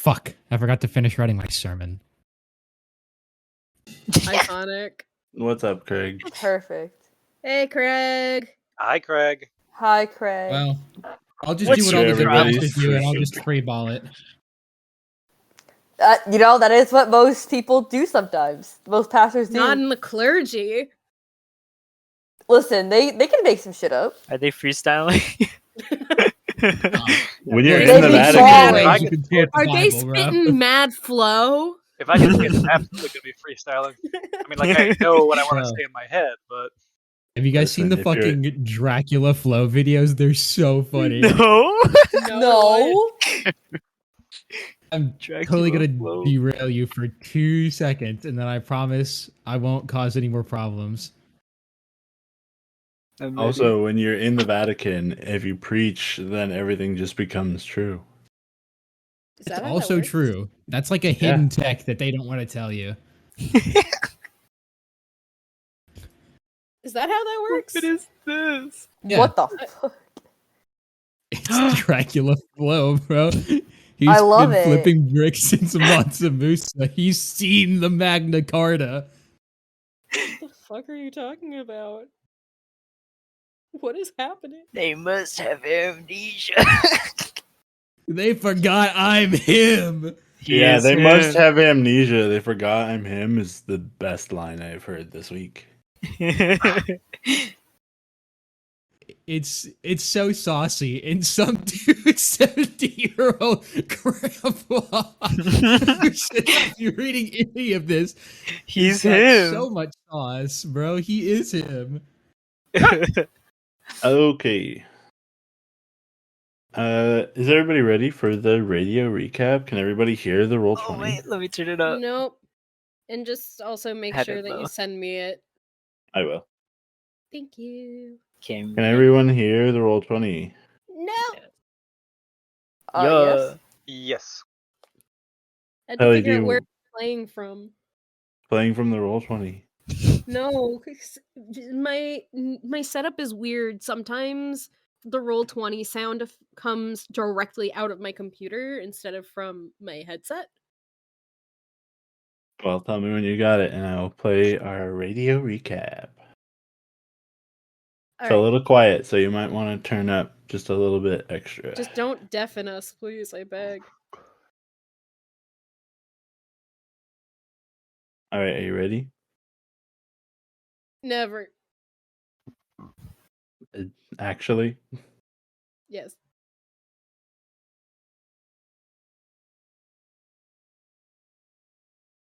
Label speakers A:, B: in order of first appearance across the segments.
A: fuck. I forgot to finish writing my sermon.
B: Iconic.
C: What's up, Craig?
D: Perfect.
B: Hey, Craig.
E: Hi, Craig.
D: Hi, Craig.
A: Well, I'll just
C: What's
A: do what all the good
C: everybody's
A: pastors do, and I'll
C: first
A: just freeball it.
D: That is what most people do sometimes. Most pastors do.
B: Not in the clergy.
D: Listen, they can make some shit up.
F: Are they freestyling?
C: When you're
D: They
C: in the
D: be
C: Vatican,
D: drawing.
A: You can quote the
B: Are they
A: Bible, bro.
B: spitting mad flow?
E: If I can say it, I'm absolutely going to be freestyling. I mean, like, I know what I want to
A: Bro.
E: say in my head, but...
A: Have you guys seen the
C: Listen, if you're-
A: fucking Dracula flow videos? They're so funny.
F: No.
D: No.
A: I'm
F: Dracula
A: totally gonna
F: flow.
A: derail you for 2 seconds, and then I promise I won't cause any more problems.
C: also, when you're in the Vatican, if you preach, then everything just becomes true.
B: Is
A: It's
B: that how that
A: also
B: works?
A: true. That's like a hidden tech that they don't want to tell you.
B: Is that how that works?
F: What is this?
A: Yeah.
D: What the fuck?
A: It's Dracula flow, bro. He's
D: I love
A: been
D: it.
A: flipping bricks since Mansa Musa. He's seen the Magna Carta.
B: What the fuck are you talking about? What is happening?
F: They must have amnesia.
A: They forgot I'm him.
C: Yeah, they must have amnesia. They forgot I'm him is the best line I've heard this week.
A: It's so saucy, and some dude 70-year-old grandpa who should not be reading any of this.
F: He's
A: got
F: him.
A: so much sauce, bro. He is him.
C: Okay. Is everybody ready for the radio recap? Can everybody hear the roll 20?
F: Oh wait, let me turn it up.
B: Nope. And just also make
F: Had
B: sure
F: it,
B: that
F: though.
B: you send me it.
C: I will.
B: Thank you.
C: Can everyone hear the roll 20?
B: No.
D: Yes.
E: Yes.
B: I had to
C: Ellie,
B: figure
C: do
B: out where
C: you-
B: it's playing from.
C: Playing from the roll 20.
B: No, 'cause my setup is weird. Sometimes the Roll20 sound comes directly out of my computer instead of from my headset.
C: Well, tell me when you got it, and I'll play our radio recap. It's a
B: Alright,
C: little quiet, so you might want to turn up just a little bit extra.
B: just don't deafen us, please, I beg.
C: All right, are you ready?
B: Never.
C: Actually,
B: Yes.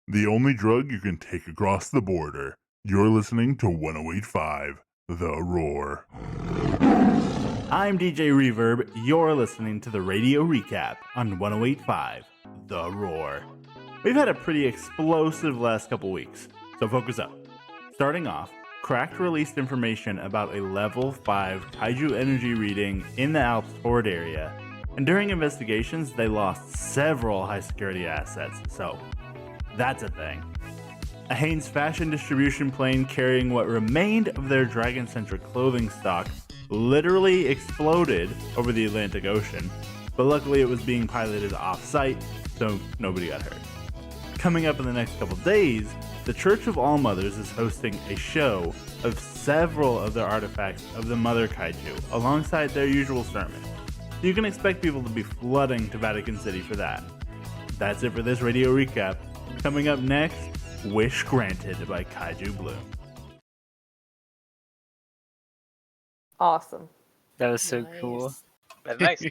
G: The only drug you can take across the border. You're listening to 1085, The Roar.
H: I'm DJ Reverb. You're listening to the radio recap on 1085, The Roar. We've had a pretty explosive last couple weeks, so focus up. Starting off, Cracked released information about a level 5 kaiju energy reading in the Alps Hoard area, and during investigations, they lost several high security assets, so that's a thing. A Hanes fashion distribution plane carrying what remained of their dragon-centric clothing stock literally exploded over the Atlantic Ocean, but luckily it was being piloted off-site, so nobody got hurt. Coming up in the next couple days, the Church of All Mothers is hosting a show of several of their artifacts of the Mother Kaiju, alongside their usual sermon. You can expect people to be flooding to Vatican City for that. That's it for this radio recap. Coming up next, Wish Granted by Kaiju Blue.
D: Awesome.
F: That was so
B: Nice.
F: cool.
E: That's nice.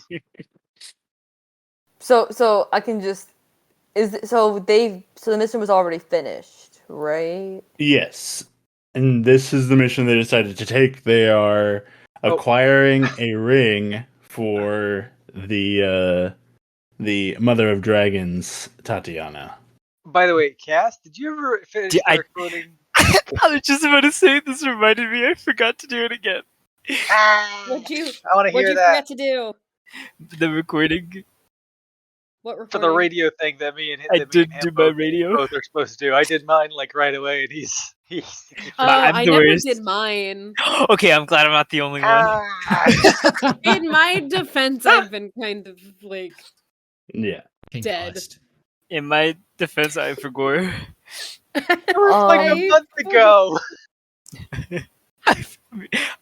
D: So I can just so the mission was already finished, right?
C: yes. And this is the mission they decided to take. They are acquiring a ring for the Mother of Dragons, Tatiana.
E: By the way, Cass, did you ever finish
F: I-
E: recording?
F: I was just about to say this reminded me I forgot to do it again.
B: What'd you
E: I want to hear
B: forget
E: that
B: to do?
F: The recording.
B: What
E: for
B: recording?
E: the radio thing that me and him.
F: I
E: that me
F: did
E: and him
F: do my
E: both-
F: radio.
E: Both are supposed to do. I did mine like right away, and he's
B: Oh,
F: I'm
B: I
F: the
B: never
F: worst.
B: did mine.
F: Okay, I'm glad I'm not the only one.
E: Ah.
B: In my defense, I've been kind of like
C: Yeah.
B: Dead.
A: Concussed.
F: In my defense, I forgot.
E: It was like a
D: Um,
E: month ago.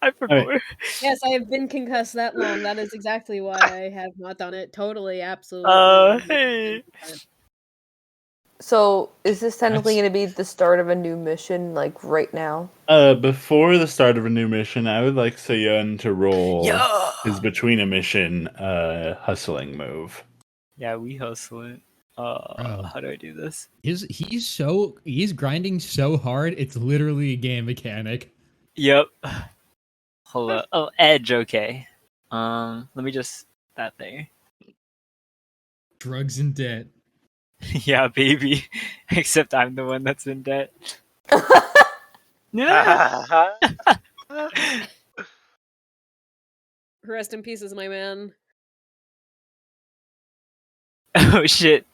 F: I forgot.
B: Yes, I have been concussed that long. That is exactly why I have not done it. Totally, absolutely.
F: Hey.
B: 100%.
D: So is this technically
A: That's-
D: going to be the start of a new mission, like right now?
C: Before the start of a new mission, I would like Suyun to roll his
F: Yeah.
C: between a mission hustling move.
F: Yeah, we hustling.
A: Bro.
F: How do I do this?
A: He's grinding so hard, it's literally a game mechanic.
F: Yep. Hold up. Oh, edge. Okay. Let me just that thing.
A: Drugs and debt.
F: Yeah, baby. Except I'm the one that's in debt. Yeah.
B: Rest in pieces, my man.
F: Oh shit.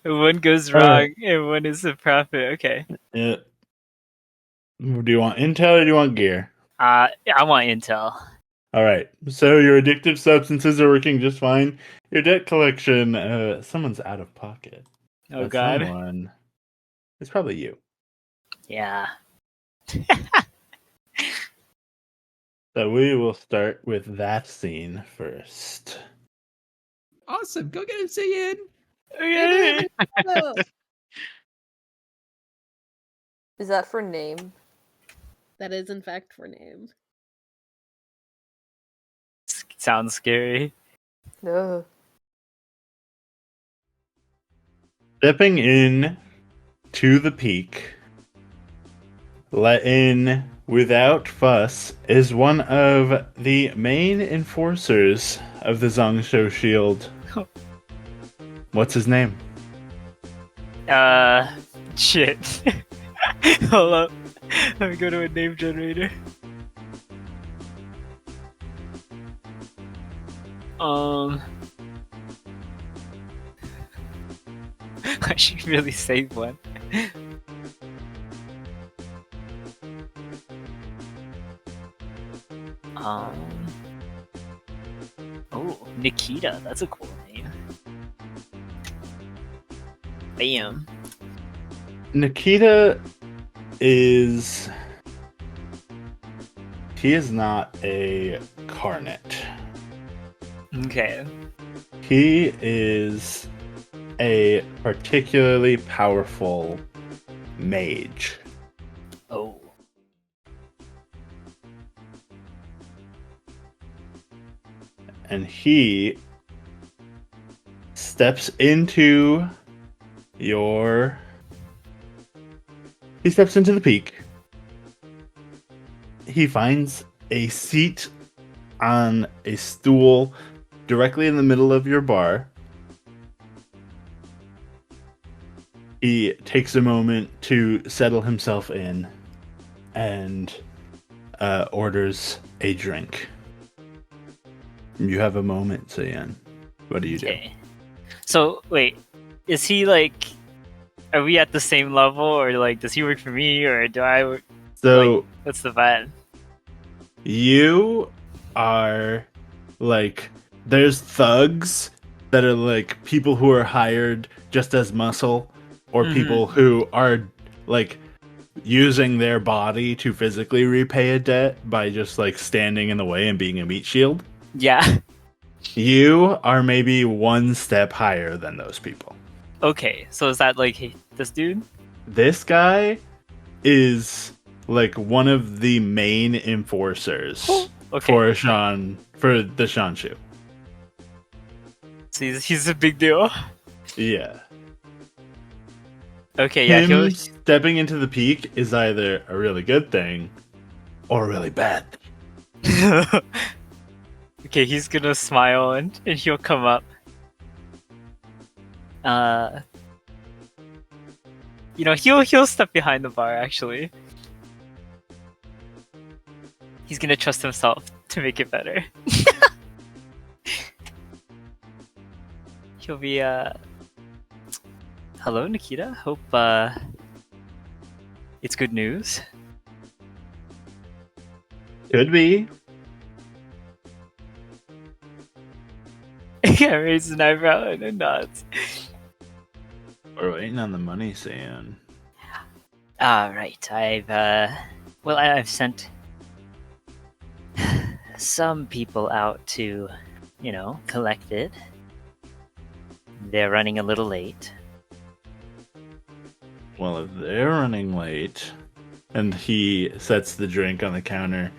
F: One goes wrong and one is a profit. Okay.
C: Yeah. Do you want intel or do you want gear?
F: I want intel.
C: All right. So your addictive substances are working just fine. Your debt collection, someone's out of pocket.
F: Oh
C: That
F: god.
C: Someone. It's probably you.
F: Yeah.
C: So we will start with that scene first.
A: Awesome. Go get him, Suyun.
F: Okay.
B: Oh,
D: Is that for name?
B: that is, in fact, for name.
F: Sounds scary.
D: No.
C: Stepping in to the peak, let in without fuss, is one of the main enforcers of the Zhongsho Shield. What's his name?
F: Shit. Hold up. Let me go to a name generator. I should really save one. Oh, Nikita. That's a cool name. Bam.
C: Nikita is. He is not a Karnet.
F: Okay.
C: He is a particularly powerful mage.
F: Oh.
C: And he steps into your. He steps into the peak. He finds a seat on a stool directly in the middle of your bar. He takes a moment to settle himself in and orders a drink. You have a moment, Suyun. What do you do?
F: Okay. So wait, is he like? Are we at the same level, or like, does he work for me, or do I work?
C: So
F: What's the vibe?
C: you are like, there's thugs that are like people who are hired just as muscle, or
F: Mhm.
C: people who are like using their body to physically repay a debt by just like standing in the way and being a meat shield.
F: Yeah.
C: You are maybe one step higher than those people.
F: Okay. So is that like this dude?
C: This guy is like one of the main enforcers
F: Okay.
C: for the Shanshu.
F: So he's a big deal.
C: Yeah.
F: Okay. Yeah.
C: Him stepping into the peak is either a really good thing or a really bad thing.
F: Okay. He's gonna smile and he'll come up. He'll step behind the bar. Actually, he's gonna trust himself to make it better. He'll be hello, Nikita. Hope it's good news.
C: Could be.
F: raises an eyebrow and nods.
C: We're waiting on the money, Suyun.
F: Right. I've sent some people out to, collect it. They're running a little late.
C: Well, if they're running late, and he sets the drink on the counter,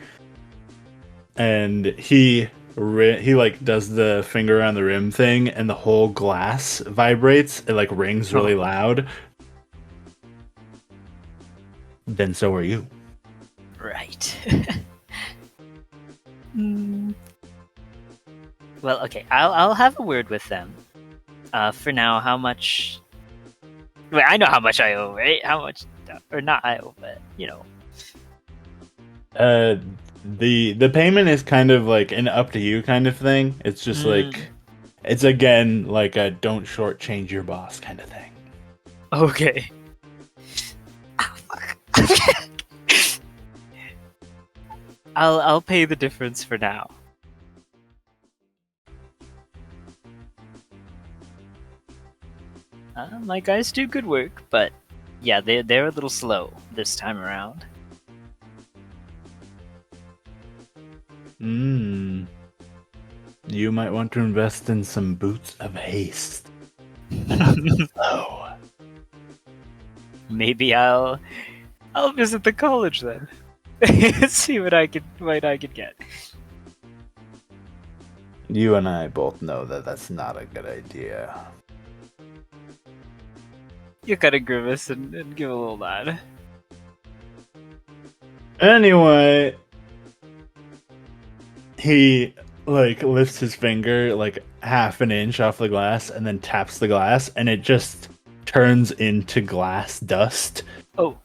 C: and he does the finger on the rim thing, and the whole glass vibrates. It rings really loud. Then so are you.
F: Right. Well, okay. I'll have a word with them. For now, how much? Wait, I know how much I owe, right? How much, or not I owe, but
C: The payment is kind of like an up to you kind of thing. It's just it's again like a don't shortchange your boss kind of thing.
F: Okay. Oh, fuck. I'll pay the difference for now. My guys do good work, but yeah, they're a little slow this time around.
C: You might want to invest in some boots of haste. Oh.
F: Maybe I'll visit the college then. See what I could get.
C: You and I both know that that's not a good idea.
F: You kind of grimace and give a little nod.
C: Anyway, he lifts his finger half an inch off the glass and then taps the glass, and it just turns into glass dust.
F: Oh.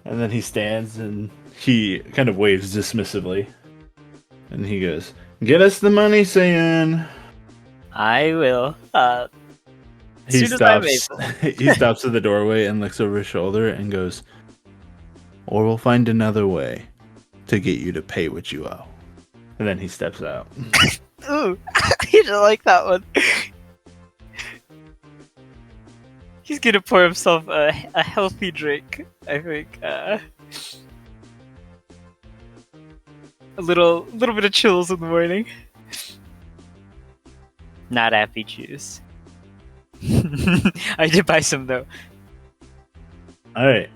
C: And then he stands and he kind of waves dismissively. And he goes, "Get us the money, Suyun."
F: I will.
C: He stops. He stops at the doorway and looks over his shoulder and goes, "Or we'll find another way to get you to pay what you owe." And then he steps out.
F: Ooh, he didn't like that one. He's gonna pour himself a healthy drink, I think. A little bit of chills in the morning. Not apple juice. I did buy some though.
C: Alright.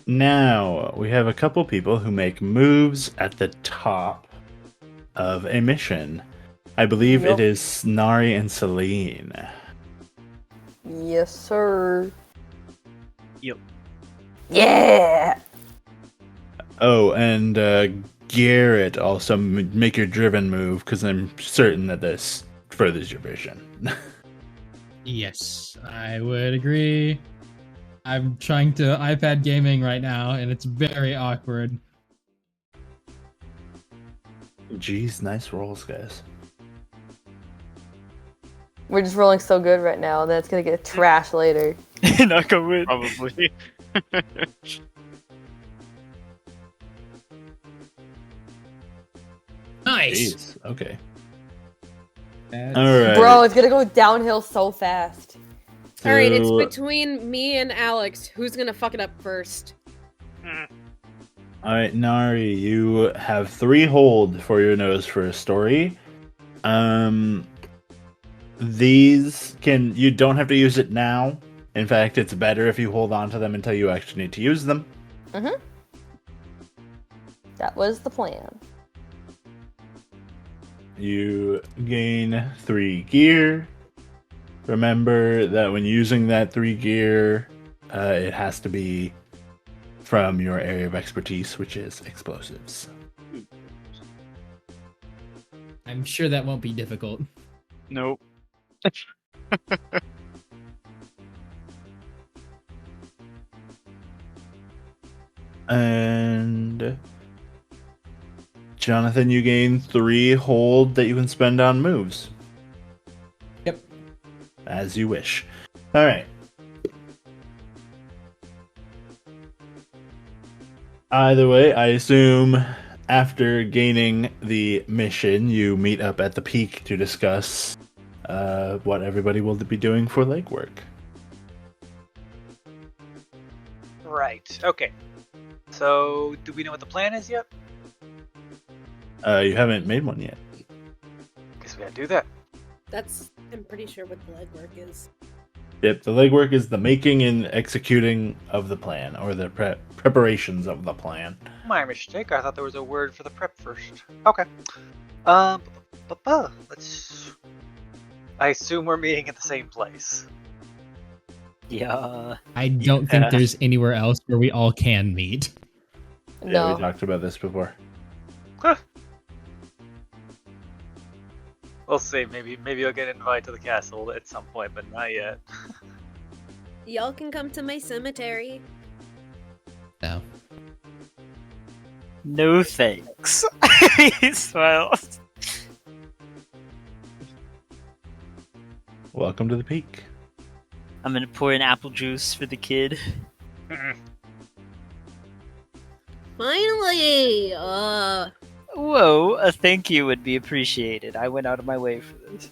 C: Now, we have a couple people who make moves at the top of a mission. I believe it is Nari and Seline.
D: Yes, sir.
F: Yep.
D: Yeah!
C: Oh, and Garrett also make your driven move, because I'm certain that this furthers your vision.
A: Yes, I would agree. I'm trying to iPad gaming right now, and it's very awkward.
C: Jeez, nice rolls, guys.
D: We're just rolling so good right now, and then it's gonna get trash later.
F: Not gonna win.
E: Probably.
A: Nice.
C: Jeez, okay.
A: That's-
C: Alright.
D: Bro, it's gonna go downhill so fast.
B: Alright, it's
C: So-
B: between me and Alex. Who's gonna fuck it up first?
C: Alright, Nari, you have 3 hold for your nose for a story. These you don't have to use it now. In fact, it's better if you hold on to them until you actually need to use them.
D: Mm-hmm. That was the plan.
C: You gain 3 gear. Remember that when using that 3 gear, it has to be from your area of expertise, which is explosives.
A: I'm sure that won't be difficult.
E: Nope.
C: And Johnathan, you gain 3 hold that you can spend on moves.
A: Yep.
C: As you wish. Alright. Either way, I assume after gaining the mission, you meet up at the peak to discuss what everybody will be doing for legwork.
E: Right. Okay. So, do we know what the plan is yet?
C: You haven't made one yet.
E: Guess we gotta do that.
B: I'm pretty sure what the legwork is.
C: Yep, the legwork is the making and executing of the plan, or the preparations of the plan.
E: My mistake. I thought there was a word for the prep first. Okay. Let's. I assume we're meeting at the same place.
F: Yeah.
A: I don't think there's anywhere else where we all can meet.
C: Yeah,
D: No.
C: we talked about this before.
E: We'll see. Maybe I'll get invited to the castle at some point, but not yet.
B: Y'all can come to my cemetery.
A: No.
F: No thanks. He smiles.
C: Welcome to the peak.
F: I'm gonna pour in apple juice for the kid.
B: Finally!
F: Whoa, a thank you would be appreciated. I went out of my way for this.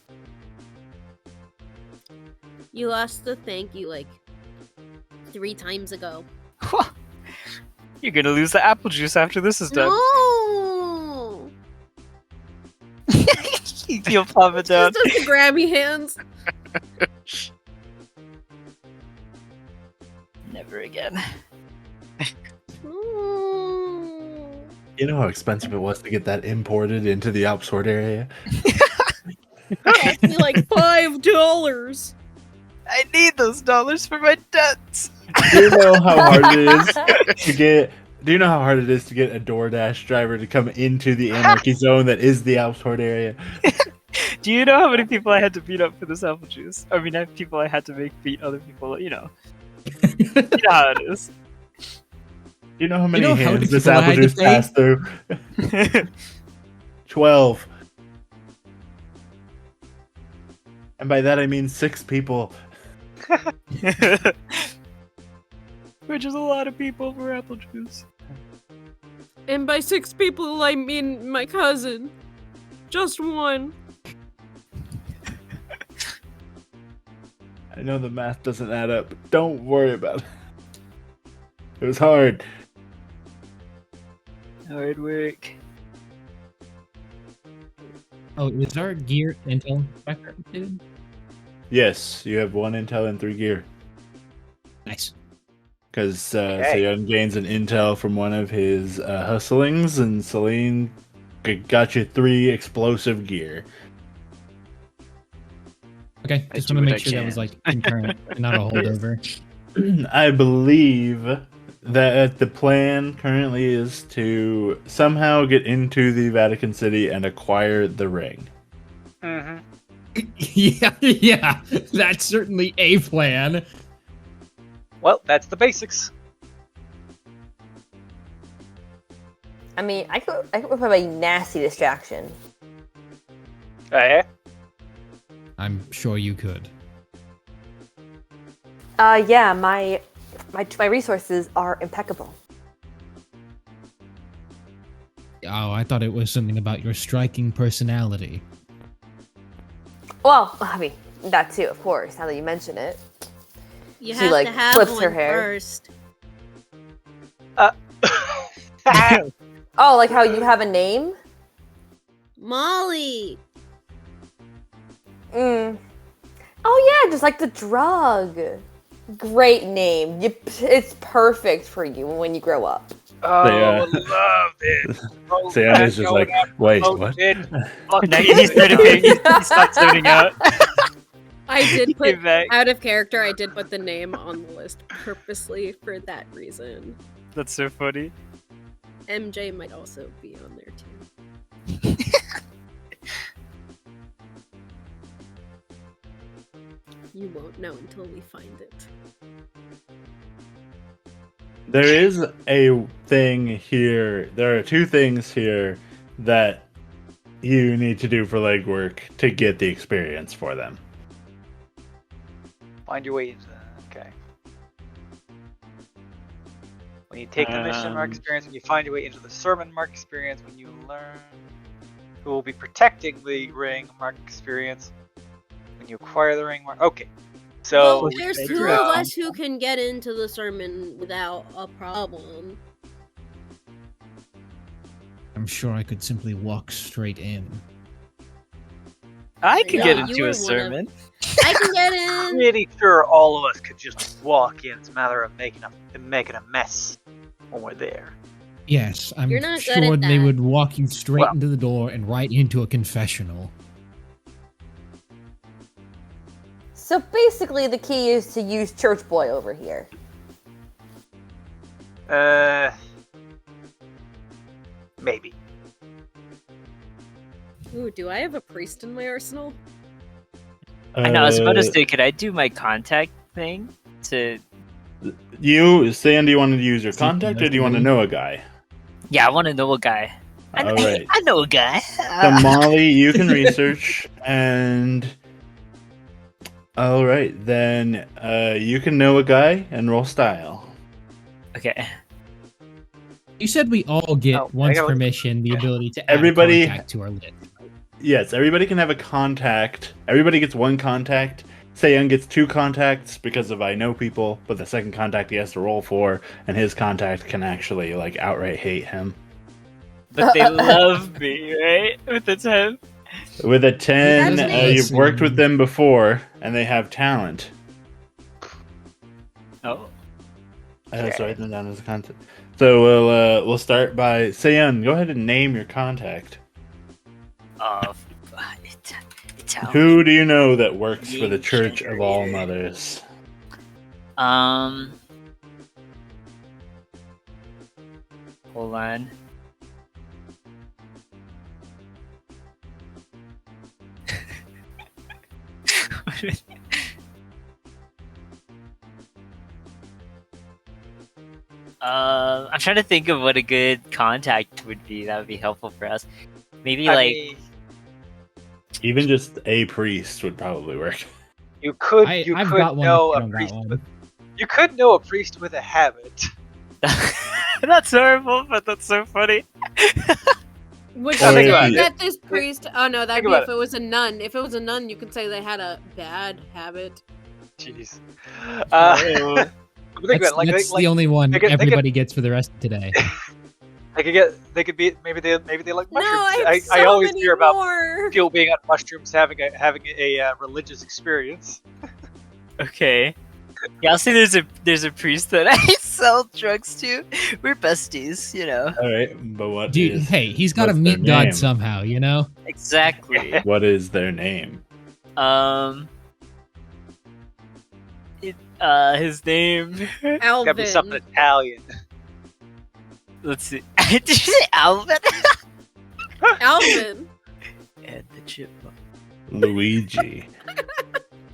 B: You lost the thank you like 3 times ago.
F: You're gonna lose the apple juice after this is done.
B: No!
F: You'll pop it down.
B: Just does the grabby hands.
F: Never again.
C: You know how expensive it was to get that imported into the Alps Hoard area?
B: Cost me like $5.
F: I need those dollars for my debts.
C: Do you know how hard it is to get? Do you know how hard it is to get a DoorDash driver to come into the anarchy zone that is the Alps Hoard area?
F: Do you know how many people I had to beat up for this apple juice? I mean, I have people I had to make beat other people. You know how it is.
C: Do you know how many
A: You know how
C: hands
A: many
C: this
A: people I
C: apple
A: had to
C: juice
A: pay?
C: passed through? 12. And by that I mean 6 people.
F: Which is a lot of people for apple juice.
B: And by 6 people, I mean my cousin. Just one.
C: I know the math doesn't add up, but don't worry about it. It was hard.
F: Hard work.
A: Oh, is our gear intel record?
C: Yes, you have 1 intel and 3 gear.
A: Nice.
C: Because
E: Okay.
C: Suyun gains an intel from one of his hustlings, and Seline got you 3 explosive gear.
A: Okay,
F: I
A: just
F: do
A: want to
F: what I
A: make sure that
F: can.
A: was like concurrent and not a holdover.
C: I believe that the plan currently is to somehow get into the Vatican City and acquire the ring.
E: Mm-hmm.
A: yeah, that's certainly a plan.
E: Well, that's the basics.
D: I mean, I could have a nasty distraction.
E: Yeah.
A: I'm sure you could.
D: Yeah, my resources are impeccable.
A: Oh, I thought it was something about your striking personality.
D: Well, I mean, that too, of course, now that you mention it.
B: You
D: She,
B: have
D: like,
B: to have
D: flips
B: one
D: her hair.
B: first.
D: Oh, like how you have a name?
B: Molly.
D: Oh yeah, just like the drug. Great name. It's perfect for you when you grow up.
E: Oh, love this. Oh,
C: Santa's just like, wait,
E: oh,
C: what?
E: shit.
F: Now he started paying, he stopped zoning out.
B: I did put
F: Get back.
B: out of character. I did put the name on the list purposely for that reason.
F: That's so funny.
B: MJ might also be on there too. You won't know until we find it.
C: There is a thing here. There are 2 things here that you need to do for legwork to get the experience for them.
E: Find your way. Okay. When you take the mission, mark experience. When you find your way into the sermon, mark experience. When you learn who will be protecting the ring, mark experience. When you acquire the ring, mark. Okay. So
B: well, there's two of us who can get into the sermon without a problem.
A: I'm sure I could simply walk straight in.
F: I could
B: Yeah,
F: get
B: you
F: into
B: were
F: a
B: one of-
F: sermon.
B: I can get
E: I'm
B: in.
E: pretty sure all of us could just walk in. It's a matter of making a mess when we're there.
A: Yes, I'm
B: You're not good
A: sure
B: at
A: they
B: that.
A: would walk you straight
E: Well-
A: into the door and right into a confessional.
D: So basically, the key is to use Church Boy over here.
E: Maybe.
B: Ooh, do I have a priest in my arsenal?
F: I know. I was about to
C: Uh,
F: say, could I do my contact thing to?
C: You, Sam, do you want to use your
A: See,
C: contact or
A: that's
C: do you want to
A: me.
C: know a guy?
F: Yeah, I want to know a guy.
C: All right.
F: I know a guy.
C: So Molly, you can research, and all right, then you can know a guy and roll style.
F: Okay.
A: You said we all get,
E: Oh, I
A: once
E: gotta-
A: per mission, the ability to add
C: Everybody-
A: a contact to our list.
C: Yes, everybody can have a contact. Everybody gets one contact. Seyun gets 2 contacts because of I know people, but the second contact he has to roll for, and his contact can actually like outright hate him.
F: But they love me, right? With the 10.
C: With a 10,
B: That's nice.
C: you've worked with them before, and they have talent.
F: Oh.
C: So write them down as a contact. So we'll start by Seyun. Go ahead and name your contact.
F: Italian.
C: Who do you know that works for the
F: Being
C: Church of All
F: generator.
C: Mothers?
F: Hold on. I'm trying to think of what a good contact would be. That would be helpful for us. Maybe
E: I
F: like
E: mean,
C: Even just a priest would probably work.
E: you could
A: I've
E: could
A: got one
E: know
A: to
E: a
A: on that
E: priest.
A: one.
E: With, you could know a priest with a habit.
F: that's horrible, but that's so funny.
B: Would
C: Or
B: you
C: if
B: say
C: you-
B: that this priest? Oh no, that'd
E: Think
B: be
E: about
B: if it was a nun. If it was a nun, you could say they had a bad habit.
E: Jeez.
F: Oh.
E: Think
A: That's,
E: about it,
A: that's the only one
E: they could-
A: everybody gets for the rest of today.
E: they could be maybe they like
B: No,
E: mushrooms.
B: I have so
E: I always
B: many
E: hear about
B: more.
E: people being on mushrooms having a religious experience.
F: Okay. Yeah, I'll say there's a priest that I sell drugs to. We're besties, you know.
C: All right, but what
A: Dude,
C: is
A: hey, he's got to
C: what's their
A: meet God
C: name?
A: somehow, you know?
F: Exactly.
C: what is their name?
F: His name.
B: Alvin.
E: Gotta be something Italian.
F: Let's see. Did you say Alvin?
B: Alvin.
F: And the chipmunk.
C: Luigi.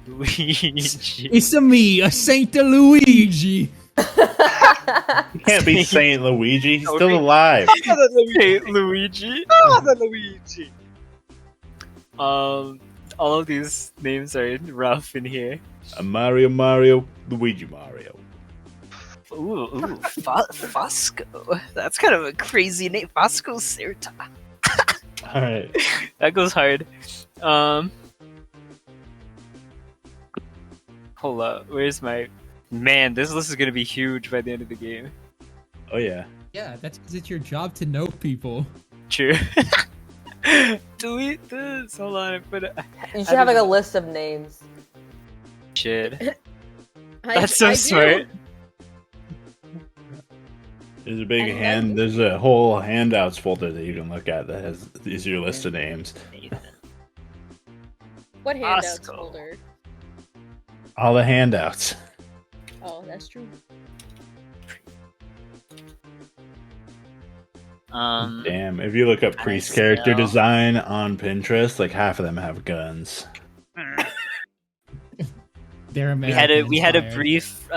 F: Luigi.
A: It's a me, a Saint Luigi.
C: He can't be Saint Luigi. He's
E: That would
C: still
E: be-
C: alive.
E: Another Luigi.
F: Hey, Luigi.
E: Another Luigi.
F: All of these names are rough in here.
C: Mario, Luigi Mario.
F: Ooh, Fosco. That's kind of a crazy name. Fosco Certa.
C: All right.
F: That goes hard. Hold up. Where's my... Man, this list is gonna be huge by the end of the game.
C: Oh yeah.
A: Yeah, that's because it's your job to know people.
F: True. Delete this. Hold on. I put it...
D: You should have like a list of names.
F: Shit.
B: I
F: That's so
B: do.
F: smart.
C: There's a big
B: And
C: hand. There's a whole handouts folder that you can look at that has is your list of names.
B: What handouts
F: Oscar.
B: folder?
C: All the handouts.
B: Oh, that's true.
C: Damn. If you look up priest
F: I
C: character
F: know.
C: design on Pinterest, like half of them have guns.
A: They're
F: We
A: American
F: had a
A: inspired.
F: brief,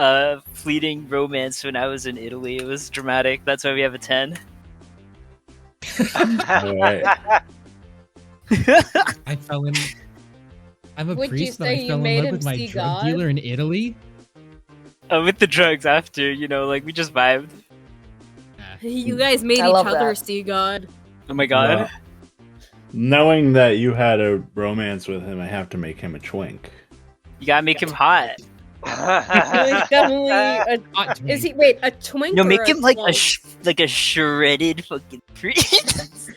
F: fleeting romance when I was in Italy. It was dramatic. That's why we have a 10.
C: All right.
A: I fell in. I'm a
B: Would you
A: priest, but
B: say
A: I
B: you
A: fell in
B: made
A: love
B: him
A: with my
B: see
A: drug
B: God?
A: dealer in Italy.
F: With the drugs after, you know, like we just vibed.
B: You guys made
D: I
B: each
D: love
B: other
D: that.
B: sea god.
F: Oh my god.
C: Well, knowing that you had a romance with him, I have to make him a twink.
F: You gotta make him hot.
B: He's definitely a,
A: Hot
B: is
A: twink.
B: he? Wait, a twink?
F: You'll
B: or
F: make him like
B: twunk?
F: like a shredded fucking priest.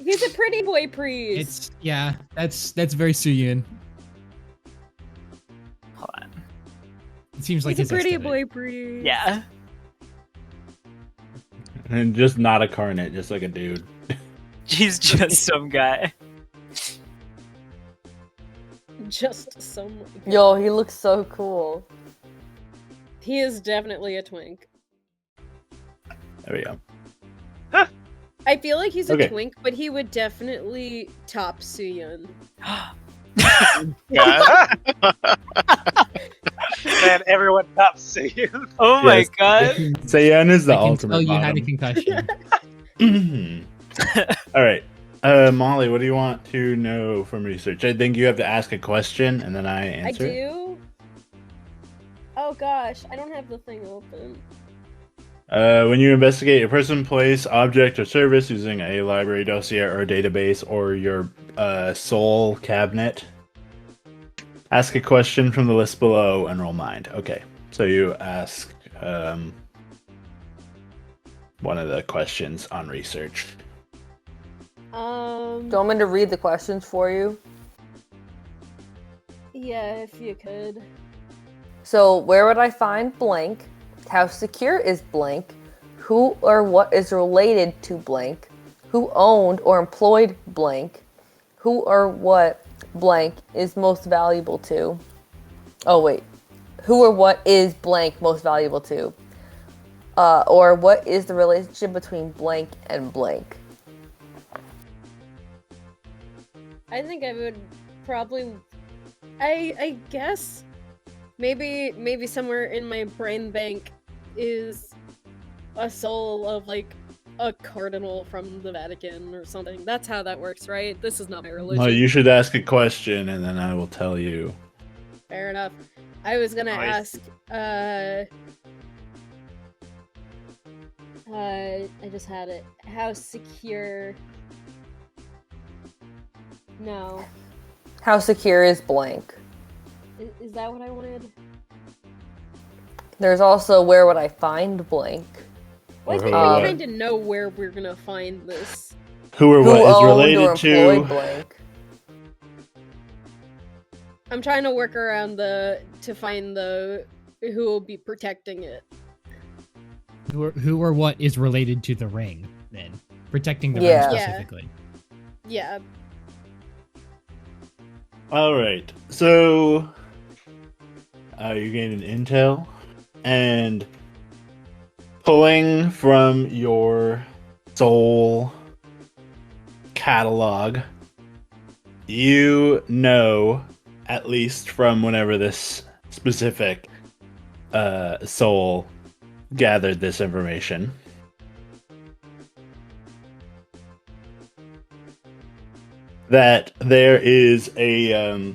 B: He's a pretty boy priest.
A: It's yeah. That's very Suyun.
F: Hold on.
A: It seems like
B: He's
A: his
B: a pretty
A: aesthetic.
B: boy priest.
F: Yeah.
C: And just not a carnate, just like a dude.
F: He's just some guy.
B: Just some.
D: Yo, he looks so cool.
B: He is definitely a twink.
C: There we go.
B: I feel like he's a
C: Okay.
B: twink, but he would definitely top Suyun.
E: Man, everyone tops Suyun.
F: Oh my
C: Yes.
F: god.
C: Saiyan is the
A: I can
C: ultimate
A: tell you had a
C: bottom.
A: concussion.
C: All right. Molly, what do you want to know from research? I think you have to ask a question and then I
B: I
C: answer it.
B: do? Oh gosh, I don't have the thing open.
C: When you investigate a person, place, object, or service using a library dossier or database or your soul cabinet, ask a question from the list below and roll mind. Okay, so you ask one of the questions on research.
D: Do you want me to read the questions for you?
B: Yeah, if you could.
D: So, where would I find blank? How secure is blank? Who or what is related to blank? Who owned or employed blank? Who or what blank is most valuable to? Oh, wait. Who or what is blank most valuable to? Or what is the relationship between blank and blank?
B: I think I would probably. I guess maybe somewhere in my brain bank is a soul of like a cardinal from the Vatican or something. That's how that works, right? This is not my religion.
C: Well, you should ask a question and then I will tell you.
B: Fair enough. I was gonna
F: Nice.
B: ask. I just had it. How secure? No.
D: How secure is blank?
B: Is that what I wanted?
D: There's also where would I find blank?
B: Well, I
C: Or
B: think
C: who
B: we
C: or what?
B: kind of know where we're gonna find this.
C: Who or
D: Who
C: what is
D: owned or
C: related
D: employed
C: to?
D: blank?
B: I'm trying to work around to find the who will be protecting it.
A: Who or what is related to the ring? Then protecting the
D: Yeah.
A: ring
B: Yeah.
A: specifically.
B: Yeah.
C: All right, so you gain an intel, and pulling from your soul catalog, you know, at least from whenever this specific soul gathered this information, that there is a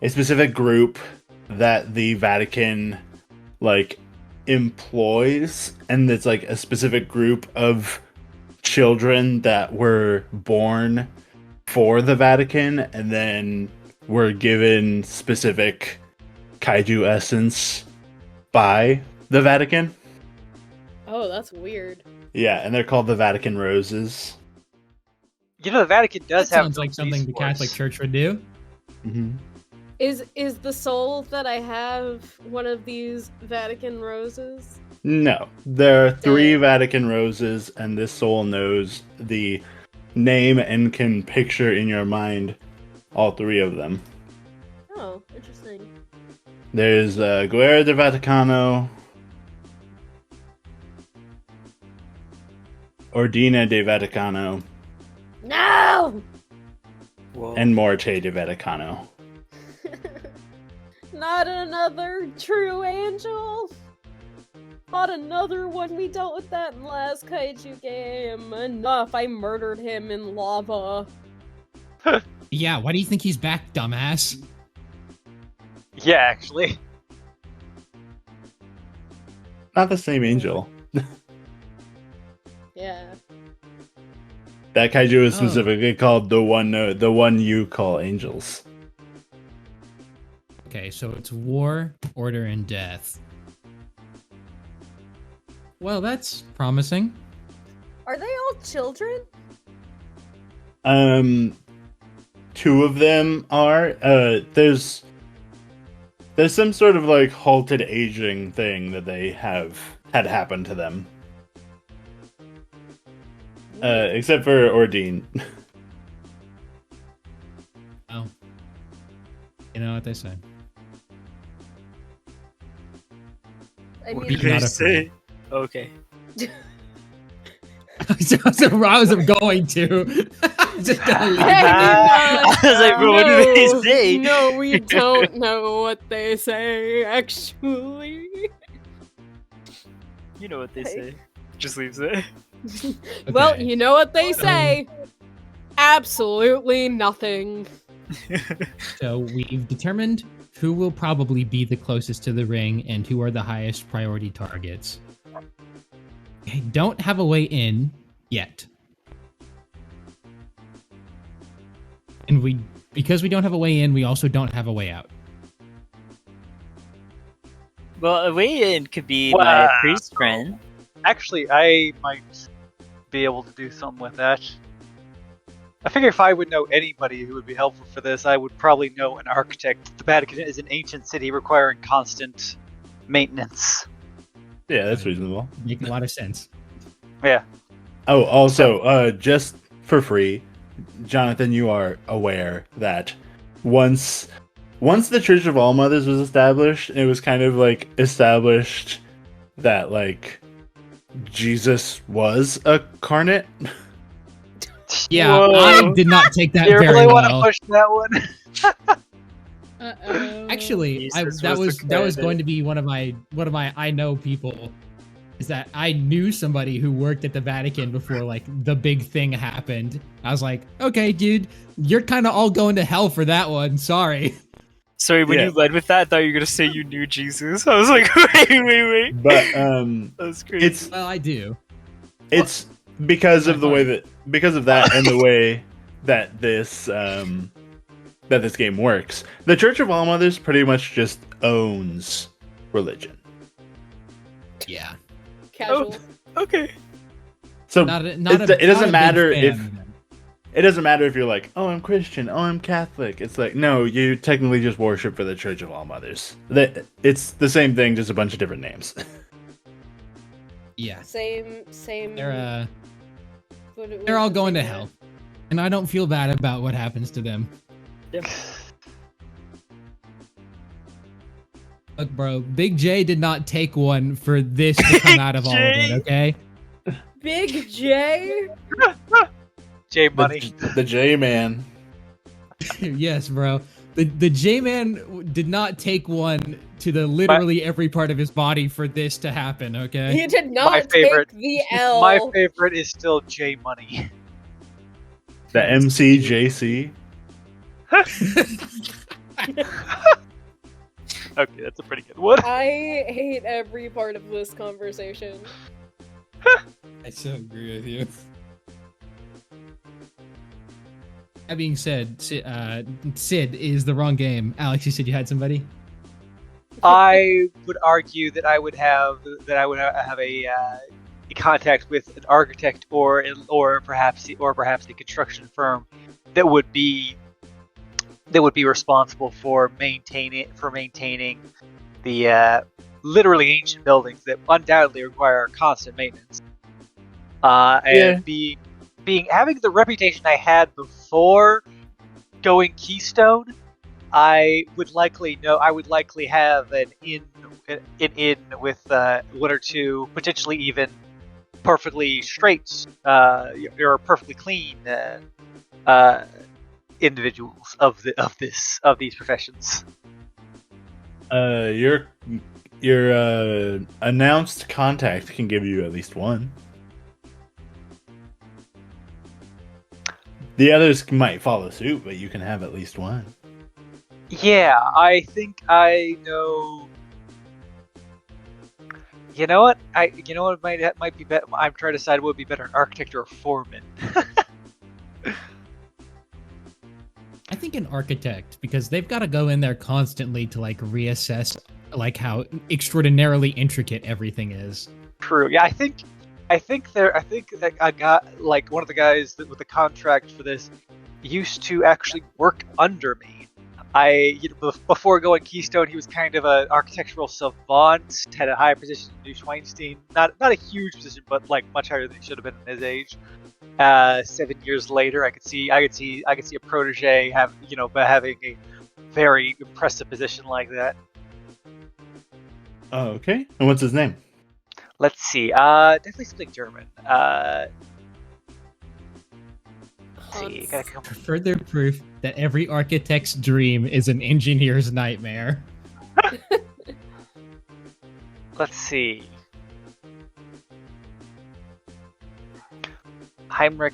C: specific group that the Vatican like employs, and it's like a specific group of children that were born for the Vatican and then were given specific kaiju essence by the Vatican.
B: Oh, that's weird.
C: Yeah, and they're called the Vatican Roses.
E: You know, the Vatican does
A: That
E: have
A: sounds like
E: police
A: something the Catholic
E: force.
A: Church would do.
C: Mm-hmm.
B: Is the soul that I have one of these Vatican roses?
C: No, there are 3
B: Dang.
C: Vatican Roses, and this soul knows the name and can picture in your mind all 3 of them.
B: Oh, interesting.
C: There's Guerra del Vaticano, Ordina de Vaticano,
B: No!
F: Whoa.
C: and Morte de Vaticano.
B: Not another true angel! Not another one. We dealt with that in the last kaiju game. Enough, I murdered him in lava.
A: Yeah, why do you think he's back, dumbass?
E: Yeah, actually.
C: Not the same angel.
B: Yeah.
C: That kaiju is
A: Oh.
C: specifically called the one you call angels.
A: Okay, so it's war, order, and death. Well, that's promising.
B: Are they all children?
C: Two of them are. There's some sort of like halted aging thing that they had happen to them. Except for Ordine.
A: Oh. You know what they say.
B: I
F: What
B: mean,
A: Be not
F: they
A: afraid.
F: say? Okay.
A: so I was going to. Just gonna leave it.
F: I was like, bro, what do they say?
B: No, we don't know what they say, actually.
F: You know what they say. Just leaves it.
B: Well,
A: Okay.
B: you know what they say. Absolutely nothing.
A: So we've determined who will probably be the closest to the ring and who are the highest priority targets. Okay, don't have a way in yet. And because we don't have a way in, we also don't have a way out.
F: Well, a way in could be
E: Wow.
F: my priest friend.
E: Actually, I might be able to do something with that. I figure if I would know anybody who would be helpful for this, I would probably know an architect. The Vatican is an ancient city requiring constant maintenance.
C: Yeah, that's reasonable.
A: Make a lot of sense.
E: Yeah.
C: Oh, also, just for free, Jonathan, you are aware that once the Church of All Mothers was established, it was kind of like established that like Jesus was a carnate.
A: Yeah,
E: Whoa.
A: I did not take that
E: You
A: very
E: really want to
A: well.
E: push that one?
B: Uh-oh.
A: Actually,
F: Jesus
A: that
F: was the
A: was
F: candidate.
A: going to be one of my I know people. Is that I knew somebody who worked at the Vatican before like the big thing happened. I was like, okay, dude, you're kind of all going to hell for that one. Sorry.
F: Sorry, when
C: Yeah.
F: you led with that, I thought you were gonna say you knew Jesus. I was like, wait.
C: But
F: That's crazy.
C: it's
A: Well, I do.
C: it's because of the way
A: Fine.
C: because of that and the way that this game works. The Church of All Mothers pretty much just owns religion.
A: Yeah.
B: Casual.
F: Okay.
C: So
A: Not
C: it
A: not
C: doesn't
A: a
C: matter
A: big
C: if
A: fan of them.
C: it doesn't matter if you're like, oh, I'm Christian, oh, I'm Catholic. It's like, no, you technically just worship for the Church of All Mothers. It's the same thing, just a bunch of different names.
A: Yeah.
B: Same.
A: They're all going to hell. And I don't feel bad about what happens to them. Look, bro, Big J did not take one for this to come out of all of it, okay?
B: Big J?
E: J Money.
C: The J Man.
A: Yes, bro. The J-Man did not take one to the literally every part of his body for this to happen, okay?
B: He did not
E: My favorite.
B: take the L.
E: My favorite is still J Money.
C: The MCJC.
E: Okay, that's a pretty good one.
B: I hate every part of this conversation.
A: I so agree with you. That being said, Sid is the wrong game. Alex, you said you had somebody?
E: I would argue that I would have a contact with an architect or perhaps a construction firm that would be responsible for maintaining the literally ancient buildings that undoubtedly require constant maintenance. And having the reputation I had before going Keystone, I would likely have an inn with one or two, potentially even perfectly straight or perfectly clean individuals of these professions.
C: Your announced contact can give you at least one. The others might follow suit, but you can have at least one.
E: Yeah, I think I know. You know what? You know what might be better. I'm trying to decide what would be better, an architect or a foreman.
A: I think an architect, because they've got to go in there constantly to like reassess like how extraordinarily intricate everything is.
E: True. Yeah, I think that I got like one of the guys with the contract for this used to actually work under me. Before going Keystone, he was kind of an architectural savant, had a higher position than Weinstein. Not a huge position, but like much higher than he should have been in his age. 7 years later, I could see a protege having a very impressive position like that.
C: Oh, okay. And what's his name?
E: Let's see. Definitely something German. See, gotta come.
A: Further proof that every architect's dream is an engineer's nightmare.
E: Let's see. Heinrich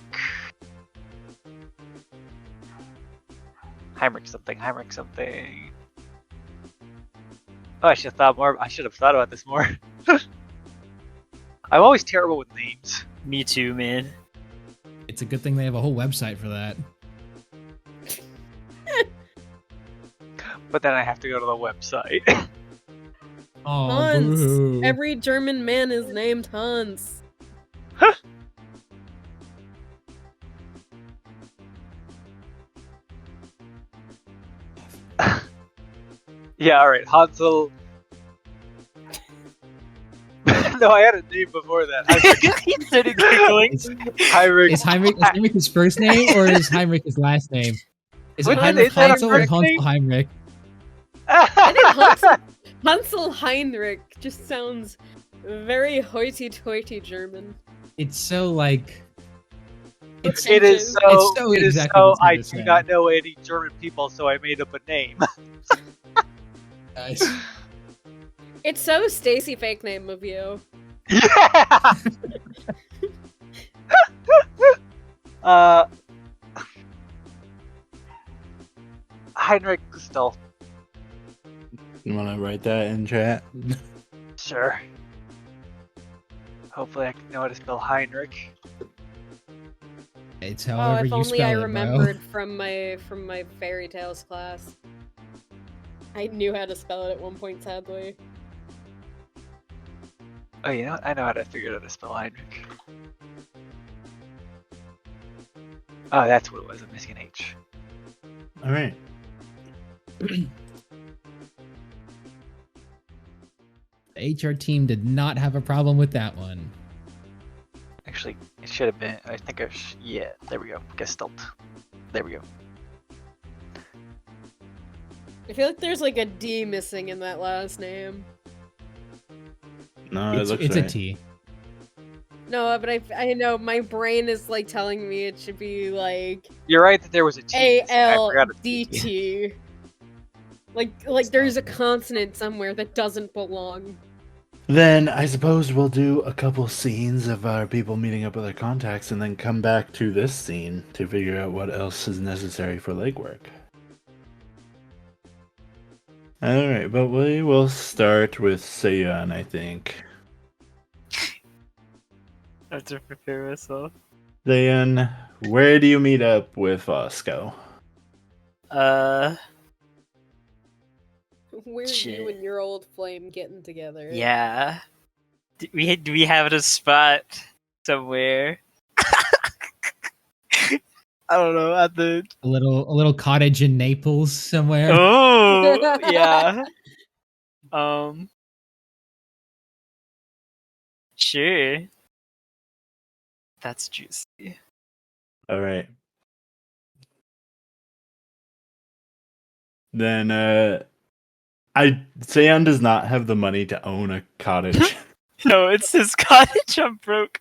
E: something. Oh, I should have thought about this more. I'm always terrible with names.
F: Me too, man.
A: It's a good thing they have a whole website for that.
E: But then I have to go to the website.
A: Oh,
B: Hans.
A: boo.
B: Every German man is named Hans.
E: Yeah, alright, Hansel. No, I had a name before that.
F: He started giggling.
E: Heinrich.
A: Is Heinrich his first name or is Heinrich his last name? Is it
E: Wait,
A: Heinrich
E: is that a
A: Hansel or
E: first
A: Hansel
E: name?
A: Heinrich?
B: I think Hansel Heinrich just sounds very hoity-toity German.
A: It's so like.
E: It is so.
A: exactly what
E: I
A: you just
E: do
A: said.
E: not know any German people, so I made up a name.
A: Nice.
B: It's so Stacy fake name of you.
E: Yeah. Heinrich Gustl.
C: You want to write that in chat?
E: Sure. Hopefully, I can know how to spell Heinrich.
A: It's
B: Oh,
A: however
B: if
A: you
B: only
A: spell
B: I
A: it, bro.
B: remembered from my fairy tales class. I knew how to spell it at one point, sadly.
E: Oh, you know what? I know how to figure out how to spell Heinrich. Oh, that's what it was. I'm missing an H.
C: All right.
A: The HR team did not have a problem with that one.
E: Actually, it should have been. I think yeah, there we go. Gestalt. There we go.
B: I feel like there's like a D missing in that last name.
C: No, it
A: It's,
C: looks
A: it's
C: right.
A: a T.
B: No, but I know my brain is like telling me it should be like
E: You're right that there was a T. I
B: A-L-D-T.
E: forgot a T.
B: Like there's a consonant somewhere that doesn't belong.
C: Then I suppose we'll do a couple scenes of our people meeting up with their contacts and then come back to this scene to figure out what else is necessary for legwork. Alright, but we will start with Suyun, I think.
F: I have to prepare myself.
C: Suyun, where do you meet up with Fosco?
B: Where are
F: Shit.
B: you and your old flame getting together?
F: Yeah. Do we have a spot somewhere? I don't know, at the
A: A little cottage in Naples somewhere.
F: Oh yeah. Sure. That's juicy.
C: Alright. Then, Suyun does not have the money to own a cottage.
F: No, it's his cottage. I'm broke.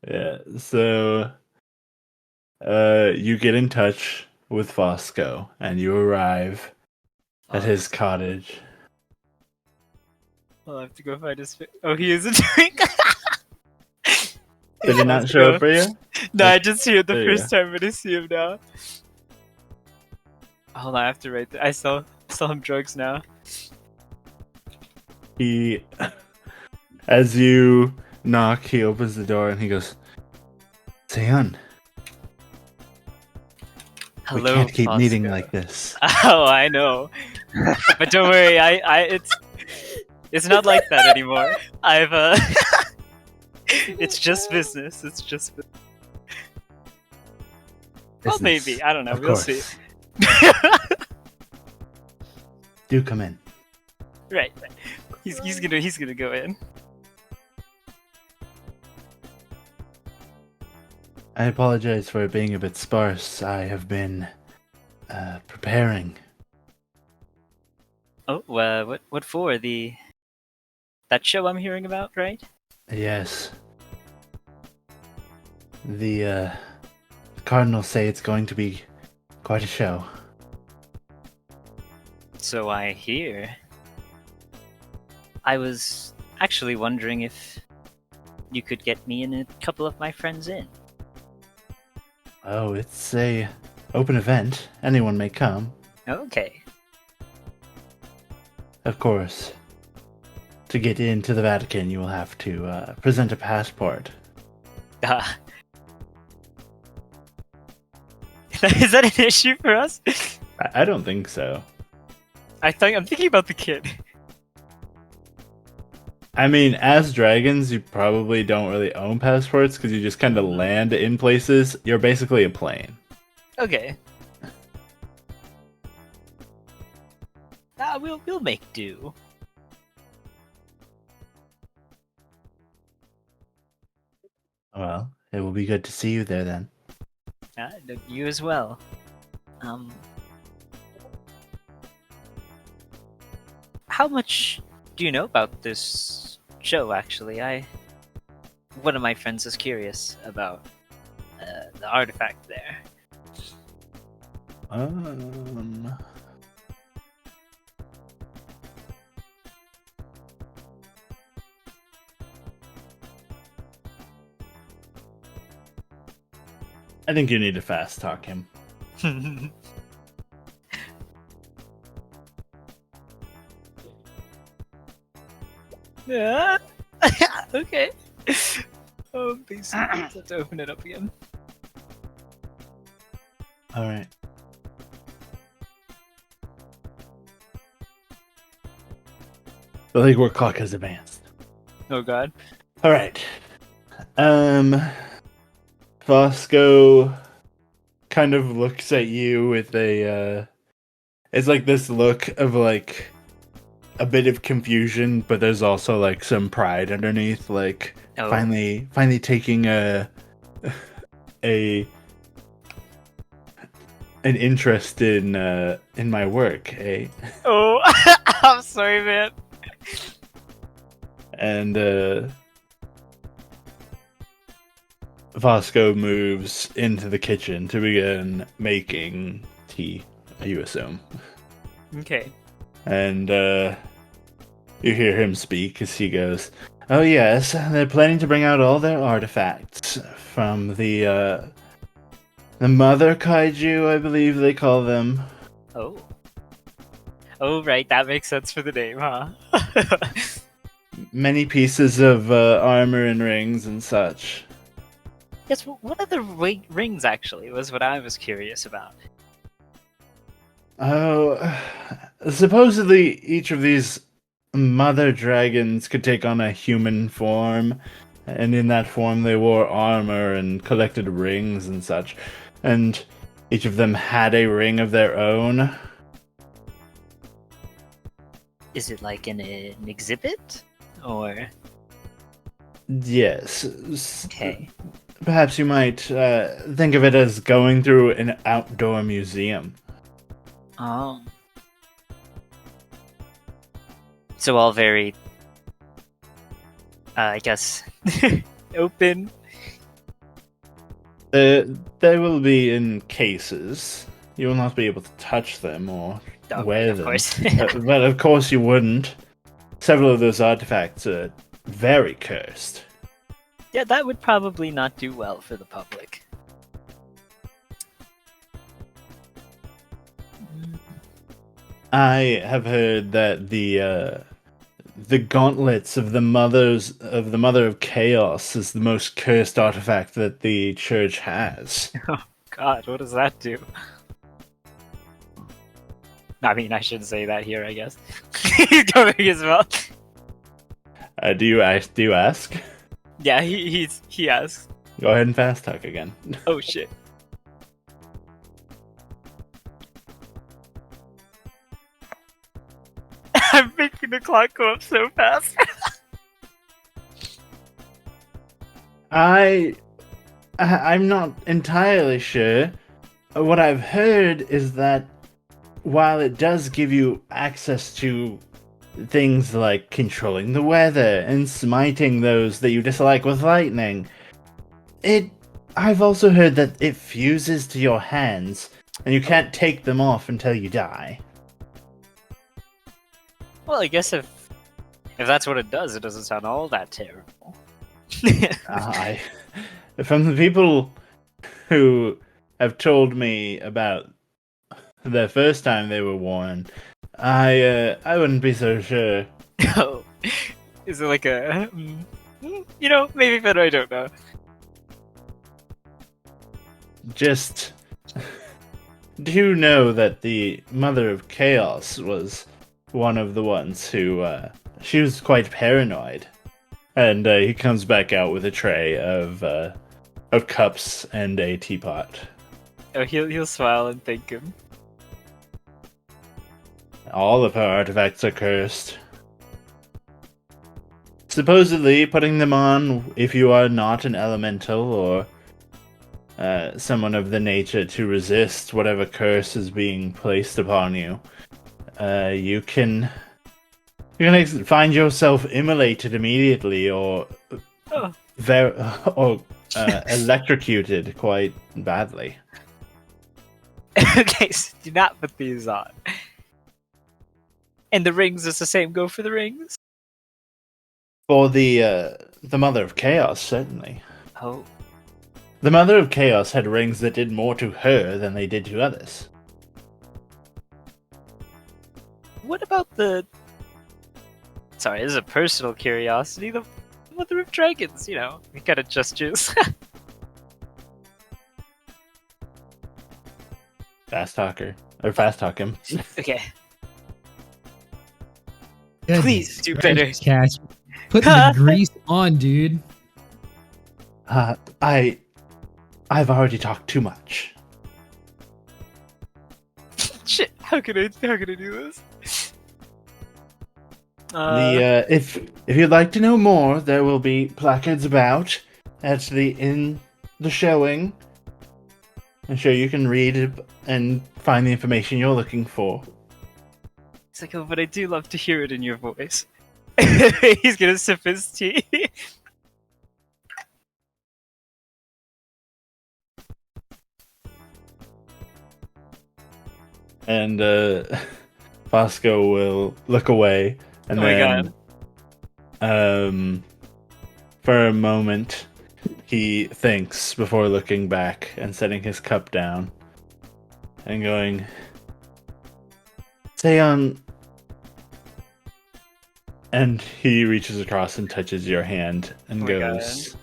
C: Yeah, so you get in touch with Fosco and you arrive at his cottage.
F: I'll have to go find his. Oh, he is a drink.
C: Did he not show up for you?
F: No, I just see it the
C: There you
F: first time, but I see him now. Hold on, I have to write that. I sell him drugs now.
C: He As you knock, he opens the door and he goes, Suyun, we
F: Hello,
C: can't keep meeting
F: Fosco.
C: like this.
F: Oh, I know. But don't worry, it's not like that anymore. I've it's just business. It's just well,
C: Business,
F: maybe. I don't know.
C: of
F: We'll
C: course.
F: see.
C: Do come in.
F: Right. He's gonna go in.
C: I apologize for it being a bit sparse. I have been preparing.
F: Oh, what for? That show I'm hearing about, right?
C: Yes. The Cardinals say it's going to be quite a show.
F: So I hear. I was actually wondering if you could get me and a couple of my friends in.
C: Oh, it's a open event. Anyone may come.
F: Okay.
C: Of course. To get into the Vatican, you will have to present a passport.
F: Is that an issue for us?
C: I don't think so.
F: I'm thinking about the kid.
C: I mean, as dragons, you probably don't really own passports because you just kind of land in places. You're basically a plane.
F: Okay. We'll make do.
C: Well, it will be good to see you there then.
F: You as well. How much do you know about this show? Actually, one of my friends is curious about the artifact there.
C: I think you need to fast talk him.
F: Yeah. Okay. Oh, basically, have to open it up again.
C: All right. The legwork clock has advanced.
F: Oh God.
C: All right. Fosco kind of looks at you with a it's like this look of like a bit of confusion, but there's also like some pride underneath, like finally taking an interest in my work, eh?
F: Oh, I'm sorry, man.
C: And Fosco moves into the kitchen to begin making tea, you assume.
F: Okay.
C: And you hear him speak as he goes, "Oh yes, they're planning to bring out all their artifacts from the mother kaiju, I believe they call them."
F: Oh. Oh, right. That makes sense for the name, huh?
C: Many pieces of armor and rings and such.
F: Yes. What are the rings? Actually, was what I was curious about.
C: Oh, supposedly each of these mother dragons could take on a human form, and in that form they wore armor and collected rings and such, and each of them had a ring of their own.
F: Is it like an exhibit, or?
C: Yes.
F: Okay.
C: Perhaps you might think of it as going through an outdoor museum.
F: Oh. So all very, I guess, open.
C: They will be in cases. You will not be able to touch them or wear them.
F: Of course.
C: But of course you wouldn't. Several of those artifacts are very cursed.
F: Yeah, that would probably not do well for the public.
C: I have heard that the the gauntlets of the Mother of Chaos is the most cursed artifact that the church has.
F: Oh God, what does that do? I mean, I shouldn't say that here, I guess. He's going as well.
C: Do you ask?
F: Yeah, he asks.
C: Go ahead and fast talk again.
F: Oh shit. I'm making the clock go up so fast.
C: I'm not entirely sure. What I've heard is that while it does give you access to things like controlling the weather and smiting those that you dislike with lightning, I've also heard that it fuses to your hands and you can't take them off until you die.
F: Well, I guess if that's what it does, it doesn't sound all that terrible.
C: From the people who have told me about the first time they were worn, I wouldn't be so sure.
F: Oh, is it like a, maybe better, I don't know.
C: Just do you know that the Mother of Chaos was one of the ones who she was quite paranoid, and he comes back out with a tray of cups and a teapot.
F: Oh, he'll smile and thank him.
C: All of her artifacts are cursed. Supposedly, putting them on if you are not an elemental or someone of the nature to resist whatever curse is being placed upon you, you can find yourself immolated immediately or electrocuted quite badly.
F: Okay, so do not put these on. And the rings is the same. Go for the rings.
C: For the Mother of Chaos, certainly.
F: Oh.
C: The Mother of Chaos had rings that did more to her than they did to others.
F: What about the... Sorry, this is a personal curiosity. The Mother of Dragons, he kind of gestures.
C: Fast talker. Or fast talk him.
F: Okay.
A: Goodness
F: Please do better.
A: gracious, Cash. Put the grease on, dude.
C: I've already talked too much.
F: Shit, how can I do this?
C: If you'd like to know more, there will be placards about in the showing. I'm sure you can read and find the information you're looking for.
F: It's like, oh, but I do love to hear it in your voice. He's gonna sip his tea.
C: And Fosco will look away and for a moment he thinks before looking back and setting his cup down and going, Seyon. And he reaches across and touches your hand and goes,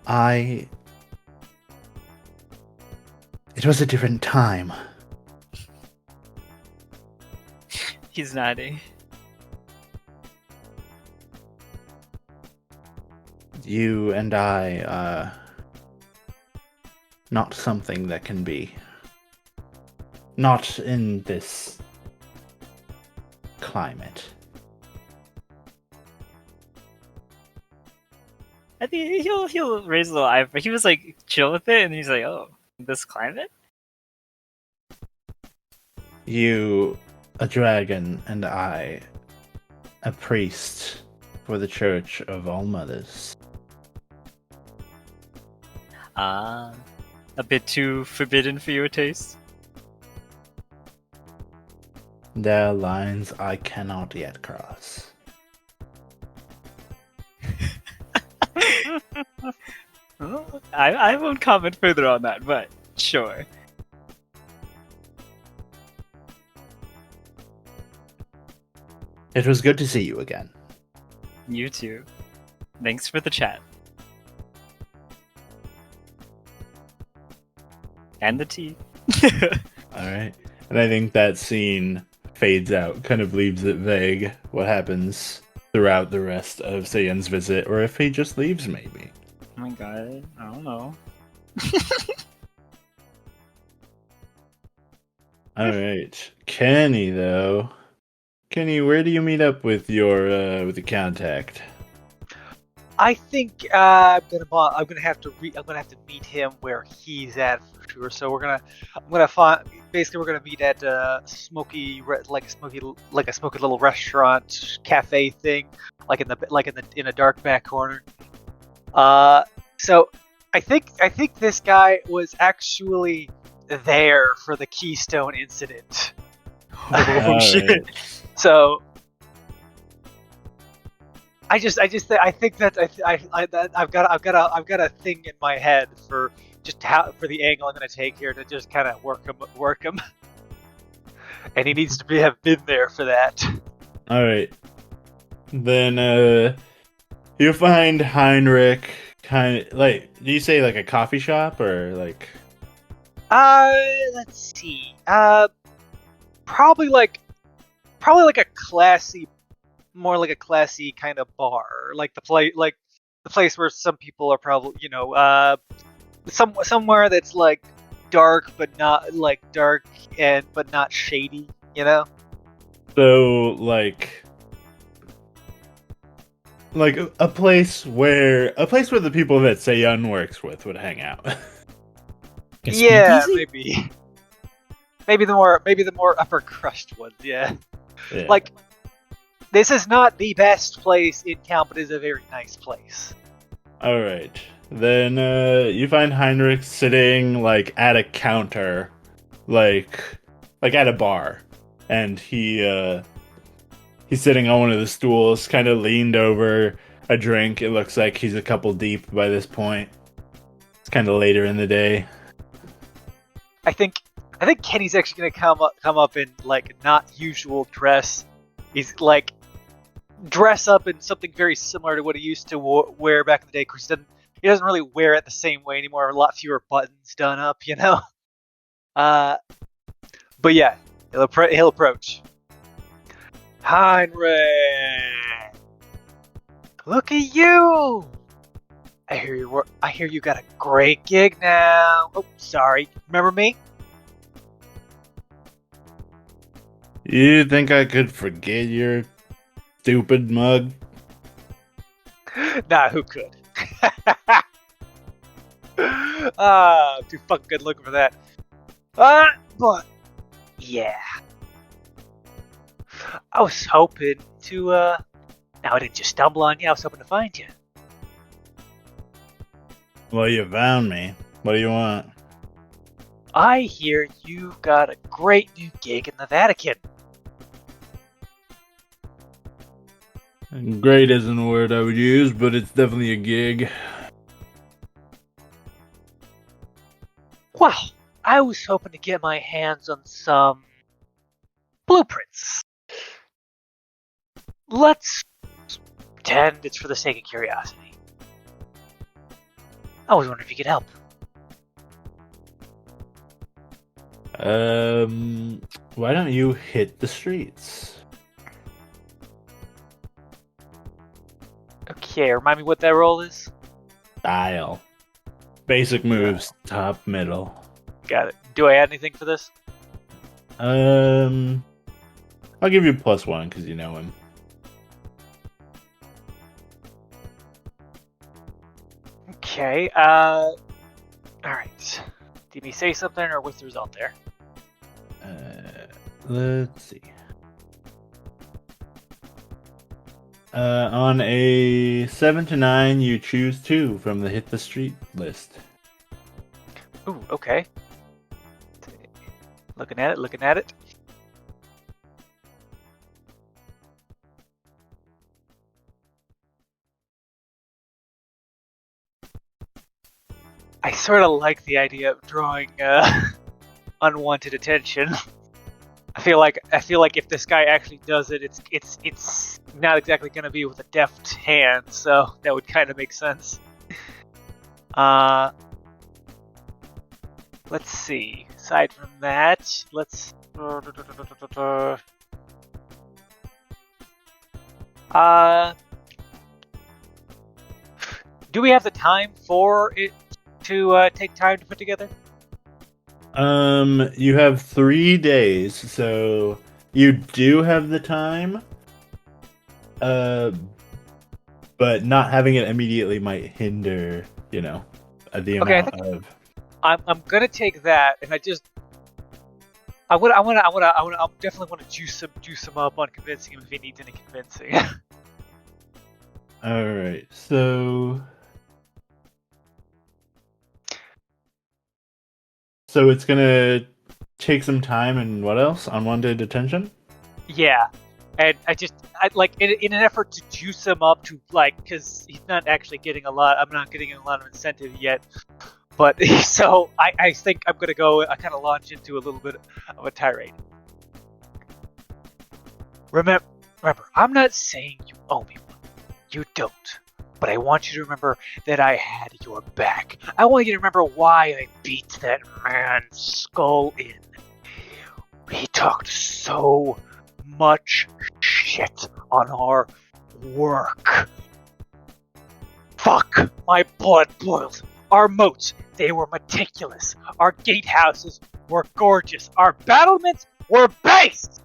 C: It was a different time.
F: He's nodding.
C: You and I are not something that can be. Not in this climate.
F: I think he'll raise a little eyebrow. He was like chill with it, and he's like, "Oh, this climate."
C: You, a dragon, and I, a priest for the Church of All Mothers.
F: A bit too forbidden for your taste.
C: There are lines I cannot yet cross.
F: Well, I won't comment further on that, but sure.
C: It was good to see you again.
F: You too. Thanks for the chat. And the tea.
C: All right. And I think that scene fades out, kind of leaves it vague what happens throughout the rest of Suyun's visit, or if he just leaves, maybe.
F: Oh my god, I don't know.
C: All right, Kenny, though. Kenny, where do you meet up with your with the contact?
E: I think I'm gonna have to meet him where he's at for sure. So we're gonna meet at a smoky little restaurant cafe thing, in a dark back corner. So I think this guy was actually there for the Keystone incident.
F: Oh shit.
C: Right.
E: So I think that I've got a thing in my head for for the angle I'm gonna take here to just kind of work him, and he needs to have been there for that.
C: All right. Then you find Heinrich kind of like. Do you say like a coffee shop or like?
E: Let's see. Probably like a classy, more like a classy kind of bar, like the place where some people are probably, somewhere that's like dark but not shady,
C: So like a place where the people that Suyun works with would hang out.
E: Yeah, maybe the more upper crust ones, yeah.
C: Yeah.
E: Like, this is not the best place in town, but it is a very nice place.
C: All right. Then you find Heinrich sitting like at a counter, like at a bar, and he's sitting on one of the stools, kind of leaned over a drink. It looks like he's a couple deep by this point. It's kind of later in the day.
E: I think Kenny's actually gonna come up in like not usual dress. He's like dress up in something very similar to what he used to wear back in the day. Because he doesn't really wear it the same way anymore. A lot fewer buttons done up, But yeah, he'll approach. Heinrich, look at you! I hear you got a great gig now. Oh, sorry. Remember me?
C: You think I could forget your stupid mug?
E: Nah, who could? I'm too fucking good looking for that. But yeah, I was hoping to. Now I didn't just stumble on you. I was hoping to find you.
C: Well, you found me. What do you want?
E: I hear you got a great new gig in the Vatican.
C: Great isn't a word I would use, but it's definitely a gig.
E: Well, I was hoping to get my hands on some blueprints. Let's pretend it's for the sake of curiosity. I was wondering if you could help.
C: Why don't you hit the streets?
E: Okay, remind me what that roll is?
C: Style. Basic moves, top, middle.
E: Got it. Do I add anything for this?
C: I'll give you +1 because you know him.
E: Okay, alright. Did he say something, or what's the result there?
C: Let's see. On a 7 to 9, you choose 2 from the hit the street list.
E: Ooh, okay. Looking at it. I sort of like the idea of drawing unwanted attention. I feel like if this guy actually does it, it's not exactly gonna be with a deft hand, so that would kind of make sense. Let's see. Aside from that, let's. Do we have the time for it to take time to put together?
C: You have 3 days, so you do have the time. But not having it immediately might hinder, the amount of.
E: I'm gonna take that, and I definitely want to juice him up on convincing him if he needs any convincing.
C: All right, so it's gonna take some time, and what else? Unwanted attention.
E: Yeah, and I in an effort to juice him up to because he's not actually getting a lot. I'm not getting a lot of incentive yet. But so I think I'm gonna go. I kind of launch into a little bit of a tirade. Remember, I'm not saying you owe me one. You don't. But I want you to remember that I had your back. I want you to remember why I beat that man's skull in. He talked so much shit on our work. Fuck, my blood boiled. Our moats, they were meticulous. Our gatehouses were gorgeous. Our battlements were based.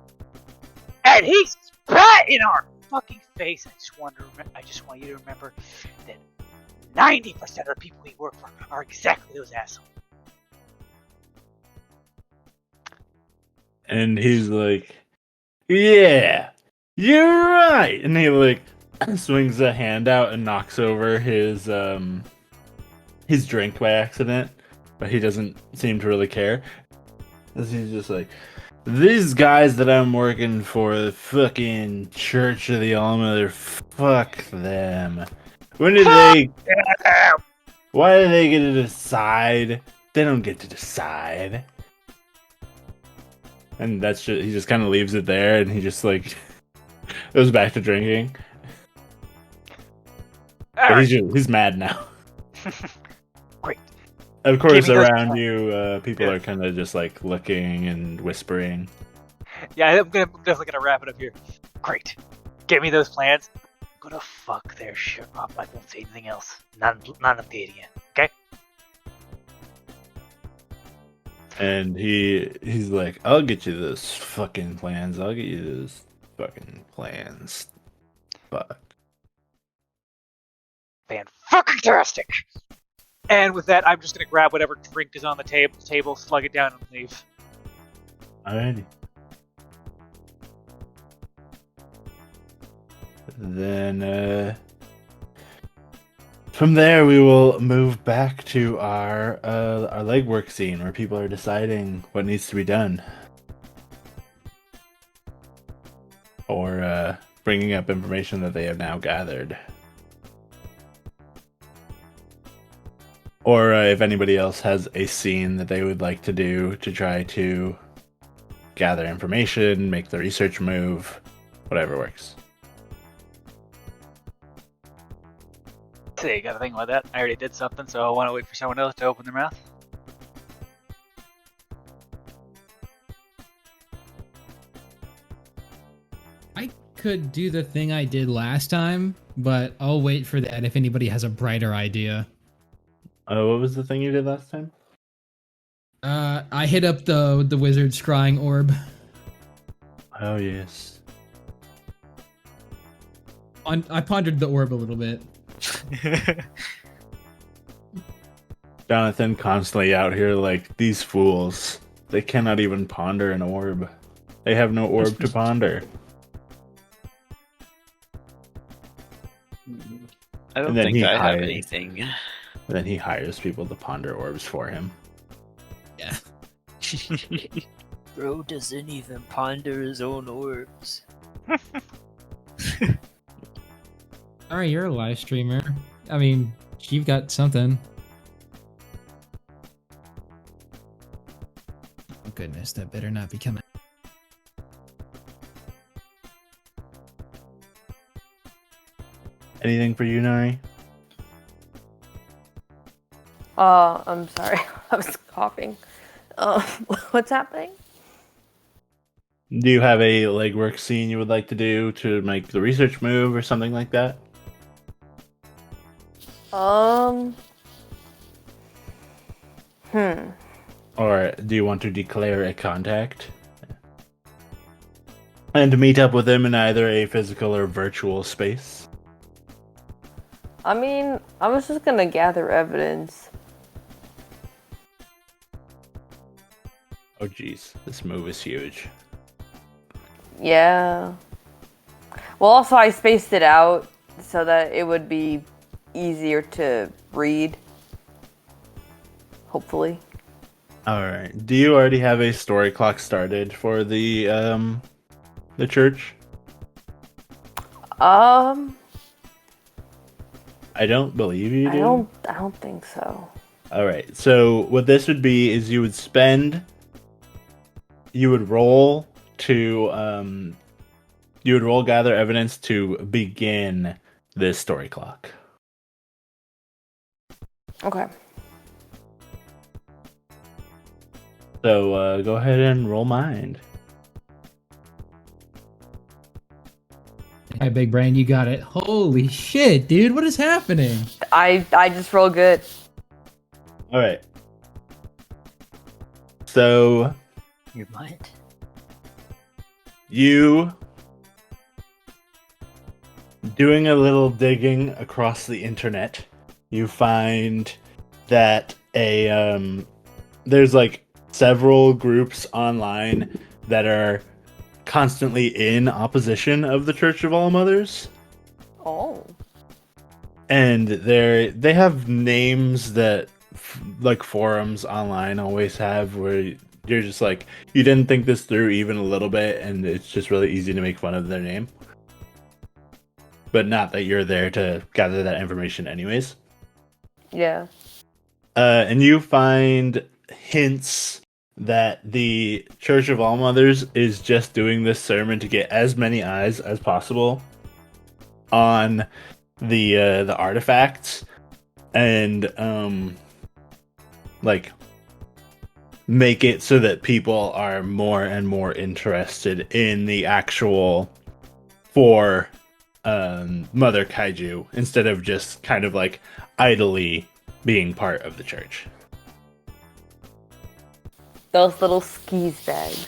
E: And he spat in our fucking face. I just want you to remember that 90% of the people we work for are exactly those assholes.
C: And he's like, "Yeah, you're right." And he swings a hand out and knocks over his drink by accident, but he doesn't seem to really care. He's just like, "These guys that I'm working for, the fucking Church of the All-Mother, fuck them. When did they... Why do they get to decide? They don't get to decide." And that's just, he just kind of leaves it there, and he just goes back to drinking. But he's mad now.
E: Great.
C: Of course, around you, people are kind of just looking and whispering.
E: Yeah, I'm definitely gonna wrap it up here. Great. Give me those plans. I'm gonna fuck their shit up. I won't say anything else. Not of the idiot. Okay?
C: And he's like, "I'll get you those fucking plans. I'll get you those fucking plans." Fuck.
E: Fan-fucking-tastic! And with that, I'm just gonna grab whatever drink is on the table, slug it down, and leave.
C: Alrighty. Then, from there, we will move back to our legwork scene where people are deciding what needs to be done, or bringing up information that they have now gathered, or if anybody else has a scene that they would like to do to try to gather information, make the research move, whatever works.
E: See, you gotta think about that. I already did something, so I want to wait for someone else to open their mouth.
A: I could do the thing I did last time, but I'll wait for that if anybody has a brighter idea.
C: What was the thing you did last time?
A: I hit up the wizard's scrying orb.
C: Oh, yes.
A: I pondered the orb a little bit.
C: Johnathan constantly out here these fools. They cannot even ponder an orb. They have no orb to ponder.
F: I don't think I have anything.
C: And then he hires people to ponder orbs for him.
A: Yeah.
F: Bro doesn't even ponder his own orbs.
A: Alright, you're a live streamer. I mean, you've got something. Oh goodness, that better not be coming.
C: Anything for you, Nari?
D: I'm sorry. I was coughing. What's happening?
C: Do you have a legwork scene you would like to do to make the research move or something like that? Or do you want to declare a contact? And meet up with them in either a physical or virtual space?
D: I mean, I was just gonna gather evidence.
C: Oh geez, this move is huge.
D: Yeah. Well, also I spaced it out so that it would be easier to read. Hopefully.
C: Alright. Do you already have a story clock started for the church?
D: I
C: don't believe you do.
D: I don't think so.
C: Alright, so what this would be is you would roll gather evidence to begin this story clock.
D: Okay.
C: So go ahead and roll mind.
A: Hey, big brain, you got it. Holy shit, dude, what is happening?
D: I just roll good.
C: Alright. So
F: You might.
C: you doing a little digging across the internet, you find that there's like several groups online that are constantly in opposition of the Church of All Mothers.
D: Oh.
C: And they have names that like forums online always have, where you're just like, you didn't think this through even a little bit, and it's just really easy to make fun of their name. But not that you're there to gather that information anyways.
D: Yeah.
C: And you find hints that the Church of All Mothers is just doing this sermon to get as many eyes as possible on the artifacts, and like make it so that people are more and more interested in the actual four mother kaiju, instead of just kind of like idly being part of the church.
D: Those little skis bags.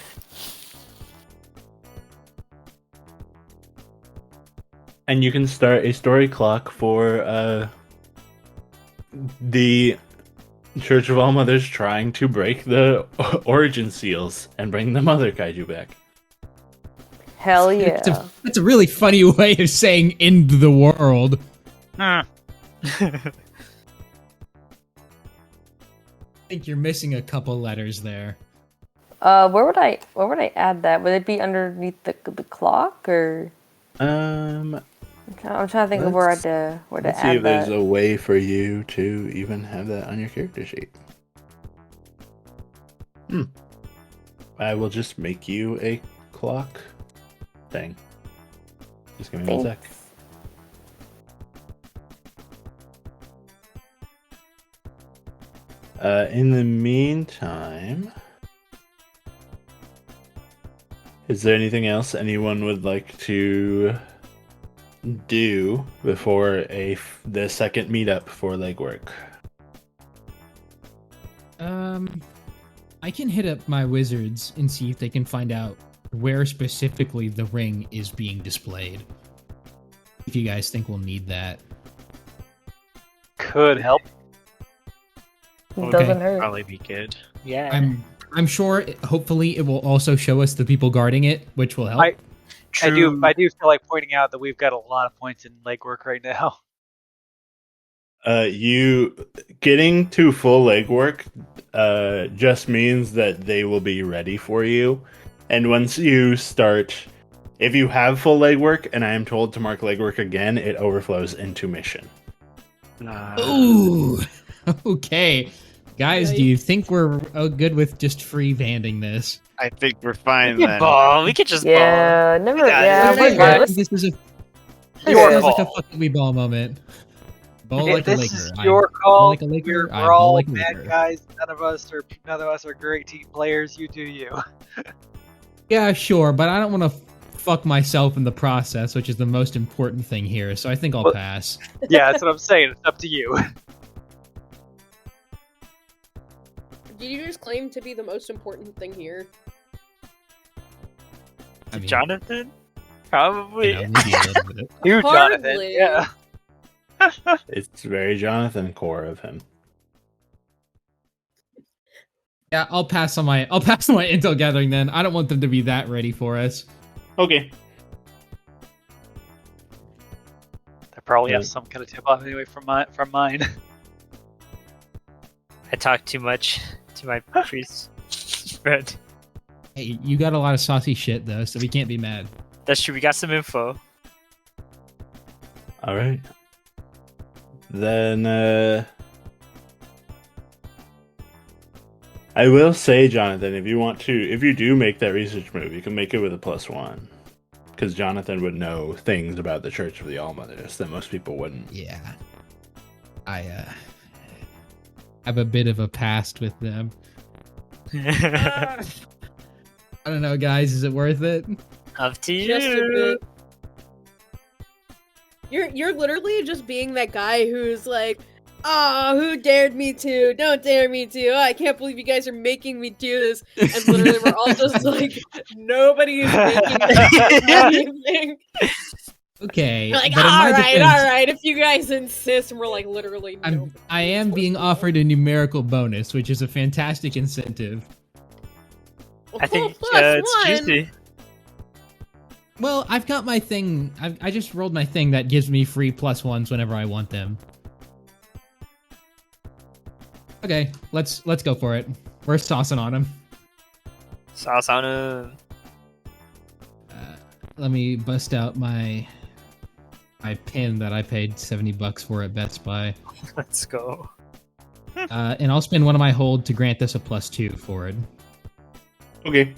C: And you can start a story clock for the Church of All Mothers trying to break the origin seals and bring the mother kaiju back.
D: Hell yeah.
A: That's a really funny way of saying end the world.
F: Ah.
A: I think you're missing a couple letters there.
D: Where would I add that? Would it be underneath the clock, or? I'm trying to think of where to
C: Let's
D: add
C: see if there's
D: that.
C: a way for you to even have that on your character sheet. I will just make you a clock thing. Just give me 1 sec.
D: Thanks.
C: In the meantime, is there anything else anyone would like to do before the second meetup for legwork?
A: I can hit up my wizards and see if they can find out where specifically the ring is being displayed. If you guys think we'll need that.
E: Could help.
D: Doesn't hurt.
F: Probably be good. Yeah.
A: I'm sure. Hopefully, it will also show us the people guarding it, which will help.
E: I do feel like pointing out that we've got a lot of points in legwork right now.
C: You getting to full legwork just means that they will be ready for you. And once you start, if you have full legwork and I am told to mark legwork again, it overflows into mission.
A: Ooh. Okay. Guys, do you think we're good with just free vanding this?
I: I think we're fine
F: We
I: then.
F: could ball. We could just ball.
D: Yeah, never.
F: Yeah,
D: Yeah,
F: it's
D: we're
F: like
D: good.
A: This is
E: your
A: Feels like a
E: call.
A: fucking wee ball moment. Ball like a
E: This
A: Laker.
E: is
A: I
E: your
A: ball
E: call.
A: like a Laker.
E: We're
A: I ball
E: all
A: like a
E: bad
A: Laker.
E: guys. None of us are great team players. You do you.
A: Yeah, sure, but I don't want to fuck myself in the process, which is the most important thing here. So I think I'll
E: Well-
A: pass.
E: Yeah, that's what I'm saying. It's up to you.
B: Did you just claim to be the most important thing here?
A: I mean,
F: Johnathan? Probably.
A: you know, maybe a little bit.
E: You, Johnathan.
B: Hardly.
E: Yeah.
C: It's very Johnathan core of him.
A: Yeah, I'll pass on my intel gathering then. I don't want them to be that ready for us.
C: Okay.
E: I probably have
C: Right.
E: some kind of tip off anyway from mine.
F: I talk too much to my priest friend.
A: Hey, you got a lot of saucy shit though, so we can't be mad.
F: That's true. We got some info.
C: All right. Then I will say, Johnathan, if you do make that research move, you can make it with a +1, because Johnathan would know things about the Church of the Allmothers that most people wouldn't.
A: Yeah, I have a bit of a past with them. I don't know, guys. Is it worth it?
F: Up to you.
B: Just a bit. You're literally just being that guy who's like, oh, who dared me to? Don't dare me to. Oh, I can't believe you guys are making me do this. And literally we're all just like, nobody's making me do anything.
A: Okay,
B: We're like,
A: but in my defense,
B: alright, if you guys insist, and we're like, literally, no.
A: I am being offered a numerical bonus, which is a fantastic incentive.
F: I think
B: Plus
F: it's
B: one.
F: juicy.
A: Well, I've got my thing. I just rolled my thing that gives me free +1s whenever I want them. Okay, let's go for it. We're saucing on him.
F: Sauce on him.
A: Let me bust out my pin that I paid $70 for at Best Buy,
F: Let's go.
A: and I'll spend one of my hold to grant this a +2 for it.
C: Okay.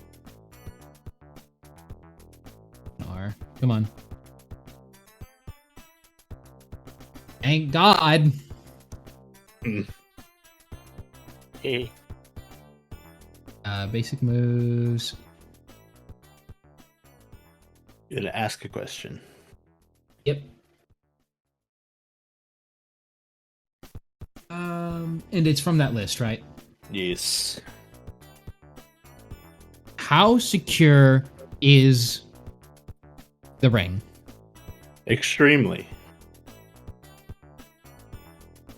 A: Come on. Thank God.
F: Hey.
A: Basic moves.
C: You're gonna ask a question.
A: Yep. And it's from that list, right?
C: Yes.
A: How secure is the ring?
C: Extremely.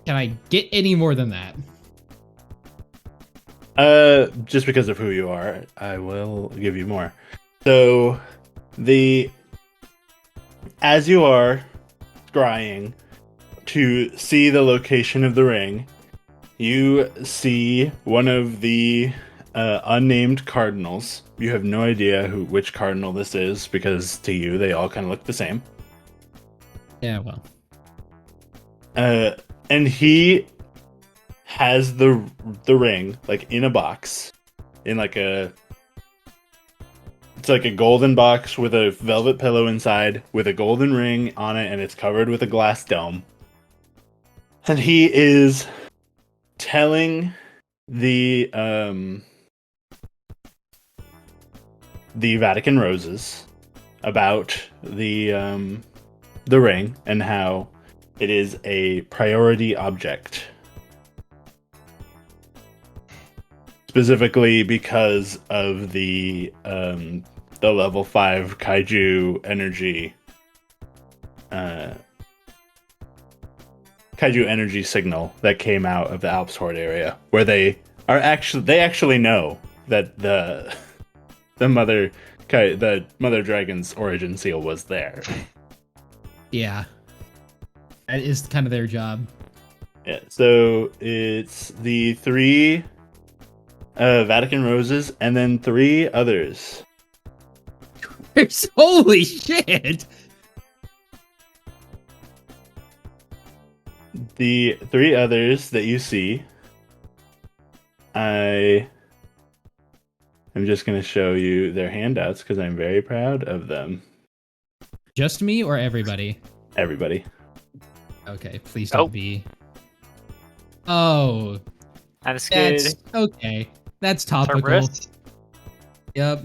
A: Can I get any more than that?
C: Just because of who you are, I will give you more. So, as you are scrying to see the location of the ring, you see one of the unnamed cardinals. You have no idea which cardinal this is, because to you they all kind of look the same.
A: Yeah, well.
C: And he has the ring like in a box, in like it's like a golden box with a velvet pillow inside, with a golden ring on it, and it's covered with a glass dome. And he is telling the Vatican Roses about the ring and how it is a priority object. Specifically because of the level 5 kaiju energy signal that came out of the Alps Hoard area, where they actually know that the mother dragon's origin seal was there.
A: Yeah. That is kind of their job.
C: Yeah, so it's the 3 Vatican Roses and then 3 others.
A: Holy shit!
C: The 3 others that you see, I am just going to show you their handouts because I'm very proud of them.
A: Just me or everybody?
C: everybody.
A: Okay, please don't be. Oh,
F: I'm scared.
A: that's okay. That's topical.
E: Cerberus?
A: Yep.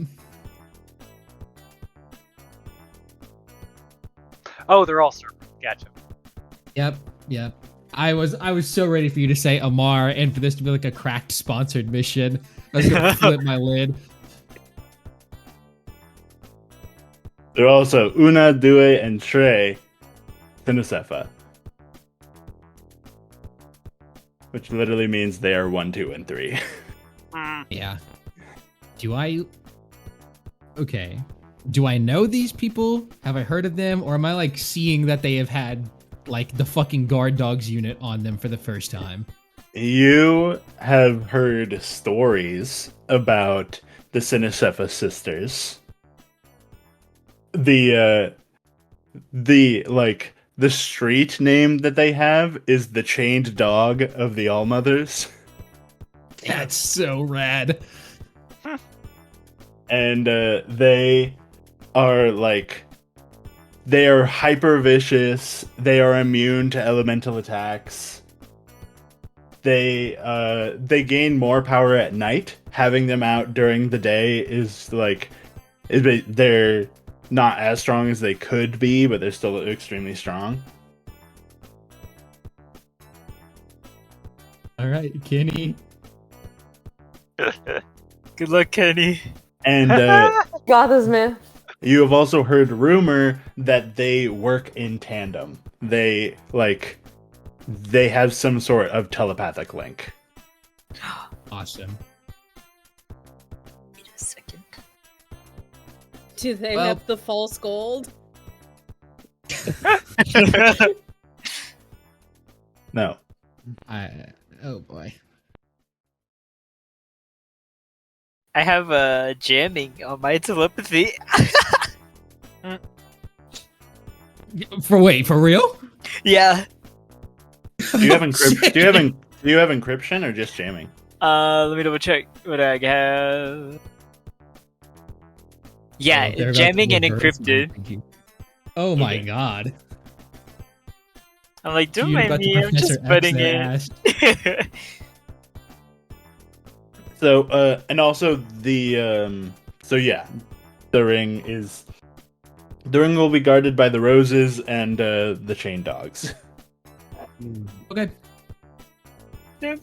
E: Oh, they're all Cerberus. Gotcha.
A: Yep. I was so ready for you to say Amar and for this to be like a cracked sponsored mission. I was gonna flip my lid.
C: They're also Una, Due, and Trey Sinusefa. Which literally means they are 1, 2, and 3.
A: Yeah. Okay. Do I know these people? Have I heard of them? Or am I like seeing that they have had like the fucking guard dogs unit on them for the first time?
C: You have heard stories about the Sinusefa sisters. The street name that they have is the Chained Dog of the Allmothers.
A: That's so rad.
C: And they are hyper vicious. They are immune to elemental attacks. They gain more power at night. Having them out during the day is they're not as strong as they could be, but they're still extremely strong.
A: All right, Kenny.
F: Good luck, Kenny.
C: And
D: Got this, man.
C: you have also heard rumor that they work in tandem. They have some sort of telepathic link.
A: Awesome.
F: Wait a second.
B: Do they
A: Well-
B: have the false gold?
C: No.
A: Oh boy.
F: I have jamming on my telepathy.
A: For real?
F: Yeah.
C: Do you have encryption?
A: Shit.
C: Do you have encryption or just jamming?
F: Let me double check what I have. Yeah,
A: Oh, they're about to
F: jamming and
A: reverse my
F: encrypted.
A: thinking. Oh my
F: Okay.
A: god.
F: I'm like, don't
A: Dude,
F: mind
A: about to
F: me, I'm
A: Professor
F: just
A: X
F: putting
A: their
F: it.
A: ass.
C: So, and also the ring will be guarded by the roses and the chain dogs.
A: Okay.
F: Damn.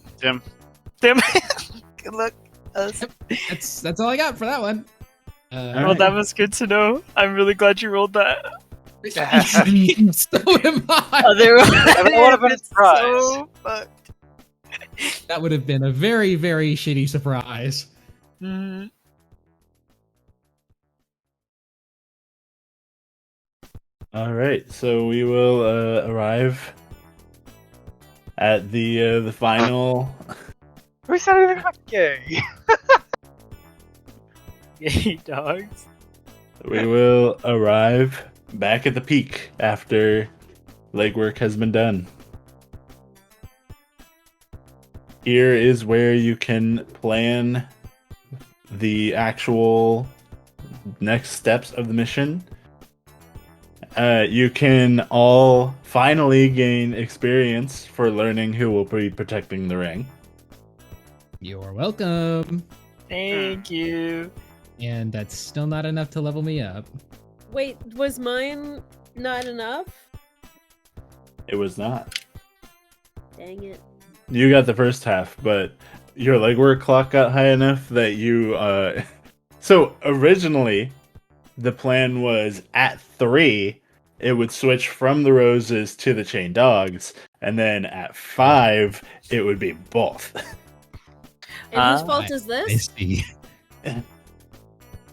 F: Good luck.
A: That's all I got for that one.
F: Well, that was good to know. I'm really glad you rolled that.
A: so am I.
F: Otherwise,
E: That would have been a
F: it's
E: surprise.
F: so fucked.
A: That would have been a very, very shitty surprise.
F: Mhm.
C: All right, so we will arrive at the final.
E: We said anything about gay.
F: Gay dogs.
C: We will arrive back at the peak after legwork has been done. Here is where you can plan the actual next steps of the mission. You can all finally gain experience for learning who will be protecting the ring.
A: You're welcome.
F: Thank you.
A: And that's still not enough to level me up.
B: Wait, was mine not enough?
C: It was not.
B: Dang it.
C: You got the first half, but your legwork clock got high enough that you So originally the plan was at 3 it would switch from the roses to the chain dogs, and then at 5 it would be both.
B: And whose
F: Ah,
B: fault is
A: I
B: this?
A: see.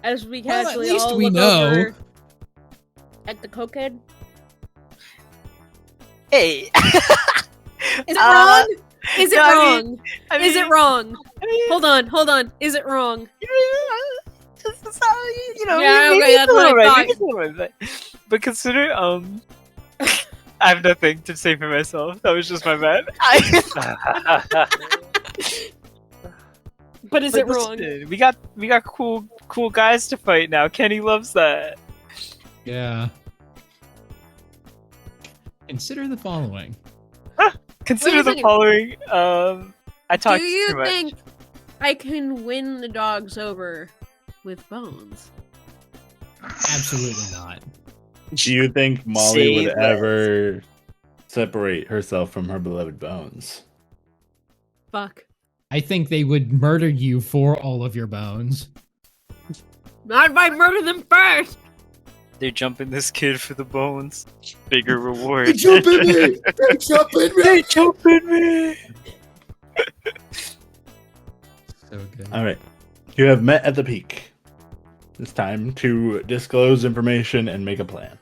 B: As we
A: Well, at
B: casually
A: least
B: all
A: we
B: look
A: know.
B: over at the cokehead.
F: Hey.
B: Is it wrong? Is it
F: no,
B: wrong?
F: I
B: Is it
F: mean-
B: wrong?
F: I mean,
B: Hold on. Is it wrong?
F: You know,
B: Yeah,
F: maybe
B: okay,
F: it's
B: that's
F: a little
B: what I
F: right, maybe it's a little right, but consider I have nothing to say for myself. That was just my bad.
B: But is it wrong?
F: Listen, we got cool guys to fight now. Kenny loves that.
A: Yeah. Consider the following.
F: Consider
B: Wait a
F: the
B: second.
F: following. I talked
B: Do you
F: too much.
B: think I can win the dogs over with bones?
A: Absolutely not.
C: Do you think Molly
F: Say
C: would
F: less.
C: ever separate herself from her beloved bones?
B: Fuck.
A: I think they would murder you for all of your bones.
B: Not if I murder them first!
F: They're jumping this kid for the bones. Bigger reward.
A: They jump at me! They jump at me!
F: They jump at me!
A: So good.
C: All right. You have met at the peak. It's time to disclose information and make a plan.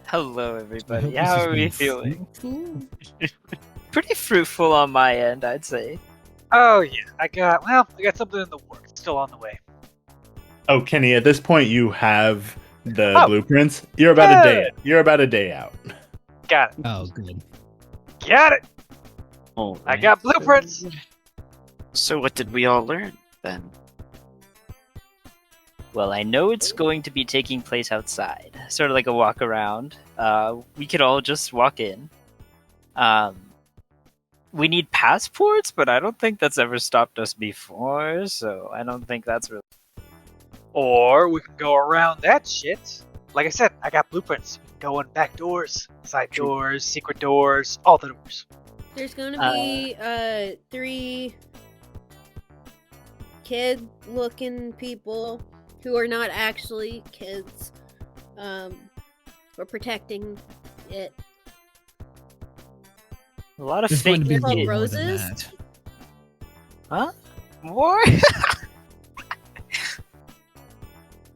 F: Hello,
A: I
F: everybody.
A: hope this
F: How
A: has
F: are we
A: been
F: feeling?
A: fruitful.
F: Pretty fruitful on my end, I'd say.
E: Oh yeah, I got something in the works, still on the way.
C: Oh, Kenny, at this point you have the
E: Oh.
C: blueprints. You're about a day out.
E: Got it.
A: Oh, good.
E: Got it.
I: All
E: I
I: right.
E: got blueprints.
I: So what did we all learn then?
F: Well, I know it's going to be taking place outside, sort of like a walk around. We could all just walk in. We need passports, but I don't think that's ever stopped us before, so I don't think that's really.
E: Or we can go around that shit. Like I said, I got blueprints. We can go in back doors, side doors, secret doors, all the doors.
B: There's gonna be 3 kid-looking people who are not actually kids. We're protecting it.
F: A lot of
A: There's going
F: fake
A: to be
B: They're called
A: more than
B: roses?
A: that.
F: Huh? More?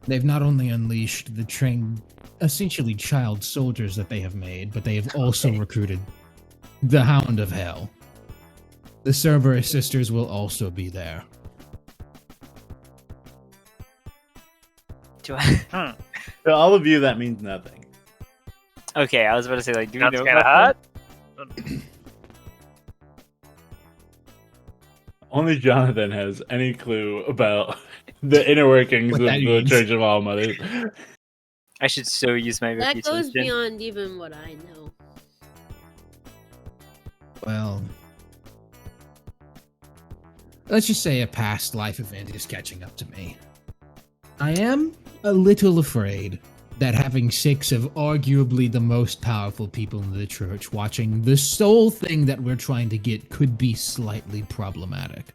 A: They've not only unleashed the trained, essentially child soldiers that they have made, but they have also recruited the Hound of Hell. The Cerberus sisters will also be there.
F: Do I?
C: To all of you, that means nothing.
F: Okay, I was about to say, like, do we
E: Sounds
F: know
E: kind of
F: about
E: hot.
C: Only Johnathan has any clue about the inner workings
A: What
C: of
A: that
C: the
A: means.
C: Church of All Mothers.
F: I should so use my
B: That
F: reputation.
B: goes beyond even what I know.
A: Well, let's just say a past life event is catching up to me. I am a little afraid that having 6 of arguably the most powerful people in the church watching the sole thing that we're trying to get could be slightly problematic.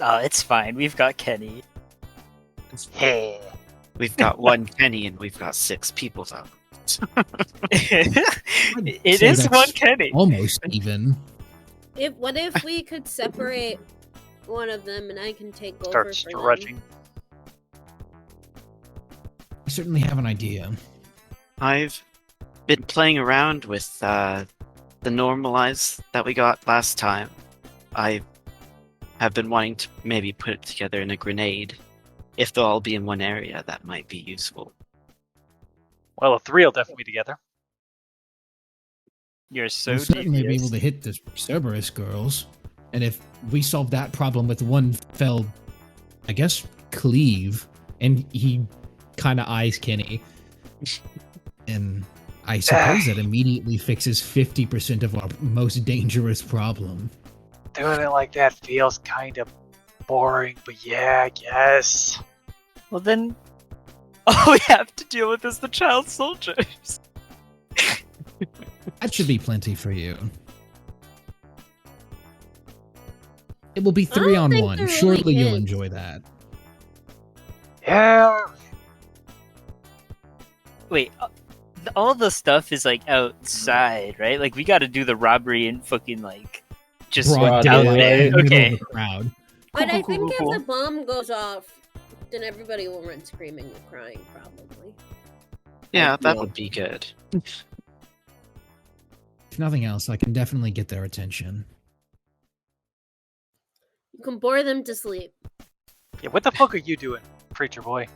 F: Oh, it's fine. We've got Kenny.
E: Hey.
I: We've got one Kenny and we've got 6 people though.
F: It
A: say
F: is
A: that's
F: one Kenny.
A: Almost even.
B: What if we could separate one of them and I can take over
E: Start
B: for
E: stretching.
A: I certainly have an idea.
I: I've been playing around with the normalize that we got last time. I have been wanting to maybe put it together in a grenade. If they'll all be in one area, that might be useful.
E: Well, the 3 will definitely be together.
F: You're so
A: We'll certainly be able
F: devious.
A: to hit the Cerberus girls. And if we solve that problem with one fell, I guess, cleave, and he kind of eyes Kenny, and I suppose that immediately fixes 50% of our most dangerous problem.
E: Doing it like that feels kind of boring, but yeah, I guess.
F: Well, then, all we have to deal with is the child soldiers.
A: That should be plenty for you. It will be 3
B: don't
A: on
B: think
A: 1.
B: they're really
A: Surely you'll
B: kids.
A: enjoy that.
E: Yeah.
F: Wait, all the stuff is like outside, right? Like we got to do the robbery and fucking like just
A: Broad
F: out
A: daylight
F: there.
A: in the middle
F: Okay.
A: of the crowd.
B: But I
F: Cool,
B: think
F: cool,
B: if the bomb goes off, then everybody will run screaming and crying, probably.
I: Yeah, that would be good.
A: If nothing else, I can definitely get their attention.
B: You can bore them to sleep.
E: Yeah, what the fuck are you doing, preacher boy?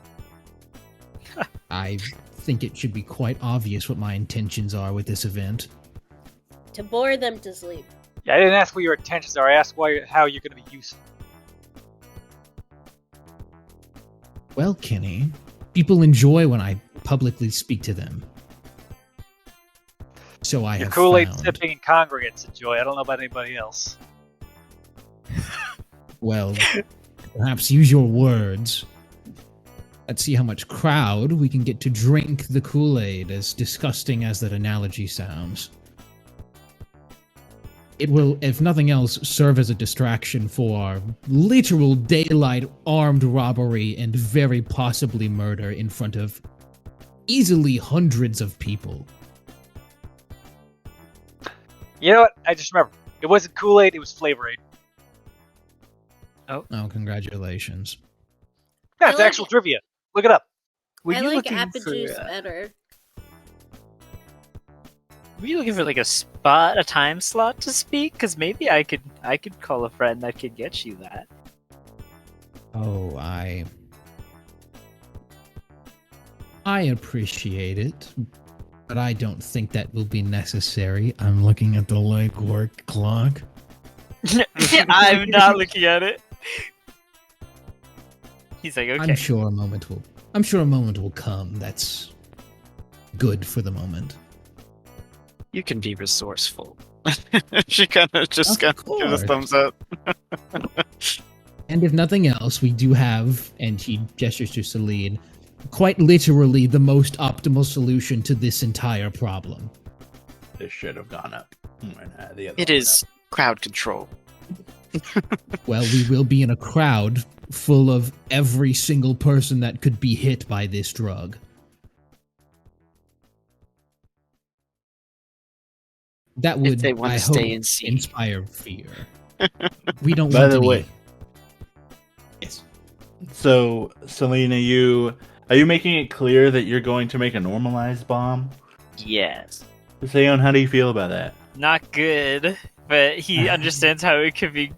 A: I think it should be quite obvious what my intentions are with this event.
B: To bore them to sleep.
E: Yeah, I didn't ask what your intentions are. I asked how you're going to be useful.
A: Well, Kenny, people enjoy when I publicly speak to them. So I
E: Your
A: have
E: Kool-Aid
A: found.
E: sipping congregants enjoy. I don't know about anybody else.
A: Well, perhaps use your words. Let's see how much crowd we can get to drink the Kool-Aid, as disgusting as that analogy sounds. It will, if nothing else, serve as a distraction for our literal daylight armed robbery and very possibly murder in front of easily hundreds of people.
E: You know what? I just remember. It wasn't Kool-Aid, it was Flavor Aid.
A: Oh, congratulations.
E: That's
B: I like
E: actual
B: it.
E: trivia. Look it up.
F: Were
B: I
F: you
B: like
F: looking
B: apple
F: for,
B: juice better.
F: Were you looking for like a time slot to speak? Because maybe I could call a friend that could get you that.
A: Oh, I appreciate it, but I don't think that will be necessary. I'm looking at the legwork clock.
F: I'm not looking at it. He's like, okay.
A: I'm sure a moment will come that's good for the moment.
I: You can be resourceful. She kind of just
A: Of
I: gives us
A: course.
I: thumbs up.
A: And if nothing else, we do have, and he gestures to Seline, quite literally the most optimal solution to this entire problem.
C: This should have gone up. The other
I: It
C: one
I: is crowd control.
A: Well, we will be in a crowd full of every single person that could be hit by this drug. That would,
I: they want
A: I
I: to stay
A: hope,
I: in scene.
A: inspire fear. We don't
C: By
A: want
C: the
A: any...
C: way-
A: Yes.
C: So, Selena, are you making it clear that you're going to make a normalized bomb?
F: Yes.
C: Seon, how do you feel about that?
F: Not good, but he understands how it could be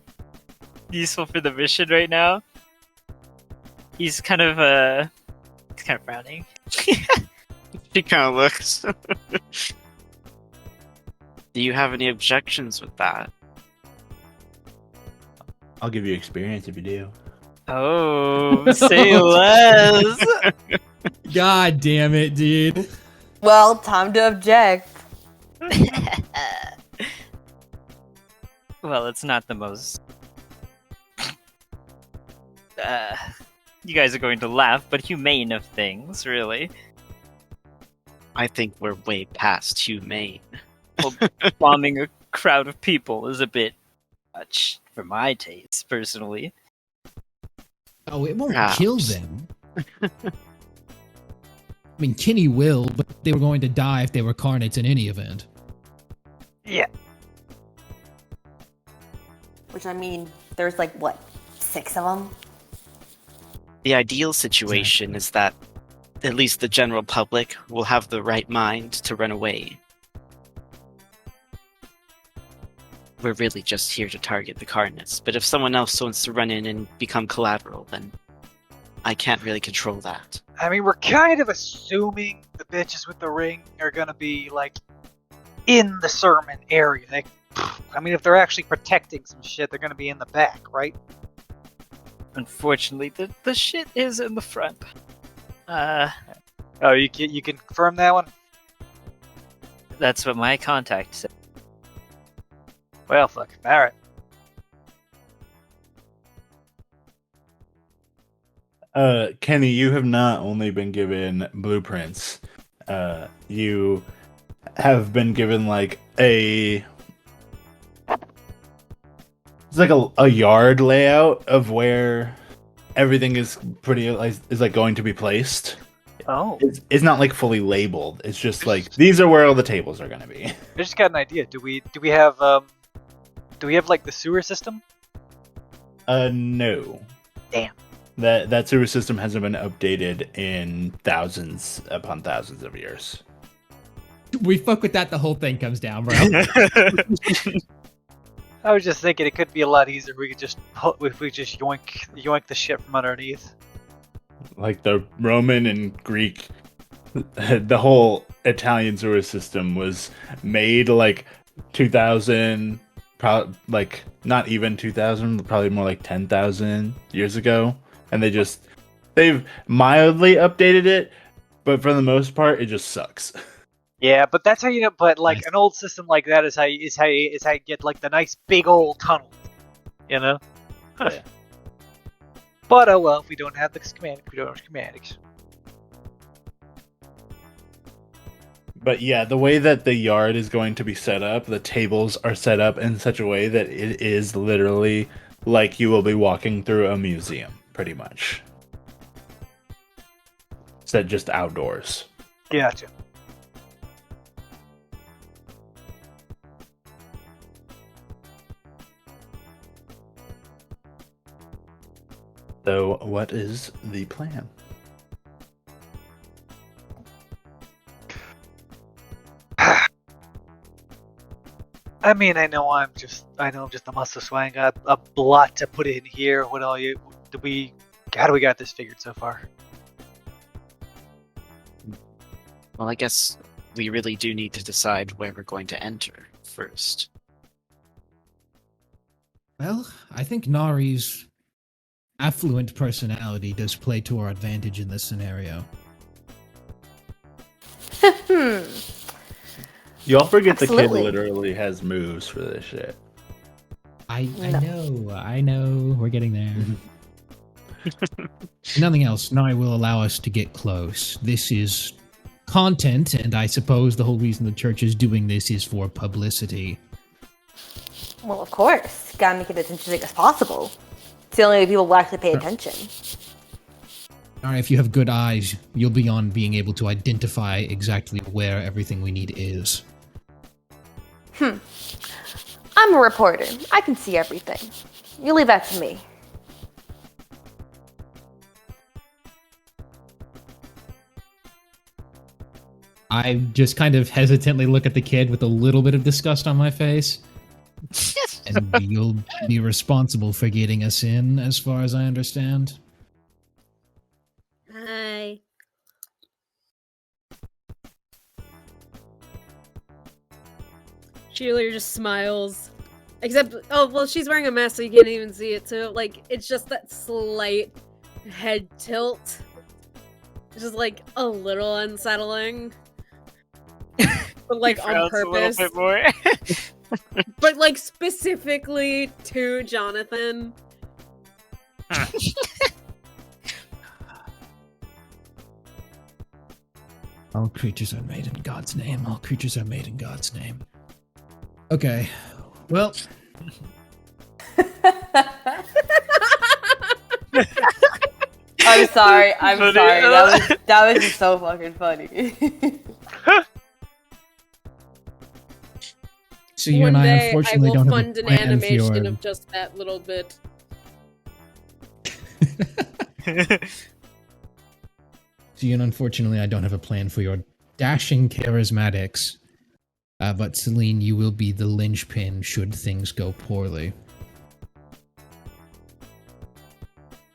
F: useful for the mission right now. He's kind of frowning.
I: She kind of looks. Do you have any objections with that?
C: I'll give you experience if you do.
F: Oh, say less.
A: God damn it, dude.
D: Well, time to object.
F: Well, it's not the most. You guys are going to laugh, but humane of things, really.
I: I think we're way past humane.
F: Well, bombing a crowd of people is a bit much for my taste, personally.
A: Oh, it won't
I: Perhaps.
A: kill them. I mean, Kenny will, but they were going to die if they were carnates in any event.
E: Yeah.
D: Which, I mean, there's like, what, 6 of them?
I: The ideal situation is that at least the general public will have the right mind to run away. We're really just here to target the Carnets, but if someone else wants to run in and become collateral, then I can't really control that.
E: I mean, we're kind of assuming the bitches with the ring are gonna be, like, in the sermon area. Like, I mean, if they're actually protecting some shit, they're gonna be in the back, right?
F: Unfortunately, the shit is in the front.
E: Oh, you can confirm that one?
F: That's what my contact said.
E: Well, fuck. Alright.
C: Kenny, you have not only been given blueprints, you have been given like it's like a yard layout of where everything is like going to be placed.
E: Oh.
C: It's not like fully labeled. It's just like these are where all the tables are going to be.
E: I just got an idea. Do we have like the sewer system?
C: No.
E: Damn.
C: That sewer system hasn't been updated in thousands upon thousands of years.
A: We fuck with that, the whole thing comes down, bro.
E: I was just thinking it could be a lot easier if we just yoink the shit from underneath.
C: Like the Roman and Greek, the whole Italian sewer system was made like 2000, like not even 2000, probably more like 10,000 years ago, and they just They've mildly updated it, but for the most part, it just sucks.
E: Yeah, but that's how you know. But like
A: Nice.
E: an old system like that is how you get like the nice big old tunnel. You know.
C: Yeah.
E: But oh well, if we don't have the schematic, we don't have schematics.
C: But yeah, the way that the yard is going to be set up, the tables are set up in such a way that it is literally like you will be walking through a museum, pretty much. Instead, just outdoors.
E: Gotcha.
C: So, what is the plan?
E: I mean, I know I'm just a muscle swing. Got a lot to put in here. How do we got this figured so far?
I: Well, I guess we really do need to decide where we're going to enter first.
A: Well, I think Nari's affluent personality does play to our advantage in this scenario.
C: Y'all forget the
D: Absolutely.
C: kid literally has moves for this shit.
A: I
D: No.
A: know. We're getting there. Nothing else. Nari will allow us to get close. This is content, and I suppose the whole reason the church is doing this is for publicity.
D: Well, of course. Gotta make it as interesting as possible. It's the only way people will actually pay attention.
A: Nari, if you have good eyes, you'll be on being able to identify exactly where everything we need is.
D: I'm a reporter. I can see everything. You leave that to me.
A: I just kind of hesitantly look at the kid with a little bit of disgust on my face. And you'll be responsible for getting us in, as far as I understand.
B: Hi. Cheerleader just smiles. Except, oh, well, she's wearing a mask, so you can't even see it, so, like, it's just that slight head tilt. It's just, like, a little unsettling. But, like, on purpose.
F: A little bit more.
B: But, like, specifically to Johnathan.
A: All creatures are made in God's name. All creatures are made in God's name. Okay. Well,
D: I'm sorry. I'm
F: Funny.
D: sorry. That was just so fucking funny.
A: so you and I unfortunately
B: will
A: don't have a
B: fund an
A: plan for
B: animation
A: your...
B: of just that little bit.
A: Suyun, unfortunately, I don't have a plan for your dashing charismatics. But Seline, you will be the linchpin should things go poorly.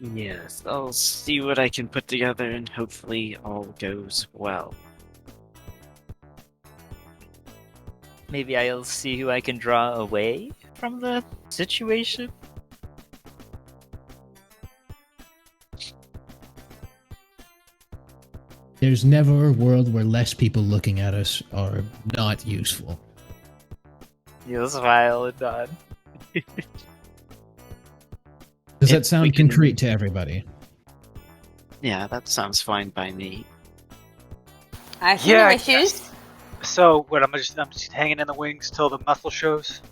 I: Yes, I'll see what I can put together and hopefully all goes well.
F: Maybe I'll see who I can draw away from the situation.
A: There's never a world where less people looking at us are not useful.
F: You'll smile and nod.
A: Does
I: If
A: that sound
I: we can-
A: concrete to everybody?
I: Yeah, that sounds fine by me.
D: I see
E: Yeah,
D: no
E: I
D: issues.
E: So what? I'm just hanging in the wings till the muscle shows.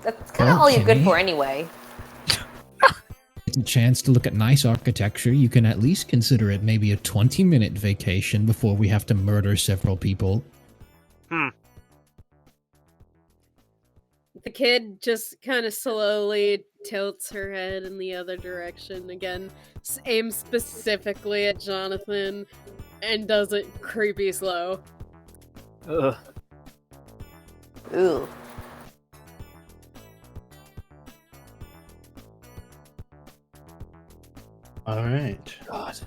D: That's kind of all you're good
A: Okay.
D: for anyway.
A: It's a chance to look at nice architecture. You can at least consider it maybe a 20-minute vacation before we have to murder several people.
B: The kid just kind of slowly tilts her head in the other direction again, aims specifically at Johnathan, and does it creepy slow.
F: Ugh.
D: Ooh.
C: All right.
A: God.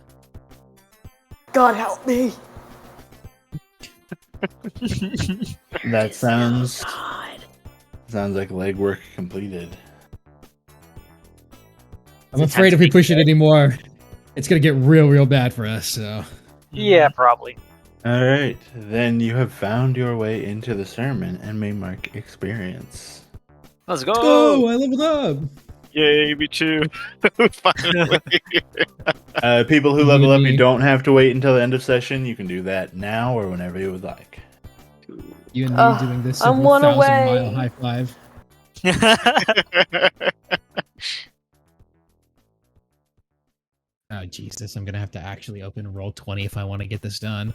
D: God help me.
C: That sounds like legwork completed.
A: I'm afraid if we push it anymore, it's gonna get real bad for us. So.
E: Yeah, probably.
C: All right, then you have found your way into the sermon and may mark experience.
F: Let's go!
A: Oh, I leveled up.
I: Yay, me too. Finally.
C: People who level up, you
A: Me.
C: don't have to wait until the end of session. You can do that now or whenever you would like.
A: You and me doing this
D: I'm
A: several
D: one
A: 1,000-mile
D: away.
A: high five. Oh Jesus! I'm gonna have to actually open Roll20 if I want to get this done.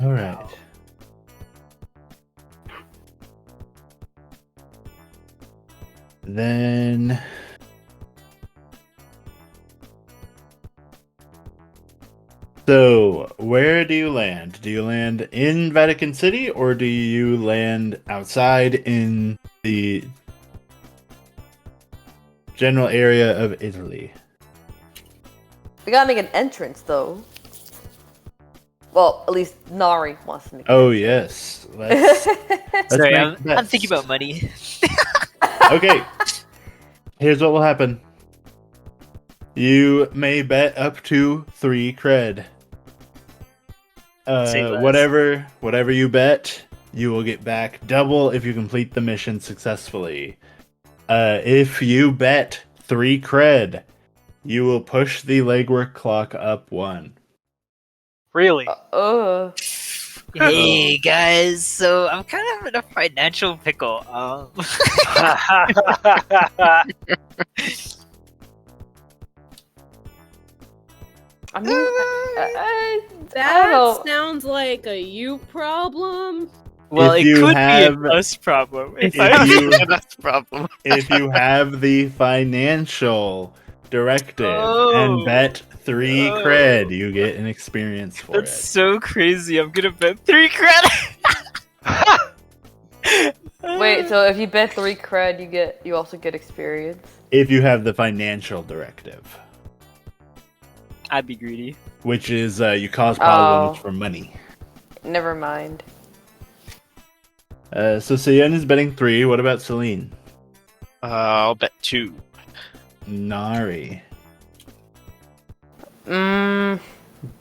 C: All right. Then so where do you land? Do you land in Vatican City or do you land outside in the general area of Italy?
D: We gotta make an entrance, though. Well, at least Nari wants to make.
C: Oh yes. Let's
F: Sorry,
C: make
F: I'm
C: bets.
F: thinking about money.
C: Okay. Here's what will happen. You may bet up to 3 cred.
F: Say less.
C: Whatever you bet, you will get back double if you complete the mission successfully. If you bet 3 cred, you will push the legwork clock up 1.
E: Really?
F: Hey guys, so I'm kind of in a financial pickle.
D: I mean, I don't
B: That
D: know.
B: sounds like a you problem.
F: Well,
C: If
F: it
C: you
F: could
C: have-
F: be a us problem.
C: If
F: I-
C: you
I: That's the problem.
C: if you have the financial directive and
F: Oh.
C: bet 3
F: Oh.
C: cred, you get an experience for
F: That's
C: it.
F: so crazy. I'm gonna bet 3 credit.
D: Wait, so if you bet 3 cred, you also get experience.
C: If you have the financial directive,
F: I'd be greedy.
C: which is you cause problems
D: Oh.
C: for money.
D: Never mind.
C: So Suyun is betting 3. What about Seline?
I: I'll bet 2.
C: Nari.
D: Mm,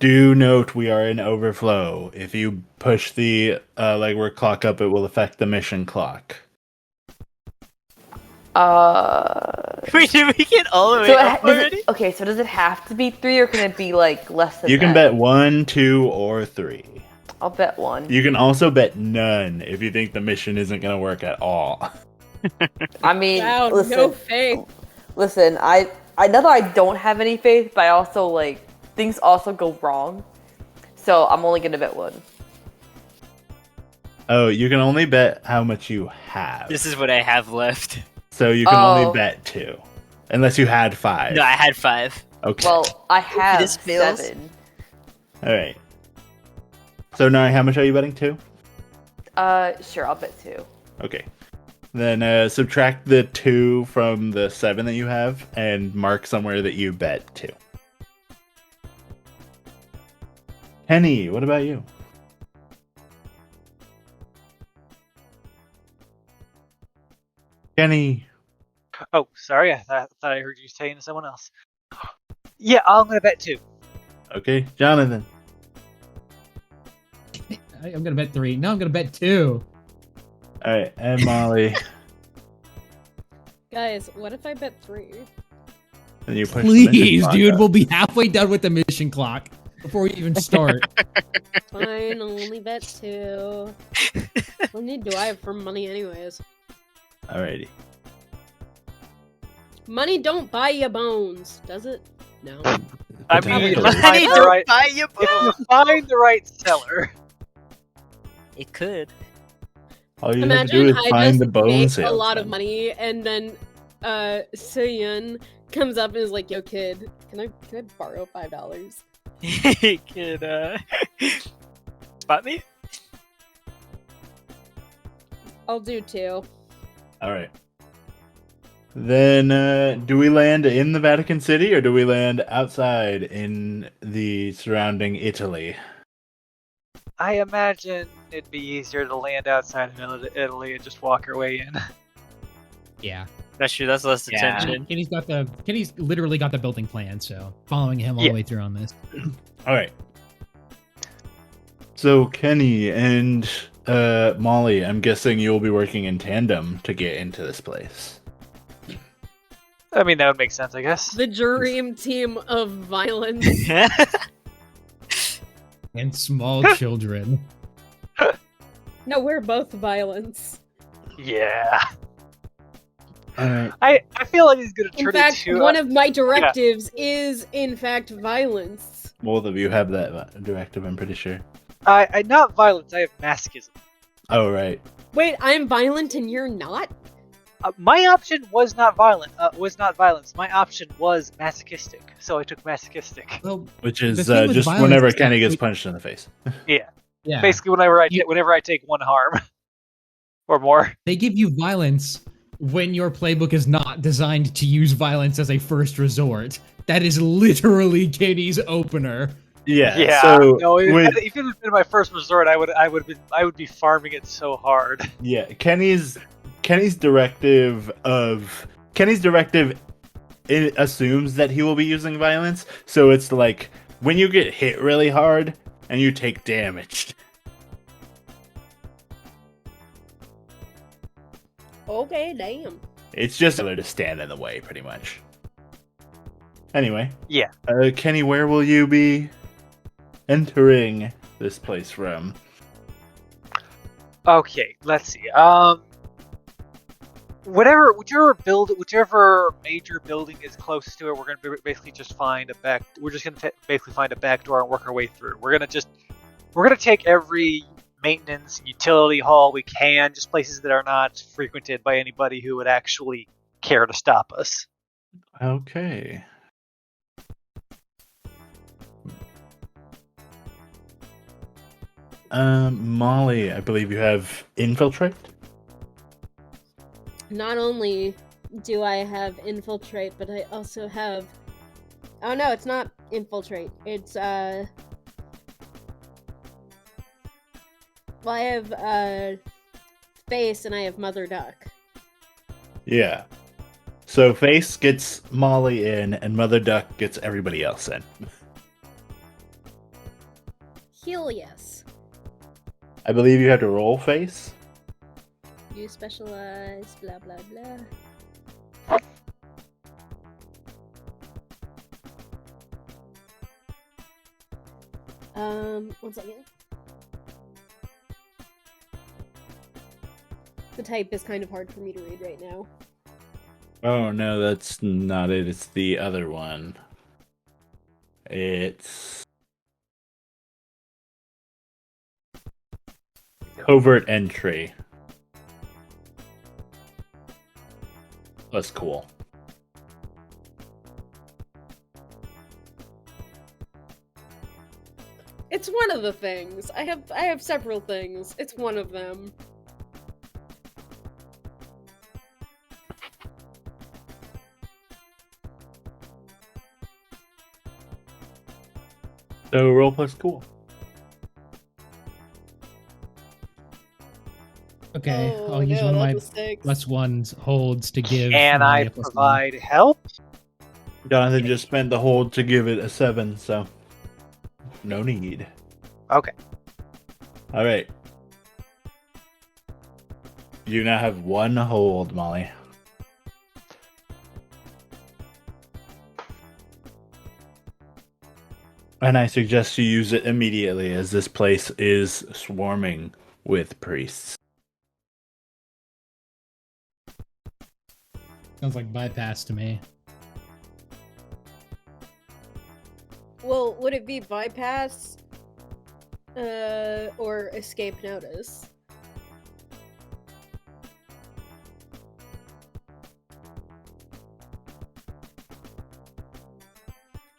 C: Do note we are in overflow. If you push the legwork clock up, it will affect the mission clock.
F: Wait, did we get all the way
D: So
F: up already?
D: okay, so does it have to be 3 or can it be like less than
C: You can
D: that?
C: bet 1, 2, or 3.
D: I'll bet 1.
C: You can also bet none if you think the mission isn't going to work at all.
D: I mean,
B: Wow,
D: listen,
B: no faith.
D: listen, I know that I don't have any faith, but I also like things also go wrong. So I'm only gonna bet 1.
C: Oh, you can only bet how much you have.
F: This is what I have left.
C: So you can
D: Oh.
C: only bet 2. Unless you had 5.
F: No, I had 5.
C: Okay.
D: Well, I have
F: this fails-
D: 7.
C: Alright. So Nari, how much are you betting 2?
D: Sure, I'll bet 2.
C: Okay. Then subtract the 2 from the 7 that you have and mark somewhere that you bet 2. Kenny, what about you? Kenny.
E: Oh, sorry. I thought I heard you saying to someone else. Yeah, I'm gonna bet 2.
C: Okay. Johnathan.
A: I'm gonna bet 3. No, I'm gonna bet 2.
C: Alright. And Molly.
B: Guys, what if I bet 3?
C: And you push the mission
A: Please,
C: clock
A: dude,
C: up.
A: we'll be halfway done with the mission clock before we even start.
B: Fine, I'll only bet 2. What need do I have for money anyways?
C: Alrighty.
B: Money don't buy you bones, does it? No.
E: I mean, if you
C: Potentially.
E: find the right,
F: buy you
E: if you find the right seller.
F: It could.
C: All you have to
B: Imagine
C: do is
B: I
C: find
B: just
C: the bone
B: make
C: sales.
B: a lot of money and then Suyun comes up and is like, "Yo, kid, can I borrow $5?"
F: It could, spot me?
B: I'll do 2.
C: Alright. Then, do we land in the Vatican City or do we land outside in the surrounding Italy?
E: I imagine it'd be easier to land outside of Italy and just walk our way in.
A: Yeah.
F: That's true. That's less
I: Yeah.
F: attention.
A: Kenny's literally got the building plan, so following him all
E: Yeah.
A: the way through on this.
C: All right. So Kenny and Molly, I'm guessing you'll be working in tandem to get into this place.
E: I mean, that would make sense, I guess.
B: The dream team of violence.
A: And small children.
B: No, we're both violence.
E: Yeah.
C: All right.
E: I feel like he's gonna
B: In
E: turn
B: fact,
E: into
B: one of my directives is, in fact, violence.
C: Both of you have that directive, I'm pretty sure.
E: I not violence. I have masochism.
C: Oh, right.
B: Wait, I'm violent and you're not?
E: My option was not violent. Was not violence. My option was masochistic, so I took masochistic.
A: Well,
C: Which
A: The
C: is
A: thing with
C: just
A: violence
C: whenever
A: is that
C: Kenny gets
A: we-
C: punched in the face.
A: yeah.
E: Basically, whenever I take one harm or more.
A: They give you violence when your playbook is not designed to use violence as a first resort. That is literally Kenny's opener.
C: Yeah. So
E: no,
C: with,
E: if it had been my first resort, I would be farming it so hard.
C: yeah, Kenny's directive it assumes that he will be using violence. So it's like when you get hit really hard and you take damage.
B: Okay, damn.
C: It's just to stand in the way, pretty much. Anyway.
E: Yeah.
C: Kenny, where will you be entering this place from?
E: Okay, let's see. Whichever major building is closest to it, we're gonna basically just find a back. We're just gonna basically find a back door and work our way through. We're gonna take every maintenance and utility hall we can, just places that are not frequented by anybody who would actually care to stop us.
C: Okay. Molly, I believe you have infiltrate.
B: Not only do I have infiltrate, but I also have... Oh no, it's not infiltrate. It's, Well, I have, face and I have mother duck.
C: Yeah. So Face gets Molly in, and Mother Duck gets everybody else in.
B: Heal, yes.
C: I believe you have to roll Face.
B: You specialize, blah blah blah. One second. The type is kind of hard for me to read right now.
C: Oh no, that's not it. It's the other one. It's covert entry. That's cool.
B: It's one of the things. I have several things. It's one of them.
C: So roll plus cool.
A: Okay,
B: Oh,
A: I'll use
B: no,
A: one of my
B: that's a 6.
A: +1 holds to give.
E: Can
A: Molly
E: I
A: a +1.
E: provide help?
C: Johnathan just spent the hold to give it a 7, so no need.
E: Okay.
C: All right. You now have 1 hold, Molly. And I suggest you use it immediately, as this place is swarming with priests.
A: Sounds like bypass to me.
B: Well, would it be bypass? Or escape notice?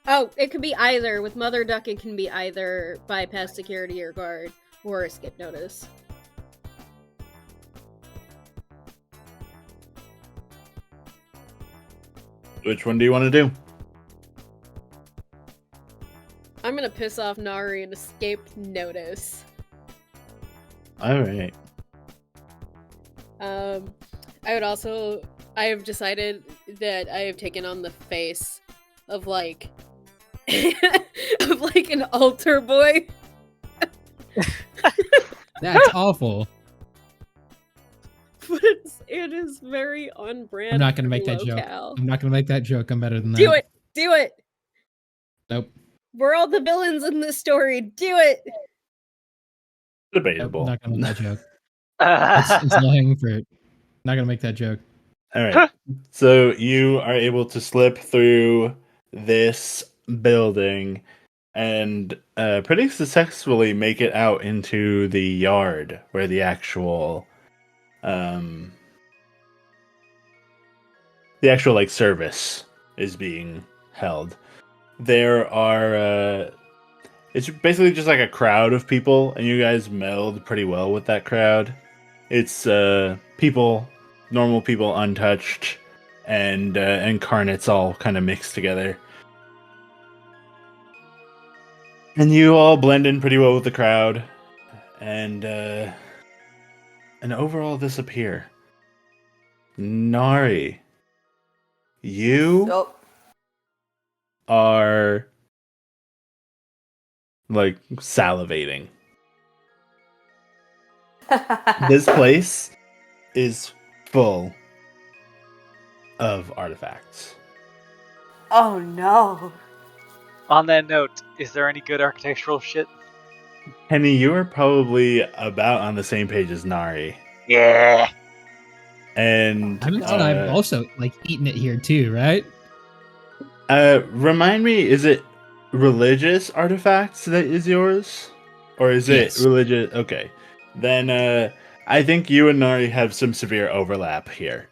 B: Oh, it could be either. With Mother Duck, it can be either bypass security or guard, or escape notice.
C: Which one do you want to do?
B: I'm gonna piss off Nari and escape notice.
C: All right.
B: I would also I have decided that I have taken on the face of like of like an altar boy.
A: That's awful.
B: But it is very on brand.
A: I'm not gonna
B: for
A: make that joke.
B: locale.
A: I'm not gonna make that joke. I'm better than that.
B: Do it! Do it!
A: Nope.
B: We're all the villains in this story. Do it!
A: Nope,
C: Debatable.
A: not gonna make that joke. It's low hanging fruit. Not gonna make that joke.
C: All right. So you are able to slip through this building and pretty successfully make it out into the yard where the actual like service is being held. There are it's basically just like a crowd of people, and you guys meld pretty well with that crowd. It's people, normal people, untouched, and incarnates all kind of mixed together. And you all blend in pretty well with the crowd, and overall disappear. Nari, you
D: So,
C: are like salivating. This place is full of artifacts.
D: oh no.
E: On that note, is there any good architectural shit?
C: Henny, you are probably about on the same page as Nari.
E: Yeah.
C: And
A: I'm also like eating it here too, right?
C: remind me, is it religious artifacts that is yours? Or is
A: Yes.
C: it religious? Okay. Then I think you and Nari have some severe overlap here.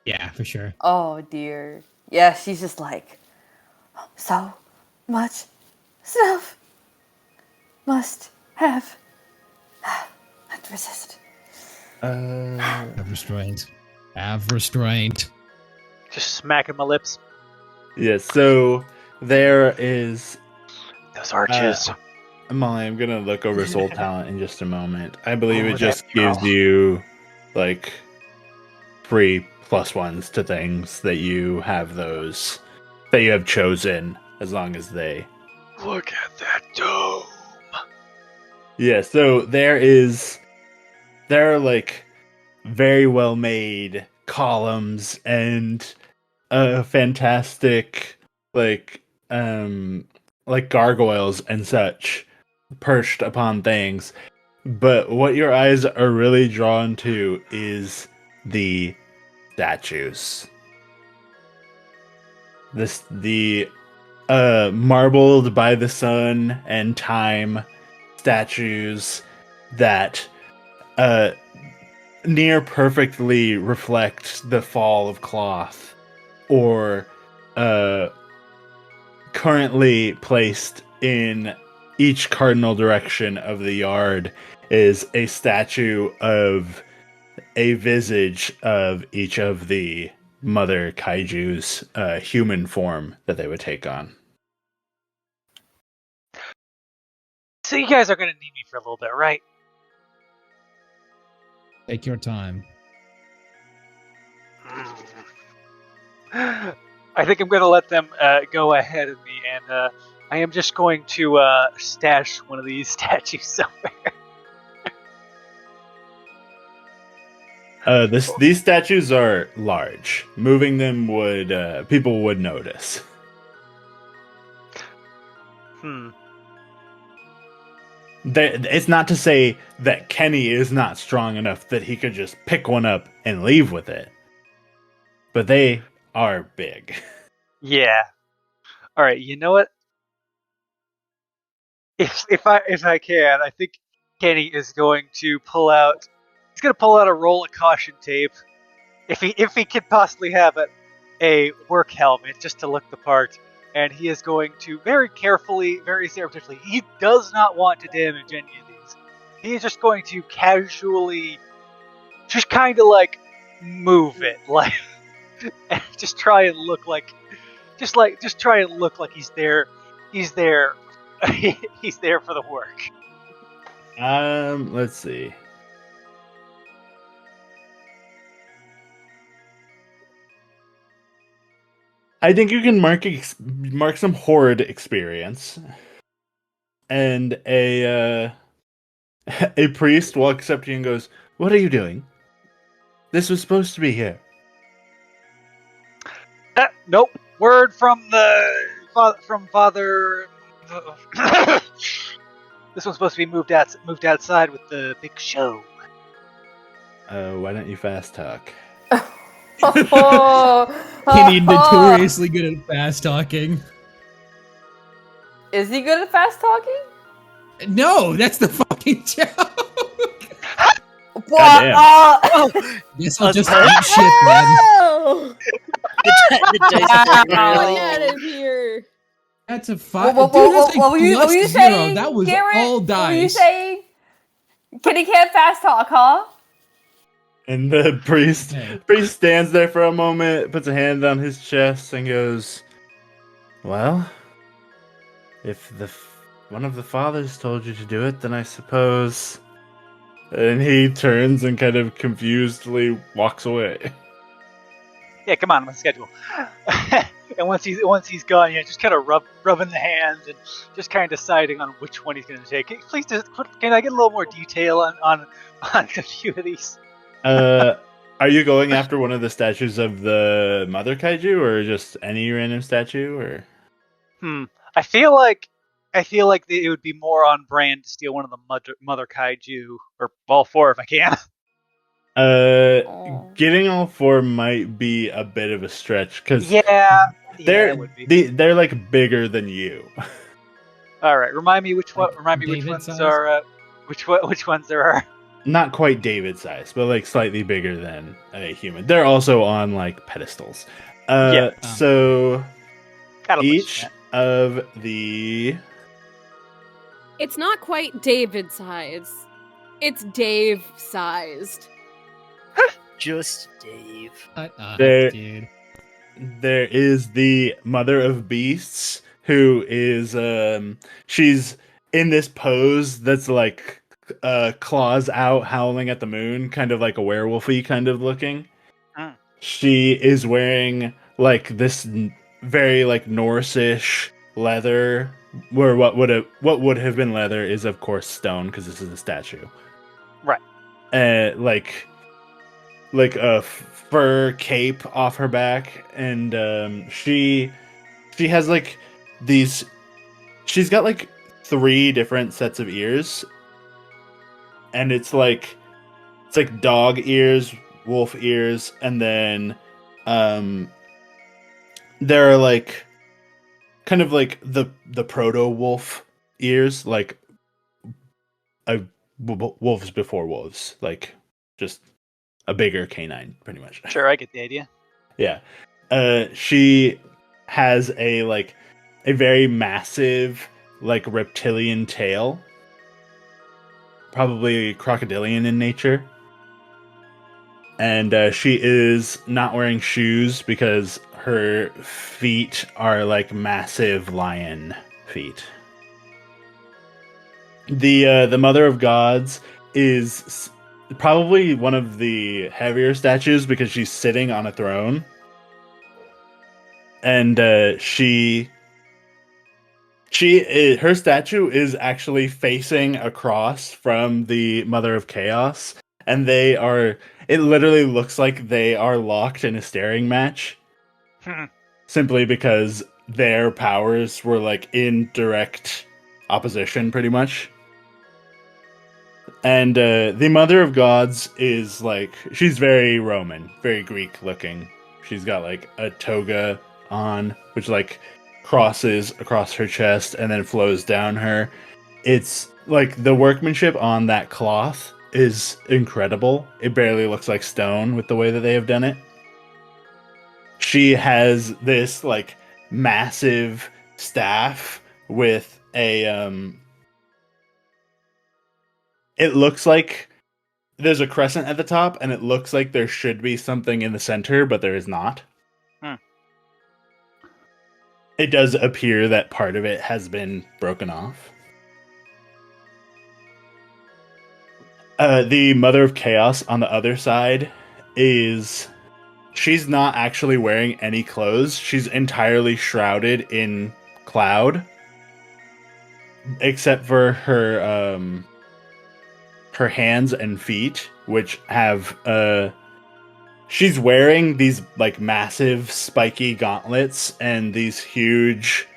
A: Yeah, for sure.
D: Oh dear. Yeah, she's just like, so much stuff must have and resist.
A: Have restraint. Have restraint.
E: Just smacking my lips.
C: Yeah, so there is
E: Those arches.
C: Molly, I'm gonna look over soul talent in just a moment. I believe
E: Oh,
C: it just
E: that
C: gives
E: girl.
C: you like 3 +1s to things that you have those that you have chosen, as long as they.
E: Look at that dome.
C: Yeah, so there are like very well made columns and fantastic like gargoyles and such perched upon things. But what your eyes are really drawn to is the statues. The marbled by the sun and time statues that near perfectly reflect the fall of cloth, or currently placed in each cardinal direction of the yard is a statue of a visage of each of the mother kaiju's human form that they would take on.
E: So you guys are gonna need me for a little bit, right?
A: Take your time.
E: I think I'm gonna let them go ahead of me, and I am just going to stash one of these statues somewhere.
C: These statues are large. Moving them would people would notice. It's not to say that Kenny is not strong enough that he could just pick one up and leave with it, but they are big.
E: Yeah. All right. You know what? If I can, I think Kenny is going to pull out. He's going to pull out a roll of caution tape, if he could possibly have it, a work helmet just to look the part, and he is going to very carefully, very surreptitiously. He does not want to damage any of these. He is just going to casually, just kind of like move it, like, and just try and look like, just try and look like he's there. He's there. He's there for the work.
C: Let's see. I think you can mark some Hoard experience, and a a priest walks up to you and goes, "What are you doing? This was supposed to be here."
E: Nope. Word from Father. This one's supposed to be moved outside with the big show.
C: Why don't you fast talk?
A: Kenny notoriously good at fast talking.
D: Is he good at fast talking?
A: No, that's the fucking joke. Guess I'll just eat shit then.
B: Oh,
F: The dice are
B: get
F: rolling.
B: out of here!
A: That's a 5.
D: What
A: Dude, that's
D: were you
A: plus 0.
D: saying,
A: That was
D: Garrett?
A: all
D: What were you
A: dice.
D: saying? Kitty can't fast talk, huh?
C: And the priest
A: Hey.
C: stands there for a moment, puts a hand on his chest, and goes, "Well, if one of the fathers told you to do it, then I suppose." And he turns and kind of confusedly walks away.
E: Yeah, come on, I'm on schedule. And once he's gone, just kind of rubbing the hands and just kind of deciding on which one he's going to take. Please, can I get a little more detail on a few of these?
C: Are you going after one of the statues of the Mother Kaiju, or just any random statue, or?
E: I feel like it would be more on brand to steal one of the Mother Kaiju, or all four if I can.
C: Getting all four might be a bit of a stretch because
E: that would be.
C: they're like bigger than you.
E: All right, remind me which
A: David
E: ones
A: size?
E: are which ones there are.
C: Not quite David size, but like slightly bigger than a human. They're also on like pedestals. So each of the.
B: It's not quite David size. It's Dave sized.
F: Just Dave.
A: Dude.
C: There is the Mother of Beasts, who is she's in this pose that's like claws out, howling at the moon, kind of like a werewolfy kind of looking. She is wearing like this very like Norse-ish leather, where what would have been leather is of course stone because this is a statue,
E: right?
C: Like a fur cape off her back, and she has like these. She's got like 3 different sets of ears, and it's like dog ears, wolf ears, and then there are like kind of like the proto wolf ears, like wolves before wolves, like just a bigger canine, pretty much.
E: Sure, I get the idea.
C: Yeah. She has a very massive, like reptilian tail. Probably crocodilian in nature. And she is not wearing shoes because her feet are like massive lion feet. The Mother of Gods is probably one of the heavier statues because she's sitting on a throne. And her statue is actually facing across from the Mother of Chaos, and it literally looks like they are locked in a staring match. Simply because their powers were like in direct opposition, pretty much. And the Mother of Gods is like, she's very Roman, very Greek looking. She's got like a toga on, which like crosses across her chest and then flows down her. It's like the workmanship on that cloth is incredible. It barely looks like stone with the way that they have done it. She has this like massive staff with a it looks like there's a crescent at the top, and it looks like there should be something in the center, but there is not. It does appear that part of it has been broken off. The Mother of Chaos on the other side is she's not actually wearing any clothes. She's entirely shrouded in cloud, except for her hands and feet, which have she's wearing these like massive spiky gauntlets and these huge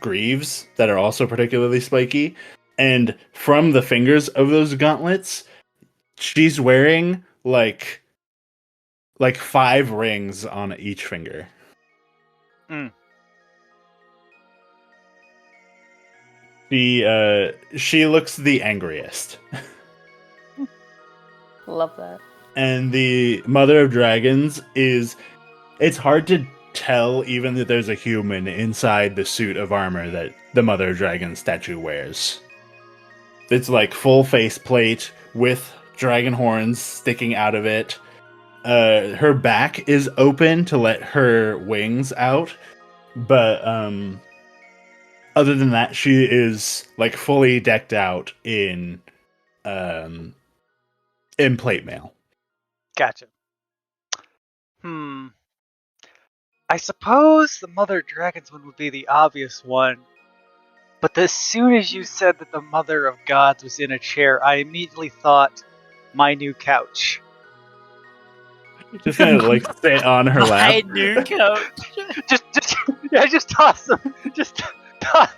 C: greaves that are also particularly spiky. And from the fingers of those gauntlets, she's wearing like 5 rings on each finger. She looks the angriest.
D: Love that.
C: And the Mother of Dragons it's hard to tell even that there's a human inside the suit of armor that the Mother of Dragons statue wears. It's like full face plate with dragon horns sticking out of it. Her back is open to let her wings out, but other than that, she is like fully decked out in plate mail.
E: Gotcha. I suppose the Mother Dragons one would be the obvious one, but as soon as you said that the Mother of Gods was in a chair, I immediately thought, my new couch.
C: Just gonna like sit on her lap.
F: My new couch.
E: just toss some, toss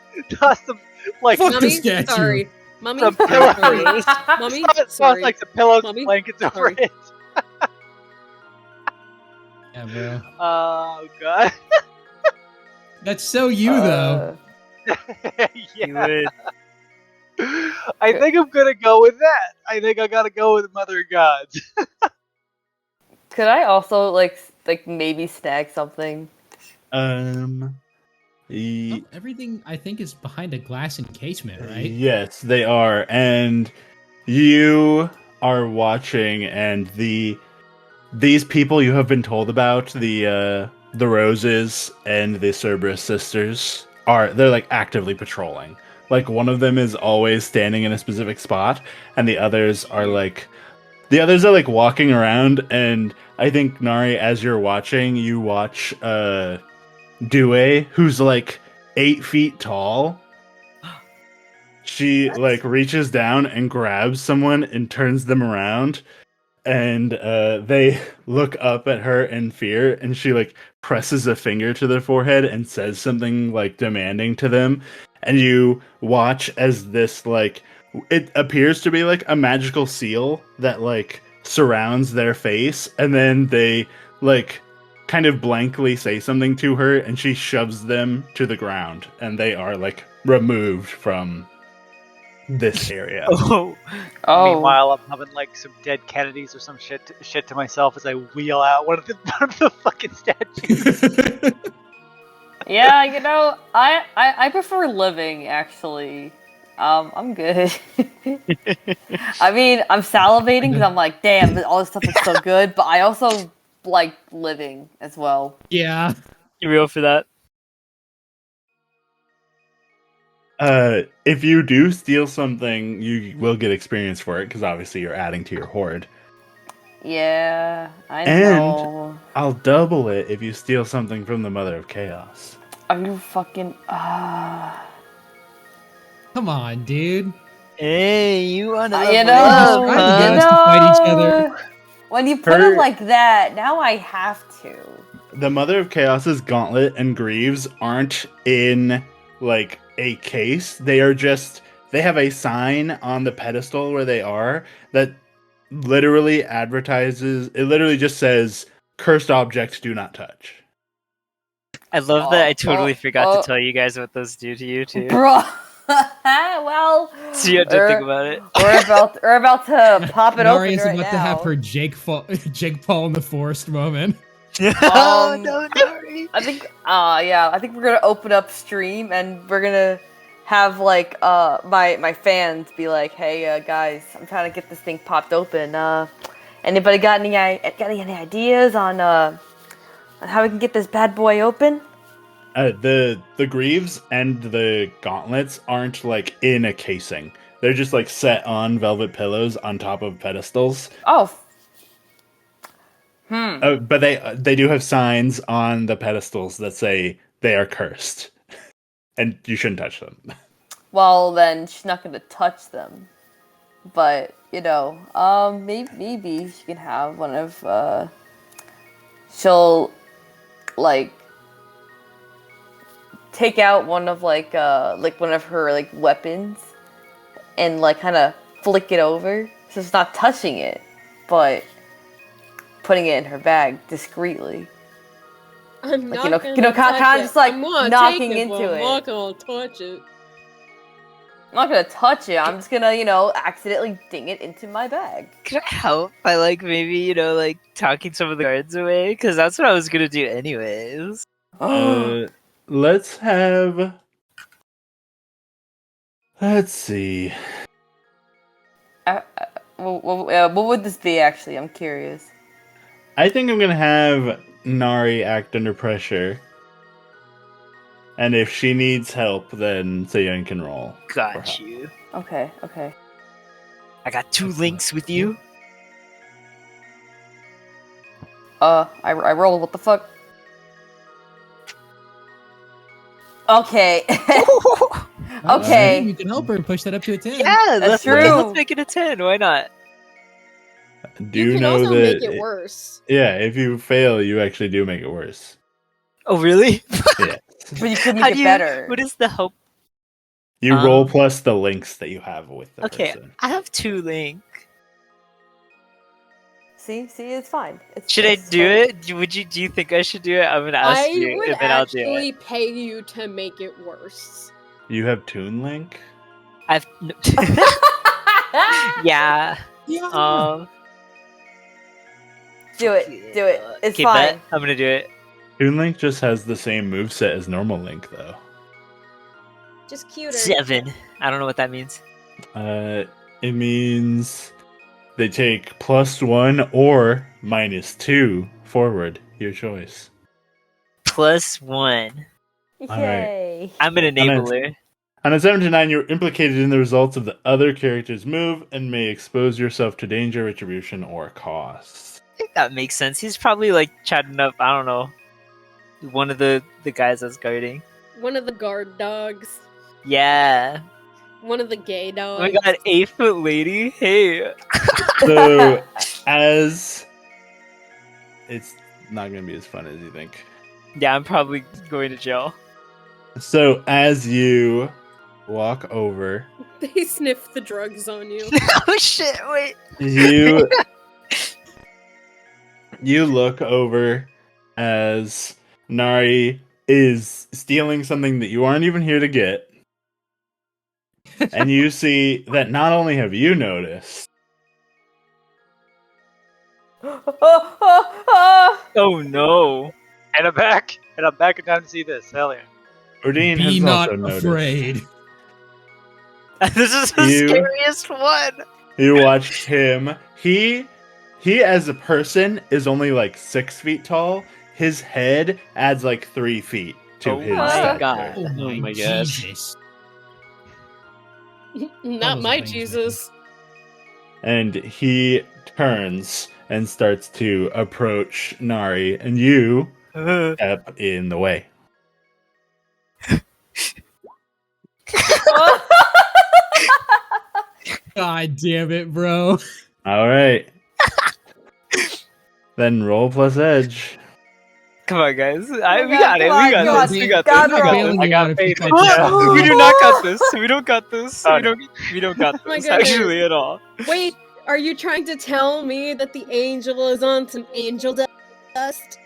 E: some, like,
A: Fuck
B: Mummy,
A: the statue.
B: sorry. Mummy,
E: some
B: sorry.
E: pillows.
B: Mummy,
E: Toss
B: sorry.
E: like some pillows
B: Mommy,
E: and blankets over
B: sorry.
E: it.
A: Yeah, bro.
E: Oh god.
A: That's so you though.
E: Yeah. I think I'm gonna go with that. I think I gotta go with Mother of Gods.
D: Could I also like maybe snag something?
A: Everything I think is behind a glass encasement, right?
C: Yes, they are, and you are watching, and these people you have been told about, the Roses and the Cerberus sisters, they're like actively patrolling. Like one of them is always standing in a specific spot, and the others are like walking around. And I think Nari, as you're watching, you watch Due, who's like 8 feet tall. She like reaches down and grabs someone and turns them around, and they look up at her in fear, and she like presses a finger to their forehead and says something like demanding to them. And you watch as this like it appears to be like a magical seal that like surrounds their face, and then they like kind of blankly say something to her, and she shoves them to the ground, and they are like removed from this area.
D: Oh.
E: Meanwhile, I'm having like some dead Kennedys or some shit to myself as I wheel out one of the fucking statues.
D: Yeah, you know, I prefer living actually. I'm good. I mean, I'm salivating because I'm like, damn, all this stuff is so good, but I also like living as well.
A: Yeah.
F: You real for that?
C: If you do steal something, you will get experience for it, because obviously you're adding to your hoard.
D: Yeah, I
C: And
D: know.
C: I'll double it if you steal something from the Mother of Chaos.
D: Are you fucking...
A: Come on, dude.
F: Hey, you want to?
D: You
A: know, fight each other.
D: When you put it like that, now I have to.
C: The Mother of Chaos's gauntlet and greaves aren't in like a case. They have a sign on the pedestal where they are that literally advertises. It literally just says, "Cursed objects do not touch."
F: I love that I totally forgot to tell you guys what those do to you too.
D: Bro. Well,
F: So you have to think about it.
D: We're about to pop it
A: Nari
D: open
A: is
D: right
A: about
D: now.
A: to have her Jake Paul in the forest moment.
F: Oh no, Nari.
D: I think we're gonna open up stream and we're gonna have like my fans be like, hey guys, I'm trying to get this thing popped open. Anybody got any ideas on how we can get this bad boy open?
C: The greaves and the gauntlets aren't like in a casing. They're just like set on velvet pillows on top of pedestals.
D: Oh.
C: But they do have signs on the pedestals that say they are cursed, and you shouldn't touch them.
D: Well, then she's not gonna touch them. But maybe she can have one of. She'll like take out one of one of her weapons and kind of flick it over, so it's not touching it, but putting it in her bag discreetly.
B: I'm not
D: gonna
B: kind of
D: just knocking into it.
B: I'm not gonna touch it.
D: I'm not gonna touch it. I'm just gonna, accidentally ding it into my bag.
F: Could I help by maybe talking some of the guards away? Because that's what I was gonna do anyways.
C: Let's see.
D: What would this be, actually? I'm curious.
C: I think I'm gonna have Nari act under pressure. And if she needs help, then Suyun can roll.
F: Got you.
D: Okay.
F: I got 2 links with you.
D: I rolled. What the fuck? Okay. Okay.
A: You can help her and push that up to a 10.
F: Yeah,
D: That's true.
F: Let's make it a 10. Why not?
C: Do
B: You can
C: know
B: also
C: that?
B: make it worse.
C: Yeah, if you fail, you actually do make it worse.
F: Oh, really?
C: Yeah.
D: But you could make it better.
F: What is the help?
C: You roll plus the links that you have with the person.
F: I have 2 link.
D: See, it's fine.
F: Should I do it? Do you think I should do it? I'm gonna ask you, and then I'll do it.
B: I would actually pay you to make it worse.
C: You have Toon Link?
F: I've yeah.
D: Do it. It's
F: Okay,
D: fine.
F: bet. I'm gonna do it.
C: Toon Link just has the same moveset as normal Link, though.
B: Just cuter.
F: 7. I don't know what that means.
C: It means they take +1 or -2 forward. Your choice.
F: +1.
D: Yay.
F: I'm an enabler.
C: On a 7 to 9, you're implicated in the results of the other character's move and may expose yourself to danger, retribution, or cost.
F: I think that makes sense. He's probably chatting up, I don't know, one of the guys that's guarding.
B: One of the guard dogs.
F: Yeah.
B: One of the gay dogs.
F: Oh my god, 8-foot lady? Hey.
C: So, as... It's not going to be as fun as you think.
F: Yeah, I'm probably going to jail.
C: So, as you walk over...
B: They sniff the drugs on you.
F: Oh shit, wait.
C: You look over as Nari is stealing something that you aren't even here to get. And you see that not only have you noticed...
F: Oh no.
E: And I'm back in time to see this. Hell yeah.
C: Ordine
A: Be
C: has
A: not
C: also noticed.
A: afraid.
F: This is the scariest one.
C: You watched him. He as a person is only 6 feet tall. His head adds 3 feet to his
F: my
C: stature.
F: god.
A: Oh my
I: gosh.
A: Jesus.
B: Not
A: was
B: my
A: amazing.
B: Jesus.
C: And he turns and starts to approach Nari, and you step in the way.
A: God damn it, bro.
C: All right. Then roll plus edge.
F: Come on, guys. We
D: God,
F: got it.
D: come
F: We
D: on,
F: got
D: come
F: this.
D: on.
F: We got
D: God,
F: this.
D: roll.
A: Bailing
E: I
A: you
E: got
A: out if you
E: faith
A: touch
E: in
A: it.
F: We do not got this. We don't got this.
E: Oh,
F: We don't got
B: my
F: this
B: goodness.
F: actually at all.
B: Wait, are you trying to tell me that the angel is on some angel dust?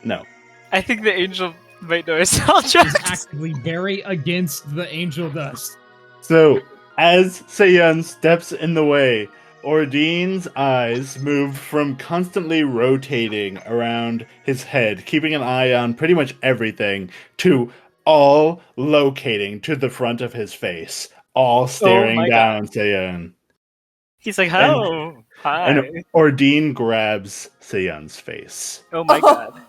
C: No.
F: I think the angel might know his all
A: Is
F: tracks.
A: actively very against the angel dust.
C: So, as Suyun steps in the way, Ordine's eyes move from constantly rotating around his head, keeping an eye on pretty much everything, to all locating to the front of his face, all staring
F: my
C: down Suyun.
F: He's like, "Hello, hi."
C: And Ordine grabs Suyun's face.
F: Oh my god.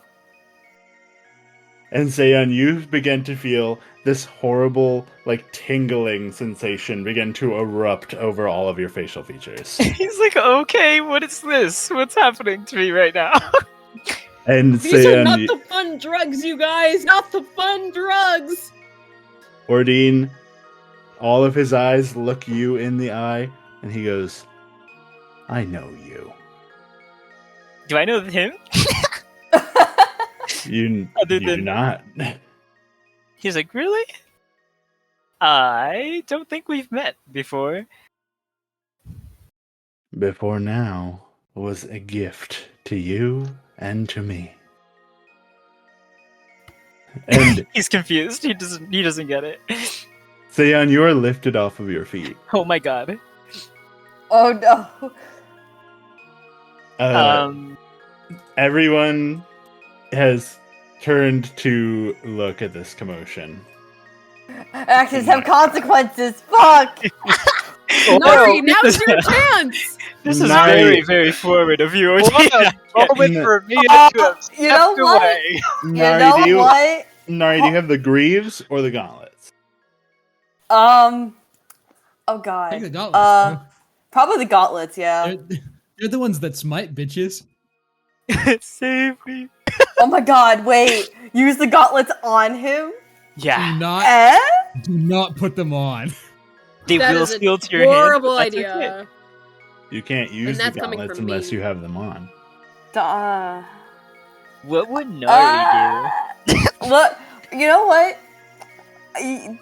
C: And Suyun, you begin to feel this horrible, like, tingling sensation begin to erupt over all of your facial features.
F: He's like, okay, what is this? What's happening to me right now?
C: And
B: These are not
C: Suyun,
B: the fun drugs, you guys! Not the fun drugs!
C: Ordine, all of his eyes look you in the eye, and he goes, I know you.
F: Do I know him?
C: You
F: Other
C: do
F: than-
C: not.
F: He's like, really? I don't think we've met before.
C: Before now was a gift to you and to me. And
F: He's confused. He doesn't get it.
C: Suyun, you are lifted off of your feet.
F: Oh my god.
D: Oh no.
C: Everyone has turned to look at this commotion.
D: Actions have consequences. Fuck.
B: Nari, now's your chance!
F: This is
C: Nari-
F: very, very forward of you.
E: What a moment for me to have stepped
D: You know what?
E: away.
D: You
C: Nari,
D: know what?
C: Nari, do you have the greaves or the gauntlets?
D: Oh
A: I think
D: god.
A: the gauntlets, bro.
D: Probably the gauntlets. Yeah.
A: They're the ones that smite, bitches.
F: Save me.
D: Oh my god. Wait. Use the gauntlets on him.
F: Yeah.
A: Do not put them on.
F: They
B: That
F: will
B: is a
F: steal to your hand.
B: horrible
F: but that's
B: idea.
F: okay.
C: You can't use the
B: that's coming
C: gauntlets
B: from
C: unless
B: me.
C: you have them on.
D: Duh.
F: What would Nari
D: Look. You know what?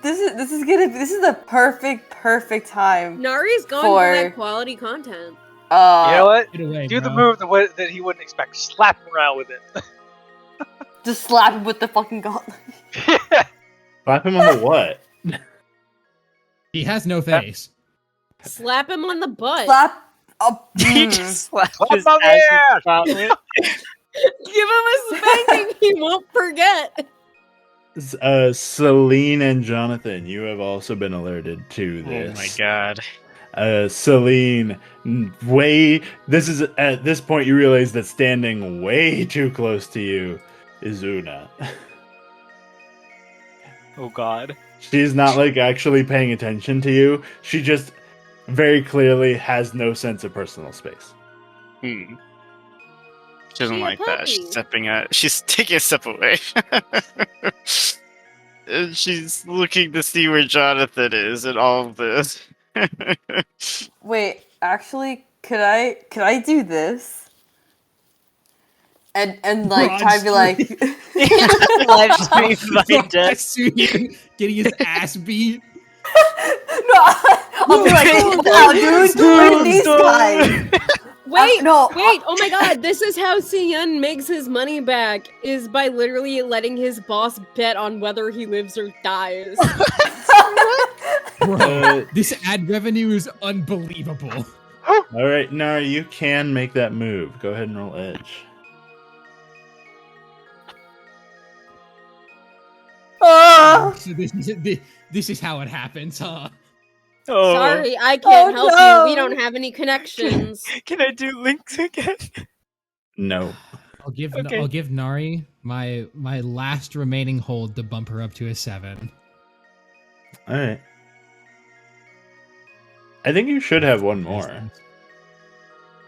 D: This is the perfect time.
B: Nari's going
D: For-
B: for that quality content.
E: You know what?
A: Get away,
E: Do the
A: bro.
E: move the way that he wouldn't expect. Slap him around with it.
D: Just slap him with the fucking gauntlet.
C: Slap him on the what?
A: He has no face.
B: Slap him on the butt.
D: Slap. Oh,
F: He just slapped
E: Slap
F: his
E: on the
F: ass
E: ass!
F: with gauntlet.
B: Give him a spanking he won't forget.
C: Seline and Johnathan, you have also been alerted to this.
I: Oh my god.
C: Seline, this is at this point you realize that standing way too close to you is Una.
F: Oh god.
C: She's not like actually paying attention to you. She just very clearly has no sense of personal space.
I: She doesn't
B: She a
I: like that.
B: puppy.
I: She's stepping out. She's taking a step away. And she's looking to see where Johnathan is and all of this.
D: Wait, actually, could I do this? And like
A: Broad
D: try to be like
F: Live stream my death.
A: Suyun getting his ass beat.
D: No, I'll be like, wow, dude, look at these guys.
B: Wait,
D: no.
B: wait, oh my god, this is how Suyun makes his money back, is by literally letting his boss bet on whether he lives or dies.
A: Bro, this ad revenue is unbelievable.
C: Alright, Nara, you can make that move. Go ahead and roll edge.
A: So this is how it happens, huh?
F: Oh.
B: Sorry, I can't help
D: no.
B: you. We don't have any connections.
F: Can I do links again?
C: No.
A: I'll give Nari my last remaining hold to bump her up to a 7.
C: Alright. I think you should have one more.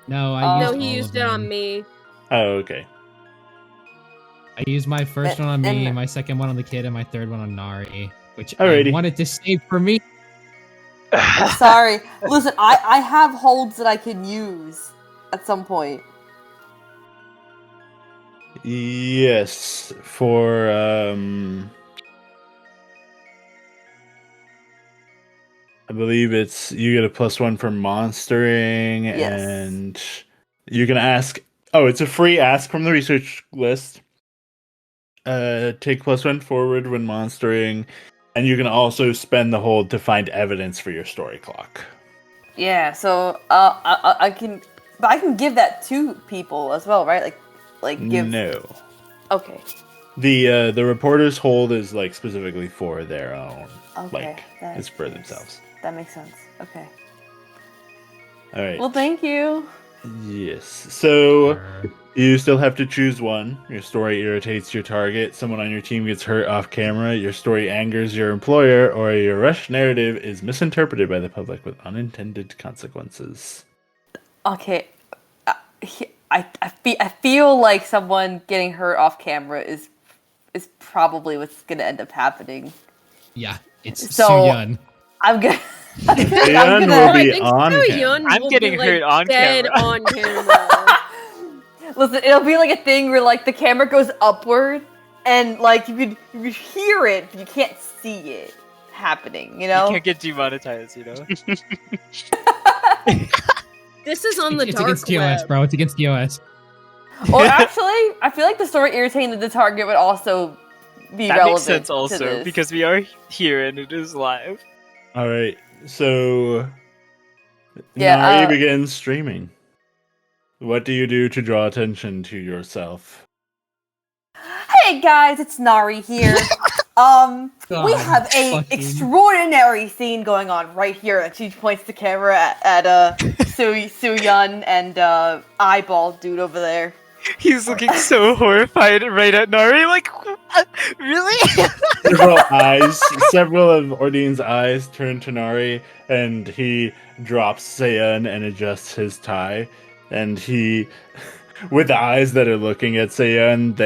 A: No, I used
B: No, he
A: all
B: used
A: of
B: it on
A: them.
B: me.
C: Oh, okay.
A: I used my first one on me,
D: and-
A: my second one on the kid, and my third one on Nari, which
C: Alrighty.
A: I wanted to save for me.
D: I'm sorry. Listen, I have holds that I can use at some point.
C: Yes, for I believe it's you get a +1 for monstering,
D: Yes.
C: and you can ask. Oh, it's a free ask from the research list. Take +1 forward when monstering, and you can also spend the hold to find evidence for your story clock.
D: Yeah, so I can, but I can give that to people as well, right? Like give.
C: No,
D: Okay.
C: the reporter's hold is like specifically for their own.
D: Okay.
C: Like it's for themselves.
D: That makes sense. Okay.
C: All right.
D: Well, thank you.
C: Yes. So You still have to choose one. Your story irritates your target, someone on your team gets hurt off camera, your story angers your employer, or your rush narrative is misinterpreted by the public with unintended consequences.
D: Okay, I feel like someone getting hurt off camera is probably what's gonna end up happening.
A: Yeah, it's
D: So-
A: Suyun.
D: I'm gonna.
C: Suyun
D: gonna-
C: will be
B: I think
C: on
B: Suyun
C: camera.
F: I'm
B: will
F: getting
B: be, like,
F: hurt on
B: dead
F: camera.
B: on camera.
D: Listen, it'll be like a thing where like the camera goes upward and like you could hear it, but you can't see it happening. You know.
F: You can't get demonetized, you know?
B: This is on the
A: It's
B: dark
A: against TOS,
B: web.
A: bro. It's against TOS.
D: Or actually, I feel like the story irritating the target would also be
F: That
D: relevant
F: makes sense
D: to
F: also,
D: this.
F: because we are here and it is live.
C: All right, so
D: Yeah,
C: Nari begins streaming. What do you do to draw attention to yourself?
D: Hey guys, it's Nari here. We
A: God,
D: have a
A: fucking-
D: extraordinary scene going on right here, and she points the camera at Suyun and eyeball dude over there.
F: He's looking so horrified right at Nari, like, really?
C: Several of Ordine's eyes turn to Nari, and he drops Seyun and adjusts his tie. And he, with the eyes that are looking at Seyun,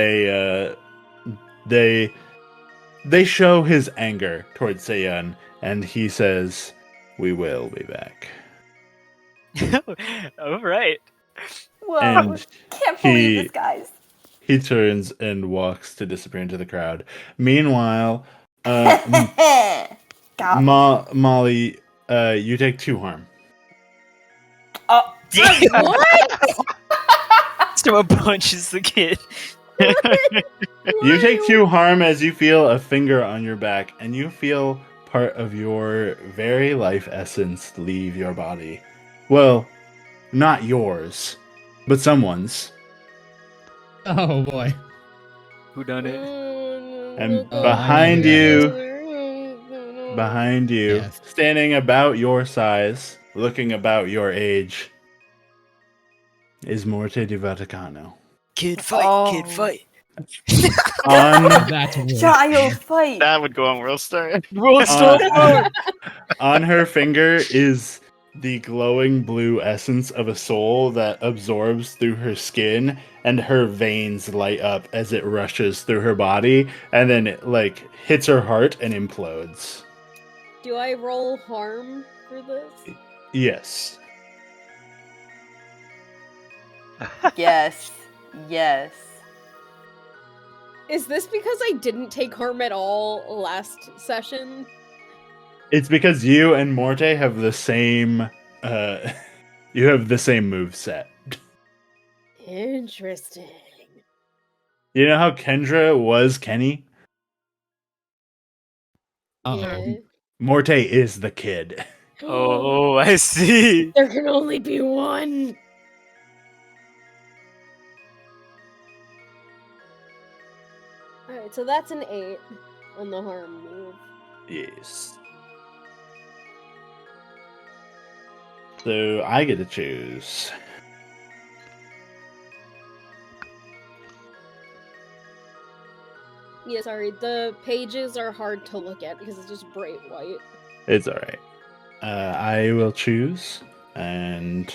C: they show his anger towards Seyun, and he says, "We will be back."
F: Alright.
D: Whoa,
C: And
D: can't believe
C: he-
D: this, guys.
C: He turns and walks to disappear into the crowd. Meanwhile, Molly, you take 2 harm.
B: What?
F: Someone punches the kid.
C: You take 2 harm as you feel a finger on your back, and you feel part of your very life essence leave your body. Well, not yours, but someone's.
A: Oh boy.
F: Who done it?
C: And
A: Oh,
C: behind
A: yeah.
C: you,
A: Yes.
C: standing about your size, looking about your age, is Morte di Vaticano.
F: Kid
D: fight,
F: kid fight.
C: On,
A: That's weird.
D: Child fight.
I: That would go on World Star.
F: World Star Mode!
C: on her finger is the glowing blue essence of a soul that absorbs through her skin, and her veins light up as it rushes through her body, and then it like hits her heart and implodes.
B: Do I roll harm for this?
C: Yes.
D: Yes. Yes.
B: Is this because I didn't take harm at all last session?
C: It's because you and Morte have the same you have the same move set.
B: Interesting.
C: You know how Kendra was Kenny?
B: Yeah.
C: Morte is the kid.
F: Oh, I see.
B: There can only be one. Alright, so that's an 8 on the harm move.
C: Yes. So I get to choose.
B: Yeah, sorry, the pages are hard to look at because it's just bright white.
C: It's alright. I will choose, and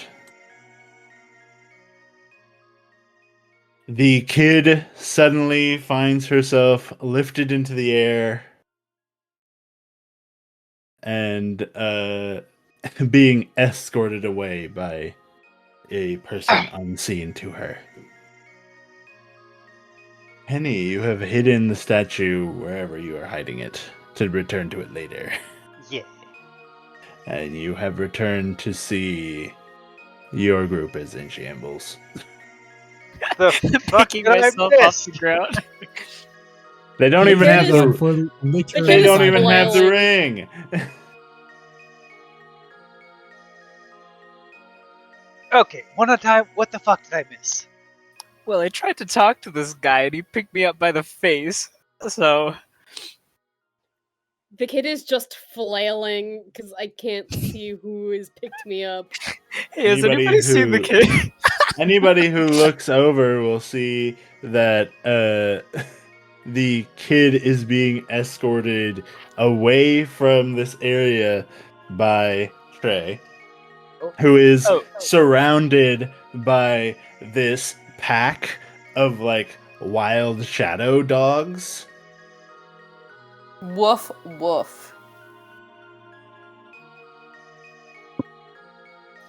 C: the kid suddenly finds herself lifted into the air and being escorted away by a person unseen to her. Penny, you have hidden the statue wherever you are hiding it to return to it later.
E: Yeah.
C: And you have returned to see your group is in shambles.
E: The
F: Picking
E: did I
F: myself
E: miss?
F: off the ground.
C: They don't
B: The
C: even
B: kid
C: have
B: is-
C: the.
A: For
B: The
A: literally
C: They
B: kid
C: don't
B: is
C: even have the
B: flailing.
C: ring.
E: Okay, one at a time. What the fuck did I miss?
F: Well, I tried to talk to this guy and he picked me up by the face. So,
B: The kid is just flailing because I can't see who has picked me up.
F: hey, has
C: Anybody
F: anybody seen the
C: who-
F: kid?
C: Anybody who looks over will see that the kid is being escorted away from this area by Trey, who is surrounded by this pack of like wild shadow dogs.
D: Woof, woof.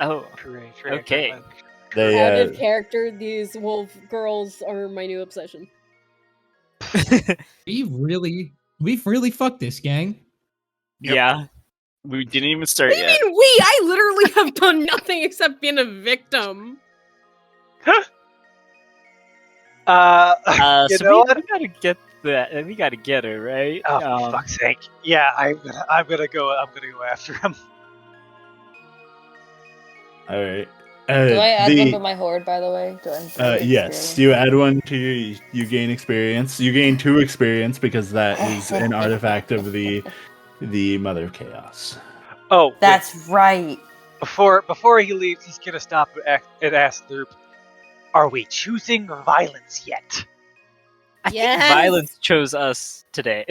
F: Oh,
E: Trey,
F: okay.
B: Out of character, these wolf girls are my new obsession.
A: We've really fucked this, gang.
F: Yeah. We didn't even start
B: What do you
F: yet.
B: mean we? I literally have done nothing except being a victim.
E: You
F: So
E: know
F: we
E: what?
F: gotta get that. We gotta get her, right?
E: Oh, for fuck's sake! Yeah, I'm gonna go after him.
C: All right.
D: Do I add one to my Hoard, by the way? Do I
C: yes, you add one to you gain experience. You gain 2 experience because that is an artifact of the Mother of Chaos.
E: Oh,
D: that's right.
E: Before he leaves, he's gonna stop and ask the group, "Are we choosing violence yet?"
F: I think violence chose us today.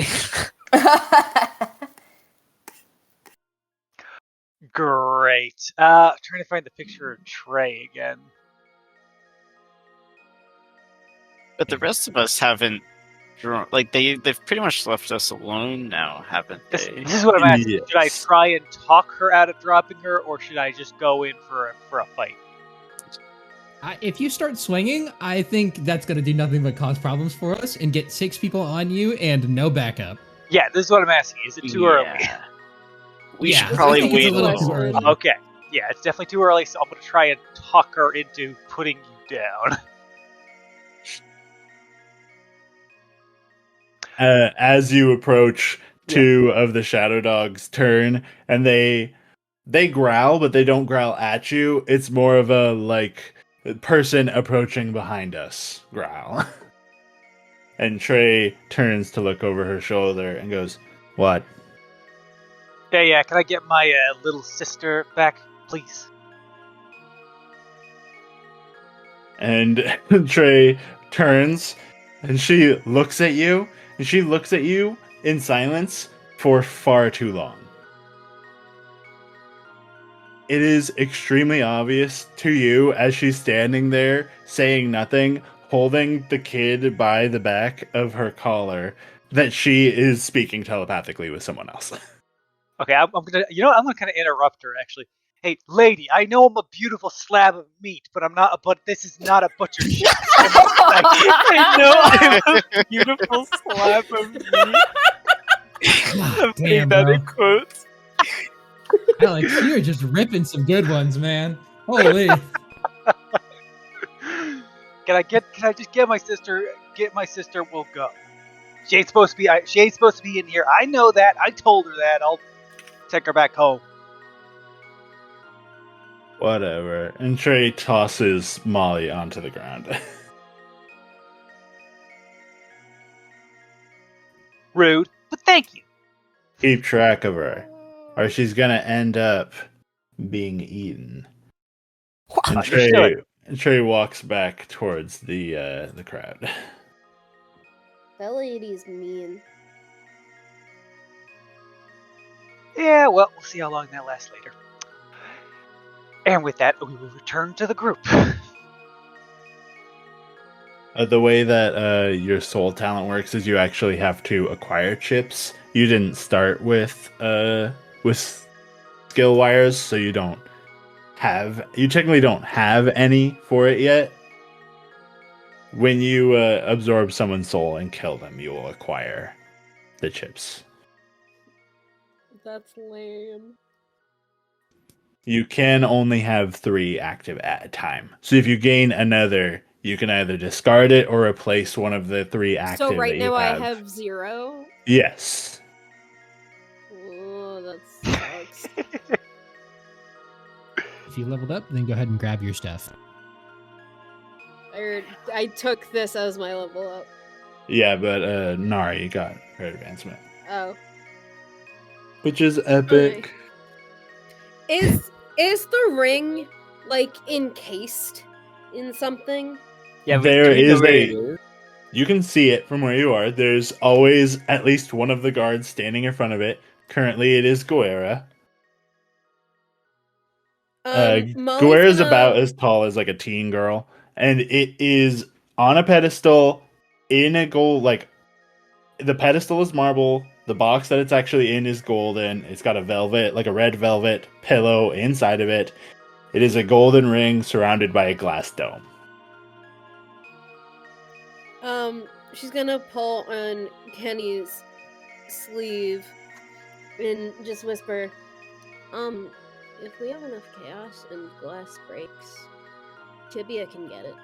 E: Great. Trying to find the picture of Trey again.
I: But the rest of us haven't drawn. Like they've pretty much left us alone now, haven't they?
E: This is what I'm asking.
C: Yes.
E: Should I try and talk her out of dropping her, or should I just go in for a fight?
A: If you start swinging, I think that's going to do nothing but cause problems for us and get 6 people on you and no backup.
E: Yeah, this is what I'm asking. Is it too early?
I: We
A: Yeah,
I: should probably
A: I think it's
I: wait
A: a little too early.
E: Okay. Yeah, it's definitely too early, so I'm going to try and talk her into putting you down.
C: As you approach, 2 of the shadow dogs turn and they growl, but they don't growl at you. It's more of a like person approaching behind us growl. And Trey turns to look over her shoulder and goes, "What?"
E: Yeah, can I get my little sister back, please?
C: And Trey turns and she looks at you, and she looks at you in silence for far too long. It is extremely obvious to you as she's standing there saying nothing, holding the kid by the back of her collar, that she is speaking telepathically with someone else.
E: Okay, I'm gonna kind of interrupt her actually. Hey, lady, I know I'm a beautiful slab of meat, but this is not a butcher shop.
F: I know I'm a beautiful slab of meat. I'm putting that in quotes.
A: Alex, you're just ripping some good ones, man. Holy.
E: Can I just get my sister? Get my sister. We'll go. She ain't supposed to be in here. I know that. I told her that. I'll take her back home.
C: Whatever. And Trey tosses Molly onto the ground.
E: Rude, but thank you.
C: Keep track of her, or she's gonna end up being eaten. And Trey walks back towards the crowd.
B: That lady's mean.
E: Yeah, well, we'll see how long that lasts later. And with that, we will return to the group.
C: The way that your soul talent works is you actually have to acquire chips. You didn't start with skill wires, so you technically don't have any for it yet. When you absorb someone's soul and kill them, you will acquire the chips.
B: That's lame.
C: You can only have 3 active at a time. So if you gain another, you can either discard it or replace one of the 3 active.
B: So right
C: that you
B: now
C: have.
B: I have 0?
C: Yes.
B: Oh, that sucks.
A: If you leveled up, then go ahead and grab your stuff.
B: I took this as my level up.
C: Yeah, but Nari got her advancement.
B: Oh.
C: Which is epic.
B: Okay. Is the ring like encased in something?
F: Yeah,
C: There
F: we know
C: is
F: where
C: a-
F: it is.
C: You can see it from where you are. There's always at least one of the guards standing in front of it. Currently, it is Guerra.
B: Molly's
C: Guerra is
B: gonna-
C: about as tall as like a teen girl, and it is on a pedestal in a gold. Like the pedestal is marble. The box that it's actually in is golden. It's got a velvet, like a red velvet pillow inside of it. It is a golden ring surrounded by a glass dome.
B: She's gonna pull on Kenny's sleeve and just whisper, if we have enough chaos and glass breaks, Tibia can get it.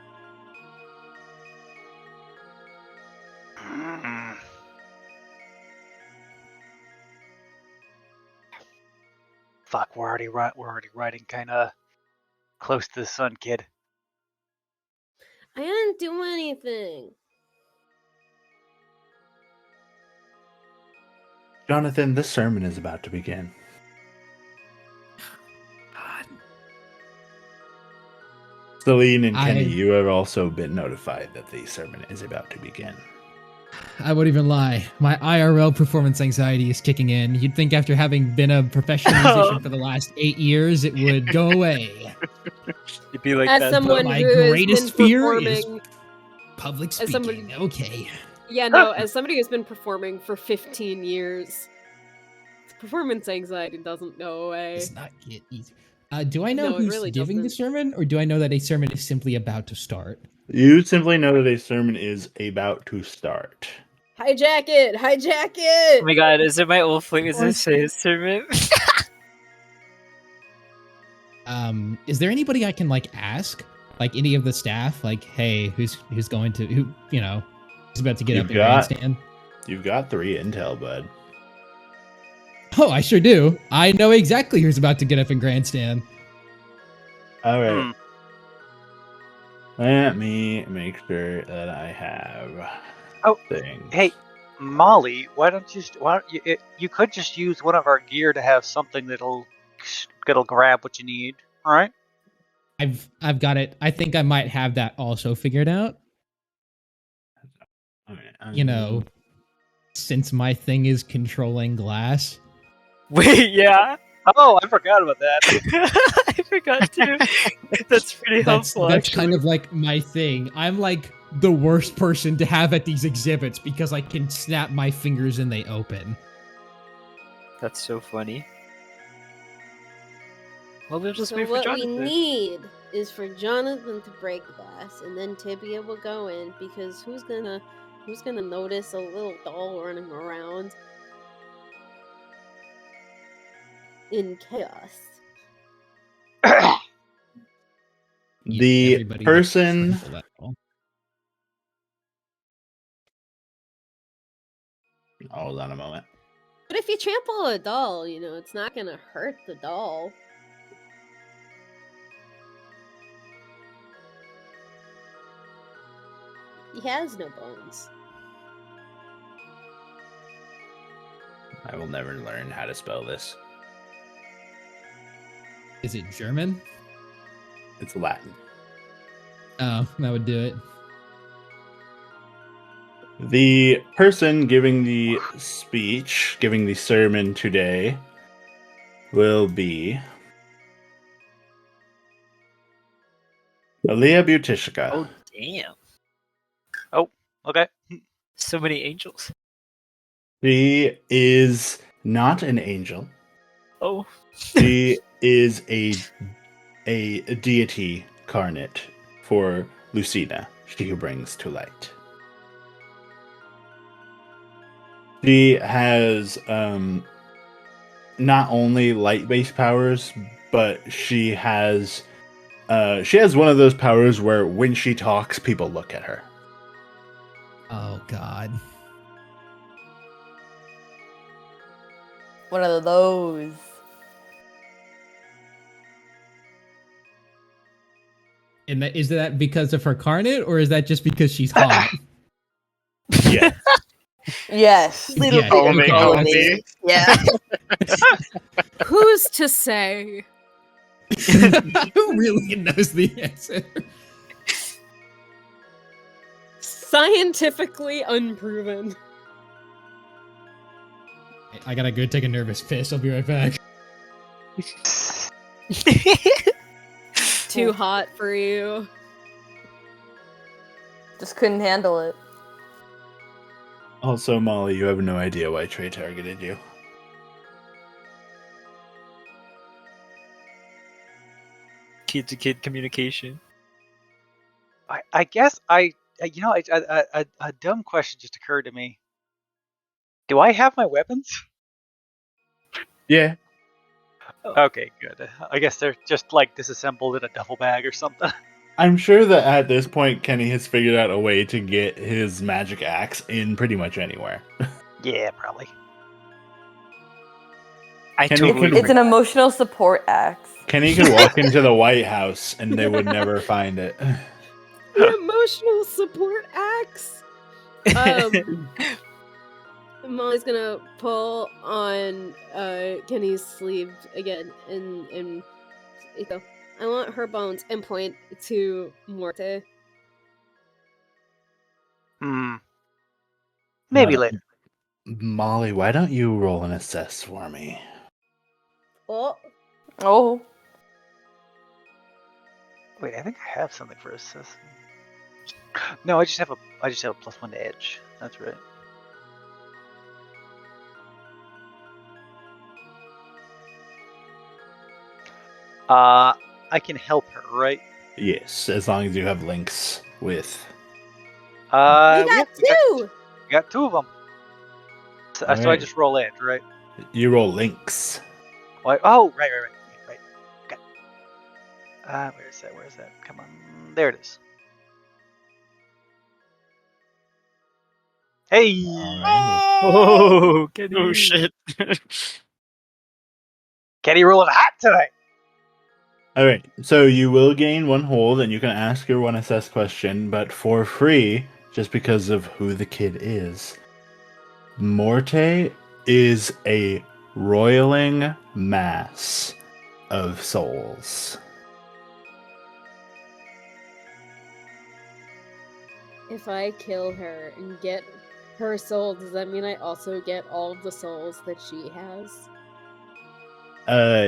E: Fuck, we're already riding kind of close to the sun, kid.
B: I didn't do anything.
C: Johnathan, the sermon is about to begin. Seline and Kenny, you have also been notified that the sermon is about to begin.
A: I won't even lie. My IRL performance anxiety is kicking in. You'd think after having been a professional musician for the last 8 years, it would go away.
F: You'd be like
B: As
F: that.
B: someone
A: my
B: who has
A: greatest
B: been
A: fear is
B: performing,
A: public
B: As
A: speaking.
B: somebody-
A: Okay.
B: yeah, no, as somebody who's been performing for 15 years, performance anxiety doesn't go away.
A: Does not get easy. Do I know
B: No, it
A: who's
B: really
A: giving the
B: doesn't.
A: sermon, or do I know that a sermon is simply about to start?
C: You simply know that a sermon is about to start.
B: Hijack it! Hijack
F: Oh
B: it!
F: my god, is it my old fling? Is this his sermon?
A: Is there anybody I can like ask, like any of the staff, like, hey, who's going to who's about to get up in grandstand?
C: You've got 3 intel, bud.
A: Oh, I sure do. I know exactly who's about to get up in grandstand.
C: All right. Let me make sure that I have things.
E: Hey, Molly, why don't you could just use one of our gear to have something that'll grab what you need. All right.
A: I've got it. I think I might have that also figured out. You know, since my thing is controlling glass.
F: Wait, yeah.
E: Oh, I forgot about that.
F: I forgot too. That's pretty helpful.
A: That's
F: actually.
A: kind of like my thing. I'm like the worst person to have at these exhibits because I can snap my fingers and they open.
F: That's so funny. Well, we'll just
B: So
F: wait for
B: what
F: Johnathan.
B: we need is for Johnathan to break glass, and then Tibia will go in, because who's gonna notice a little doll running around in chaos?
C: The
A: Everybody
C: person.
A: gets level.
C: Hold on a moment.
B: But if you trample a doll, it's not gonna hurt the doll. He has no bones.
C: I will never learn how to spell this.
A: Is it German?
C: It's Latin.
A: Oh, that would do it.
C: The person giving the speech, giving the sermon today, will be Aliyah Butishka.
F: Oh, damn.
E: Oh, okay.
F: So many angels.
C: She is not an angel.
F: Oh.
C: She is a deity carnate for Lucina, she who brings to light. She has not only light-based powers, but she has one of those powers where when she talks, people look at her.
A: Oh God.
D: One of those.
A: And is that because of her carnate, or is that just because she's hot?
C: Yeah.
D: Yes.
A: Little
D: bit
C: bit
D: of
C: of
D: all of
C: column
D: it. Yeah.
B: Who's to say?
A: Who really knows the answer?
B: Scientifically unproven.
A: I gotta go take a nervous piss. I'll be right back.
B: Too hot for you.
D: Just couldn't handle it.
C: Also, Molly, you have no idea why Trey targeted you.
F: Kid-to-kid communication.
E: I guess a dumb question just occurred to me. Do I have my weapons?
C: Yeah.
E: Okay, good. I guess they're just like disassembled in a duffel bag or something.
C: I'm sure that at this point, Kenny has figured out a way to get his magic axe in pretty much anywhere.
E: Yeah, probably.
D: It's an emotional support axe.
C: Kenny could walk into the White House and they would never find it.
B: The emotional support axe. Molly's gonna pull on Kenny's sleeve again and go, I want her bones, and point to Morte.
E: Maybe later.
C: Molly, why don't you roll an assess for me?
D: Oh.
E: Wait, I think I have something for assess. No, I just have a +1 to edge. That's right. I can help her, right?
C: Yes, as long as you have links with.
B: We got two!
E: We got two of them. So I just roll edge, right?
C: You roll links.
E: What? Oh, right. Okay. Where is that? Come on. There it is. Hey!
F: Oh, Kenny.
I: Oh shit.
E: Kenny rolling hot tonight.
C: Alright, so you will gain one hold and you can ask your one assess question, but for free, just because of who the kid is. Morte is a roiling mass of souls.
B: If I kill her and get her soul, does that mean I also get all of the souls that she has?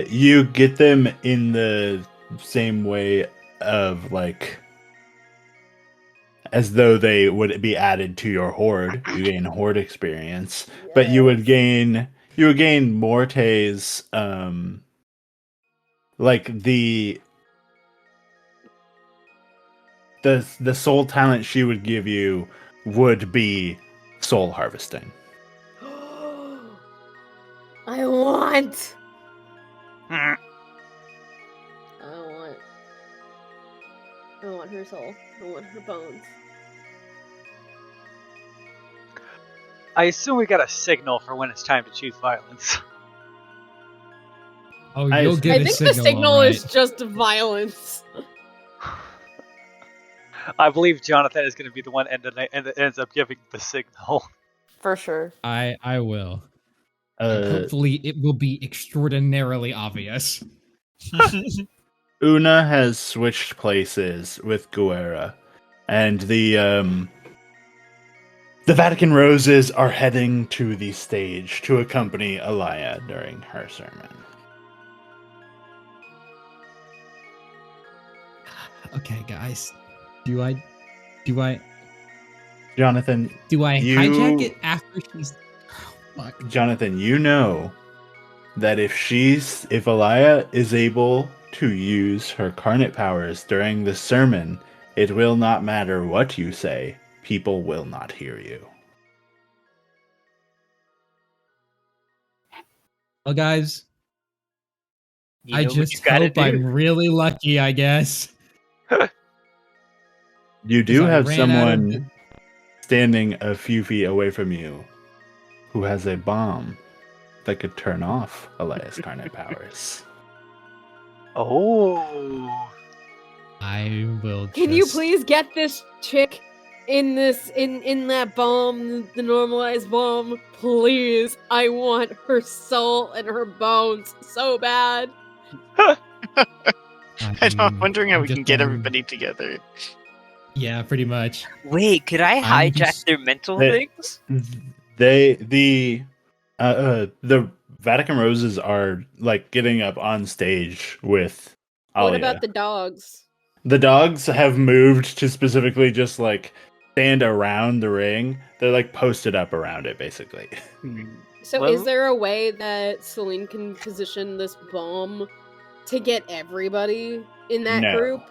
C: You get them in the same way of like as though they would be added to your Hoard. You gain Hoard experience, but you would gain Morte's like the soul talent she would give you would be soul harvesting.
B: I want her soul. I want her bones.
E: I assume we got a signal for when it's time to choose violence.
A: Oh, you'll get
B: I
A: a
B: think
A: signal,
B: the signal
A: all right.
B: is just violence.
E: I believe Johnathan is going to be the one that ends up giving the signal.
D: For sure.
A: I will. Hopefully it will be extraordinarily obvious.
C: Una has switched places with Guerra, and the Vatican Roses are heading to the stage to accompany Alaya during her sermon.
A: Okay, guys. Do I
C: Johnathan,
A: hijack it after she's... Oh, fuck.
C: Johnathan, you know that if Alaya is able to use her Carnate powers during the sermon, it will not matter what you say. People will not hear you.
A: Well, guys, I
F: what
A: just
F: you gotta
A: hope
F: do.
A: I'm really lucky, I guess.
C: You do
A: 'Cause I
C: have
A: ran out of
C: someone standing a few feet away from you who has a bomb that could turn off Alaya's Carnate powers.
E: Oh.
A: I will just...
B: Can you please get this chick in that bomb, the normalized bomb? Please. I want her soul and her bones so bad.
I: I'm wondering how we can get everybody together.
A: Yeah, pretty much.
F: Wait, could I
A: I'm
F: hijack
A: just-
F: their mental
C: They-
F: things?
C: the Vatican Roses are like getting up on stage with
B: What
C: Alia.
B: about the dogs?
C: The dogs have moved to specifically just like stand around the ring. They're like posted up around it, basically.
B: So
F: Well-
B: is there a way that Seline can position this bomb to get everybody in that
C: No.
B: group?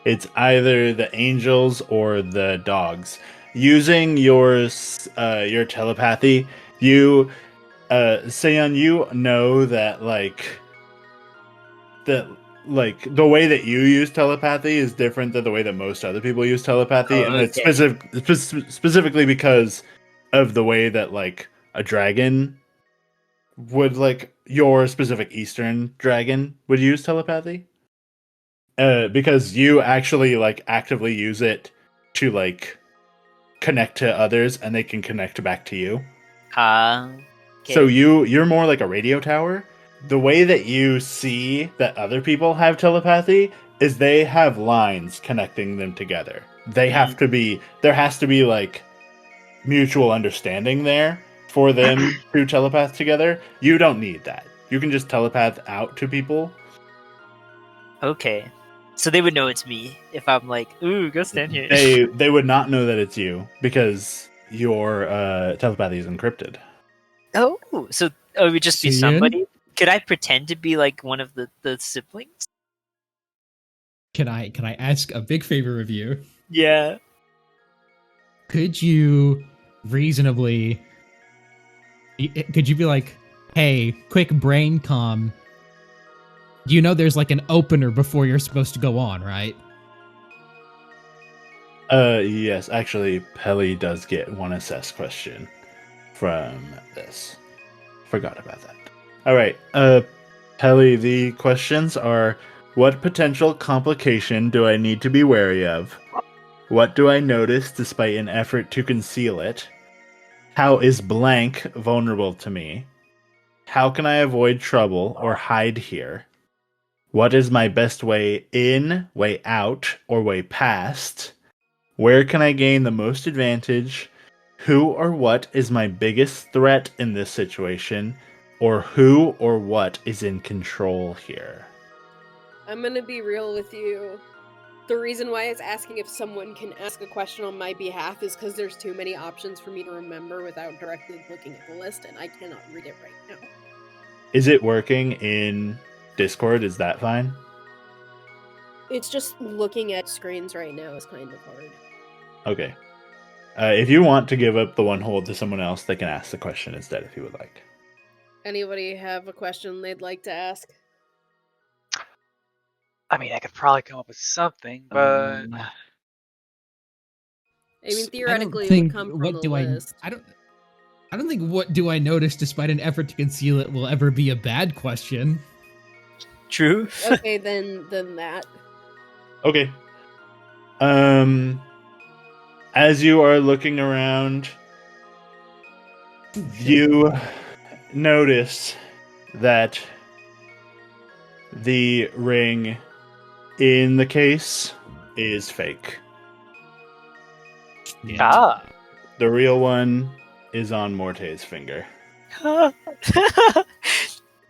C: It's either the angels or the dogs. Using your telepathy, you Suyun, you know that the way that you use telepathy is different than the way that most other people use telepathy,
F: Oh,
C: and it's
F: okay.
C: specifically because of the way that like a dragon would, like your specific Eastern dragon would use telepathy. Because you actually like actively use it to like connect to others, and they can connect back to you.
F: Okay.
C: So you're more like a radio tower. The way that you see that other people have telepathy is they have lines connecting them together. They have to be there has to be like mutual understanding there for them to telepath together. You don't need that. You can just telepath out to people.
F: Okay. So they would know it's me if I'm like, ooh, go stand here.
C: They would not know that it's you because your telepathy is encrypted.
F: Oh, so it would just be
A: Suyun?
F: somebody? Could I pretend to be like one of the siblings?
A: Can I ask a big favor of you?
F: Yeah.
A: Could you reasonably could you be like, hey, quick brain comm, you know there's like an opener before you're supposed to go on, right?
C: Yes, actually, Pelly does get one assess question from this. Forgot about that. All right, Pelly, the questions are: what potential complication do I need to be wary of? What do I notice despite an effort to conceal it? How is blank vulnerable to me? How can I avoid trouble or hide here? What is my best way in, way out, or way past? Where can I gain the most advantage? Who or what is my biggest threat in this situation? Or who or what is in control here?
B: I'm gonna be real with you. The reason why it's asking if someone can ask a question on my behalf is because there's too many options for me to remember without directly looking at the list, and I cannot read it right now.
C: Is it working in Discord? Is that fine?
B: It's just looking at screens right now is kind of hard.
C: Okay. If you want to give up the one hold to someone else, they can ask the question instead if you would like.
B: Anybody have a question they'd like to ask?
E: I mean, I could probably come up with something, but
B: I mean, theoretically, it
A: think
B: would come from
A: what
B: the
A: do
B: list.
A: I don't think what do I notice despite an effort to conceal it will ever be a bad question.
F: True.
B: Okay, then that.
C: Okay. As you are looking around, you notice that the ring in the case is fake.
E: ah,
C: The real one is on Morte's finger.
A: Fuck.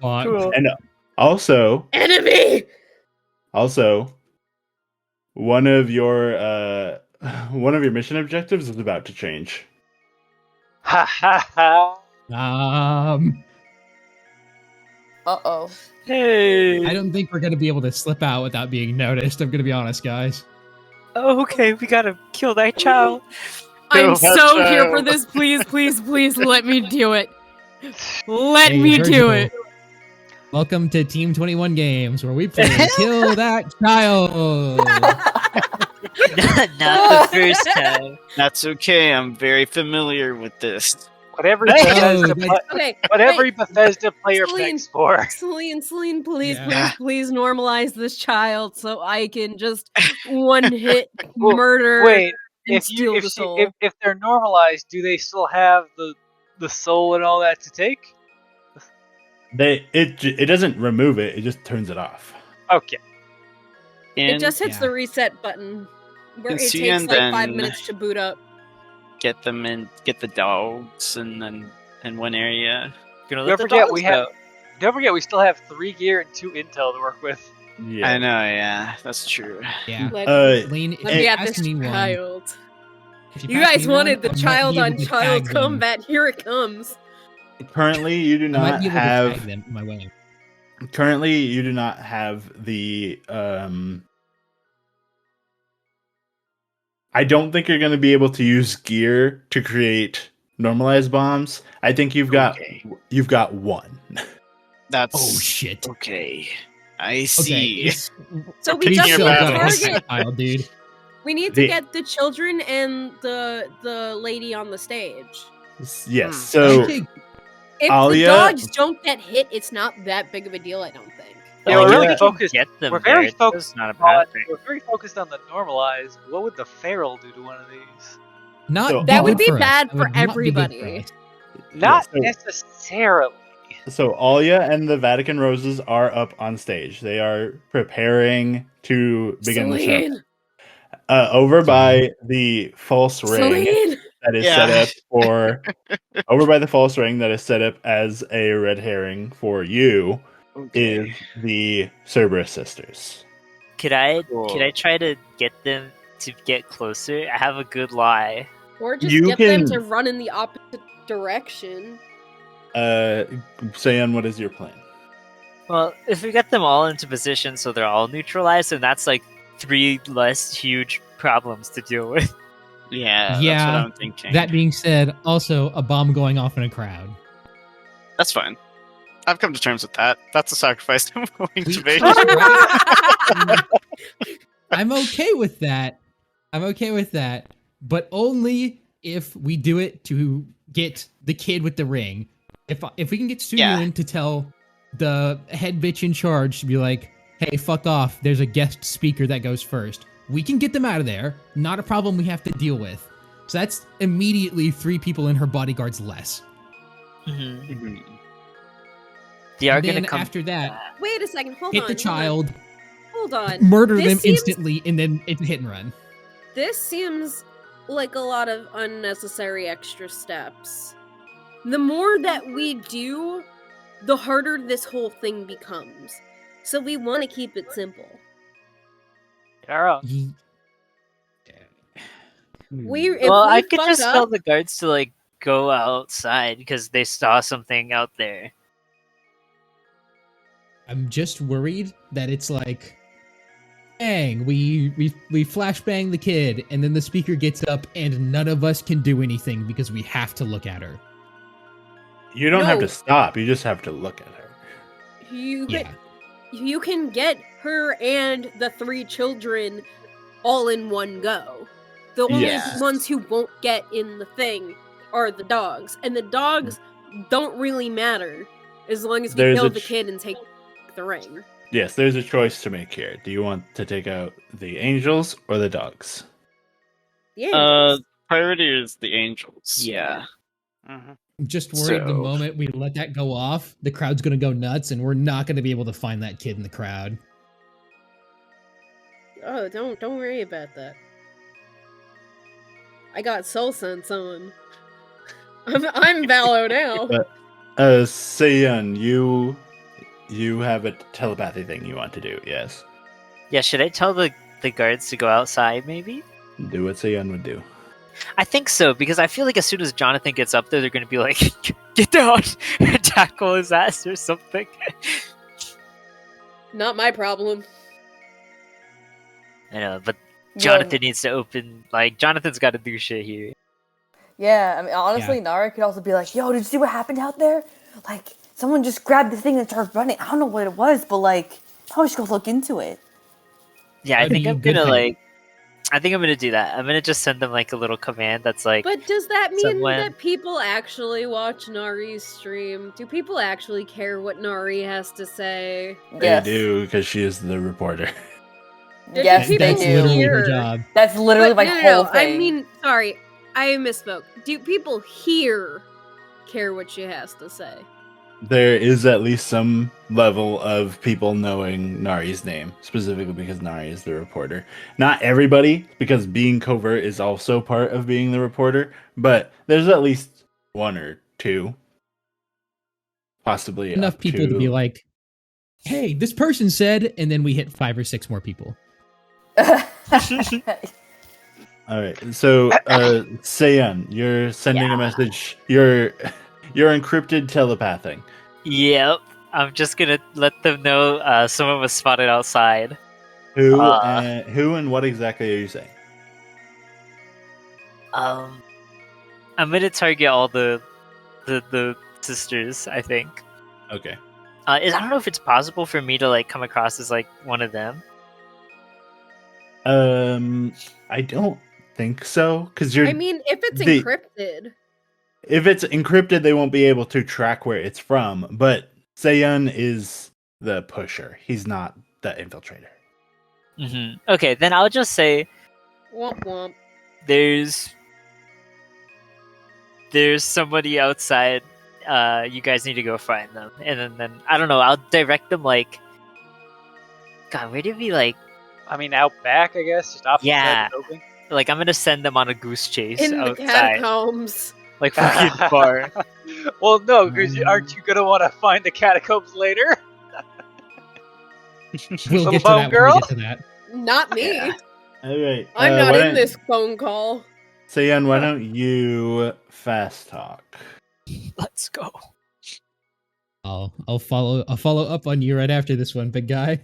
F: Cool.
C: And also,
B: Enemy!
C: one of your mission objectives is about to change.
E: ha ha ha.
D: Uh-oh.
F: Hey.
A: I don't think we're gonna be able to slip out without being noticed. I'm gonna be honest, guys.
F: Oh, okay, we gotta kill that child.
B: I'm
C: that
B: so here for
C: child.
B: this. Please, please, please let me do it. Let
A: Hey,
B: me
A: Virgil,
B: do it.
A: Welcome to Team 21 Games, where we play Kill That Child.
F: Not the first time.
I: That's okay. I'm very familiar with this.
E: Whatever
A: Oh,
E: Bethesda,
A: that's-
B: Okay,
E: whatever
B: wait,
E: Bethesda player
B: Celine.
E: begs for.
B: Celine, please,
A: Yeah.
B: please normalize this child so I can just one hit
E: Well,
B: murder
E: Wait,
B: and steal the soul.
E: if they're normalized, do they still have the soul and all that to take?
C: It doesn't remove it; it just turns it off.
E: Okay.
B: It just hits
A: Yeah.
B: the reset button Where
I: And
B: it
I: Suyun
B: takes like 5
I: then-
B: minutes to boot up.
I: Get them in, get the dogs, and then in one area.
F: Gonna
E: Don't
F: let the
E: forget
F: dogs
E: we have.
F: out.
E: Don't forget we still have 3 gear and 2 intel to work with.
C: Yeah.
I: I know, yeah, that's true.
A: Yeah.
B: Let,
A: Lean,
B: let me
A: if
B: at
A: you
B: this
A: pass me one-
B: child.
A: if
B: You
A: pass
B: guys
A: me
B: wanted
A: one,
B: the
A: I might
B: child
A: be able
B: on
A: to
B: child
A: tag them.
B: combat. Here it comes.
C: Currently, you do
A: I might
C: not
A: be able to
C: have.
A: tag them in my way.
C: Currently, you do not have the. I don't think you're going to be able to use gear to create normalized bombs. I think you've got one.
I: That's
A: Oh shit.
I: okay. I
A: Okay.
I: see.
A: It's,
B: So we
A: we
B: just
A: still
B: need to
A: gotta hit
B: target.
A: that pile, dude.
B: We need to
C: The-
B: get the children and the lady on the stage.
C: Yes. So
A: Okay.
B: If
C: Alia-
B: the dogs don't get hit, it's not that big of a deal, I don't think.
E: Yeah,
C: Oh,
E: we're really
C: yeah.
E: focused.
F: Get them
E: We're very
F: there.
E: focused
F: That's not a
E: on.
F: bad thing.
E: We're very focused on the normalized. What would the feral do to one of these?
A: Not
C: So-
A: be
B: That would
A: good
B: be
A: for us.
B: bad
A: That
B: for
A: would not be good
B: everybody.
A: us.
E: Not
C: so-
E: necessarily.
C: So Alia and the Vatican Roses are up on stage. They are preparing to begin the show.
B: Celine!
C: Over by the false ring
B: Celine!
C: that is
I: Yeah.
C: set up for over by the false ring that is set up as a red herring for you is the Cerberus sisters.
F: Could I
I: Cool.
F: try to get them to get closer? I have a good lie.
B: Or just
C: You
B: get them
C: can-
B: to run in the opposite direction.
C: Suyun, what is your plan?
F: Well, if we get them all into position so they're all neutralized, then that's like 3 less huge problems to deal with.
I: Yeah, that's
A: Yeah,
I: what I'm thinking.
A: That being said, also a bomb going off in a crowd.
I: That's fine. I've come to terms with that. That's a sacrifice I'm willing to make.
A: I'm okay with that. I'm okay with that, but only if we do it to get the kid with the ring. If we can get Suyun
I: Yeah.
A: to tell the head bitch in charge to be like, "Hey, fuck off. There's a guest speaker that goes first." We can get them out of there. Not a problem we have to deal with. So that's immediately 3 people in her bodyguards less.
F: Mm-hmm. They are
A: And then
F: gonna come
A: after that,
B: Wait a second, hold
A: hit
B: on.
A: the child,
B: Hold on.
A: murder
B: This
A: them
B: seems-
A: instantly, and then it's a hit and run.
B: This seems like a lot of unnecessary extra steps. The more that we do, the harder this whole thing becomes. So we want to keep it simple.
E: Tara.
A: Ye-
B: If
F: Well,
B: we
F: I could
B: fuck
F: just
B: up,
F: tell the guards to like go outside because they saw something out there.
A: I'm just worried that it's like, bang, we flashbang the kid, and then the speaker gets up, and none of us can do anything because we have to look at her.
C: You don't have
B: No.
C: to stop. You just have to look at her.
A: Yeah.
B: you can get her and the 3 children all in one go. The only
C: Yes.
B: ones who won't get in the thing are the dogs, and the dogs don't really matter as long as we
C: There's
B: kill
C: a
B: the kid and take the ring.
C: Yes, there's a choice to make here. Do you want to take out the angels or the dogs?
B: Yeah.
I: Priority is the angels.
F: Yeah.
E: Mhm.
A: I'm just worried the
I: So-
A: moment we let that go off, the crowd's gonna go nuts, and we're not gonna be able to find that kid in the crowd.
B: Oh, don't worry about that. I got soul sense on. I'm Vallow now.
C: But Suyun, you have a telepathy thing you want to do, yes?
F: Yeah, should I tell the guards to go outside maybe?
C: Do what Suyun would do.
F: I think so, because I feel like as soon as Johnathan gets up there, they're going to be like, get down and tackle his ass or something.
B: Not my problem.
F: I know, but
D: Yeah.
F: Johnathan needs to open, like, Jonathan's got to do shit here.
D: Yeah, I mean, honestly, Nari could also be like, yo, did you see what happened out there? Like, someone just grabbed the thing and started running. I don't know what it was, but, like, probably should go look into it.
F: Yeah, I
A: That'd
F: think
A: be
F: I'm
A: good
F: going to,
A: thing.
F: like, I think I'm going to do that. I'm going to just send them, like, a little command that's like,
B: But does that mean
F: someone-
B: that people actually watch Nari's stream? Do people actually care what Nari has to say?
D: Yes.
C: They do, because she is the reporter.
B: Did
D: Yes,
B: people
D: they
A: That's
D: do.
A: literally
B: hear?
A: her job.
D: That's literally
B: But
D: my
B: no,
D: whole thing.
B: I mean, sorry, I misspoke. Do people here care what she has to say?
C: there is at least some level of people knowing Nari's name, specifically because Nari is the reporter. Not everybody, because being covert is also part of being the reporter, but there's at least one or two. Possibly
A: Enough
C: up
A: people to be like, hey, this person said, and then we hit 5 or 6 more people.
C: All right, so Suyun, you're sending a message. You're encrypted telepathing.
F: Yep. I'm just gonna let them know someone was spotted outside.
C: Who and what exactly are you saying?
F: I'm gonna target all the sisters, I think.
C: Okay.
F: I don't know if it's possible for me to like come across as like one of them.
C: I don't think so, because you're.
B: I mean, if it's
C: the-
B: encrypted.
C: If it's encrypted, they won't be able to track where it's from. But Suyun is the pusher. He's not the infiltrator.
F: Mm-hmm. Okay, then I'll just say
B: Womp womp.
F: there's somebody outside. You guys need to go find them, and then I don't know. I'll direct them like. God, where did we like?
E: I mean, out back, I guess, just opposite
F: Yeah.
E: the building.
F: Like I'm gonna send them on a goose chase
B: In the
F: outside,
B: catacombs.
F: like fucking far.
E: Well, no, because aren't you gonna want to find the catacombs later?
A: We'll
E: Little
A: get to
E: bone
A: that when
E: girl?
A: we get to that.
B: Not me.
E: Yeah.
C: All right.
B: I'm not
C: why
B: in
C: don't-
B: this phone call.
C: Suyun, why don't you fast talk?
F: Let's go.
A: I'll follow up on you right after this one, big guy.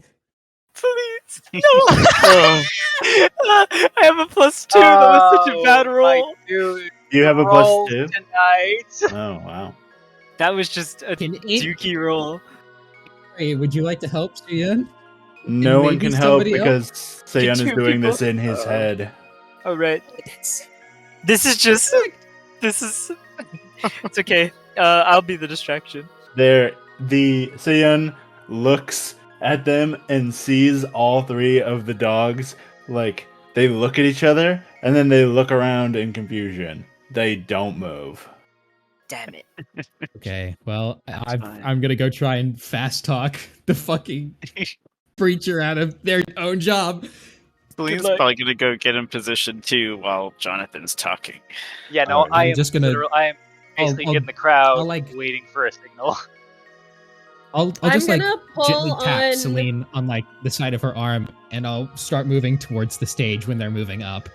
F: Please, no. I have a +2. That was such a bad roll.
E: My dude,
C: You have a
E: roll
C: +2?
E: tonight.
C: Oh, wow.
F: That was just a
A: Can it-
F: dookie roll.
A: Hey, would you like to help, Suyun?
C: No one
A: maybe
C: can help
A: somebody
C: because Suyun is
F: two
C: doing
F: people?
C: this in his head.
F: All right. This is just. This is. It's okay. I'll be the distraction.
C: Suyun looks at them and sees all 3 of the dogs. Like, they look at each other and then they look around in confusion. They don't move.
F: Damn it.
A: Okay, well,
I: That's fine.
A: I'm gonna go try and fast talk the fucking preacher out of their own job.
I: Celine's
F: luck.
I: probably gonna go get in position too while Jonathan's talking.
E: Yeah, no,
C: Alright,
E: I
A: I'm
E: am
A: just gonna-
E: I am basically
A: I'll-
E: in the crowd,
A: I'll, like-
E: waiting for a signal.
A: I'll
B: I'm
A: just like
B: gonna
A: gently
B: pull
A: tap
B: on-
A: Seline on like the side of her arm, and I'll start moving towards the stage when they're moving up.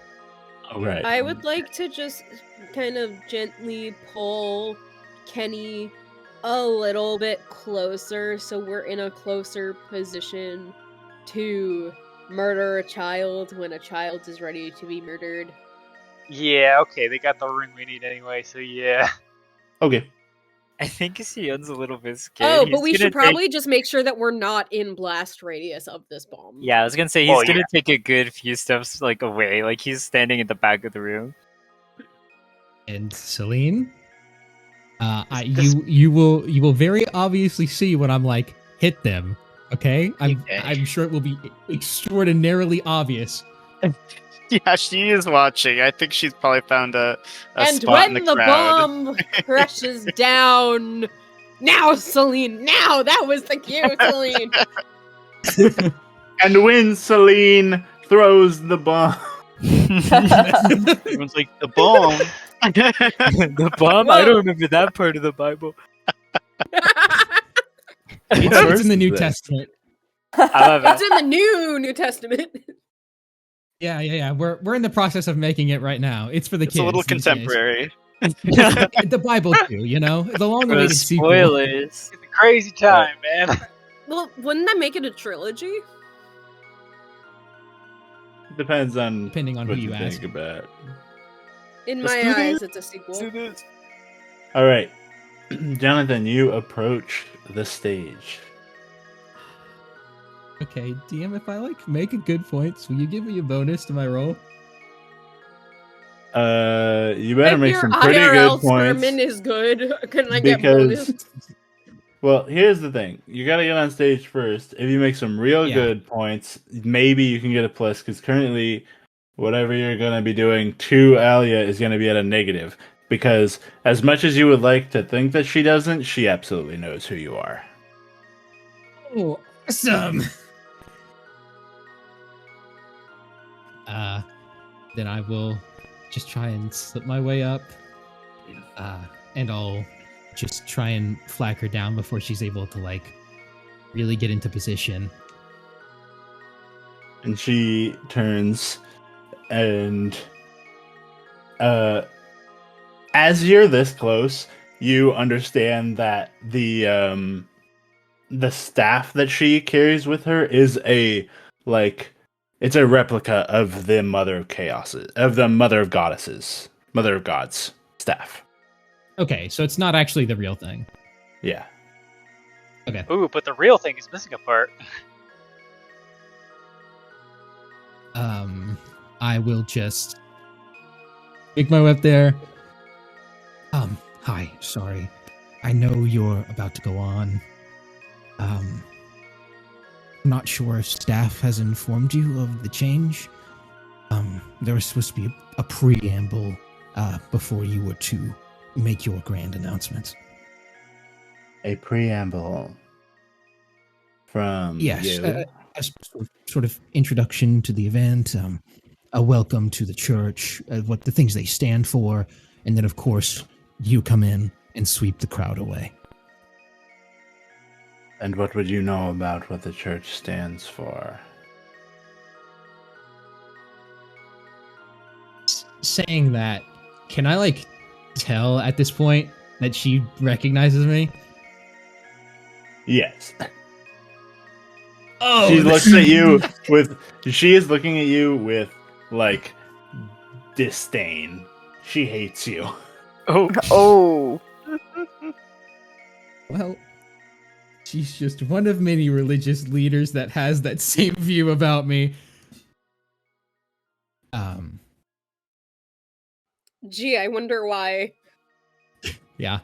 C: All right.
B: I would like to just kind of gently pull Kenny a little bit closer so we're in a closer position to murder a child when a child is ready to be murdered.
E: Yeah, okay, they got the ring we need anyway, so yeah.
C: Okay.
F: I think Suyun's a little bit scared.
B: Oh,
F: He's
B: but we
F: gonna
B: should probably just make sure that we're not in blast radius of this bomb.
F: Yeah, I was gonna say he's
E: Oh,
F: gonna
E: yeah.
F: take a good few steps like away. Like he's standing in the back of the room.
A: And Seline, you will very obviously see when I'm like hit them. Okay, I'm sure it will be extraordinarily obvious.
I: Yeah, she is watching. I think she's probably found a
B: And
I: spot in
B: when
I: the
B: the
I: crowd.
B: bomb crashes down, now, Seline, now that was the cue, Seline.
C: And when Seline throws the bomb,
I: Everyone's like, the bomb.
F: The bomb? I don't remember that part of the Bible.
A: It's in the
C: is
A: New
C: this?
A: Testament.
B: It's in the New Testament.
A: Yeah. We're in the process of making it right now. It's for the
I: It's
A: kids.
I: a little
A: these days.
I: contemporary.
A: The Bible too, you know, the long-awaited sequel.
F: Spoilers.
E: It's a crazy time, man.
B: Well, wouldn't that make it a trilogy?
C: depends on
A: Depending on
C: what
A: who you
C: think
A: ask.
C: about.
B: In
I: Let's
B: my
I: do
B: eyes,
I: this.
B: it's a sequel.
C: All right, Johnathan, you approach the stage.
A: Okay, DM, if I like make a good points, will you give me a bonus to my roll?
C: You better
B: If
C: make
B: your
C: some pretty
B: IRL
C: good points.
B: sermon is good, can I get
C: Because,
B: bonus?
C: well, here's the thing: you gotta get on stage first. If you make some real
A: Yeah.
C: good points, maybe you can get a plus. Because currently, whatever you're gonna be doing to Alia is gonna be at a negative. because as much as you would like to think that she doesn't, she absolutely knows who you are.
A: Oh, awesome. Then I will just try and slip my way up. And I'll just try and flag her down before she's able to, like, really get into position.
C: And she turns and as you're this close, you understand that the staff that she carries with her is it's a replica of the Mother of Mother of Gods staff.
A: Okay, so it's not actually the real thing.
C: Yeah.
A: Okay.
E: Ooh, but the real thing is missing a part.
A: I will just make my way up there. Hi, sorry. I know you're about to go on. I'm not sure if staff has informed you of the change. There was supposed to be a preamble before you were to make your grand announcement.
C: A preamble from
A: Yes,
C: you?
A: a sort of introduction to the event, a welcome to the church, what the things they stand for, and then of course you come in and sweep the crowd away.
C: And what would you know about what the church stands for?
A: Saying that, can I, like, tell at this point that she recognizes me?
C: Yes.
A: Oh,
C: She looks at you she is looking at you with, like, disdain. She hates you.
D: Oh.
A: Well, she's just one of many religious leaders that has that same view about me.
B: Gee, I wonder why.
A: Yeah.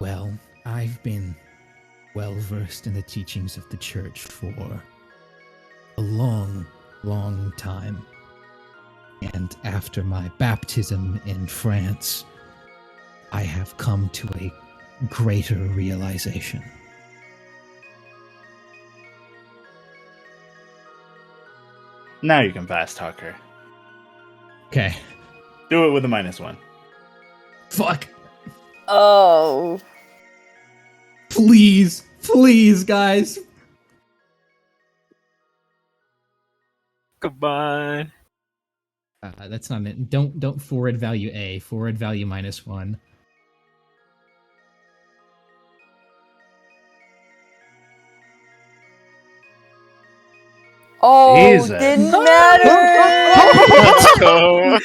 A: Well, I've been well versed in the teachings of the church for a long, long time. And after my baptism in France, I have come to a greater realization.
C: Now you can fast talk her.
A: Okay.
C: Do it with a -1.
A: Fuck.
D: Oh.
A: Please, please, guys.
F: Goodbye.
A: That's not it. Don't forward value A. Forward value -1.
D: Oh,
C: Jesus.
D: didn't matter.
I: Let's go.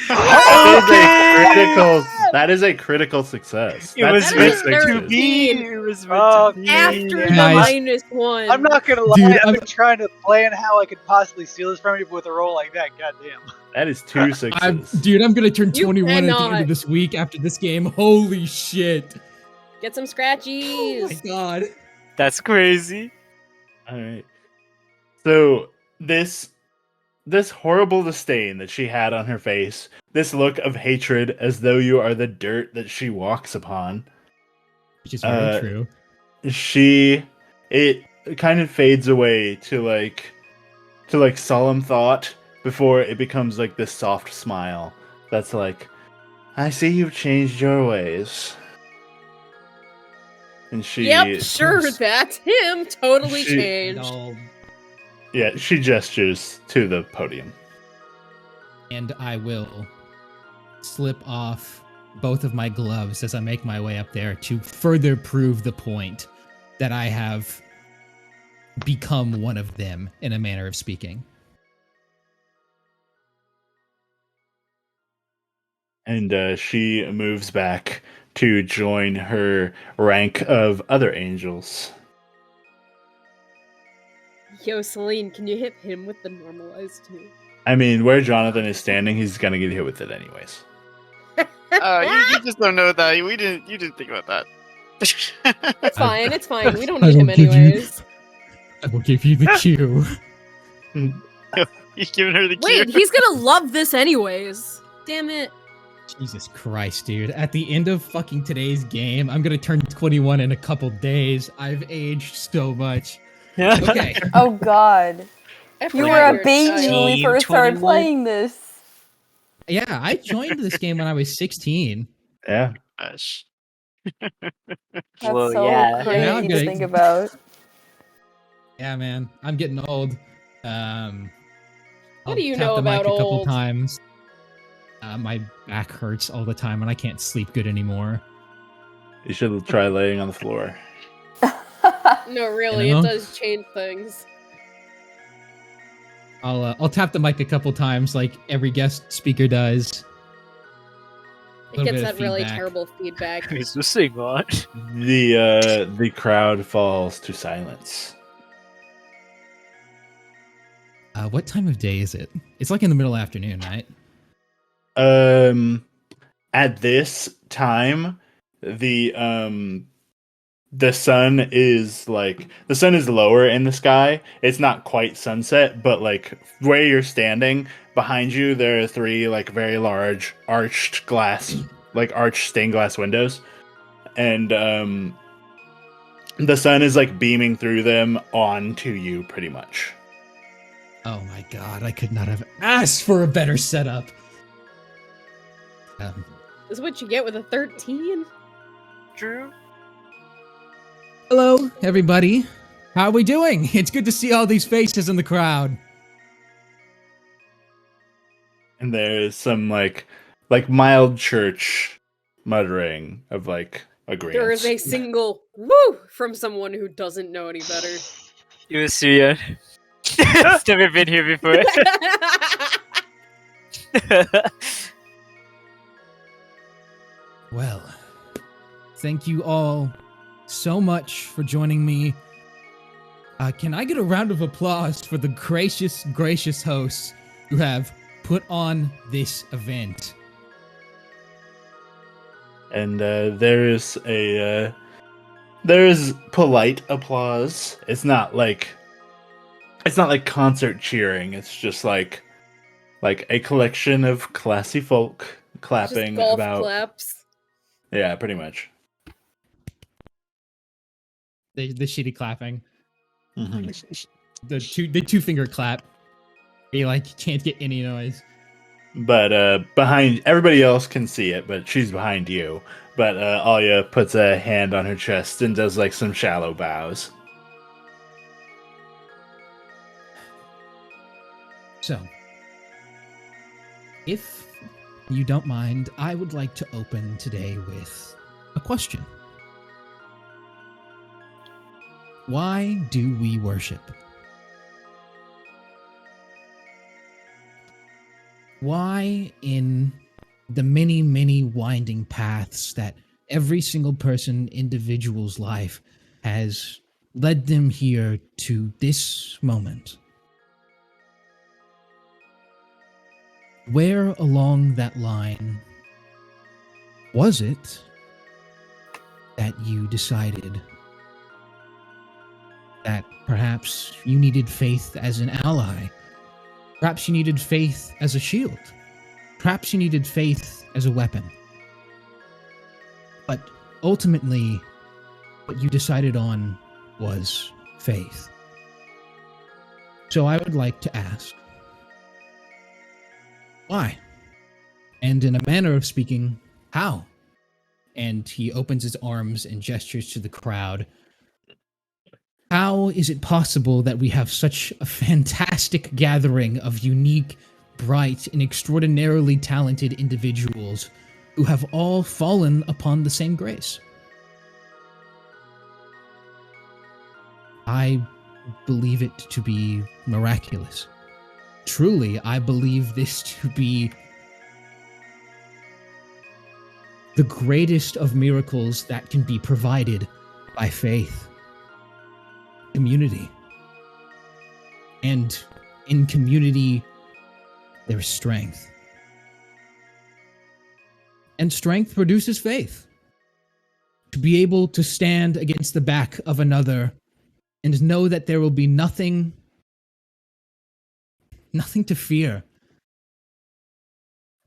C: That is a critical success.
F: It was
C: That's
B: meant
C: six
B: to
C: sixes.
B: be.
F: It was meant
E: Oh,
F: to be.
B: After the
A: Nice.
B: -1.
E: I'm not gonna lie,
A: Dude,
E: I've been trying to plan how I could possibly steal this from you, but with a roll like that, goddamn.
C: That is 2 sixes.
A: I'm gonna turn
B: You
A: 21 at the end
B: cannot.
A: of this week after this game. Holy shit.
B: Get some
A: Oh
B: scratchies.
A: my god.
F: That's crazy.
C: All right. So this horrible disdain that she had on her face, this look of hatred as though you are the dirt that she walks upon,
A: Which is very true.
C: it kind of fades away to solemn thought before it becomes like this soft smile that's like, I see you've changed your ways. And she
B: Yep, sure, that's him. Totally
C: She-
B: changed.
C: Yeah, she gestures to the podium.
A: And I will slip off both of my gloves as I make my way up there to further prove the point that I have become one of them, in a manner of speaking.
C: And she moves back to join her rank of other angels.
B: Yo, Seline, can you hit him with the normalized too?
C: I mean, where Johnathan is standing, he's gonna get hit with it anyways.
I: You just don't know that. You didn't think about that.
B: It's fine, it's fine. We don't
A: I
B: need him
A: will give you-
B: anyways.
A: I will give you the cue.
I: You're giving her the cue.
B: Wait, he's gonna love this anyways. Damn it.
A: Jesus Christ, dude. At the end of fucking today's game, I'm gonna turn 21 in a couple days. I've aged so much. Okay.
D: Oh god.
B: I
D: You
B: forgot
D: were a
B: you're
D: baby
B: child.
D: when we first started
F: 21.
D: playing this.
A: Yeah, I joined this game when I was 16.
C: Yeah.
I: Gosh.
D: That's
F: Well,
D: so
F: yeah.
D: crazy
A: Now I'm
D: to
A: gonna-
D: think about.
A: Yeah, man. I'm getting old.
B: What do you
A: tap
B: know
A: the mic
B: about
A: a couple
B: old?
A: times. My back hurts all the time and I can't sleep good anymore.
C: You should try laying on the floor.
B: No, really,
A: You know?
B: it does change things.
A: I'll tap the mic a couple times like every guest speaker does.
B: It
A: Little
B: gets
A: bit of
B: that really
A: feedback.
B: terrible feedback.
F: Who's the singer?
C: The crowd falls to silence.
A: What time of day is it? It's like in the middle afternoon, right?
C: At this time, the sun is lower in the sky. It's not quite sunset, but like where you're standing behind you, there are 3 like very large arched stained glass windows, and the sun is like beaming through them onto you, pretty much.
A: Oh my god, I could not have asked for a better setup.
B: This is what you get with a 13?
F: True.
A: Hello, everybody. How are we doing? It's good to see all these faces in the crowd.
C: And there's some like mild church muttering of like agreement.
B: There is a single woo from someone who doesn't know any better.
F: You was Suyun. It's never been here before.
A: Well, thank you all so much for joining me. Can I get a round of applause for the gracious hosts who have put on this event?
C: And there is polite applause. It's not like concert cheering. It's just like a collection of classy folk clapping
B: Just golf
C: about.
B: claps.
C: Yeah, pretty much.
A: The shitty clapping.
C: Mm-hmm.
A: The two finger clap. You like can't get any noise.
C: But behind everybody else can see it, but she's behind you. But Alia puts a hand on her chest and does like some shallow bows.
A: So, if you don't mind, I would like to open today with a question. Why do we worship? Why, in the many, many winding paths that every single individual's life has led them here to this moment, where along that line was it that you decided that perhaps you needed faith as an ally? Perhaps you needed faith as a shield. Perhaps you needed faith as a weapon. But ultimately, what you decided on was faith. So I would like to ask, why? And in a manner of speaking, how? And he opens his arms and gestures to the crowd. How is it possible that we have such a fantastic gathering of unique, bright, and extraordinarily talented individuals who have all fallen upon the same grace? I believe it to be miraculous. Truly, I believe this to be the greatest of miracles that can be provided by faith. Community. And in community, there's strength. And strength produces faith. To be able to stand against the back of another and know that there will be nothing to fear.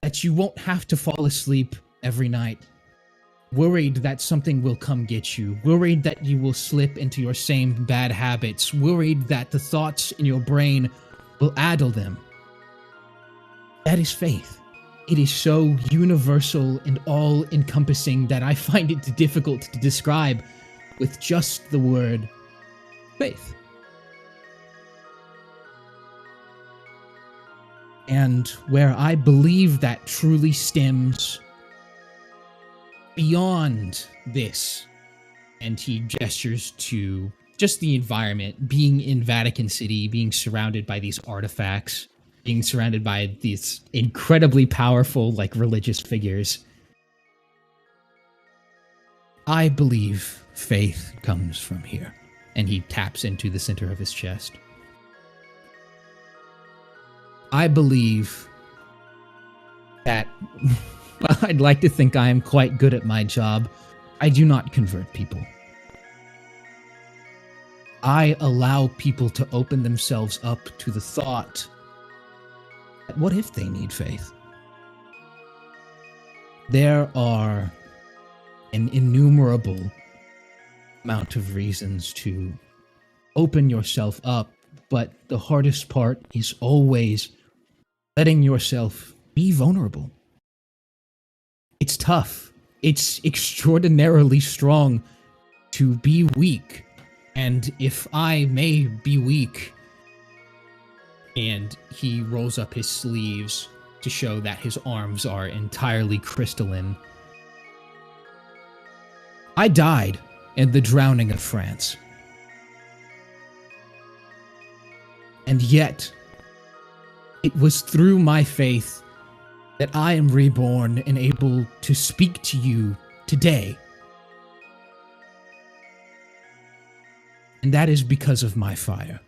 A: that you won't have to fall asleep every night, worried that something will come get you, worried that you will slip into your same bad habits, worried that the thoughts in your brain will addle them. That is faith. It is so universal and all-encompassing that I find it difficult to describe with just the word faith. And where I believe that truly stems beyond this, and he gestures to just the environment, being in Vatican City, being surrounded by these artifacts, being surrounded by these incredibly powerful, like, religious figures. I believe faith comes from here. And he taps into the center of his chest. I believe that, well, I'd like to think I am quite good at my job. I do not convert people. I allow people to open themselves up to the thought, what if they need faith? There are an innumerable amount of reasons to open yourself up, but the hardest part is always letting yourself be vulnerable. It's tough. It's extraordinarily strong to be weak. And if I may be weak, and he rolls up his sleeves to show that his arms are entirely crystalline. I died in the drowning of France. And yet, it was through my faith that I am reborn and able to speak to you today. And that is because of my fire.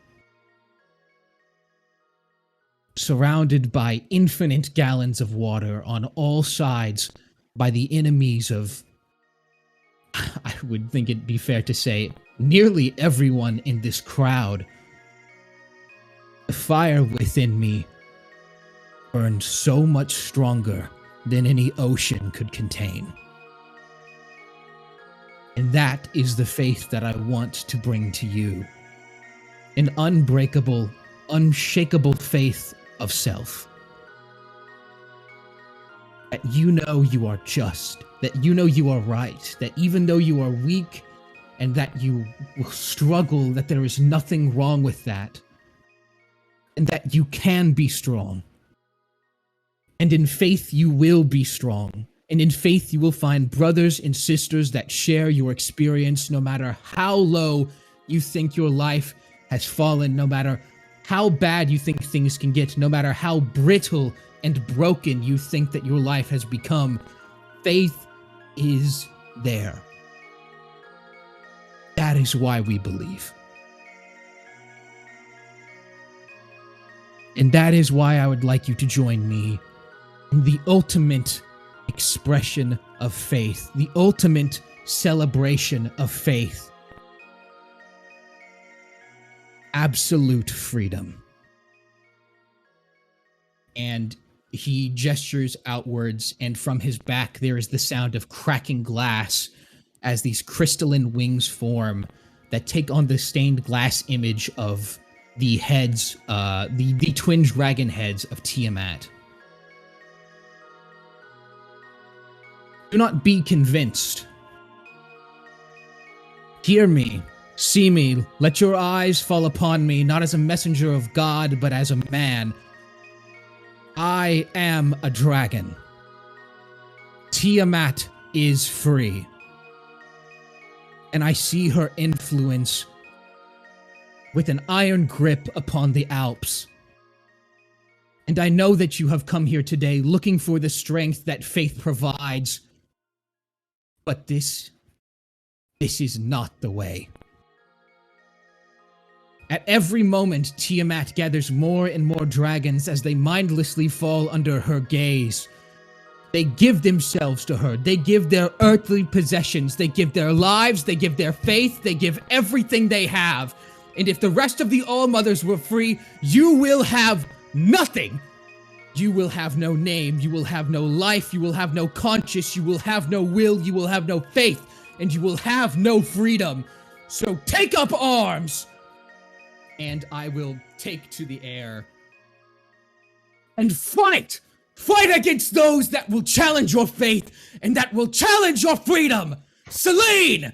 A: Surrounded by infinite gallons of water on all sides by the enemies of, I would think it'd be fair to say, nearly everyone in this crowd. The fire within me burned so much stronger than any ocean could contain. And that is the faith that I want to bring to you. An unbreakable, unshakable faith of self. That you know you are just, that you know you are right, that even though you are weak and that you will struggle, that there is nothing wrong with that. And that you can be strong. And in faith you will be strong. And in faith you will find brothers and sisters that share your experience no matter how low you think your life has fallen, no matter how bad you think things can get, no matter how brittle and broken you think that your life has become. Faith is there. That is why we believe. And that is why I would like you to join me in the ultimate expression of faith, the ultimate celebration of faith. Absolute freedom. And he gestures outwards, and from his back there is the sound of cracking glass as these crystalline wings form that take on the stained glass image of the heads, the twin dragon heads of Tiamat. Do not be convinced. Hear me, see me, let your eyes fall upon me, not as a messenger of God, but as a man. I am a dragon. Tiamat is free. And I see her influence with an iron grip upon the Alps. And I know that you have come here today looking for the strength that faith provides. But this is not the way. At every moment, Tiamat gathers more and more dragons as they mindlessly fall under her gaze. They give themselves to her. They give their earthly possessions. They give their lives. They give their faith. They give everything they have. And if the rest of the All-Mothers were free, you will have nothing. You will have no name, you will have no life, you will have no conscience, you will have no will, you will have no faith, and you will have no freedom. So take up arms! And I will take to the air and fight! Fight against those that will challenge your faith and that will challenge your freedom! Seline!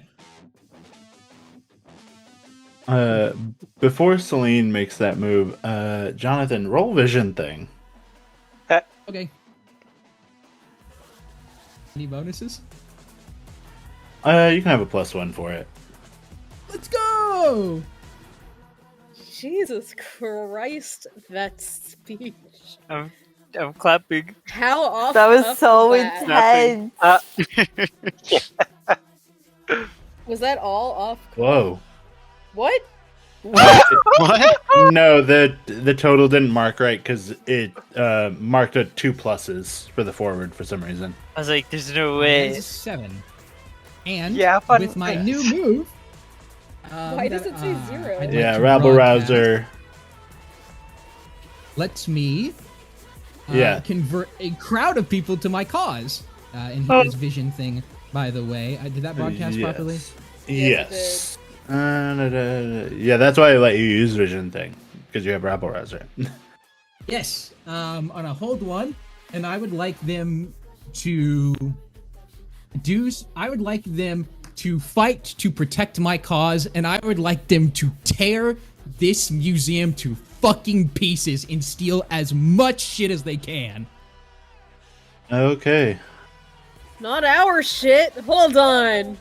C: Before Seline makes that move, Johnathan, roll vision thing.
A: Okay. Any bonuses?
C: You can have a +1 for it.
A: Let's go!
B: Jesus Christ, that speech.
F: I'm clapping.
B: How off
D: That was
B: cuff
D: so
B: was that?
D: intense.
B: Was that all off?
C: Whoa.
B: What?
I: What?
C: No, the total didn't mark right because it marked a 2 pluses for the forward for some reason.
F: I was like, there's no
A: That
F: way.
A: is a 7. And
E: Yeah, fun.
A: with my new move...
B: Why does it say 0?
A: I'd like
C: Yeah,
A: to
C: rabble
A: broadcast
C: rouser.
A: Lets me
C: Yeah.
A: convert a crowd of people to my cause. In his vision thing, by the way. Did that broadcast properly?
C: Yes. Yeah, that's why I let you use vision thing because you have rabble rouser.
A: Yes. On a hold one, and I would like them to to fight to protect my cause, and I would like them to tear this museum to fucking pieces and steal as much shit as they can.
C: Okay.
B: Not our shit. Hold on.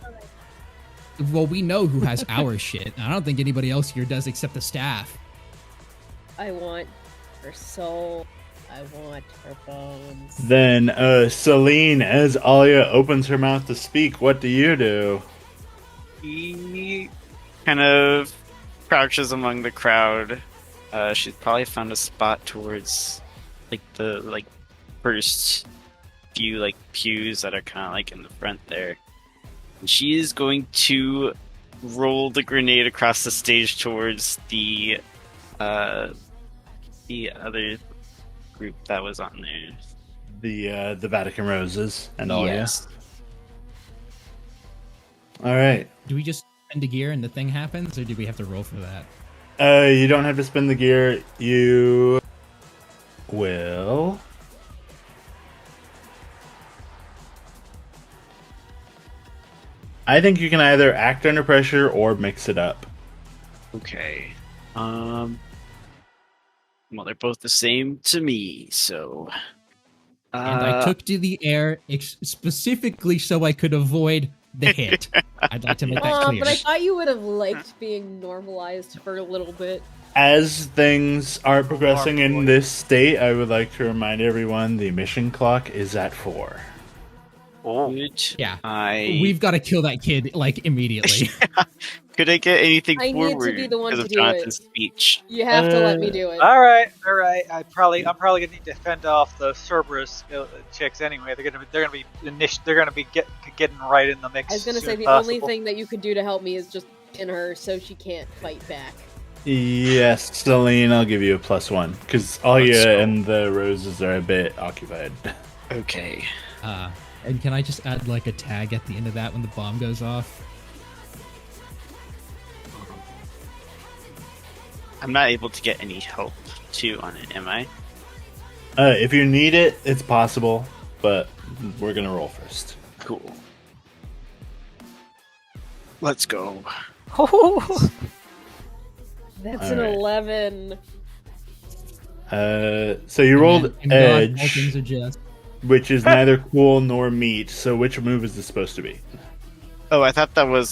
A: Well, we know who has our shit. I don't think anybody else here does except the staff.
B: I want her soul. I want her bones.
C: Then, Seline, as Alia opens her mouth to speak, what do you do?
I: He kind of crouches among the crowd. She's probably found a spot towards the first few pews that are kind of in the front there. And she is going to roll the grenade across the stage towards the other group that was on there.
C: The Vatican Roses and Alia.
I: Yes.
C: All right.
A: Do we just spend a gear and the thing happens, or do we have to roll for that?
C: You don't have to spin the gear. You will. I think you can either act under pressure or mix it up.
I: Okay. Well, they're both the same to me, so.
A: And I took to the air specifically so I could avoid the hit. I'd like to make that clear.
B: But I thought you would have liked being normalized for a little bit.
C: As things are progressing in this state, I would like to remind everyone the mission clock is at 4.
I: Good.
A: Yeah.
I: We've
A: got to kill that kid, immediately.
I: Could I get anything
B: I need to
I: forward
B: be the one
I: because
B: to
I: of
B: do it.
I: Jonathan's speech?
B: You have to let me do it.
E: All right. I'm probably gonna need to fend off the Cerberus chicks anyway. They're gonna be getting right in the mix.
B: I was gonna
E: as
B: say
E: soon
B: the
E: as
B: only
E: possible.
B: thing that you could do to help me is just pin her so she can't fight back.
C: Yes, Seline, I'll give you a +1 because Alia and the Roses are a bit occupied.
I: Okay.
A: And can I just add a tag at the end of that when the bomb goes off?
I: I'm not able to get any help too on it, am I?
C: If you need it, it's possible, but we're gonna roll first.
I: Cool. Let's go.
B: That's
C: All
B: an
C: right.
B: 11.
C: So you rolled
A: And God, all things
C: Edge,
A: are just.
C: which is neither cool nor meat. So which move is this supposed to be?
I: Oh, I thought that was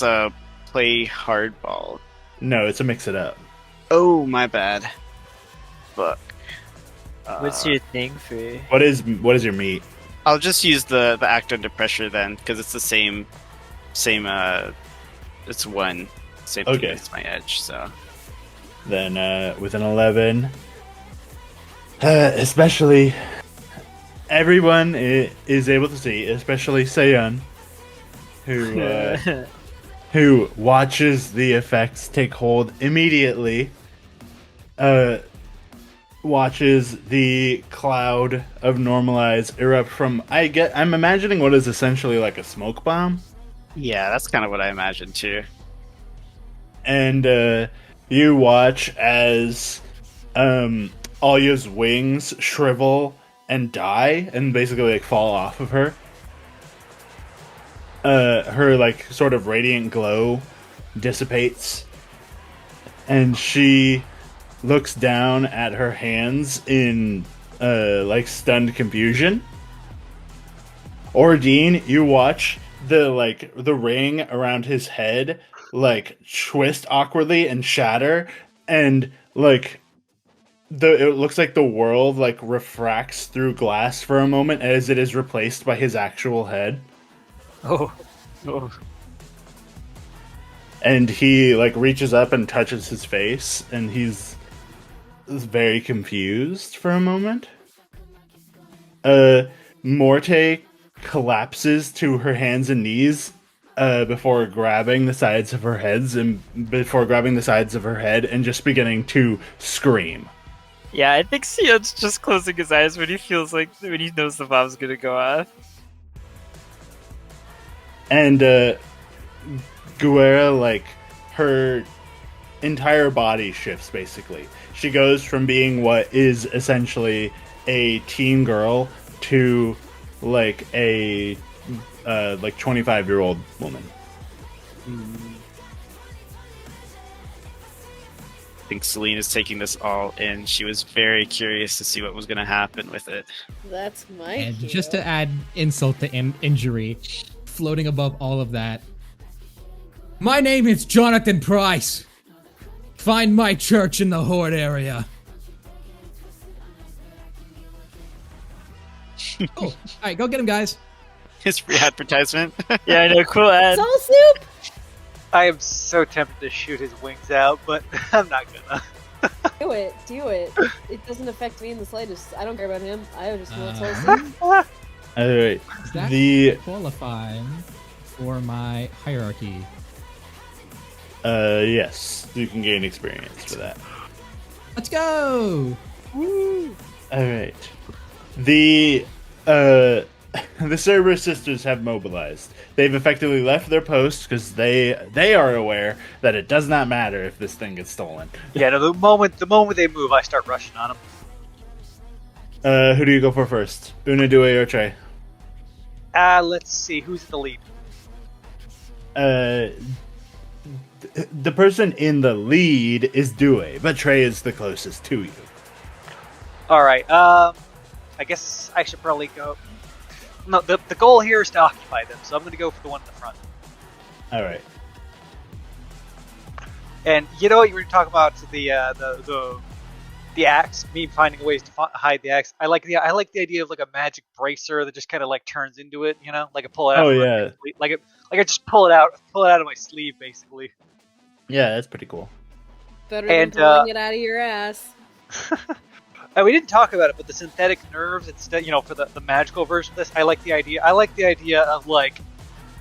I: play hardball.
C: No, it's a mix it up.
I: Oh, my bad. Fuck.
F: What's your thing for?
C: What is your meat?
I: I'll just use the act under pressure then, because it's the same. It's one. Same thing
C: Okay.
I: as my edge. So.
C: Then with an 11, especially everyone is able to see, especially Suyun, who watches the effects take hold immediately. watches the cloud of normalize erupt from. I'm imagining what is essentially like a smoke bomb.
I: Yeah, that's kind of what I imagined too.
C: And you watch as Alya's wings shrivel and die and basically like fall off of her. Her like sort of radiant glow dissipates, and she looks down at her hands in like stunned confusion. Ordine, you watch the ring around his head like twist awkwardly and shatter, and like it looks like the world like refracts through glass for a moment as it is replaced by his actual head.
E: Oh.
C: And he like reaches up and touches his face, and he's very confused for a moment. Morte collapses to her hands and knees before grabbing the sides of her head and just beginning to scream.
F: Yeah, I think Suyun's just closing his eyes when he knows the bomb's gonna go off.
C: And Guerra, like, her entire body shifts, basically. She goes from being what is essentially a teen girl to, like, a 25-year-old woman.
I: I think Seline is taking this all in. She was very curious to see what was going to happen with it.
B: That's my
A: And
B: cue.
A: just to add insult to injury, floating above all of that, my name is Johnathan Price. Find my church in the Hoard area. Oh, all right, go get him, guys.
I: His free advertisement.
F: Yeah, I know, cool ad.
B: Soul soup!
E: I am so tempted to shoot his wings out, but I'm not gonna.
B: Do it. It doesn't affect me in the slightest. I don't care about him. I just want soul
A: Uh,
B: soup.
C: Alright,
A: Does that
C: the
A: qualify for my hierarchy?
C: yes, you can gain experience for that.
A: Let's go!
C: Alright. The Cerberus sisters have mobilized. They've effectively left their posts because they are aware that it does not matter if this thing gets stolen.
E: Yeah, no, the moment they move, I start rushing on them.
C: Who do you go for first? Una, Due, or Trey?
E: Let's see, who's in the lead?
C: The person in the lead is Due, but Trey is the closest to you.
E: Alright, I guess I should probably go... No, the goal here is to occupy them, so I'm gonna go for the one in the front.
C: Alright.
E: And you know what you were talking about the axe, me finding ways to hide the axe. I like the idea of like a magic bracer that just kind of like turns into it, you know, like I pull it out.
C: Oh yeah,
E: like I just pull it out of my sleeve, basically.
C: yeah, that's pretty cool.
B: Better than pulling it out of your ass.
E: And we didn't talk about it, but the synthetic nerves, instead, you know, for the magical version of this, I like the idea. I like the idea of like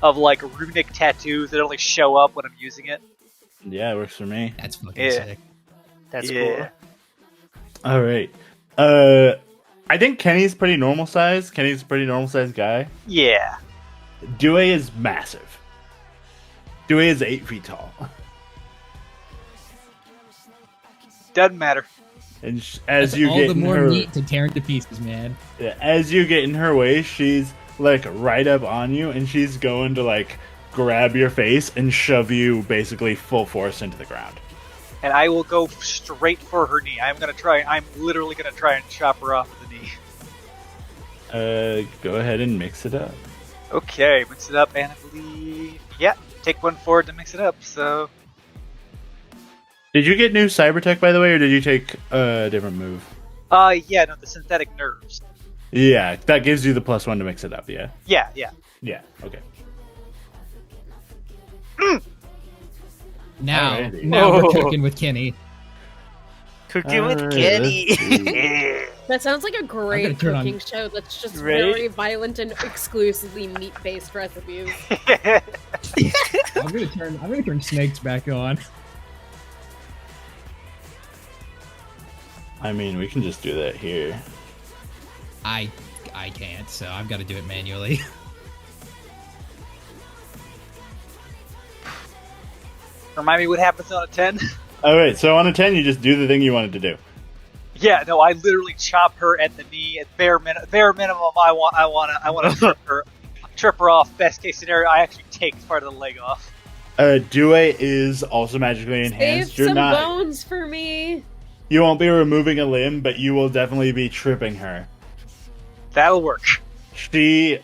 E: runic tattoos that only show up when I'm using it.
C: Yeah, it works for me.
A: That's fucking sick.
F: That's
E: Yeah.
F: cool.
C: All right. I think Kenny's pretty normal size. Kenny's a pretty normal sized guy.
E: Yeah.
C: Due is massive. Due is 8 feet tall.
E: Doesn't matter.
C: And as
A: That's
C: you
A: all
C: get
A: the
C: in
A: more
C: her,
A: meat to tear into pieces, man.
C: as you get in her way, she's like right up on you, and she's going to like grab your face and shove you basically full force into the ground.
E: And I will go straight for her knee. I'm literally gonna try and chop her off at the knee.
C: Go ahead and mix it up.
E: Okay, mix it up, and I believe, yeah, take one forward to mix it up. So
C: Did you get new cyber tech, by the way, or did you take a different move?
E: yeah, no, the synthetic nerves.
C: Yeah, that gives you the +1 to mix it up. Yeah.
E: Yeah.
C: Yeah. Okay.
A: Now
C: Alrighty.
A: we're
F: Oh.
A: cooking with Kenny.
F: Cooking with
C: Alright,
F: Kenny.
C: let's see.
B: That sounds like a great
A: turn on-
B: cooking show that's just
F: Right?
B: very violent and exclusively meat-based recipes.
A: I'm gonna turn snakes back on.
C: I mean, we can just do that here.
A: I can't, so I've got to do it manually.
E: Remind me what happens on a 10?
C: All right, so on a 10, you just do the thing you wanted to do.
E: Yeah, no, I literally chop her at the knee. At bare minimum, I want to trip her off. Best case scenario, I actually take part of the leg off.
C: Due is also magically enhanced.
B: Save some bones for me.
C: You won't be removing a limb, but you will definitely be tripping her.
E: That'll work.
C: She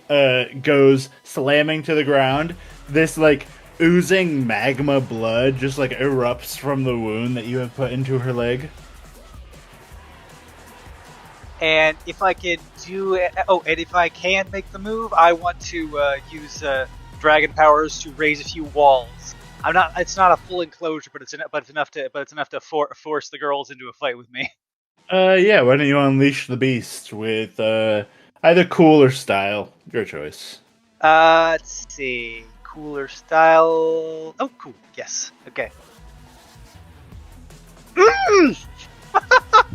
C: goes slamming to the ground. This like oozing magma blood just like erupts from the wound that you have put into her leg.
E: And if I can and if I can make the move, I want to use dragon powers to raise a few walls. It's not a full enclosure, but it's enough to force the girls into a fight with me.
C: Yeah. Why don't you unleash the beast with either cool or style, your choice.
E: Let's see, cooler style. Oh, cool. Yes. Okay.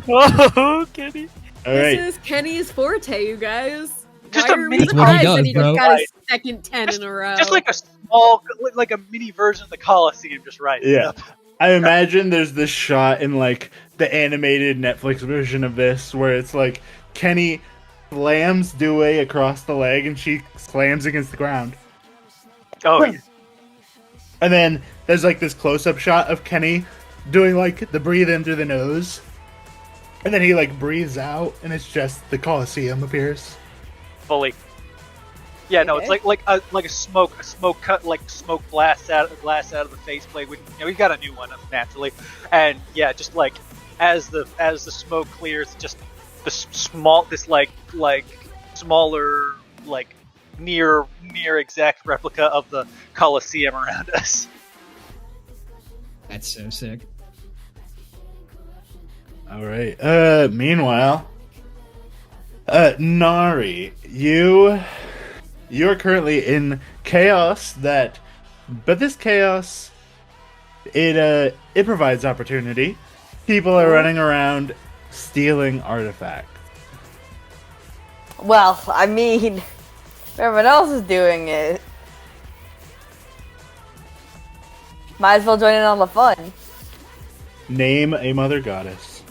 F: Oh, Kenny.
C: All right.
B: This is Kenny's forte, you guys.
E: Just
B: Why
E: a
B: are
E: mini-
B: we surprised
A: That's what he
B: that
A: does,
B: he just
A: bro.
B: got his second 10 in a row?
E: Just like a small, like a mini version of the Colosseum, just right.
C: Yeah. I imagine there's this shot in like the animated Netflix version of this where it's like Kenny slams Due across the leg and she slams against the ground.
E: Oh, yeah.
C: And then there's like this close-up shot of Kenny doing like the breathe in through the nose. And then he like breathes out and it's just the Colosseum appears.
E: Fully. Yeah, no,
B: Okay.
E: it's like a smoke cut, like smoke blast out of the faceplate. We got a new one naturally, and yeah, just like as the smoke clears, just the smaller like near exact replica of the Colosseum around us.
A: That's so sick.
C: All right. Meanwhile, Nari, you're currently in chaos but this chaos, it provides opportunity. People are running around stealing artifacts.
D: Well, I mean, everyone else is doing it. Might as well join in on the fun.
C: Name a mother goddess.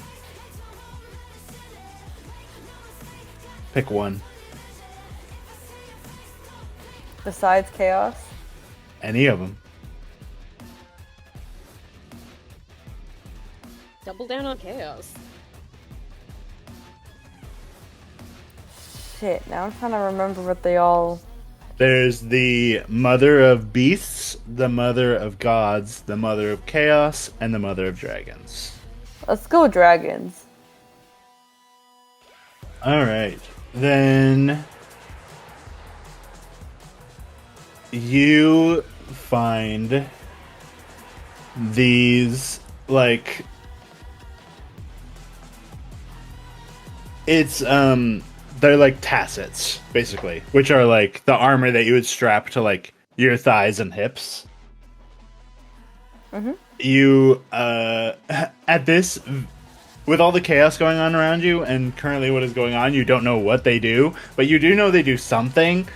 C: Pick one.
D: Besides chaos.
C: Any of them.
B: Double down on chaos.
D: Shit, now I'm trying to remember what they all...
C: There's the mother of beasts, the mother of gods, the mother of chaos, and the mother of dragons.
D: Let's go dragons.
C: Alright. Then you find these like they're like tassets, basically, which are like the armor that you would strap to like your thighs and hips.
D: Mm-hmm.
C: You at this, with all the chaos going on around you and currently what is going on, you don't know what they do, but you do know they do something.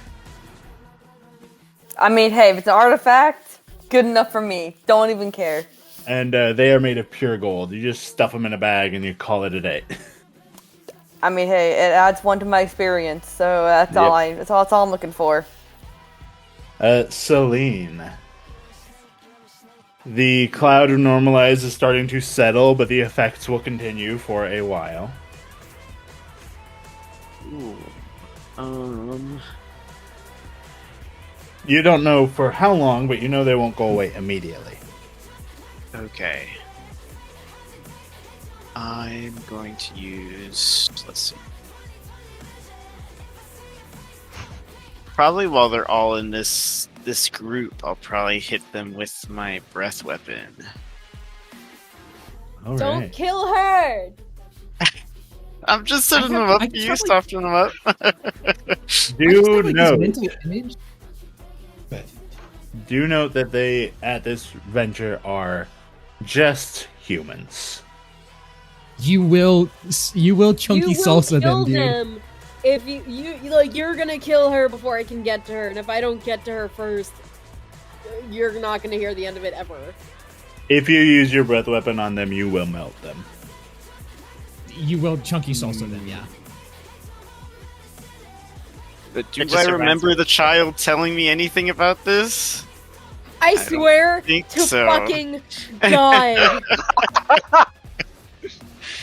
D: I mean, hey, if it's an artifact, good enough for me. Don't even care.
C: And they are made of pure gold. You just stuff them in a bag and you call it a day.
D: I mean, hey, it adds one to my experience, so that's
C: Yep.
D: all I'm looking for.
C: Seline. The cloud of normalize is starting to settle, but the effects will continue for a while.
I: Ooh.
C: You don't know for how long, but you know they won't go away immediately.
I: Okay. I'm going to use... Let's see. Probably while they're all in this group, I'll probably hit them with my breath weapon.
C: All
B: Don't
C: right.
B: kill her!
I: I'm just setting them up. You soften them up.
C: Do note.
A: Mental image.
C: Do note that they, at this venture, are just humans.
A: You will chunky salsa
B: kill
A: them, dude.
B: them if you're gonna kill her before I can get to her, and if I don't get to her first, you're not gonna hear the end of it ever.
C: If you use your breath weapon on them, you will melt them.
A: You will chunky salsa them, yeah.
I: But do
F: It's just
I: I
F: a
I: remember
F: ransom.
I: the child telling me anything about this?
B: I swear
I: think
B: to
I: so.
B: fucking God.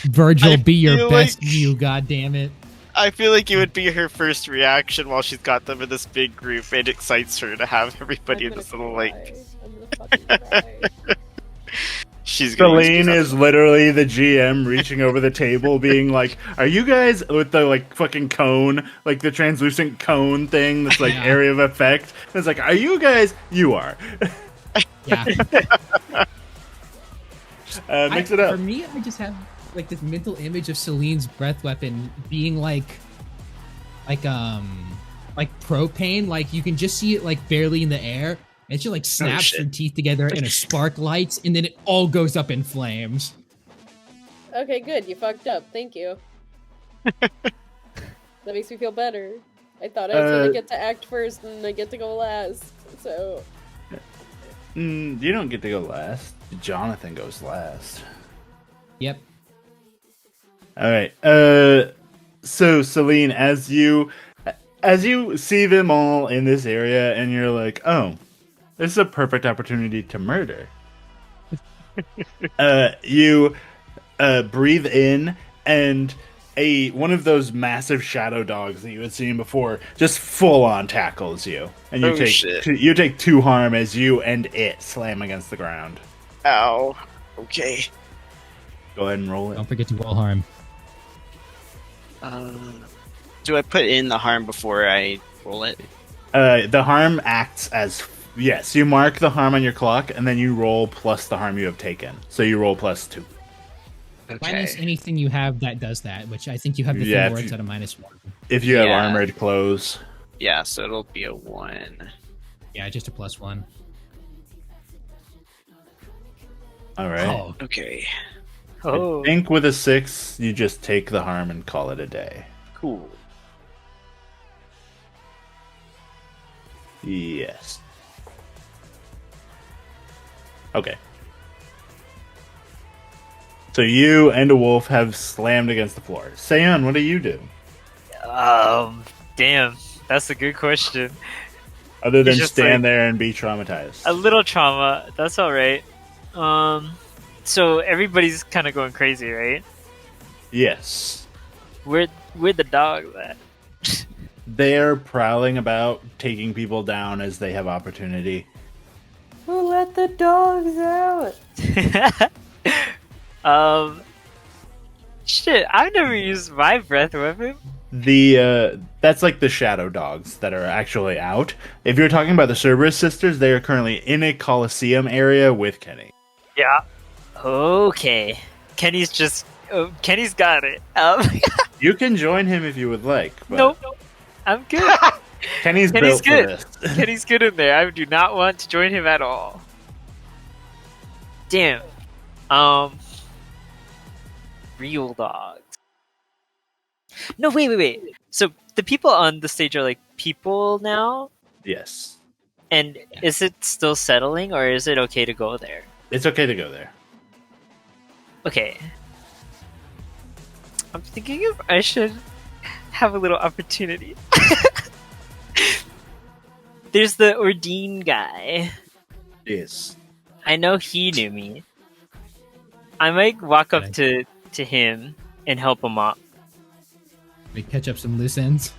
A: Virgil,
I: I
A: be your
I: feel
A: best
I: like-
A: you, goddammit.
I: I feel like it would be her first reaction while she's got them in this big group. It excites her to have everybody in
B: I'm
I: this
B: gonna
I: little
B: cry.
I: like.
B: I'm gonna fucking cry.
I: She's gonna
C: Celine is literally the GM reaching over the table, being like, "Are you guys with the like fucking cone, like the translucent cone thing that's like
A: Yeah.
C: area of effect?" And it's like, "Are you guys? You are."
A: Yeah.
C: Mix it up.
A: For me, I just have like this mental image of Celine's breath weapon being like propane. Like you can just see it like barely in the air, and she like snaps
I: shit.
A: her teeth together and a spark lights, and then it all goes up in flames.
B: Okay, good. You fucked up. Thank you. That makes me feel better. I thought I was gonna get to act first and I get to go last. So
C: You don't get to go last. Johnathan goes last.
A: Yep.
C: All right. So Celine, as you see them all in this area, and you're like, "Oh, this is a perfect opportunity to murder." You breathe in, and one of those massive shadow dogs that you had seen before just full on tackles you, and you
I: shit.
C: take 2 harm as you and it slam against the ground.
I: Ow. Okay.
C: Go ahead and roll it.
A: Don't forget to roll harm.
I: Do I put in the harm before I roll it?
C: The harm acts as yes. You mark the harm on your clock, and then you roll plus the harm you have taken. So you roll +2.
A: Minus anything you have that does that, which I think you have the
C: Yeah,
A: thing where
C: if
A: it's
C: you-
A: at a -1.
C: If you have
I: Yeah.
C: armored clothes.
I: Yeah, so it'll be a 1.
A: Yeah, just a +1.
C: All right.
A: Oh,
I: Okay.
F: Oh,
C: I think with a 6, you just take the harm and call it a day.
I: Cool.
C: Yes. Okay. So you and a wolf have slammed against the floor. Suyun, what do you do?
F: damn, that's a good question.
C: Other than
F: just
C: stand
F: like-
C: there and be traumatized.
F: A little trauma, that's all right. So everybody's kind of going crazy, right?
C: Yes.
F: Where the dogs at?
C: They're prowling about, taking people down as they have opportunity.
D: Who let the dogs out?
F: Shit, I've never used my breath weapon.
C: That's like the shadow dogs that are actually out. If you're talking about the Cerberus sisters, they are currently in a Coliseum area with Kenny.
F: Yeah. Okay. Kenny's got it.
C: You can join him if you would like. But
F: Nope. I'm good.
C: Kenny's
F: Kenny's
C: built
F: good.
C: for this.
F: Kenny's good in there. I do not want to join him at all. Damn. Real dogs. No, wait. So the people on the stage are like people now?
C: Yes.
F: And is it still settling or is it okay to go there?
C: It's okay to go there.
F: Okay. I'm thinking if I should have a little opportunity. There's the Ordine guy.
C: Yes.
F: I know he knew me. I might walk up to him and help him up.
A: we catch up some loose ends.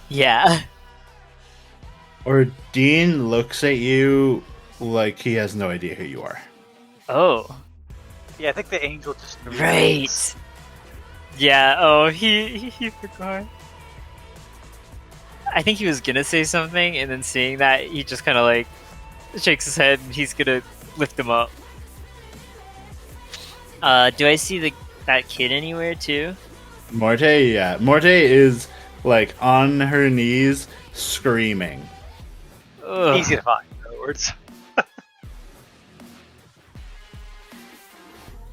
F: Yeah.
C: Or Dean looks at you like he has no idea who you are.
F: Oh.
E: Yeah, I think the angel just knew.
F: Right. Yeah. Oh, he forgot. I think he was gonna say something, and then seeing that, he just kind of like shakes his head, and he's gonna lift him up. Do I see that kid anywhere too?
C: Morte, yeah. Morte is like on her knees screaming.
F: Ugh.
E: Easy to find, in other words.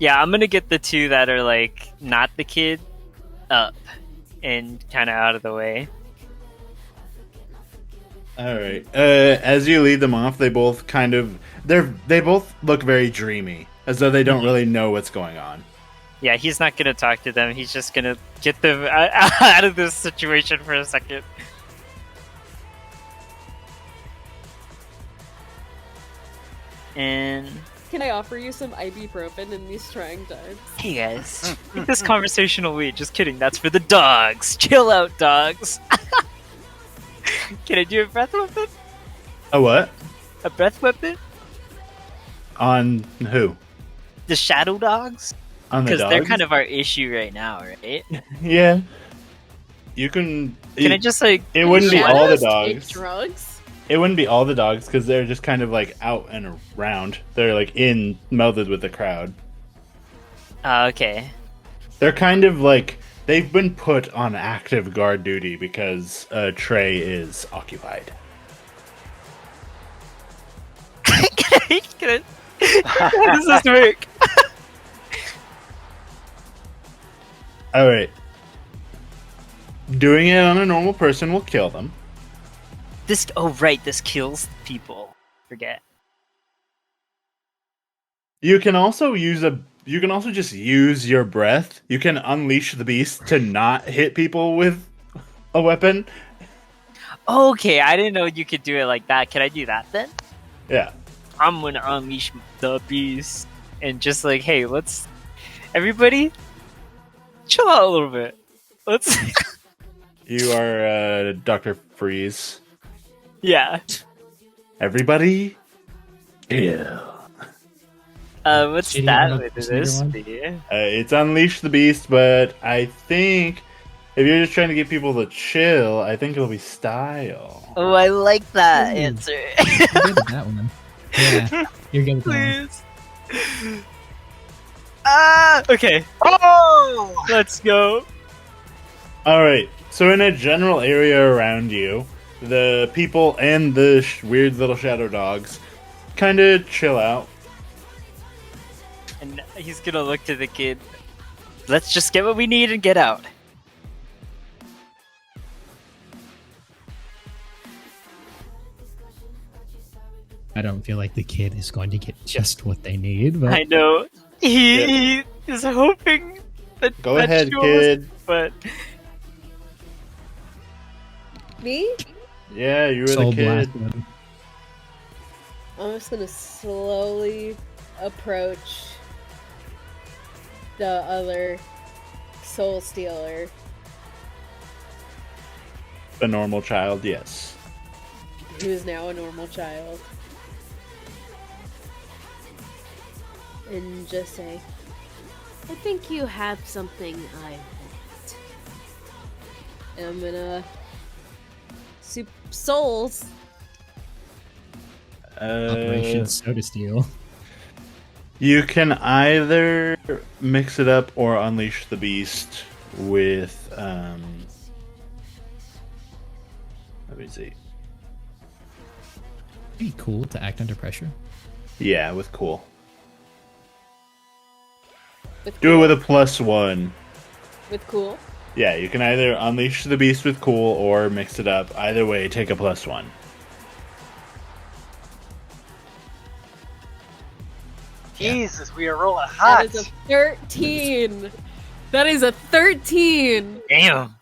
F: Yeah, I'm gonna get the two that are like not the kid up and kind of out of the way.
C: All right. As you lead them off, they both they both look very dreamy, as though they don't really know what's going on.
F: Yeah, he's not gonna talk to them. He's just gonna get them out of this situation for a second. And
B: Can I offer you some ibuprofen in these trying times?
F: hey guys, take this conversational weed. Just kidding. That's for the dogs. Chill out, dogs. Can I do a breath weapon?
C: A what?
F: A breath weapon?
C: On who?
F: The shadow dogs?
C: On the
F: Because
C: dogs?
F: they're kind of our issue right now, right?
C: Yeah. You can.
F: Can I just like?
C: It wouldn't be all the
B: Shadows take
C: dogs.
B: drugs?
C: It wouldn't be all the dogs because they're just kind of like out and around. They're like melded with the crowd.
F: Okay.
C: They're kind of like they've been put on active guard duty because Trey is occupied.
F: How does this work?
C: All right. Doing it on a normal person will kill them.
F: This. Oh right, this kills people. Forget.
C: You can also just use your breath. You can unleash the beast to not hit people with a weapon.
F: Okay, I didn't know you could do it like that. Can I do that then?
C: Yeah.
F: I'm gonna unleash the beast and just like, hey, let's everybody chill out a little bit. Let's.
C: You are Dr. Freeze.
F: Yeah.
C: Everybody. Yeah.
F: What's
A: Shitty
F: that
A: one
F: with
A: of
F: this
A: one?
F: be?
C: It's Unleash the Beast, but I think if you're just trying to get people to chill, I think it'll be Style.
F: Oh, I like that
A: Ooh.
F: answer.
A: You're good at that one. Yeah, you're good at that one.
F: Please. Okay. Oh, let's go.
C: All right. So in a general area around you, the people and the weird little shadow dogs kind of chill out.
F: And he's gonna look to the kid. Let's just get what we need and get out.
A: I don't feel like the kid is going to get just what they need, but
F: I know. He is hoping that
C: Go
F: that
C: ahead,
F: shows,
C: kid.
F: But
B: Me?
C: Yeah, you were
A: soul
C: the kid.
A: blasted him.
B: I'm just gonna slowly approach the other soul stealer.
C: A normal child, yes.
B: Who is now a normal child. And just say, I think you have something I want. And I'm gonna souls.
A: Operation Soda Steel.
C: You can either mix it up or unleash the beast with let me see.
A: Be cool to act under pressure.
C: Yeah, with cool.
B: With
C: Do it
B: cool.
C: with a +1.
B: With cool.
C: Yeah, you can either unleash the beast with cool or mix it up. Either way, take a +1.
E: Jesus, we are rolling hot.
B: That is a 13. That is a 13.
F: damn.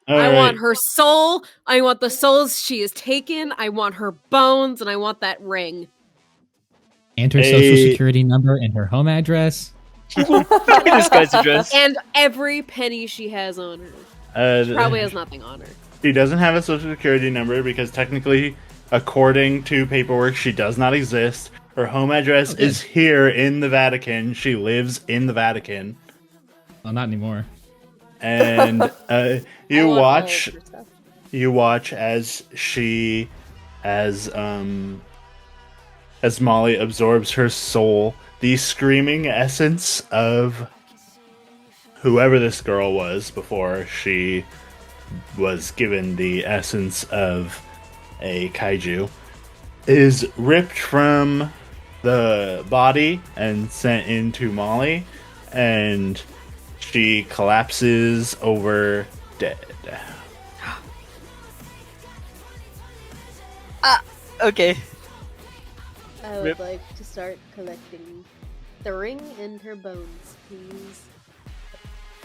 B: I want her soul. I want the souls she has taken. I want her bones, and I want that ring.
A: And her social security number and her home address.
F: This guy's address.
B: And every penny she has on her. She probably has nothing on her.
C: She doesn't have a social security number because technically, according to paperwork, she does not exist. Her home address is here in the Vatican. She lives in the Vatican.
A: Well, not anymore.
C: And you
B: I want all
C: watch
B: of her stuff.
C: as Molly absorbs her soul, the screaming essence of whoever this girl was before she was given the essence of a kaiju is ripped from the body and sent into Molly, and she collapses over dead.
F: Okay.
B: I would
E: Rip.
B: like to start collecting the ring and her bones, please.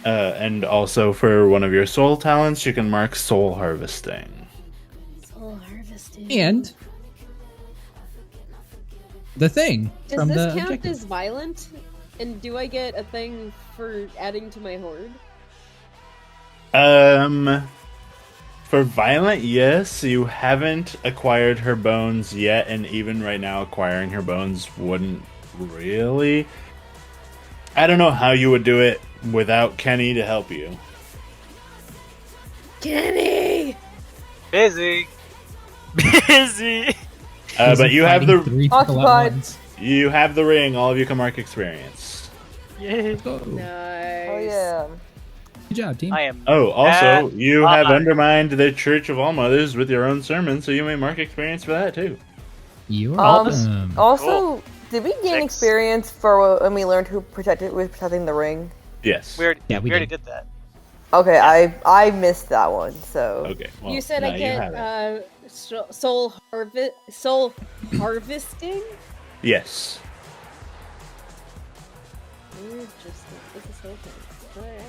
C: And also for one of your soul talents, you can mark soul harvesting.
B: Soul harvesting.
A: And the thing
B: Does
A: from
B: this
A: the
B: count
A: objective.
B: as violent? And do I get a thing for adding to my hoard?
C: For violent, yes, you haven't acquired her bones yet, and even right now, acquiring her bones wouldn't really. I don't know how you would do it without Kenny to help you.
B: Kenny!
E: Busy.
F: Busy.
C: But you have the
A: Three people at
D: Occupied.
A: once.
C: you have the ring. All of you can mark experience.
F: Yay.
A: Oh,
B: Nice.
D: Oh yeah.
A: good job, team.
E: I am.
C: Oh, also, you have
E: Bye.
C: undermined the Church of All Mothers with your own sermon, so you may mark experience for that too.
A: You're
D: Um,
A: welcome.
D: Also, did we gain
E: 6.
D: experience for when we learned who was protecting the ring?
C: Yes.
E: We already,
A: Yeah, we
E: we already
A: did.
E: did that.
D: Okay, I missed that one. So
C: Okay. Well,
B: You said
C: now
B: I
C: you
B: get
C: have it.
B: soul harvesting?
C: Yes.
B: Interesting. This is so cool. Alright.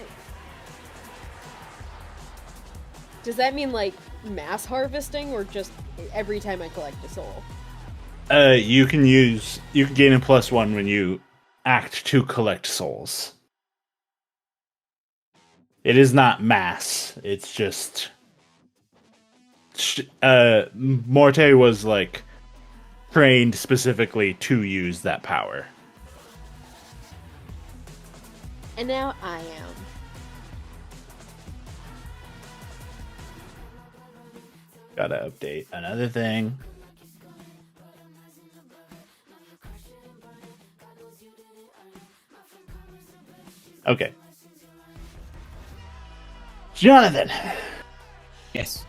B: Does that mean like mass harvesting or just every time I collect a soul?
C: You can gain a +1 when you act to collect souls. It is not mass. It's just Morte was like trained specifically to use that power.
B: And now I am.
C: Gotta update another thing. Okay. Johnathan,
A: Yes.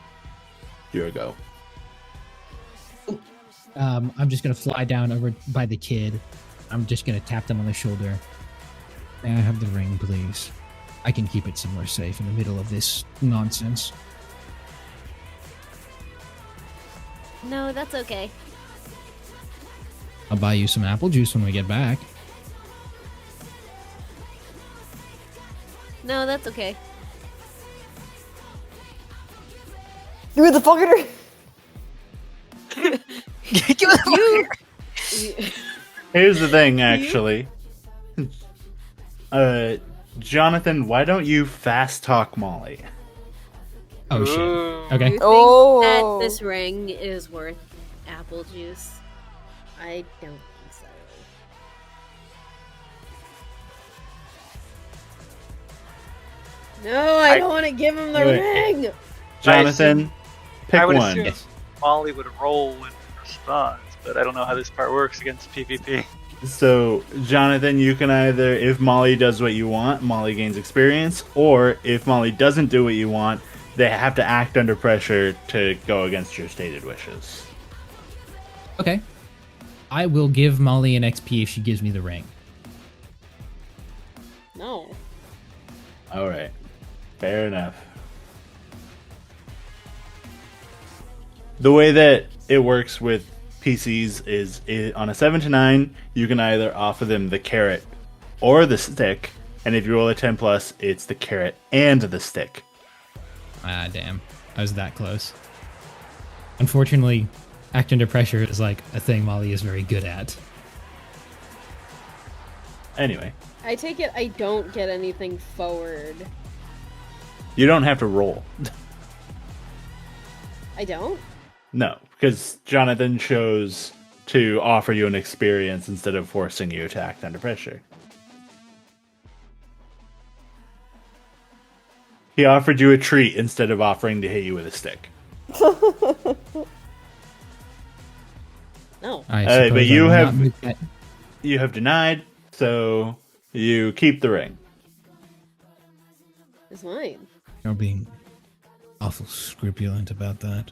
C: here we go.
A: I'm just gonna fly down over by the kid. I'm just gonna tap them on the shoulder. May I have the ring, please? I can keep it somewhere safe in the middle of this nonsense.
B: No, that's okay.
A: I'll buy you some apple juice when we get back.
B: No, that's okay.
D: give me the fucking ring.
F: Give it
B: You.
C: Here's the thing, actually. Johnathan, why don't you fast talk Molly?
A: Oh shit.
E: Ooh.
A: Okay.
B: You think
D: Oh.
B: that this ring is worth apple juice? I don't think so. No, I don't want to give him the
C: Wait.
B: ring.
C: Jonathan, pick
E: I would
C: one.
E: assume
A: Yes.
E: Molly would roll in response, but I don't know how this part works against PvP.
C: So, Jonathan, you can either, if Molly does what you want, Molly gains experience, or if Molly doesn't do what you want, they have to act under pressure to go against your stated wishes.
A: Okay. I will give Molly an XP if she gives me the ring.
B: No.
C: Alright. Fair enough. The way that it works with PCs is on a 7 to 9, you can either offer them the carrot or the stick, and if you roll a 10+, it's the carrot and the stick.
A: Ah, damn. I was that close. Unfortunately, act under pressure is like a thing Molly is very good at.
C: Anyway,
B: I take it I don't get anything forward.
C: you don't have to roll.
B: I don't?
C: No, because Jonathan chose to offer you an experience instead of forcing you to act under pressure. He offered you a treat instead of offering to hit you with a stick.
B: No.
A: I
C: But
A: suppose
C: you
A: I will
C: have-
A: not make that-
C: You have denied, so you keep the ring.
B: It's mine.
A: You're being awful scrupulent about that.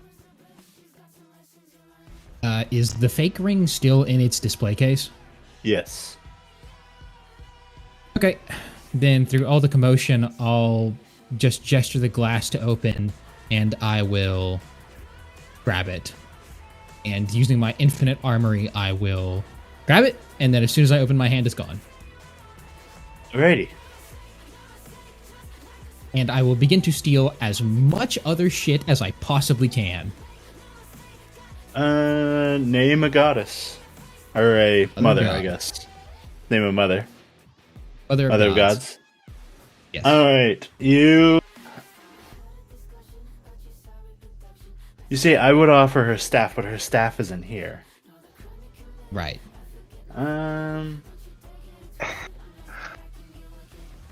A: Is the fake ring still in its display case?
C: Yes.
A: Okay. Then through all the commotion, I'll just gesture the glass to open, and I will grab it. And using my infinite armory, I will grab it, and then as soon as I open my hand, it's gone.
C: Alrighty.
A: And I will begin to steal as much other shit as I possibly can.
C: Name a goddess. Or a mother,
A: god.
C: I guess. Name a mother.
A: Mother
C: of gods.
A: Yes.
C: Alright, you see, I would offer her staff, but her staff isn't here.
A: Right.
E: I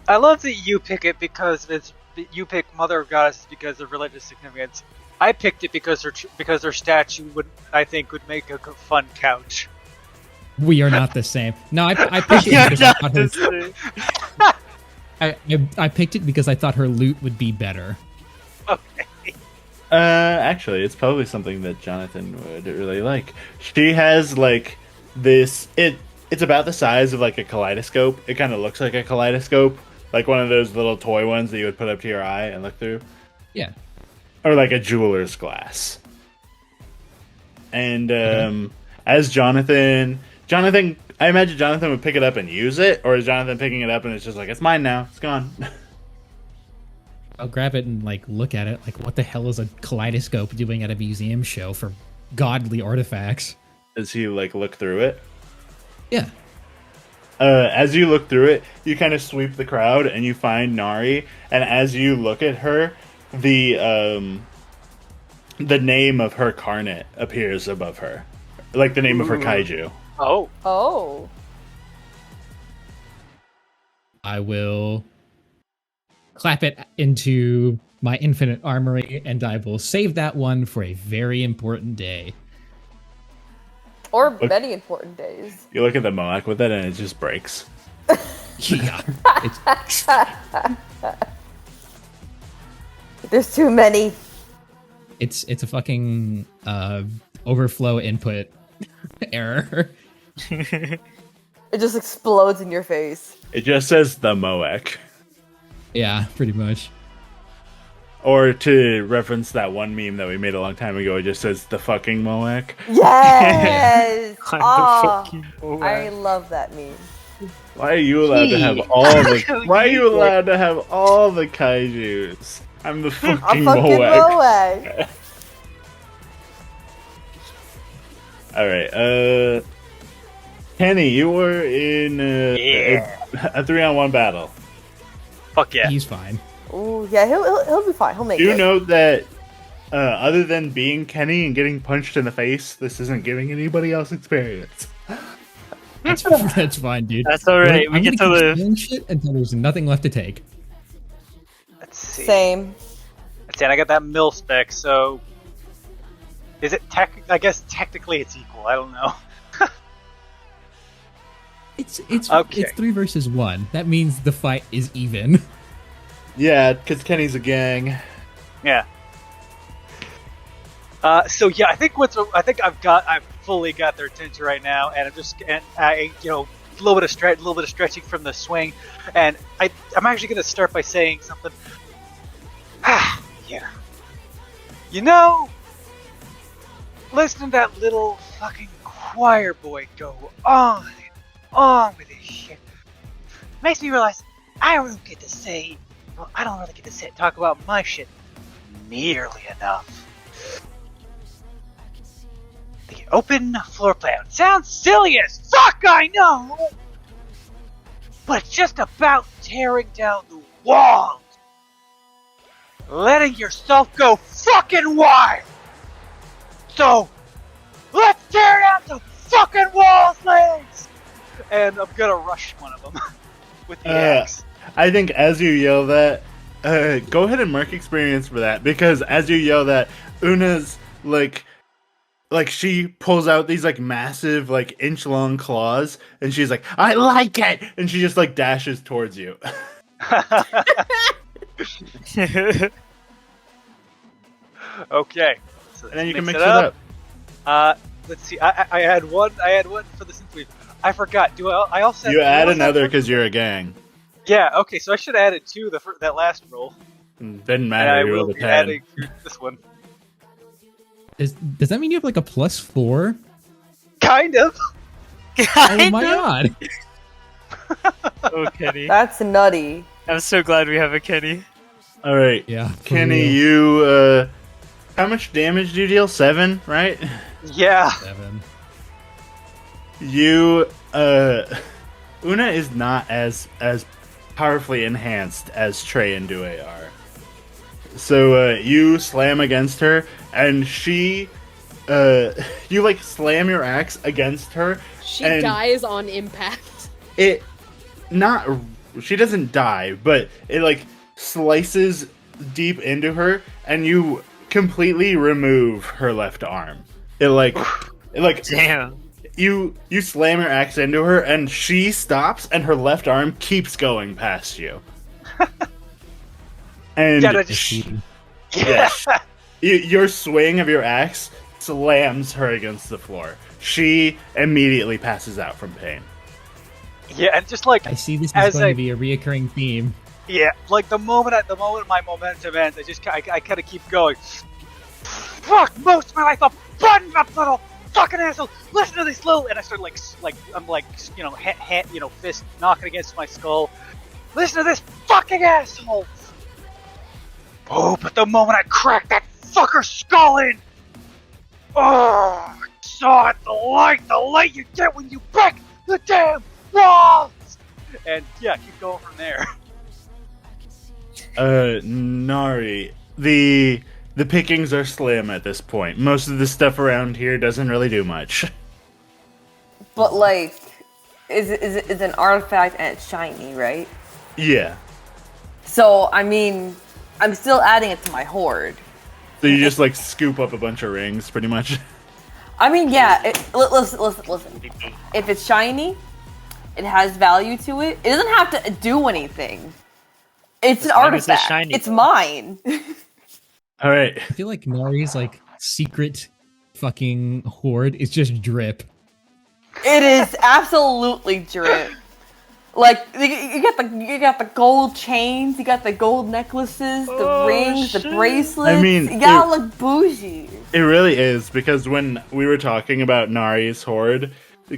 E: love that you pick it because you pick Mother of Goddess because of religious significance. I picked it because her statue would make a fun couch.
A: We are not the same. No, I picked it because I picked it because I thought her loot would be better.
E: Okay.
C: Actually, it's probably something that Johnathan would really like. She has like this. It's about the size of like a kaleidoscope. It kind of looks like a kaleidoscope, like one of those little toy ones that you would put up to your eye and look through.
A: Yeah.
C: Or like a jeweler's glass. And as Johnathan, I imagine Johnathan would pick it up and use it, or is Johnathan picking it up and it's just like, it's mine now, it's gone.
A: I'll grab it and like look at it. Like, what the hell is a kaleidoscope doing at a museum show for godly artifacts?
C: Does he like look through it?
A: Yeah.
C: As you look through it, you kind of sweep the crowd and you find Nari, and as you look at her, the name of her Karnate appears above her, like the name of her kaiju.
D: Oh.
A: I will clap it into my infinite armory, and I will save that one for a very important day.
D: Or many important days.
C: You look at the Moak with it and it just breaks.
A: Yeah.
D: There's too many.
A: It's a fucking overflow input error.
D: It just explodes in your face.
C: It just says the Moak.
A: Yeah, pretty much.
C: Or to reference that one meme that we made a long time ago, it just says the fucking Moak.
D: Yes!
F: I'm
D: Oh,
F: the fucking Moak.
D: I love that meme.
C: Why are you allowed to have all the? Why are you allowed to have all the kaijus? I'm the fucking
D: I'm fucking
C: Moak.
D: Moak.
C: All right, Kenny, you were in a 3-on-1 battle.
E: Fuck yeah.
A: He's fine.
D: Ooh, yeah, he'll be fine. He'll make
C: Do
D: it.
C: you know that other than being Kenny and getting punched in the face, this isn't giving anybody else experience?
A: That's fine, dude.
F: That's alright. We
A: I'm
F: get
A: gonna
F: to
A: keep
F: live.
A: stealing shit until there's nothing left to take.
E: Let's see.
D: Same.
E: Let's see, and I got that mil spec, so is it I guess technically it's equal. I don't know.
A: It's
E: Okay.
A: it's 3 versus 1. That means the fight is even.
C: Yeah, because Kenny's a gang.
E: Yeah. So yeah, I think I've fully got their attention right now, and a little bit of stretching from the swing, and I'm actually gonna start by saying something. Yeah. You know, listening to that little fucking choir boy go on and on with his shit makes me realize I don't really get to talk about my shit nearly enough. The open floor plan sounds silly as fuck, I know! But it's just about tearing down the walls! Letting yourself go fucking wild! So, let's tear down the fucking walls, ladies! And I'm gonna rush one of them with the axe.
C: I think as you yell that, go ahead and mark experience for that, because as you yell that, Una's like she pulls out these like massive like inch-long claws, and she's like, I like it, and she just like dashes towards you.
E: Okay. So
C: And then you can
E: mix
C: mix it up.
E: Let's see. I had one for the synth weave. I forgot. Do I also
C: You add
E: also
C: another
E: have-
C: because you're a gang.
E: Yeah. Okay. So I should have added 2 that last roll.
C: Didn't
E: And
C: matter.
E: I
C: You
E: will
C: rolled a
E: be
C: 10.
E: adding to this one.
A: Does that mean you have like a +4?
E: Kind of.
A: Oh my god!
F: Oh, Kenny.
D: That's nutty.
F: I'm so glad we have a Kenny.
C: All right,
A: Yeah, for
C: Kenny,
A: real.
C: you how much damage do you deal? 7, right?
E: Yeah.
A: 7.
C: You Una is not as powerfully enhanced as Trey and Due are. So you slam against her, and she you like slam your axe against her.
B: She
C: and
B: dies on impact.
C: It not she doesn't die, but it like slices deep into her, and you completely remove her left arm. It like
F: Damn.
C: you slam your axe into her, and she stops, and her left arm keeps going past you. And
E: Yeah, that just-
C: yes, your swing of your axe slams her against the floor. She immediately passes out from pain.
E: Yeah, and just like
A: I see this is
E: As
A: going
E: I-
A: to be a reoccurring theme.
E: yeah, like the moment my momentum ends, I kind of keep going. Fuck, most of my life, a button up, little fucking asshole. Listen to this little, and I start I'm like fist knocking against my skull. Listen to this fucking asshole. Oh, but the moment I cracked that fucker's skull in, oh, I saw it, the light you get when you break the damn walls. And yeah, keep going from there.
C: Nari, the pickings are slim at this point. Most of the stuff around here doesn't really do much.
D: But like, is an artifact and it's shiny, right?
C: Yeah.
D: So I mean, I'm still adding it to my hoard.
C: So you just like scoop up a bunch of rings, pretty much.
D: I mean, yeah. Listen. If it's shiny, it has value to it. It doesn't have to do anything. It's an
F: long as it's
D: artifact.
F: shiny,
D: It's
F: though.
D: mine.
C: All right.
A: I feel like Nari's like secret fucking hoard is just drip.
D: It is absolutely drip. Like you got the gold chains, you got the gold necklaces, the rings, the bracelets.
C: I mean,
D: you gotta look bougie.
C: It really is, because when we were talking about Nari's hoard,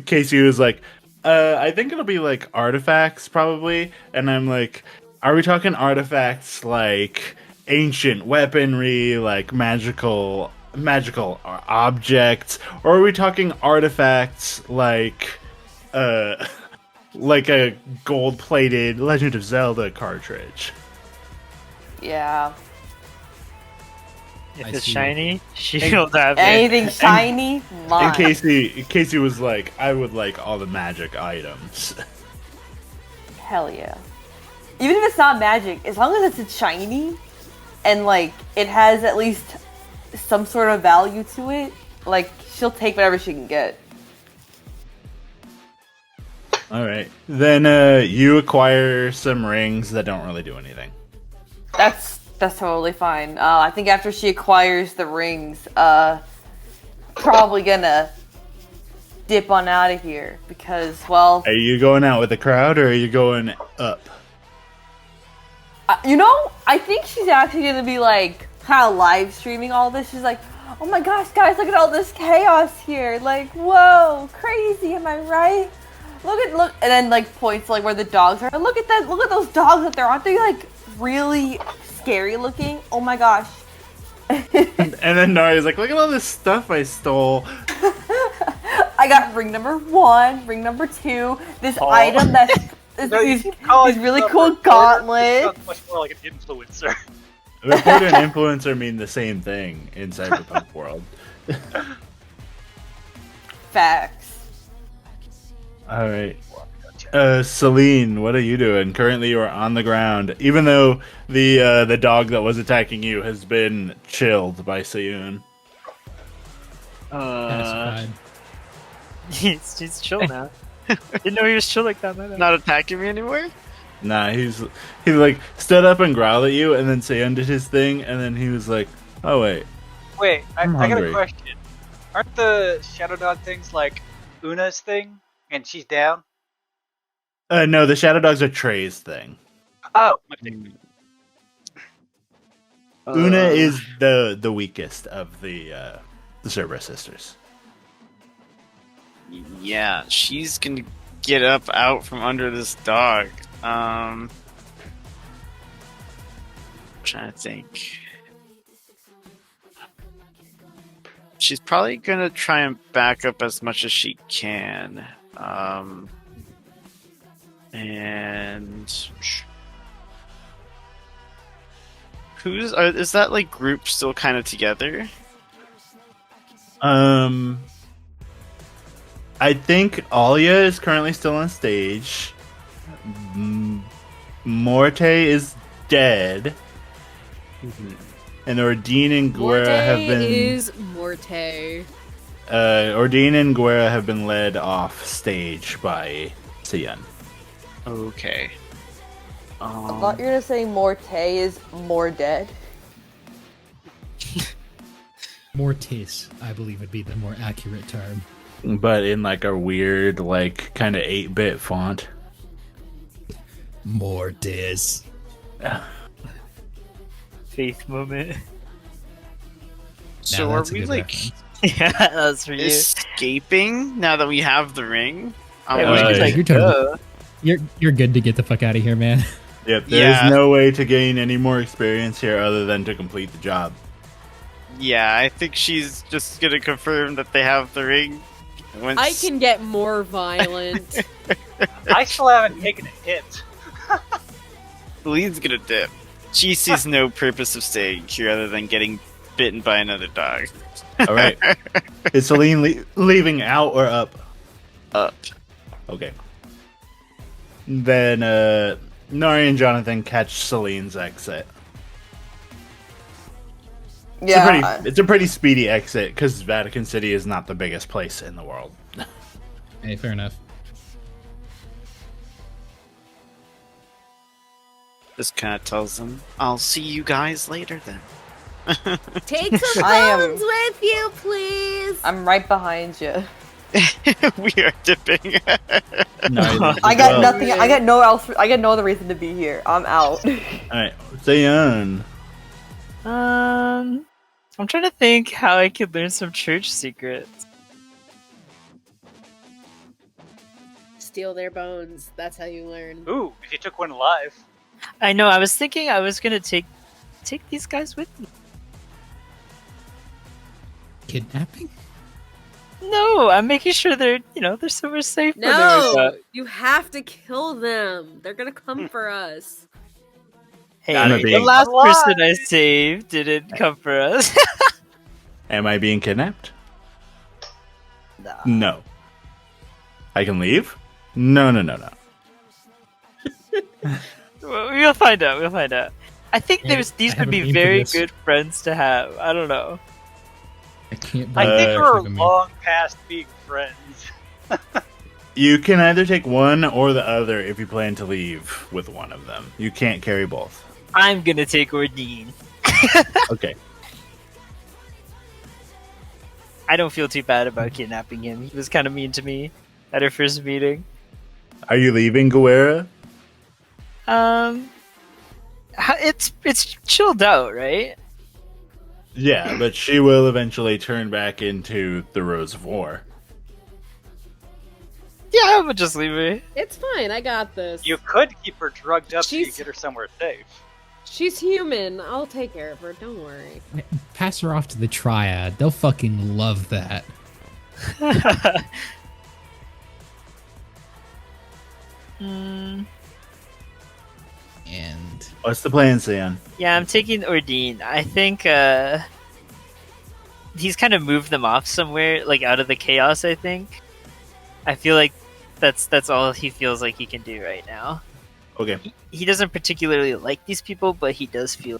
C: Casey was like, I think it'll be like artifacts probably. And I'm like, are we talking artifacts like ancient weaponry, like magical objects, or are we talking artifacts like a gold-plated Legend of Zelda cartridge?
D: Yeah.
F: If
A: I
F: it's
A: see.
F: shiny, she'll have it.
D: Anything shiny, mine.
C: And Casey was like, I would like all the magic items.
D: Hell yeah. Even if it's not magic, as long as it's shiny and like it has at least some sort of value to it, like she'll take whatever she can get.
C: All right. Then you acquire some rings that don't really do anything.
D: That's totally fine. I think after she acquires the rings, probably gonna dip on out of here because, well,
C: Are you going out with the crowd, or are you going up?
D: I think she's actually gonna be like kind of live streaming all this. She's like, "Oh my gosh, guys, look at all this chaos here! Like, whoa, crazy! Am I right? Look!" And then like points like where the dogs are. Look at that! Look at those dogs up there! Aren't they like really scary looking? Oh my gosh!
C: And then Nari's like, look at all this stuff I stole.
D: I got ring number 1, ring number 2. This item that's
E: No, you
D: these
E: keep calling
D: really
E: yourself
D: cool
E: a reporter.
D: gauntlets.
E: Sounds much more like an influencer.
C: Reporter and influencer mean the same thing in cyberpunk world.
D: Facts.
C: All right. Seline, what are you doing? Currently, you are on the ground, even though the dog that was attacking you has been chilled by Suyun.
A: Pacified.
F: He's chill now. Didn't know he was chill like that. My bad.
I: Not attacking me anymore?
C: Nah, he like stood up and growled at you, and then Suyun did his thing, and then he was like, "Oh wait,
E: Wait, I
C: I'm
E: got a
C: hungry.
E: question. Aren't the Shadow Dog things like Una's thing? And she's down?
C: No, the Shadow Dogs are Trey's thing.
E: Oh, my mistake.
C: Una is the weakest of the Cerberus sisters.
I: Yeah, she's gonna get up out from under this dog. Trying to think. She's probably gonna try and back up as much as she can. And is that like group still kind of together?
C: I think Alia is currently still on stage. Morte is dead. And Ordine and Guerra have been.
B: is Morte.
C: Ordine and Guerra have been led off stage by Suyun.
I: Okay.
D: I thought you were gonna say Morte is more dead.
A: Mortis, I believe would be the more accurate term.
C: But in like a weird, like kind of 8-bit font.
A: Mortis.
F: Faith moment.
I: So
A: Now
I: are
A: that's a
I: we
A: good
I: like
A: reference.
F: Yeah, that's for you.
I: escaping now that we have the ring?
F: Yeah, we can, like,
A: you're totally-
F: go.
A: You're good to get the fuck out of here, man.
C: Yep, there's
I: Yeah.
C: no way to gain any more experience here other than to complete the job.
I: Yeah, I think she's just gonna confirm that they have the ring. Once...
B: I can get more violent.
E: I still haven't taken a hit.
I: Celine's gonna dip. She sees no purpose of staying here other than getting bitten by another dog.
C: All right. Is Seline leaving out or up?
I: Up.
C: Okay. Then Nari and Johnathan catch Celine's exit.
D: Yeah.
C: It's a pretty speedy exit because Vatican City is not the biggest place in the world.
A: Hey, fair enough.
I: Just kind of tells them, "I'll see you guys later then."
B: Take some
D: I am-
B: bones with you, please.
D: I'm right behind you.
I: We are dipping.
D: I got nothing. I got no else. I got no other reason to be here. I'm out.
C: All right, Suyun.
F: I'm trying to think how I could learn some church secrets.
B: Steal their bones. That's how you learn.
E: Ooh, if you took one alive.
F: I know. I was thinking I was gonna take these guys with me.
A: Kidnapping?
F: No, I'm making sure they're somewhere safe. when they're
B: No,
F: like that.
B: you have to kill them. They're gonna come for us.
F: Hey,
C: I'm not
F: the
C: being-
F: last
E: Alive.
F: person I saved didn't come for us.
C: Am I being kidnapped?
F: Nah.
C: No. I can leave? No.
F: Well, we'll find out. We'll find out. I think
A: Yeah,
F: these
A: I
F: would
A: haven't
F: be
A: been to
F: very
A: this.
F: good friends to have. I don't know.
A: I can't.
E: I
A: believe
E: think
A: you're
E: we're
A: forgiving me.
E: long past being friends.
C: You can either take one or the other if you plan to leave with one of them. You can't carry both.
F: I'm gonna take Ordine.
C: Okay.
F: I don't feel too bad about kidnapping him. He was kind of mean to me at our first meeting.
C: Are you leaving Guerra?
F: It's chilled out, right?
C: Yeah, but she will eventually turn back into the Rose of War.
F: Yeah, I would just leave her.
B: It's fine. I got this.
E: You could keep her drugged up so you
B: She's-
E: get her somewhere safe.
B: She's human. I'll take care of her. Don't worry.
A: Pass her off to the Triad. They'll fucking love that.
F: Mm,
A: And
C: What's the plan, Suyun?
F: yeah, I'm taking Ordine. I think he's kind of moved them off somewhere, like out of the chaos. I think. I feel like that's all he feels like he can do right now.
C: Okay.
F: He doesn't particularly like these people, but he does feel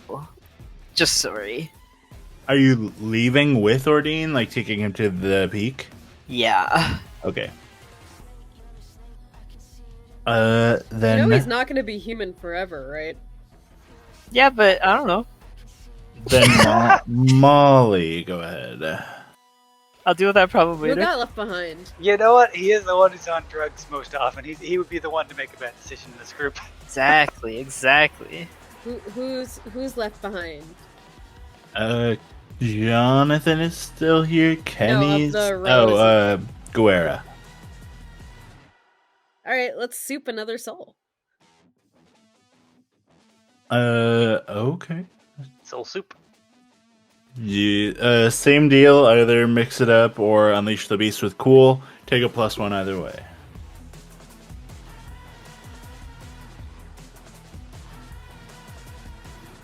F: just sorry.
C: Are you leaving with Ordine, like taking him to the peak?
F: Yeah.
C: Okay. Then
B: You know he's not gonna be human forever, right?
F: Yeah, but I don't know.
C: then Molly, go ahead.
F: I'll deal with that problem
B: Who
F: later.
B: got left behind?
E: You know what? He is the one who's on drugs most often. He would be the one to make a bad decision in this group.
F: Exactly.
B: Who's left behind?
C: Johnathan is still here. Kenny's.
B: the row
C: Guerra.
B: All right, let's soup another soul.
C: Okay.
E: Soul soup.
C: Same deal. Either mix it up or unleash the beast with cool. Take a +1 either way.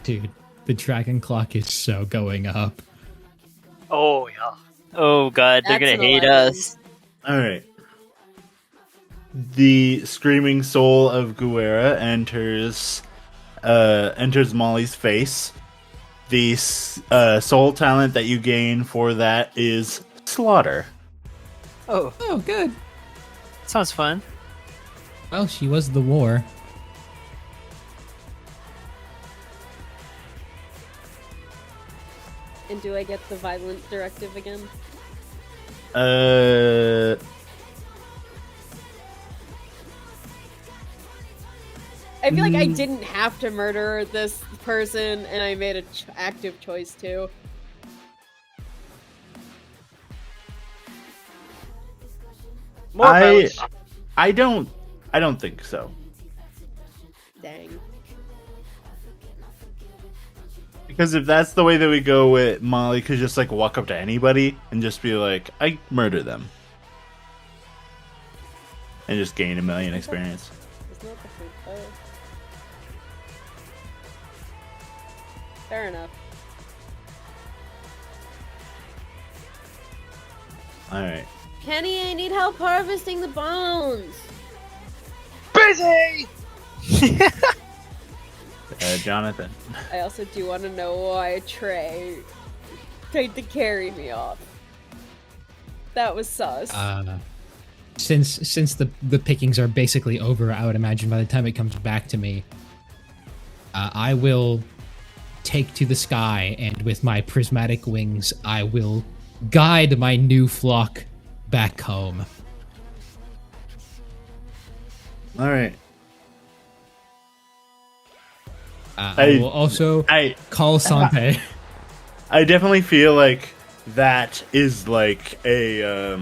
A: Dude, the dragon clock is so going up.
E: Oh yeah.
F: Oh god, they're
B: That's
F: gonna
B: an
F: hate
B: 11.
F: us.
C: All right. The screaming soul of Guerra enters Molly's face. The soul talent that you gain for that is slaughter.
F: Oh,
A: Oh, good.
F: sounds fun.
A: Well, she was the war.
B: And do I get the violent directive again? I feel like I didn't have to murder this person, and I made an active choice to.
E: More violence.
C: I don't think so.
B: Dang.
C: Because if that's the way that we go with Molly, could just like walk up to anybody and just be like, I murder them. And just gain 1,000,000 experience.
B: Isn't that the fruit though? Fair enough.
C: Alright.
B: Kenny, I need help harvesting the bones!
E: Busy.
C: Johnathan.
B: I also do want to know why Trey tried to carry me off. That was sus.
A: Since the pickings are basically over, I would imagine by the time it comes back to me, I will take to the sky, and with my prismatic wings, I will guide my new flock back home.
C: Alright.
A: I will also call Sante.
C: I definitely feel like that is like a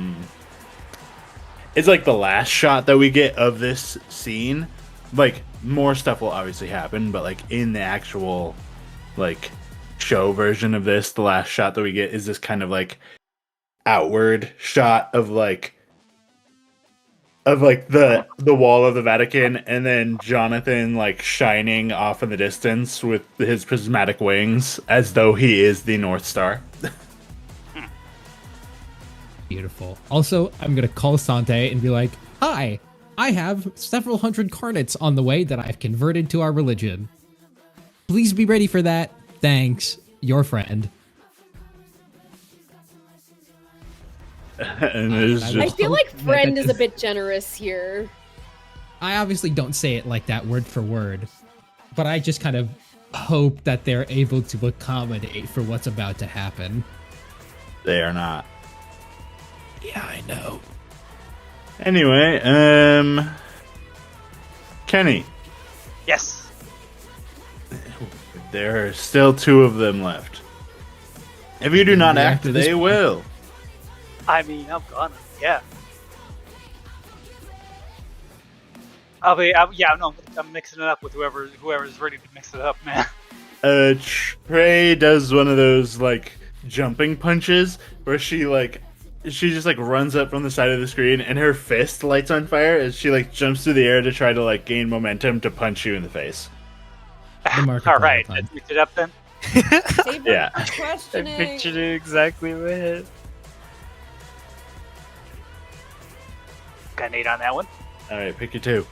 C: it's like the last shot that we get of this scene. Like more stuff will obviously happen, but like in the actual like show version of this, the last shot that we get is this kind of like outward shot of the wall of the Vatican, and then Johnathan like shining off in the distance with his prismatic wings as though he is the North Star.
A: Beautiful. Also, I'm gonna call Sante and be like, "Hi, I have several hundred carnets on the way that I've converted to our religion. Please be ready for that. Thanks, your friend."
C: And it's
B: I
C: just
B: feel like friend is a bit generous here.
A: I obviously don't say it like that word for word, but I just kind of hope that they're able to accommodate for what's about to happen.
C: they are not.
A: Yeah, I know.
C: Anyway, Kenny,
E: Yes.
C: there are still 2 of them left. If you do not
A: Yeah,
C: act,
A: after this
C: they
A: one.
C: will.
E: I mean, I'm gonna. Yeah. I'm mixing it up with whoever's ready to mix it up, man.
C: Trey does one of those like jumping punches where she just like runs up from the side of the screen and her fist lights on fire as she like jumps through the air to try to like gain momentum to punch you in the face.
A: The market
E: All right,
A: plan.
E: let's mix it up then.
B: Save
C: Yeah.
B: for
F: I
B: questioning.
F: pictured it exactly in my head.
E: Got an 8 on that one.
C: All right, pick your 2.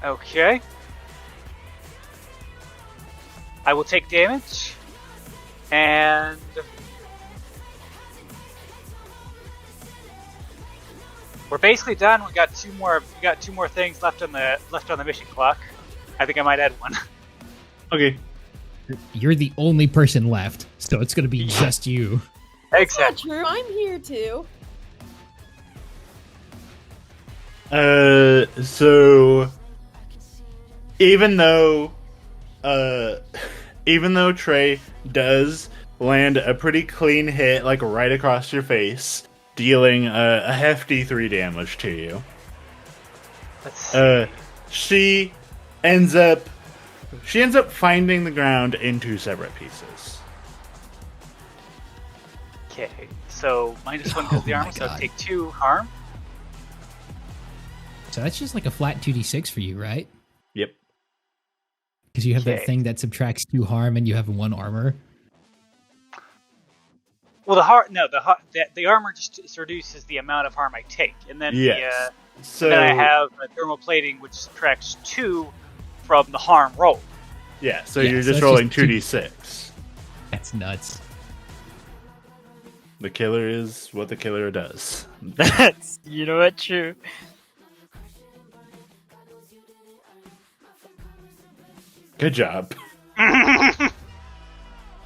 E: Okay. I will take damage, and we're basically done. We got two more things left on the mission clock. I think I might add one.
C: Okay.
A: You're the only person left, so it's gonna be just you.
B: That's not
E: Exactly.
B: true. I'm here too.
C: So even though Trey does land a pretty clean hit, like right across your face, dealing a hefty 3 damage to you,
E: Let's see.
C: she ends up finding the ground in 2 separate pieces.
E: Okay, so -1 because the
A: Oh
E: armor,
A: my
E: so
A: God.
E: take 2 harm.
A: So that's just like a flat 2d6 for you, right?
C: Yep.
A: Because you have that
E: Okay.
A: thing that subtracts 2 harm and you have 1 armor.
E: Well, the armor just reduces the amount of harm I take, and then
C: Yes. So
E: then I have a thermal plating which subtracts 2 from the harm roll.
C: yeah. So
A: Yeah,
C: you're
A: so
C: just
A: it's
C: rolling
A: just two-
C: 2d6.
A: That's nuts.
C: The killer is what the killer does.
F: That's, you know what, true.
C: Good job.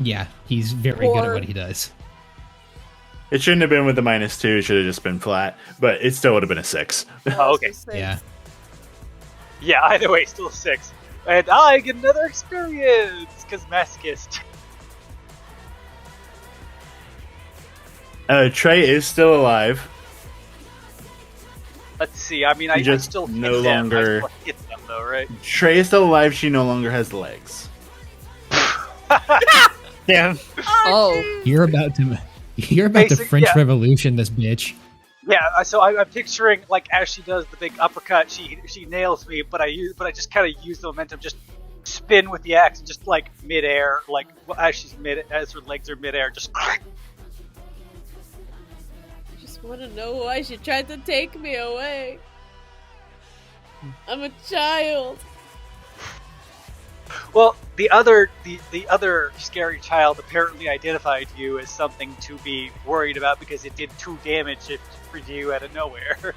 A: Yeah, he's very good at
B: Or-
A: what he does.
C: It shouldn't have been with the -2. It should have just been flat, but it still would have been a 6.
E: Oh, okay.
A: Yeah.
E: Yeah, either way, still 6. And I get another experience, because masochist.
C: Trey is still alive.
E: Let's see, I mean, I
C: just
E: still hit
C: no
E: them.
C: longer-
E: I still hit them, though, right?
C: Trey is still alive. She no longer has legs.
F: Damn.
D: Oh.
A: You're about to
E: Basic-
A: French
E: yeah.
A: Revolution this bitch.
E: Yeah, so I'm picturing, like, as she does the big uppercut, she nails me, but I just kind of use the momentum, just spin with the axe, and just, like, midair, like, as her legs are midair, just...
B: Just want to know why she tried to take me away. I'm a child.
E: Well, the other scary child apparently identified you as something to be worried about because it did 2 damage for you out of nowhere.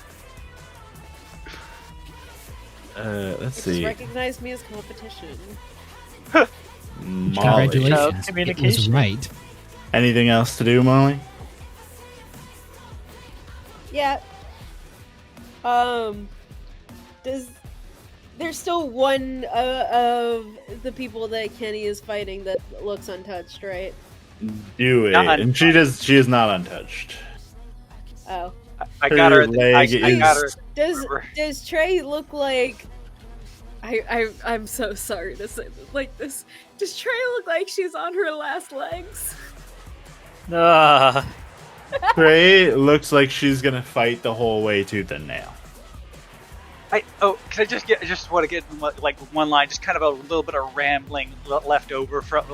C: Let's
B: It just
C: see.
B: recognized me as competition.
C: Molly.
A: Congratulations.
F: Child
A: It was
F: communication.
A: right.
C: Anything else to do, Molly?
B: Yeah. There's still one of the people that Kenny is fighting that looks untouched, right?
C: Do it.
E: Not
C: And she is not untouched.
B: Oh.
E: I got her.
C: Her leg
E: I got her.
C: is-
B: Does Trey look like I'm so sorry to say this like this. Does Trey look like she's on her last legs?
C: Trey looks like she's gonna fight the whole way tooth and nail.
E: Can I just want to get like one line, just kind of a little bit of rambling left over from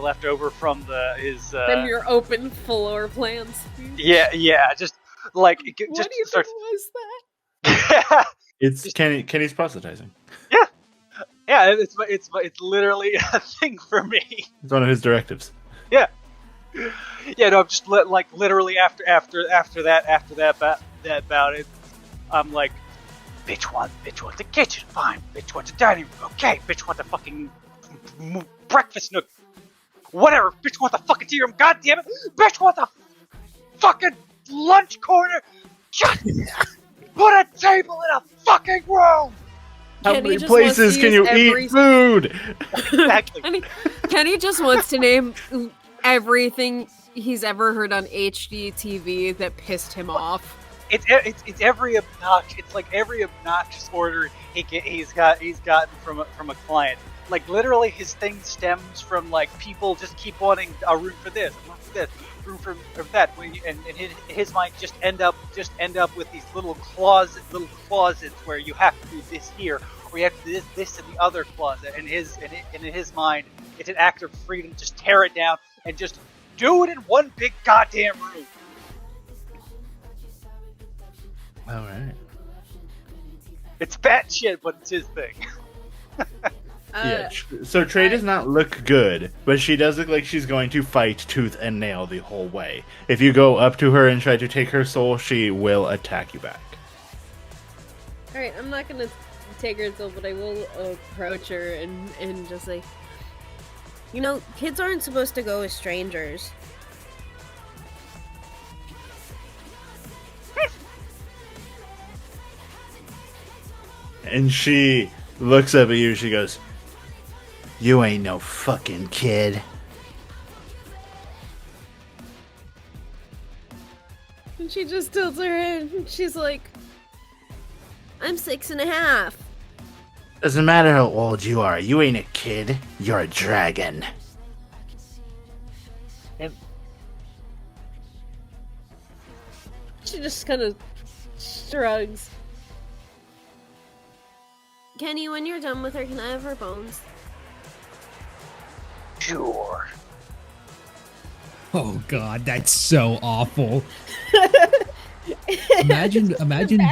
E: his.
B: From your open floor plans.
E: Yeah, just like
B: What
E: just
B: do you
E: start.
B: think was that?
C: It's Kenny's proselytizing.
E: Yeah, it's literally a thing for me.
C: It's one of his directives.
E: Yeah, no, I'm just literally after that bout, I'm like, bitch want the kitchen, fine. Bitch want the dining room, okay. Bitch want the fucking breakfast nook, whatever. Bitch want the fucking tea room, god damn it. Bitch want the fucking lunch corner. Just put a table in a fucking room.
C: How
B: Kenny
C: many
B: just wants
C: places
B: to
C: can you
B: use every-
C: eat food?
E: Exactly.
B: Kenny just wants to name everything he's ever heard on HGTV that pissed him off.
E: It's every obnoxious. It's like every obnoxious order he's gotten from a client. Like literally, his thing stems from like people just keep wanting a room for this, a room for this, room for that. And his mind just end up with these little closets where you have to do this here, or you have to do this in the other closet. And in his mind, it's an act of freedom. Just tear it down and just do it in one big goddamn room.
C: All right.
E: It's bad shit, but it's his thing.
C: Yeah. So Trey does not look good, but she does look like she's going to fight tooth and nail the whole way. If you go up to her and try to take her soul, she will attack you back.
B: Alright, I'm not gonna take her soul, but I will approach her and just like, you know, kids aren't supposed to go with strangers.
C: And she looks up at you. She goes, "You ain't no fucking kid."
B: And she just tilts her head and she's like, I'm 6.5.
C: Doesn't matter how old you are. You ain't a kid. You're a dragon.
B: She just kind of shrugs. Kenny, when you're done with her, can I have her bones?
E: Sure.
A: Oh god, that's so awful. Imagine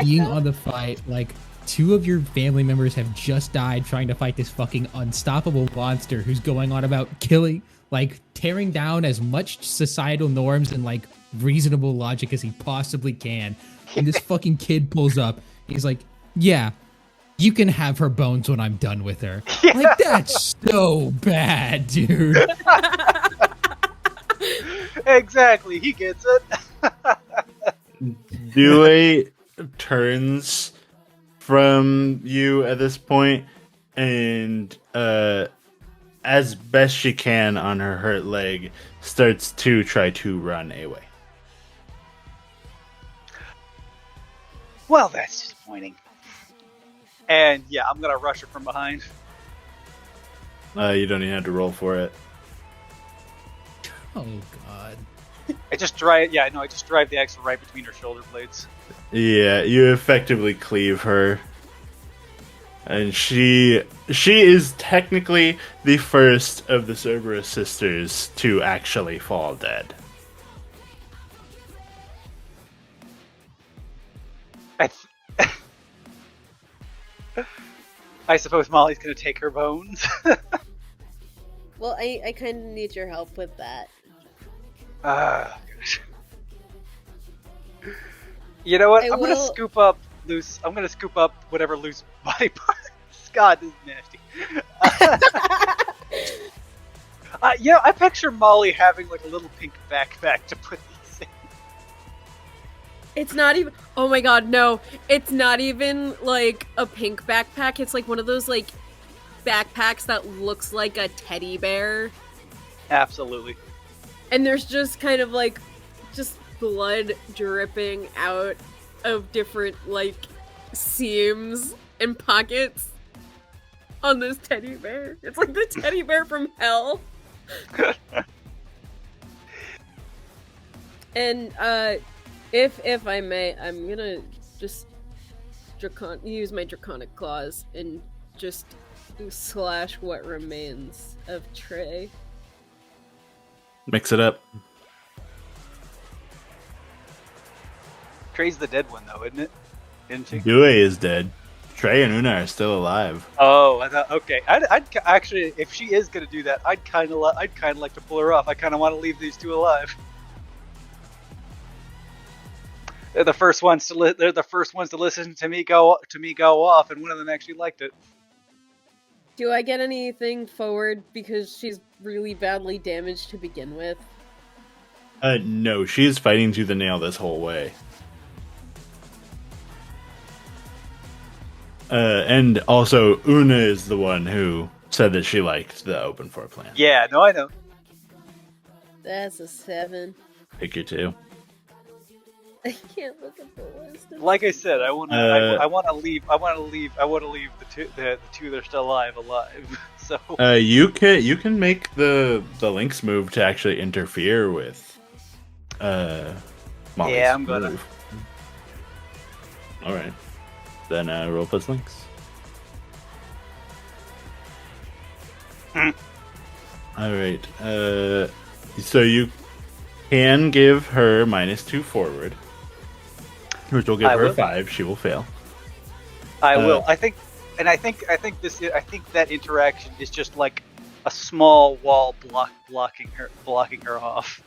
A: being on the fight, like 2 of your family members have just died trying to fight this fucking unstoppable monster who's going on about killing, like tearing down as much societal norms and like reasonable logic as he possibly can. And this fucking kid pulls up. He's like, yeah, you can have her bones when I'm done with her.
E: Yeah.
A: Like, that's so bad, dude.
E: Exactly, he gets it.
C: Due turns from you at this point and as best she can on her hurt leg starts to try to run away.
E: Well, that's disappointing. And yeah, I'm gonna rush her from behind.
C: You don't even have to roll for it.
A: Oh god.
E: I just drive the axe right between her shoulder blades.
C: Yeah, you effectively cleave her. And she is technically the first of the Cerberus sisters to actually fall dead.
E: I suppose Molly's gonna take her bones.
B: Well, I kind of need your help with that.
E: You know what?
B: I'm
E: gonna scoop up whatever loose body parts. God, this is nasty. I picture Molly having like a little pink backpack to put these in.
B: It's not even. Oh my god, no! It's not even like a pink backpack. It's like one of those like backpacks that looks like a teddy bear.
E: Absolutely.
B: And there's just kind of like just blood dripping out of different like seams and pockets on this teddy bear. It's like the teddy bear from hell. And if I may, I'm gonna just use my draconic claws and just slash what remains of Trey.
C: Mix it up.
E: Trey's the dead one though, isn't it? Isn't she?
C: Due is dead. Trey and Una are still alive.
E: Oh, I thought, okay. I'd actually, if she is gonna do that, I'd kind of like to pull her off. I kind of want to leave these 2 alive. They're the first ones to they're the first ones to listen to me go off, and one of them actually liked it.
B: Do I get anything forward because she's really badly damaged to begin with?
C: No, she's fighting tooth and nail this whole way. And also, Una is the one who said that she liked the open floor plan.
E: Yeah, no, I know.
B: That's a 7.
C: Pick your 2.
B: I can't look at the list.
E: Like I said, I want to leave the 2 that are still alive. So
C: you can make the Lynx move to actually interfere with Molly's
E: yeah, I'm gonna.
C: move. All right, then roll plus Lynx. All right, so you can give her -2 forward, which will give her 5. She will fail.
E: I will. I think that interaction is just like a small wall blocking her off.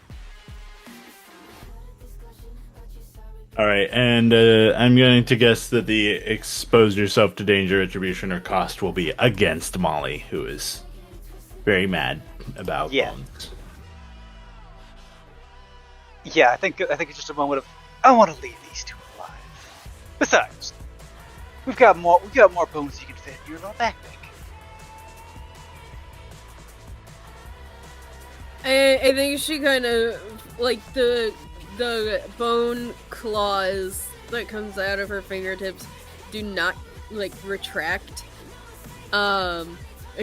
C: All right, and I'm going to guess that the expose yourself to danger, attribution, or cost will be against Molly, who is very mad about bones.
E: Yeah, I think it's just a moment of I want to leave these 2 alive. Besides, We've got more bones you can fit in your little backpack.
B: I think she kind of like the bone claws that comes out of her fingertips do not like retract. And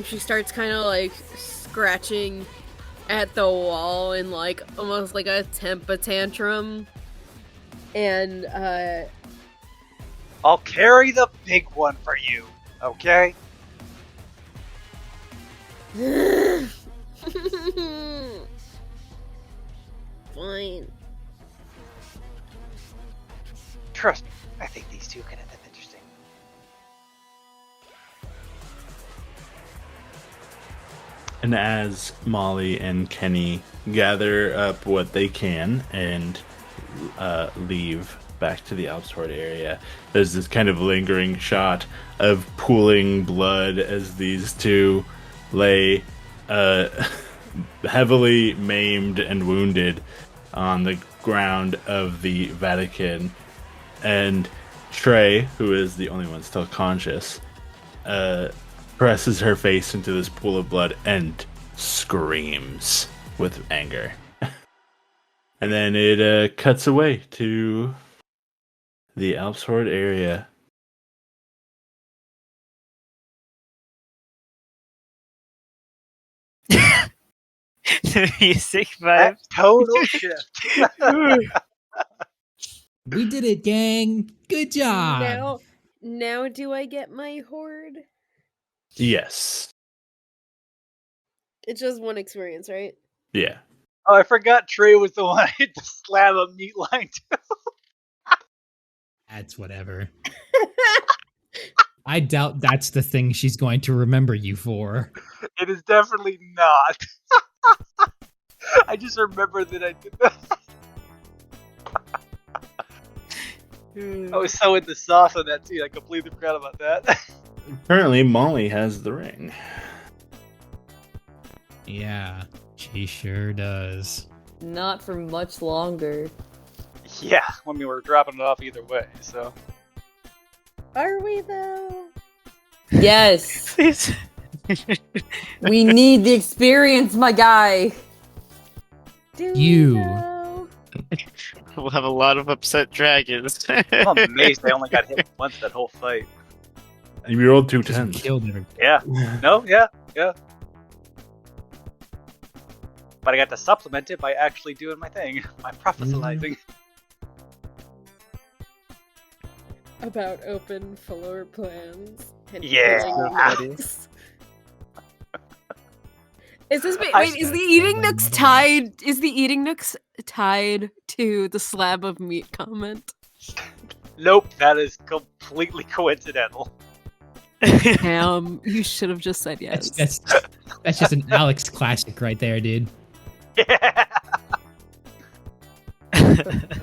B: she starts kind of like scratching at the wall in like almost like a temper tantrum. And
E: I'll carry the big one for you, okay?
B: Fine.
E: Trust me, I think these two can end up interesting.
C: And as Molly and Kenny gather up what they can and leave back to the Alps Hoard area, there's this kind of lingering shot of pooling blood as these two lay heavily maimed and wounded on the ground of the Vatican. And Trey, who is the only one still conscious, presses her face into this pool of blood and screams with anger. And then it cuts away to the Alps Hoard area.
F: The music
E: That
F: vibe.
E: total shift.
A: We did it, gang. Good job.
B: Now do I get my hoard?
C: Yes.
B: It's just one experience, right?
C: Yeah.
E: Oh, I forgot Trey was the one I hit the slab of meat line to.
A: That's whatever. I doubt that's the thing she's going to remember you for.
E: It is definitely not. I just remember that I did that. I was so in the sauce on that scene, I completely forgot about that.
C: Currently, Molly has the ring.
A: Yeah, she sure does.
D: Not for much longer.
E: Yeah, I mean, we're dropping it off either way, so.
B: Are we though?
D: Yes.
F: Please.
D: We need the experience, my guy.
B: Do
A: You.
B: we though?
I: We'll have a lot of upset dragons.
E: I'm amazed I only got hit once that whole fight.
C: And you rolled two
A: Just
C: tens.
A: killed her.
E: Yeah. No, yeah. But I got to supplement it by actually doing my thing. My prophesizing.
B: About open floor plans. And
E: Yeah.
B: killing things. Is this
E: I-
B: wait? Is the eating nooks tied? Is the eating nooks tied to the slab of meat comment?
E: Nope, that is completely coincidental.
B: You should have just said yes.
A: That's just an Alex classic right there, dude.
E: Yeah.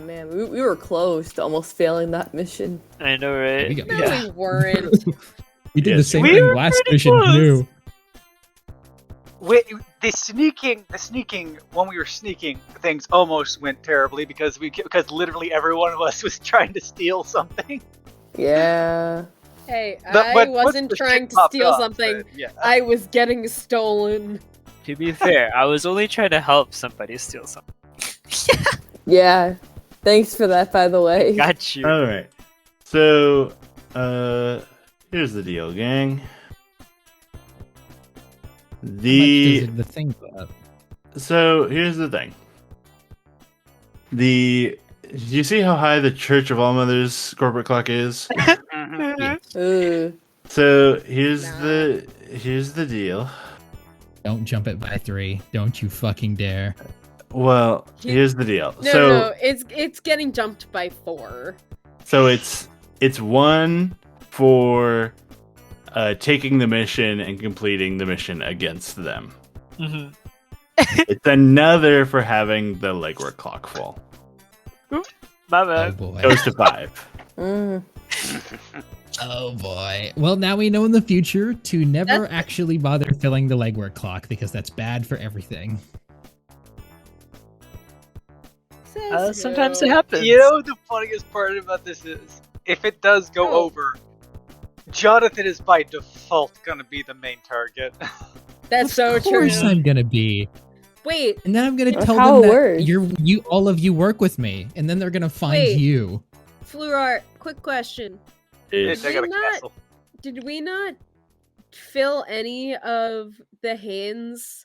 D: Man, we were close to almost failing that mission.
F: I know, right?
A: We got-
B: No,
F: Yeah.
B: we weren't.
A: We did the
C: Yes.
A: same
F: We
A: thing
F: were
A: last
F: pretty
A: mission
F: close.
A: too.
E: The sneaking when we were sneaking, things almost went terribly because literally every one of us was trying to steal something.
D: Yeah.
B: Hey,
E: But
B: I
E: once
B: wasn't
E: the
B: trying
E: shit
B: to
E: popped
B: steal
E: off,
B: something.
E: then, yeah.
B: I was getting stolen.
F: To be fair, I was only trying to help somebody steal something.
D: Yeah. Thanks for that, by the way.
F: Got you.
C: All right. So, here's the deal, gang.
A: How much does the thing go up?
C: So here's the thing. Do you see how high the Church of All Mothers corporate clock is?
D: Ooh.
C: So here's the deal.
A: Don't jump it by 3. Don't you fucking dare.
C: Well, here's the deal.
B: No, it's getting jumped by 4.
C: So it's 1 for taking the mission and completing the mission against them.
F: Mhm.
C: It's another for having the legwork clock full.
F: My
A: Oh
F: bad.
A: boy.
C: Goes to 5.
A: Oh boy. Well, now we know in the future to never actually bother filling the legwork clock because that's bad for everything.
F: Sometimes it happens.
E: You know what the funniest part about this is? If it does go over, Johnathan is by default gonna be the main target.
B: That's so
A: Of course
B: true.
A: I'm gonna be.
B: Wait,
A: And then I'm gonna
D: That's
A: tell
D: how
A: them
D: it
A: that
D: works.
A: all of you work with me, and then they're gonna find
B: Wait.
A: you.
B: Flurar, quick question.
C: Is-
E: They got a
B: Did we not-
E: castle.
B: Did we not fill any of the hands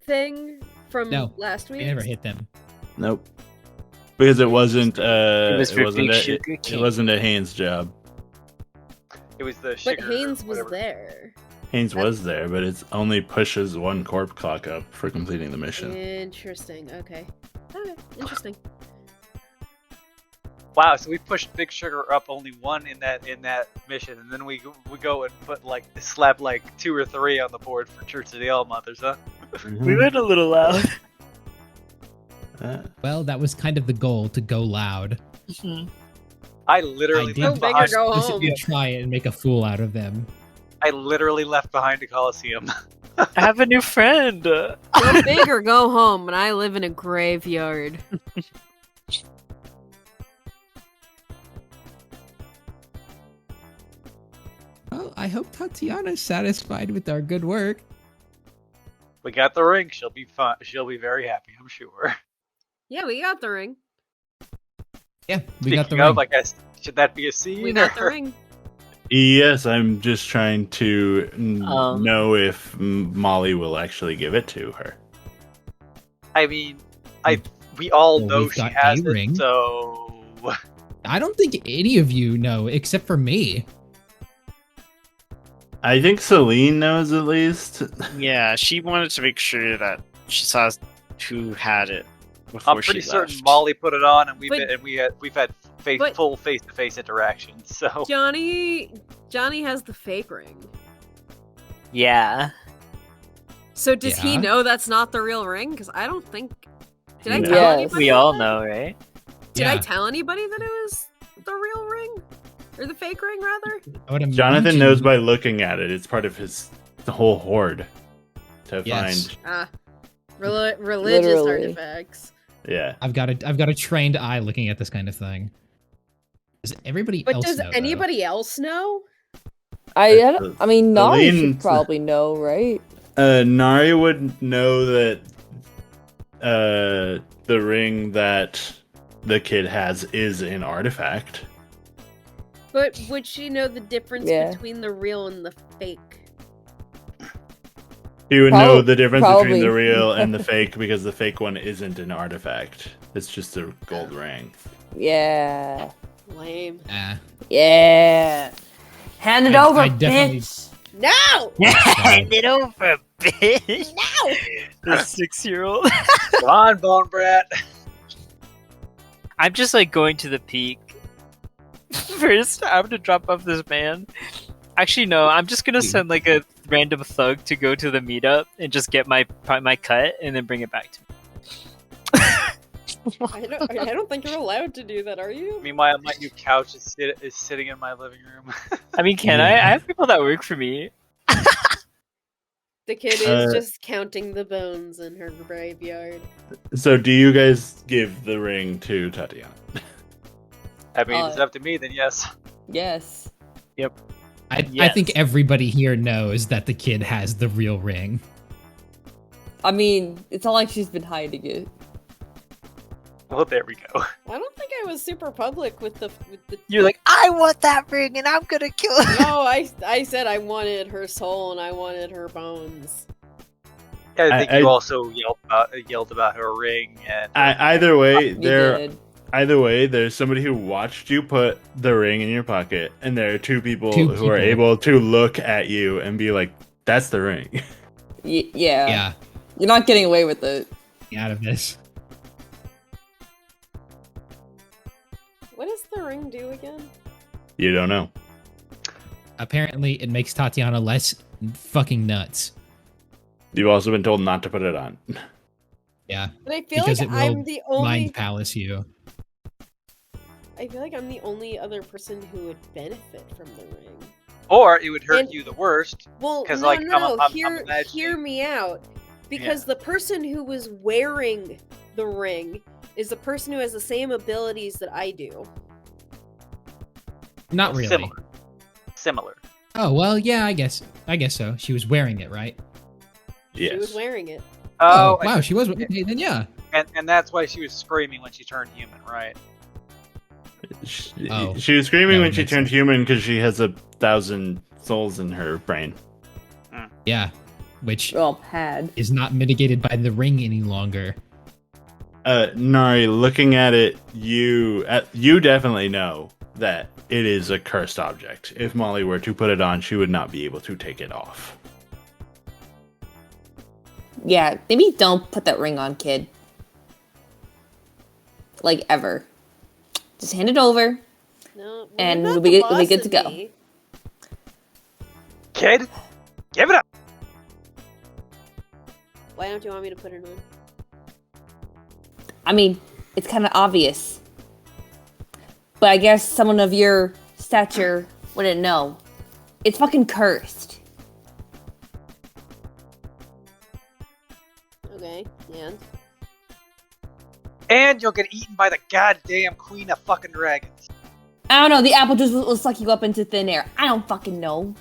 B: thing from
A: No,
B: last week?
A: I never hit them.
C: Nope. Because it wasn't.
F: It was
C: It
F: for
C: wasn't.
F: Big
C: A,
F: Sugar
C: it
F: King.
C: wasn't a Haynes job.
E: It was the
B: But
E: sugar.
B: Haynes was
E: whatever.
B: there.
C: Haynes was there, but it only pushes one corp clock up for completing the mission.
B: Interesting. Okay. Okay. Interesting.
E: Wow, so we pushed Big Sugar up only one in that mission, and then we go and put slap 2 or 3 on the board for Church of the All Mothers, huh?
F: We went a little loud.
A: Well, that was kind of the goal, to go loud.
E: I literally
A: I
B: Go
E: left
B: big or
E: behind.
B: go home.
A: explicitly try and make a fool out of them.
E: I literally left behind a Coliseum.
F: I have a new friend.
B: Go big or go home, and I live in a graveyard.
A: Well, I hope Tatiana's satisfied with our good work.
E: We got the ring. She'll be fine. She'll be very happy, I'm sure.
B: Yeah, we got the ring.
A: Yeah, we got the
E: Speaking of,
A: ring.
E: I guess, should that be a scene?
B: We got the
E: or-
B: ring.
C: Yes, I'm just trying to know if Molly will actually give it to her.
E: I mean, we all
A: Well,
E: know
A: we've
E: she
A: got
E: has
A: a
E: it,
A: ring.
E: so
A: I don't think any of you know, except for me.
C: I think Seline knows at least.
I: Yeah, she wanted to make sure that she saw who had it before
E: I'm pretty
I: she
E: certain
I: left.
E: Molly put it on, and we've
B: But-
E: had full face-to-face interactions. So
B: Johnny has the fake ring.
F: Yeah.
B: So does he
A: Yeah.
B: know that's not the real ring? Because I don't think. Did I
C: Yes.
B: tell anybody?
F: We all
B: that?
F: know, right?
B: Did I
A: Yeah.
B: tell anybody that it was the real ring, or the fake ring, rather?
A: I would
C: Johnathan
A: imagine-
C: knows by looking at it. It's part of the whole hoard to
A: Yes.
C: find.
B: Ah, religious
D: Literally.
B: artifacts.
C: Yeah.
A: I've got a trained eye looking at this kind of thing. Does everybody
B: But
A: else
B: does
A: know, though?
B: anybody else know?
D: I mean, Nari
C: Celine-
D: should probably know, right?
C: Nari would know that the ring that the kid has is an artifact.
B: But would she know the difference
D: Yeah.
B: between the real and the fake?
C: He would know the difference between
D: Probably.
C: the real and the fake because the fake one isn't an artifact. It's just a gold ring.
D: Yeah.
B: Lame.
A: Ah,
D: Yeah. Hand it
A: I-
D: over,
A: I definitely-
D: bitch.
B: No!
F: Hand it over, bitch.
B: No!
F: The 6-year-old.
E: come on, Bone Brat.
F: I'm just going to the peak. First, I'm gonna drop off this man. Actually, no. I'm just gonna send a random thug to go to the meetup and just get my cut and then bring it back to me.
B: I don't think you're allowed to do that, are you?
E: Meanwhile, my new couch is sitting in my living room.
F: I mean, can I? I have people that work for me.
B: The kid is just counting the bones in her graveyard.
C: So, do you guys give the ring to Tatiana?
E: I mean, if it's up to me, then yes.
D: Yes.
A: I
F: Yes.
A: think everybody here knows that the kid has the real ring.
D: I mean, it's not like she's been hiding it.
E: Well, there we go.
B: I don't think I was super public with the.
F: You're like, I want that ring and I'm gonna kill her.
B: No, I said I wanted her soul and I wanted her bones.
E: Yeah, I think
C: I-
E: you also yelled about her ring and
C: Either way,
D: You
C: there.
D: did.
C: Either way, there's somebody who watched you put the ring in your pocket, and there are two people
A: Two
C: who are
A: people.
C: able to look at you and be like, "That's the ring."
D: Yeah.
A: Yeah,
D: You're not getting away with it.
A: out of this.
B: What does the ring do again?
C: You don't know.
A: Apparently, it makes Tatiana less fucking nuts.
C: You've also been told not to put it on.
A: Yeah,
B: But I feel
A: because
B: like
A: it will
B: I'm the only.
A: mind palace you.
B: I feel like I'm the only other person who would benefit from the ring.
E: or it would hurt
B: And-
E: you the worst.
B: Well,
E: 'Cause,
B: no,
E: like,
B: no,
E: I'm
B: hear
E: imagining-
B: me out. Because the person who was wearing the ring is the person who has the same abilities that I do.
A: Not really.
E: Similar. similar.
A: Oh well, yeah, I guess so. She was wearing it, right?
C: Yes.
B: She was wearing it.
E: Oh,
A: wow, she was. Okay, then yeah.
E: and that's why she was screaming when she turned human, right?
C: She was screaming
A: That
C: when
A: would
C: she
A: make
C: turned
A: sense.
C: human because she has 1,000 souls in her brain.
A: Yeah, which
D: Well, had.
A: is not mitigated by the ring any longer.
C: Nari, looking at it, you definitely know that it is a cursed object. If Molly were to put it on, she would not be able to take it off.
D: Yeah, maybe don't put that ring on, kid. Like, ever. Just hand it over.
B: No,
D: And
B: you're not
D: we'll be
B: the
D: good- we'll be
B: boss
D: good to
B: of
D: go.
B: me.
E: Kid, give it up.
B: Why don't you want me to put it on?
D: I mean, it's kind of obvious. But I guess someone of your stature wouldn't know. It's fucking cursed.
B: Okay, and
E: And you'll get eaten by the goddamn queen of fucking dragons.
D: I don't know, the apple juice will suck you up into thin air. I don't fucking know.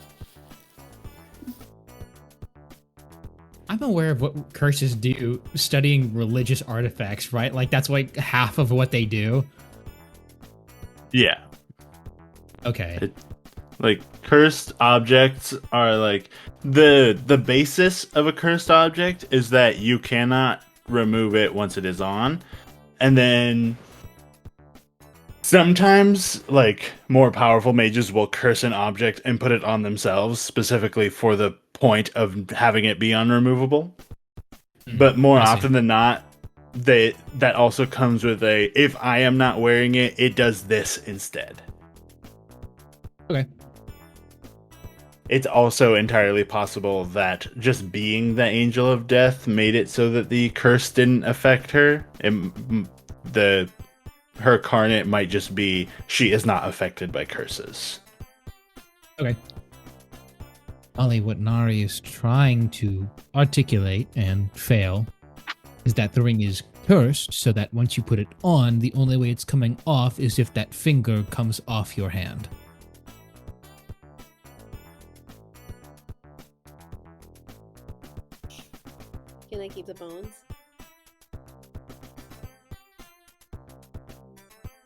A: I'm aware of what curses do studying religious artifacts, right? Like that's like half of what they do.
C: Yeah.
A: Okay.
C: Like cursed objects are like the basis of a cursed object is that you cannot remove it once it is on. And then sometimes like more powerful mages will curse an object and put it on themselves specifically for the point of having it be unremovable. But more
A: I see.
C: often than not, that also comes with a if I am not wearing it, it does this instead.
A: Okay.
C: It's also entirely possible that just being the angel of death made it so that the curse didn't affect her. Her carnate might just be she is not affected by curses.
A: Okay. Ollie, what Nari is trying to articulate and fail is that the ring is cursed, so that once you put it on, the only way it's coming off is if that finger comes off your hand.
B: can I keep the bones?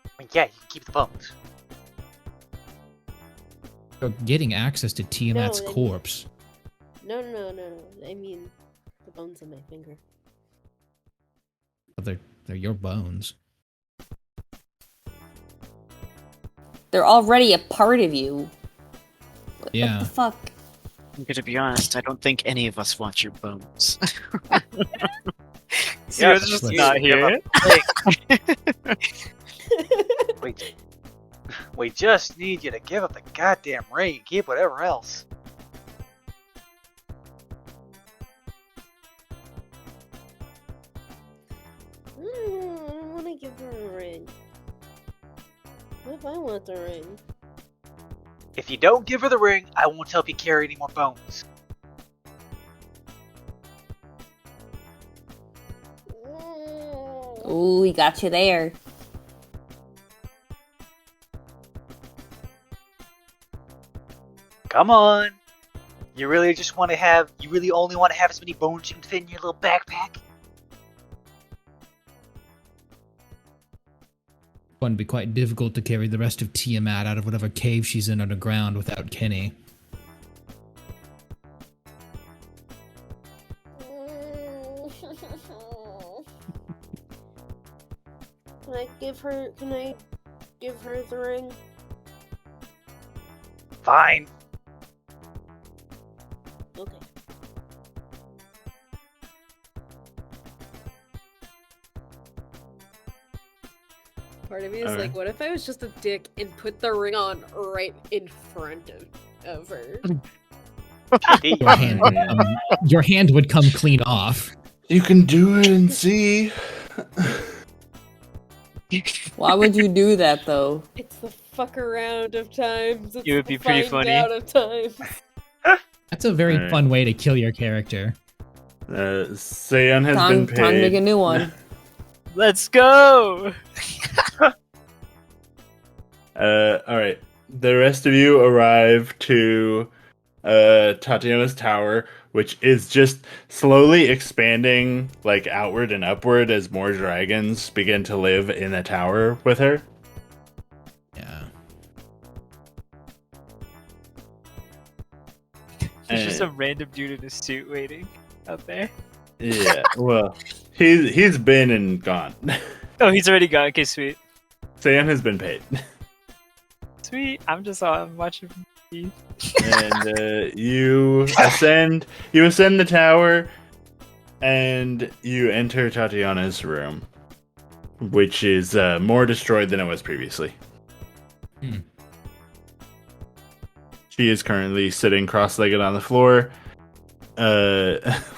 E: I mean, yeah, you can keep the bones.
A: So getting access to Tiamat's
B: No, then-
A: corpse.
B: No. I mean, the bones in my finger.
A: They're your bones.
D: They're already a part of you. What
A: Yeah.
D: the fuck?
I: I'm gonna be honest, I don't think any of us want your bones.
F: So it's just
A: let's-
F: not here.
E: We just need you to give up the goddamn ring and keep whatever else.
B: I don't want to give her a ring. What if I want the ring?
E: If you don't give her the ring, I won't help you carry any more bones.
D: Ooh, we got you there.
E: Come on. You really only want to have as many bones you can fit in your little backpack?
A: Wouldn't be quite difficult to carry the rest of Tiamat out of whatever cave she's in underground without Kenny.
B: Can I give her the ring?
E: Fine.
B: Okay. Part of me is
C: Alright.
B: like, what if I was just a dick and put the ring on right in front of her?
A: Your hand would come clean off.
C: You can do it and see.
D: Why would you do that, though?
B: It's the fuck around of times. It's
F: It would
B: the
F: be pretty
B: find
F: funny.
B: out of times.
A: That's a very
C: Alright.
A: fun way to kill your character.
C: Suyun has
D: Time
C: been
D: to make a
C: paid.
D: new one.
F: Let's go!
C: All right. the rest of you arrive to Tatiana's tower, which is just slowly expanding like outward and upward as more dragons begin to live in the tower with her.
A: Yeah.
F: There's just a random dude in a suit waiting out there.
C: Yeah, well, he's been and gone.
F: Oh, he's already gone. Okay, sweet.
C: Sam has been paid.
F: Sweet. I'm watching.
C: And you ascend the tower, and you enter Tatiana's room, which is more destroyed than it was previously. She is currently sitting cross-legged on the floor,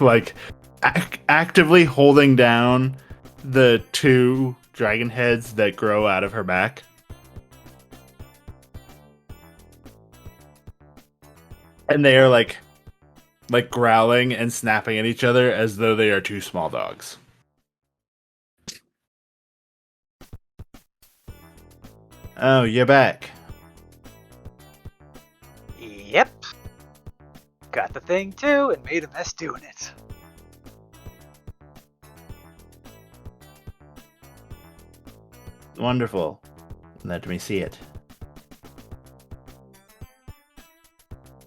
C: like actively holding down the 2 dragon heads that grow out of her back. And they are like growling and snapping at each other as though they are 2 small dogs. Oh, you're back.
E: Yep. Got the thing too and made a mess doing it.
C: Wonderful. Let me see it.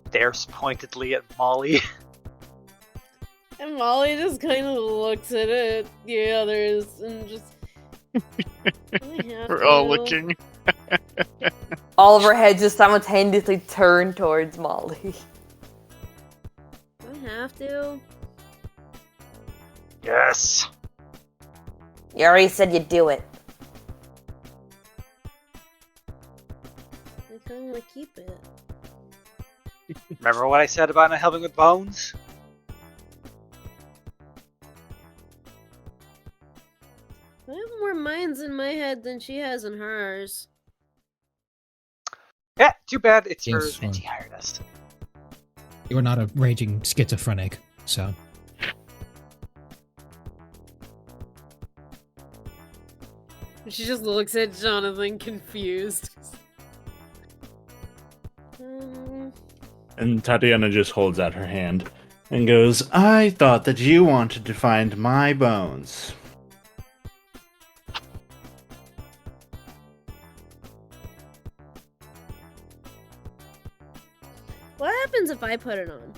E: Stares pointedly at Molly.
B: And Molly just kind of looks at it, the others, and just.
I: We're all looking.
D: All of our heads just simultaneously turn towards Molly.
B: I have to.
E: Yes.
D: You already said you'd do it.
B: I kind of want to keep it.
E: Remember what I said about not helping with bones?
B: I have more minds in my head than she has in hers.
E: Yeah, too bad it's
A: Yes,
E: hers and
A: well.
E: she hired us.
A: You're not a raging schizophrenic, so.
B: She just looks at Johnathan confused.
C: And Tatiana just holds out her hand and goes, I thought that you wanted to find my bones.
B: What happens if I put it on?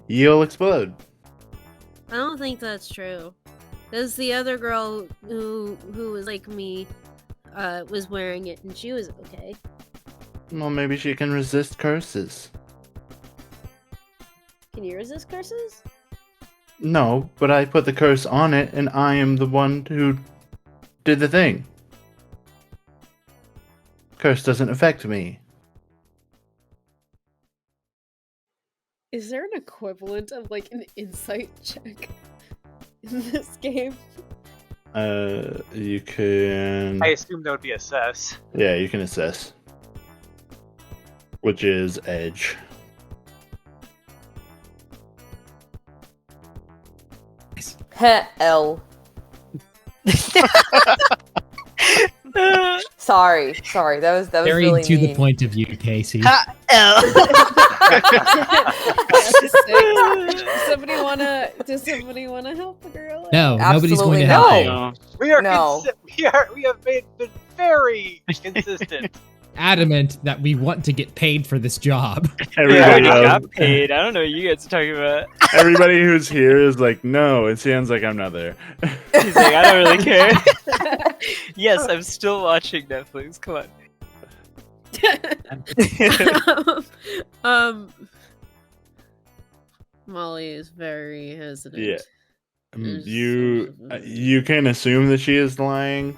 C: You'll explode.
B: I don't think that's true. Because the other girl who was like me was wearing it and she was okay.
C: Well, maybe she can resist curses.
B: Can you resist curses?
C: No, but I put the curse on it, and I am the one who did the thing. Curse doesn't affect me.
B: Is there an equivalent of like an insight check in this game?
C: You can...
E: I assume that would be assess.
C: Yeah, you can assess. Which is edge.
D: L. Sorry. That was
A: Very
D: really
A: to
D: mean.
A: the point of you, Casey.
D: L.
B: Does somebody wanna help the girl?
A: No, nobody's going to
D: Absolutely
A: help
D: not.
A: you.
I: No.
E: We are
D: No.
E: we have been very consistent.
A: Adamant that we want to get paid for this job.
F: I
C: Everybody else,
F: got paid. I don't know what you guys are talking about.
C: everybody who's here is like, no, it sounds like I'm not there.
F: He's like, I don't really care. Yes, I'm still watching Netflix. Come on.
B: Molly is very hesitant.
C: Yeah.
B: There's
C: You can assume that she is lying,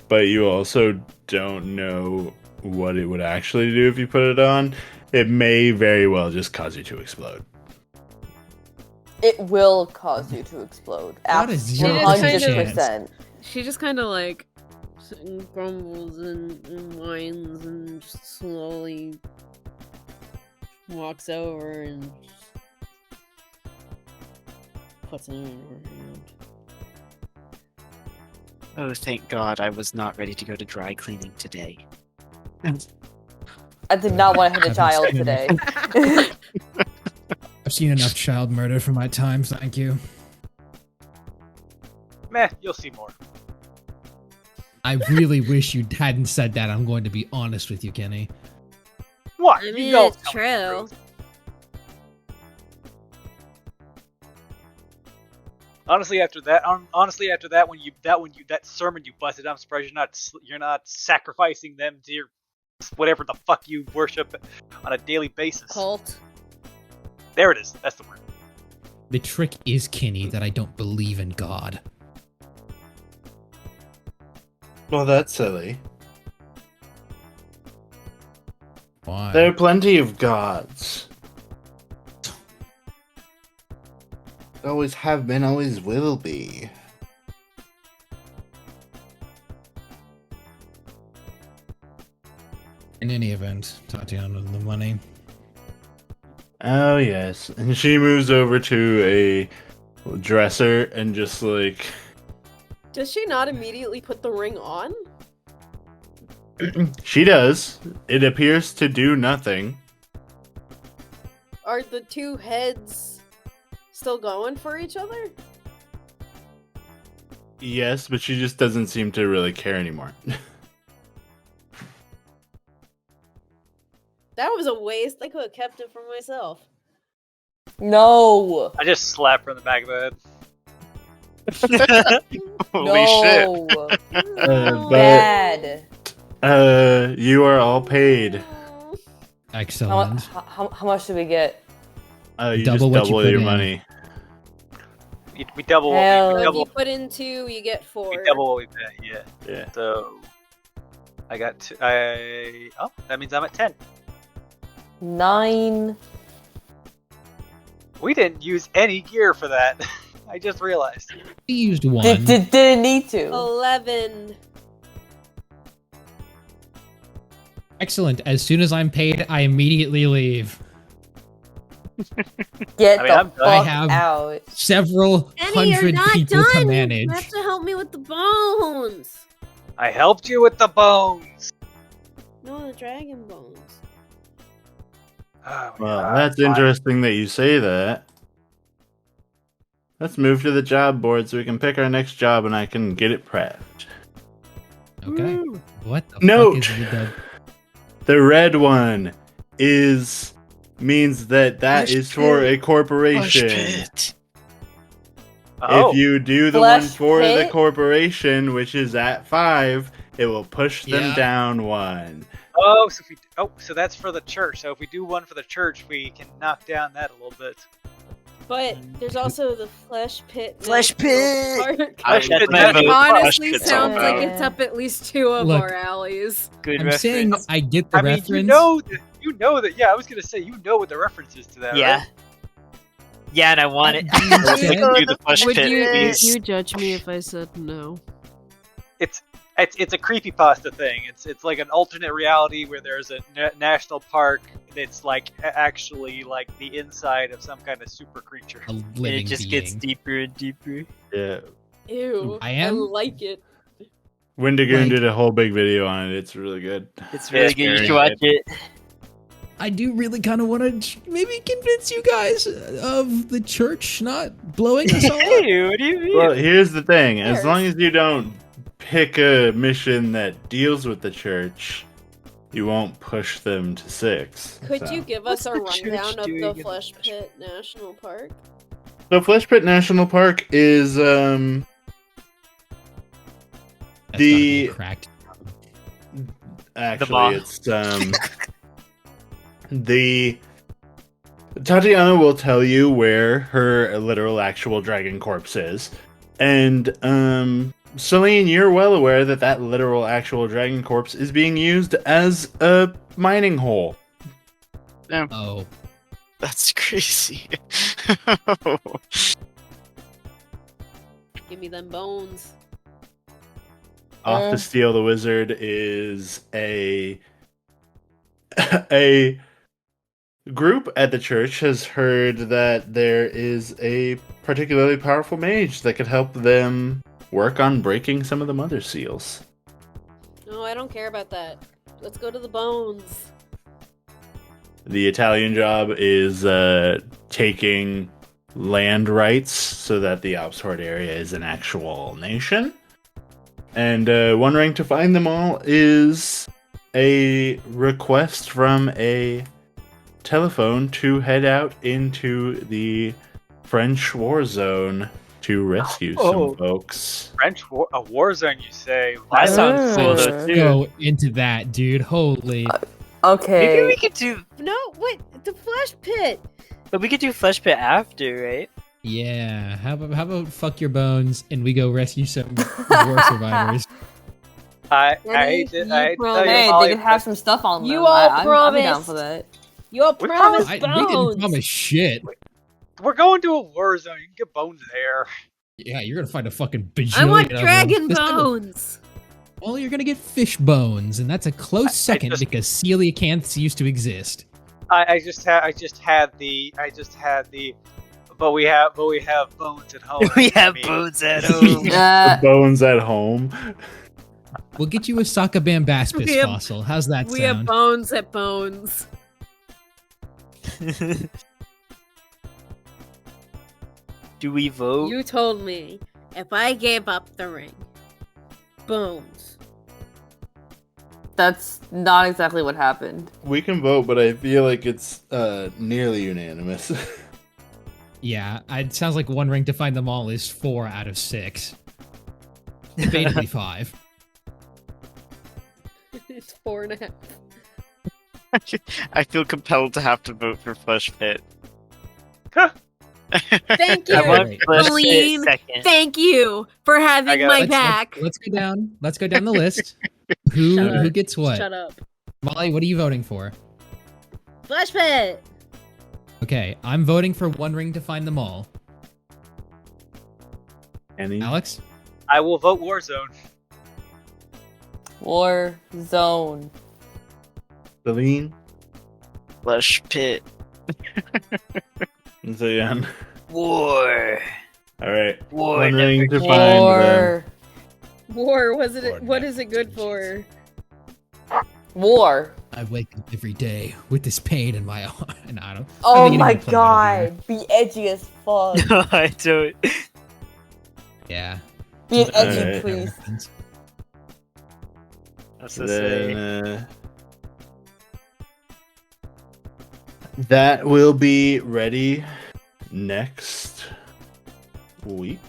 C: but you also don't know what it would actually do if you put it on. It may very well just cause you to explode.
D: It will cause you to explode.
A: Not a
D: 100%.
B: She just kind of like grumbles and whines and just slowly walks over and puts it in her hand.
I: Oh, thank God I was not ready to go to dry cleaning today.
D: I did not want to hit a child today.
A: I've seen enough child murder for my time, thank you.
E: Meh, you'll see more.
A: I really wish you hadn't said that, I'm going to be honest with you, Kenny.
E: What?
B: I
E: You
B: mean,
E: know
B: it's
E: tell me the
B: true.
E: truth. Honestly, after that, that sermon you busted, I'm surprised you're not sacrificing them to your whatever the fuck you worship on a daily basis.
B: Cult.
E: There it is. That's the word.
A: The trick is, Kenny, that I don't believe in God.
C: Well, that's silly.
A: Why?
C: There are plenty of gods. Always have been, always will be.
A: In any event, Tatiana, the money.
C: Oh, yes. And she moves over to a dresser and just like...
B: Does she not immediately put the ring on?
C: She does. It appears to do nothing.
B: Are the two heads still going for each other?
C: Yes, but she just doesn't seem to really care anymore.
B: That was a waste. I could have kept it for myself.
D: No.
E: I just slapped her in the back of the head.
I: Holy shit.
D: No.
C: But
D: Bad.
C: you are all paid.
A: Excellent.
D: How much do we get?
C: You
A: Double
C: just
A: what you
C: double
A: put
C: your
A: in.
C: money.
E: We double
D: Hell.
E: what we
B: So if
E: double
B: you put in 2, you get 4.
E: we double what we pay. Yeah.
C: Yeah.
E: So I got that means I'm at 10.
D: 9.
E: We didn't use any gear for that. I just realized.
A: We used one.
D: Didn't need to.
B: 11.
A: Excellent. As soon as I'm paid, I immediately leave.
D: Get
E: I mean,
D: the
E: I'm done.
A: I
D: fuck
A: have-
D: out.
A: Several
B: Annie, you're
A: hundred
B: not
A: people
B: done.
A: to manage.
B: You have to help me with the bones.
E: I helped you with the bones.
B: No, the dragon bones.
E: Oh,
C: Well,
E: God,
C: that's
E: fine.
C: interesting that you say that. Let's move to the job board so we can pick our next job and I can get it prepped.
A: Okay. What the
C: Note.
A: fuck is the
C: The red one means that
I: Flesh
C: is for a
I: Flush
C: corporation.
I: pit.
E: Oh,
C: If you do the
D: Flesh
C: one for the
D: pit?
C: corporation, which is at 5, it will push them
A: Yeah.
C: down 1.
E: so that's for the church. So if we do one for the church, we can knock down that a little bit.
B: But there's also the flesh pit.
I: Flesh
B: National
I: pit!
B: Park.
I: I
E: Flesh pit,
I: would
E: that's
I: never
E: Flesh
B: Honestly,
E: pit's
B: sounds
E: all
B: like
E: about.
B: it's up at least 2 of
A: Look,
B: our alleys.
F: Good
A: I'm
F: reference.
A: saying I get the
E: I mean,
A: reference.
E: you know that. Yeah, I was gonna say you know what the reference is to that.
F: Yeah.
E: Right?
F: Yeah, and I want it.
I: Let's
A: Yeah.
I: do the flesh
B: Would
I: pit,
B: you
I: please.
B: judge me if I said no?
E: It's a creepypasta thing. It's like an alternate reality where there's a national park that's like actually like the inside of some kind of super creature.
A: A
F: And
A: living
F: it just
A: being.
F: gets deeper and deeper.
C: Yeah.
B: Ew.
A: I am?
B: like it.
C: Windigoon
A: Like-
C: did a whole big video on it. It's really good.
F: It's really
E: Yeah,
F: good. You
E: very
F: should watch it.
A: I do really kind of want to maybe convince you guys of the church not blowing us all up.
F: Hey, what do you mean?
C: Well, here's the thing. As
B: Yes.
C: long as you don't pick a mission that deals with the church, you won't push them to 6.
B: Could
C: so.
B: you give us a
F: What's the church
B: rundown of
F: doing
B: the
F: in
B: Flesh
F: the
B: Pit National Park?
C: So Flesh Pit National Park is
A: That's gotta be
C: The-
A: cracked.
C: actually
F: mall.
C: it's the Tatiana will tell you where her literal actual dragon corpse is. And Seline, you're well aware that that literal actual dragon corpse is being used as a mining hole.
A: Oh,
I: That's crazy.
B: Give me them bones.
C: Off to Steal the Wizard is a a group at the church has heard that there is a particularly powerful mage that could help them work on breaking some of the mother seals.
B: No, I don't care about that. Let's go to the bones.
C: The Italian job is taking land rights so that the Ops Horde area is an actual nation. And one ring to find them all is a request from a telephone to head out into the French war zone to rescue some folks.
E: A war zone, you say?
F: That sounds cool though
A: Let's
F: too.
A: go into that, dude. Holy.
D: Okay.
F: Maybe we could do,
B: No, wait, the flash pit.
F: but we could do Flesh Pit after, right?
A: Yeah. How about fuck your bones and we go rescue some war survivors?
E: I
B: Ready?
E: did.
B: You
E: I
B: promise.
D: Hey,
E: Molly,
D: they could have some stuff on them.
B: You all
D: I'm down
B: promised.
D: for that.
B: Your
E: We
B: promise
A: We
B: bones.
A: didn't promise shit.
E: We're going to a war zone. You can get bones there.
A: Yeah, you're gonna find a fucking bajillion
B: I want
A: of them.
B: dragon
A: This time-
B: bones.
A: Well, you're gonna get fish bones, and that's a close second
E: just-
A: because coelacanths used to exist.
E: I just had the. But we have bones at home.
F: We have
E: I mean,
F: bones at home.
C: The bones at home.
A: We'll get you a Sacabambaspis
B: We have-
A: fossil. How's that
B: We have
A: sound?
B: bones at bones.
F: Do we vote?
B: You told me if I gave up the ring, bones.
D: That's not exactly what happened.
C: We can vote, but I feel like it's nearly unanimous.
A: Yeah, it sounds like one ring to find them all is 4 out of 6. Debatably 5.
B: It's 4.5.
I: I feel compelled to have to vote for Flesh Pit.
B: Thank
F: I
B: you,
F: want Flesh Pit
B: Celine.
F: second.
B: Thank you for having my back.
A: Let's go down. Let's go down the list. Who
B: Shut up.
A: gets what?
B: Shut up.
A: Molly, what are you voting for?
B: Flash pit.
A: Okay, I'm voting for one ring to find them all.
C: Any?
A: Alex?
E: I will vote Warzone.
D: War zone.
C: Seline?
I: Flesh Pit.
C: And Suyun.
F: War.
C: Alright.
F: War
C: One ring
F: never
C: to find them.
D: War.
B: War. Was it?
C: War
B: What is it good for?
D: War.
A: I wake up every day with this pain in my arm. And I don't.
D: Oh
A: think
D: my
A: anyone played Metal Gear.
D: god. Be edgy as fuck.
F: No, I don't.
A: Yeah.
D: Be an edgy
C: Alright.
D: priest.
F: That's to say.
C: Then, that will be ready next week.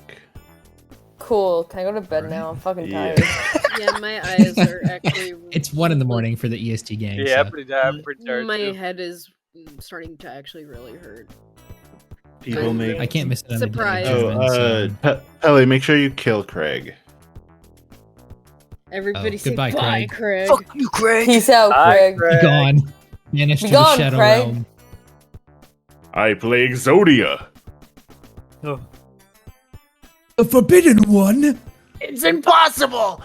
D: Cool. Can I go to bed now? I'm fucking
C: Yeah.
D: tired.
B: Yeah, my eyes are actually.
A: It's 1 in the morning for the EST game.
E: Yeah,
A: so.
E: pretty tired
B: My
E: too.
B: head is starting to actually really hurt.
C: People make.
A: I can't miss it.
B: Surprise.
C: Pelly, make sure you kill Craig.
B: Everybody say
A: goodbye,
B: bye,
A: Craig.
B: Craig.
F: You, Craig.
D: Peace out,
E: Bye,
D: Craig.
A: Gone. Vanished
D: Be
A: to the
D: gone,
A: Shadow
D: Craig.
A: Realm.
C: I play Exodia.
A: The Forbidden One?
F: It's impossible.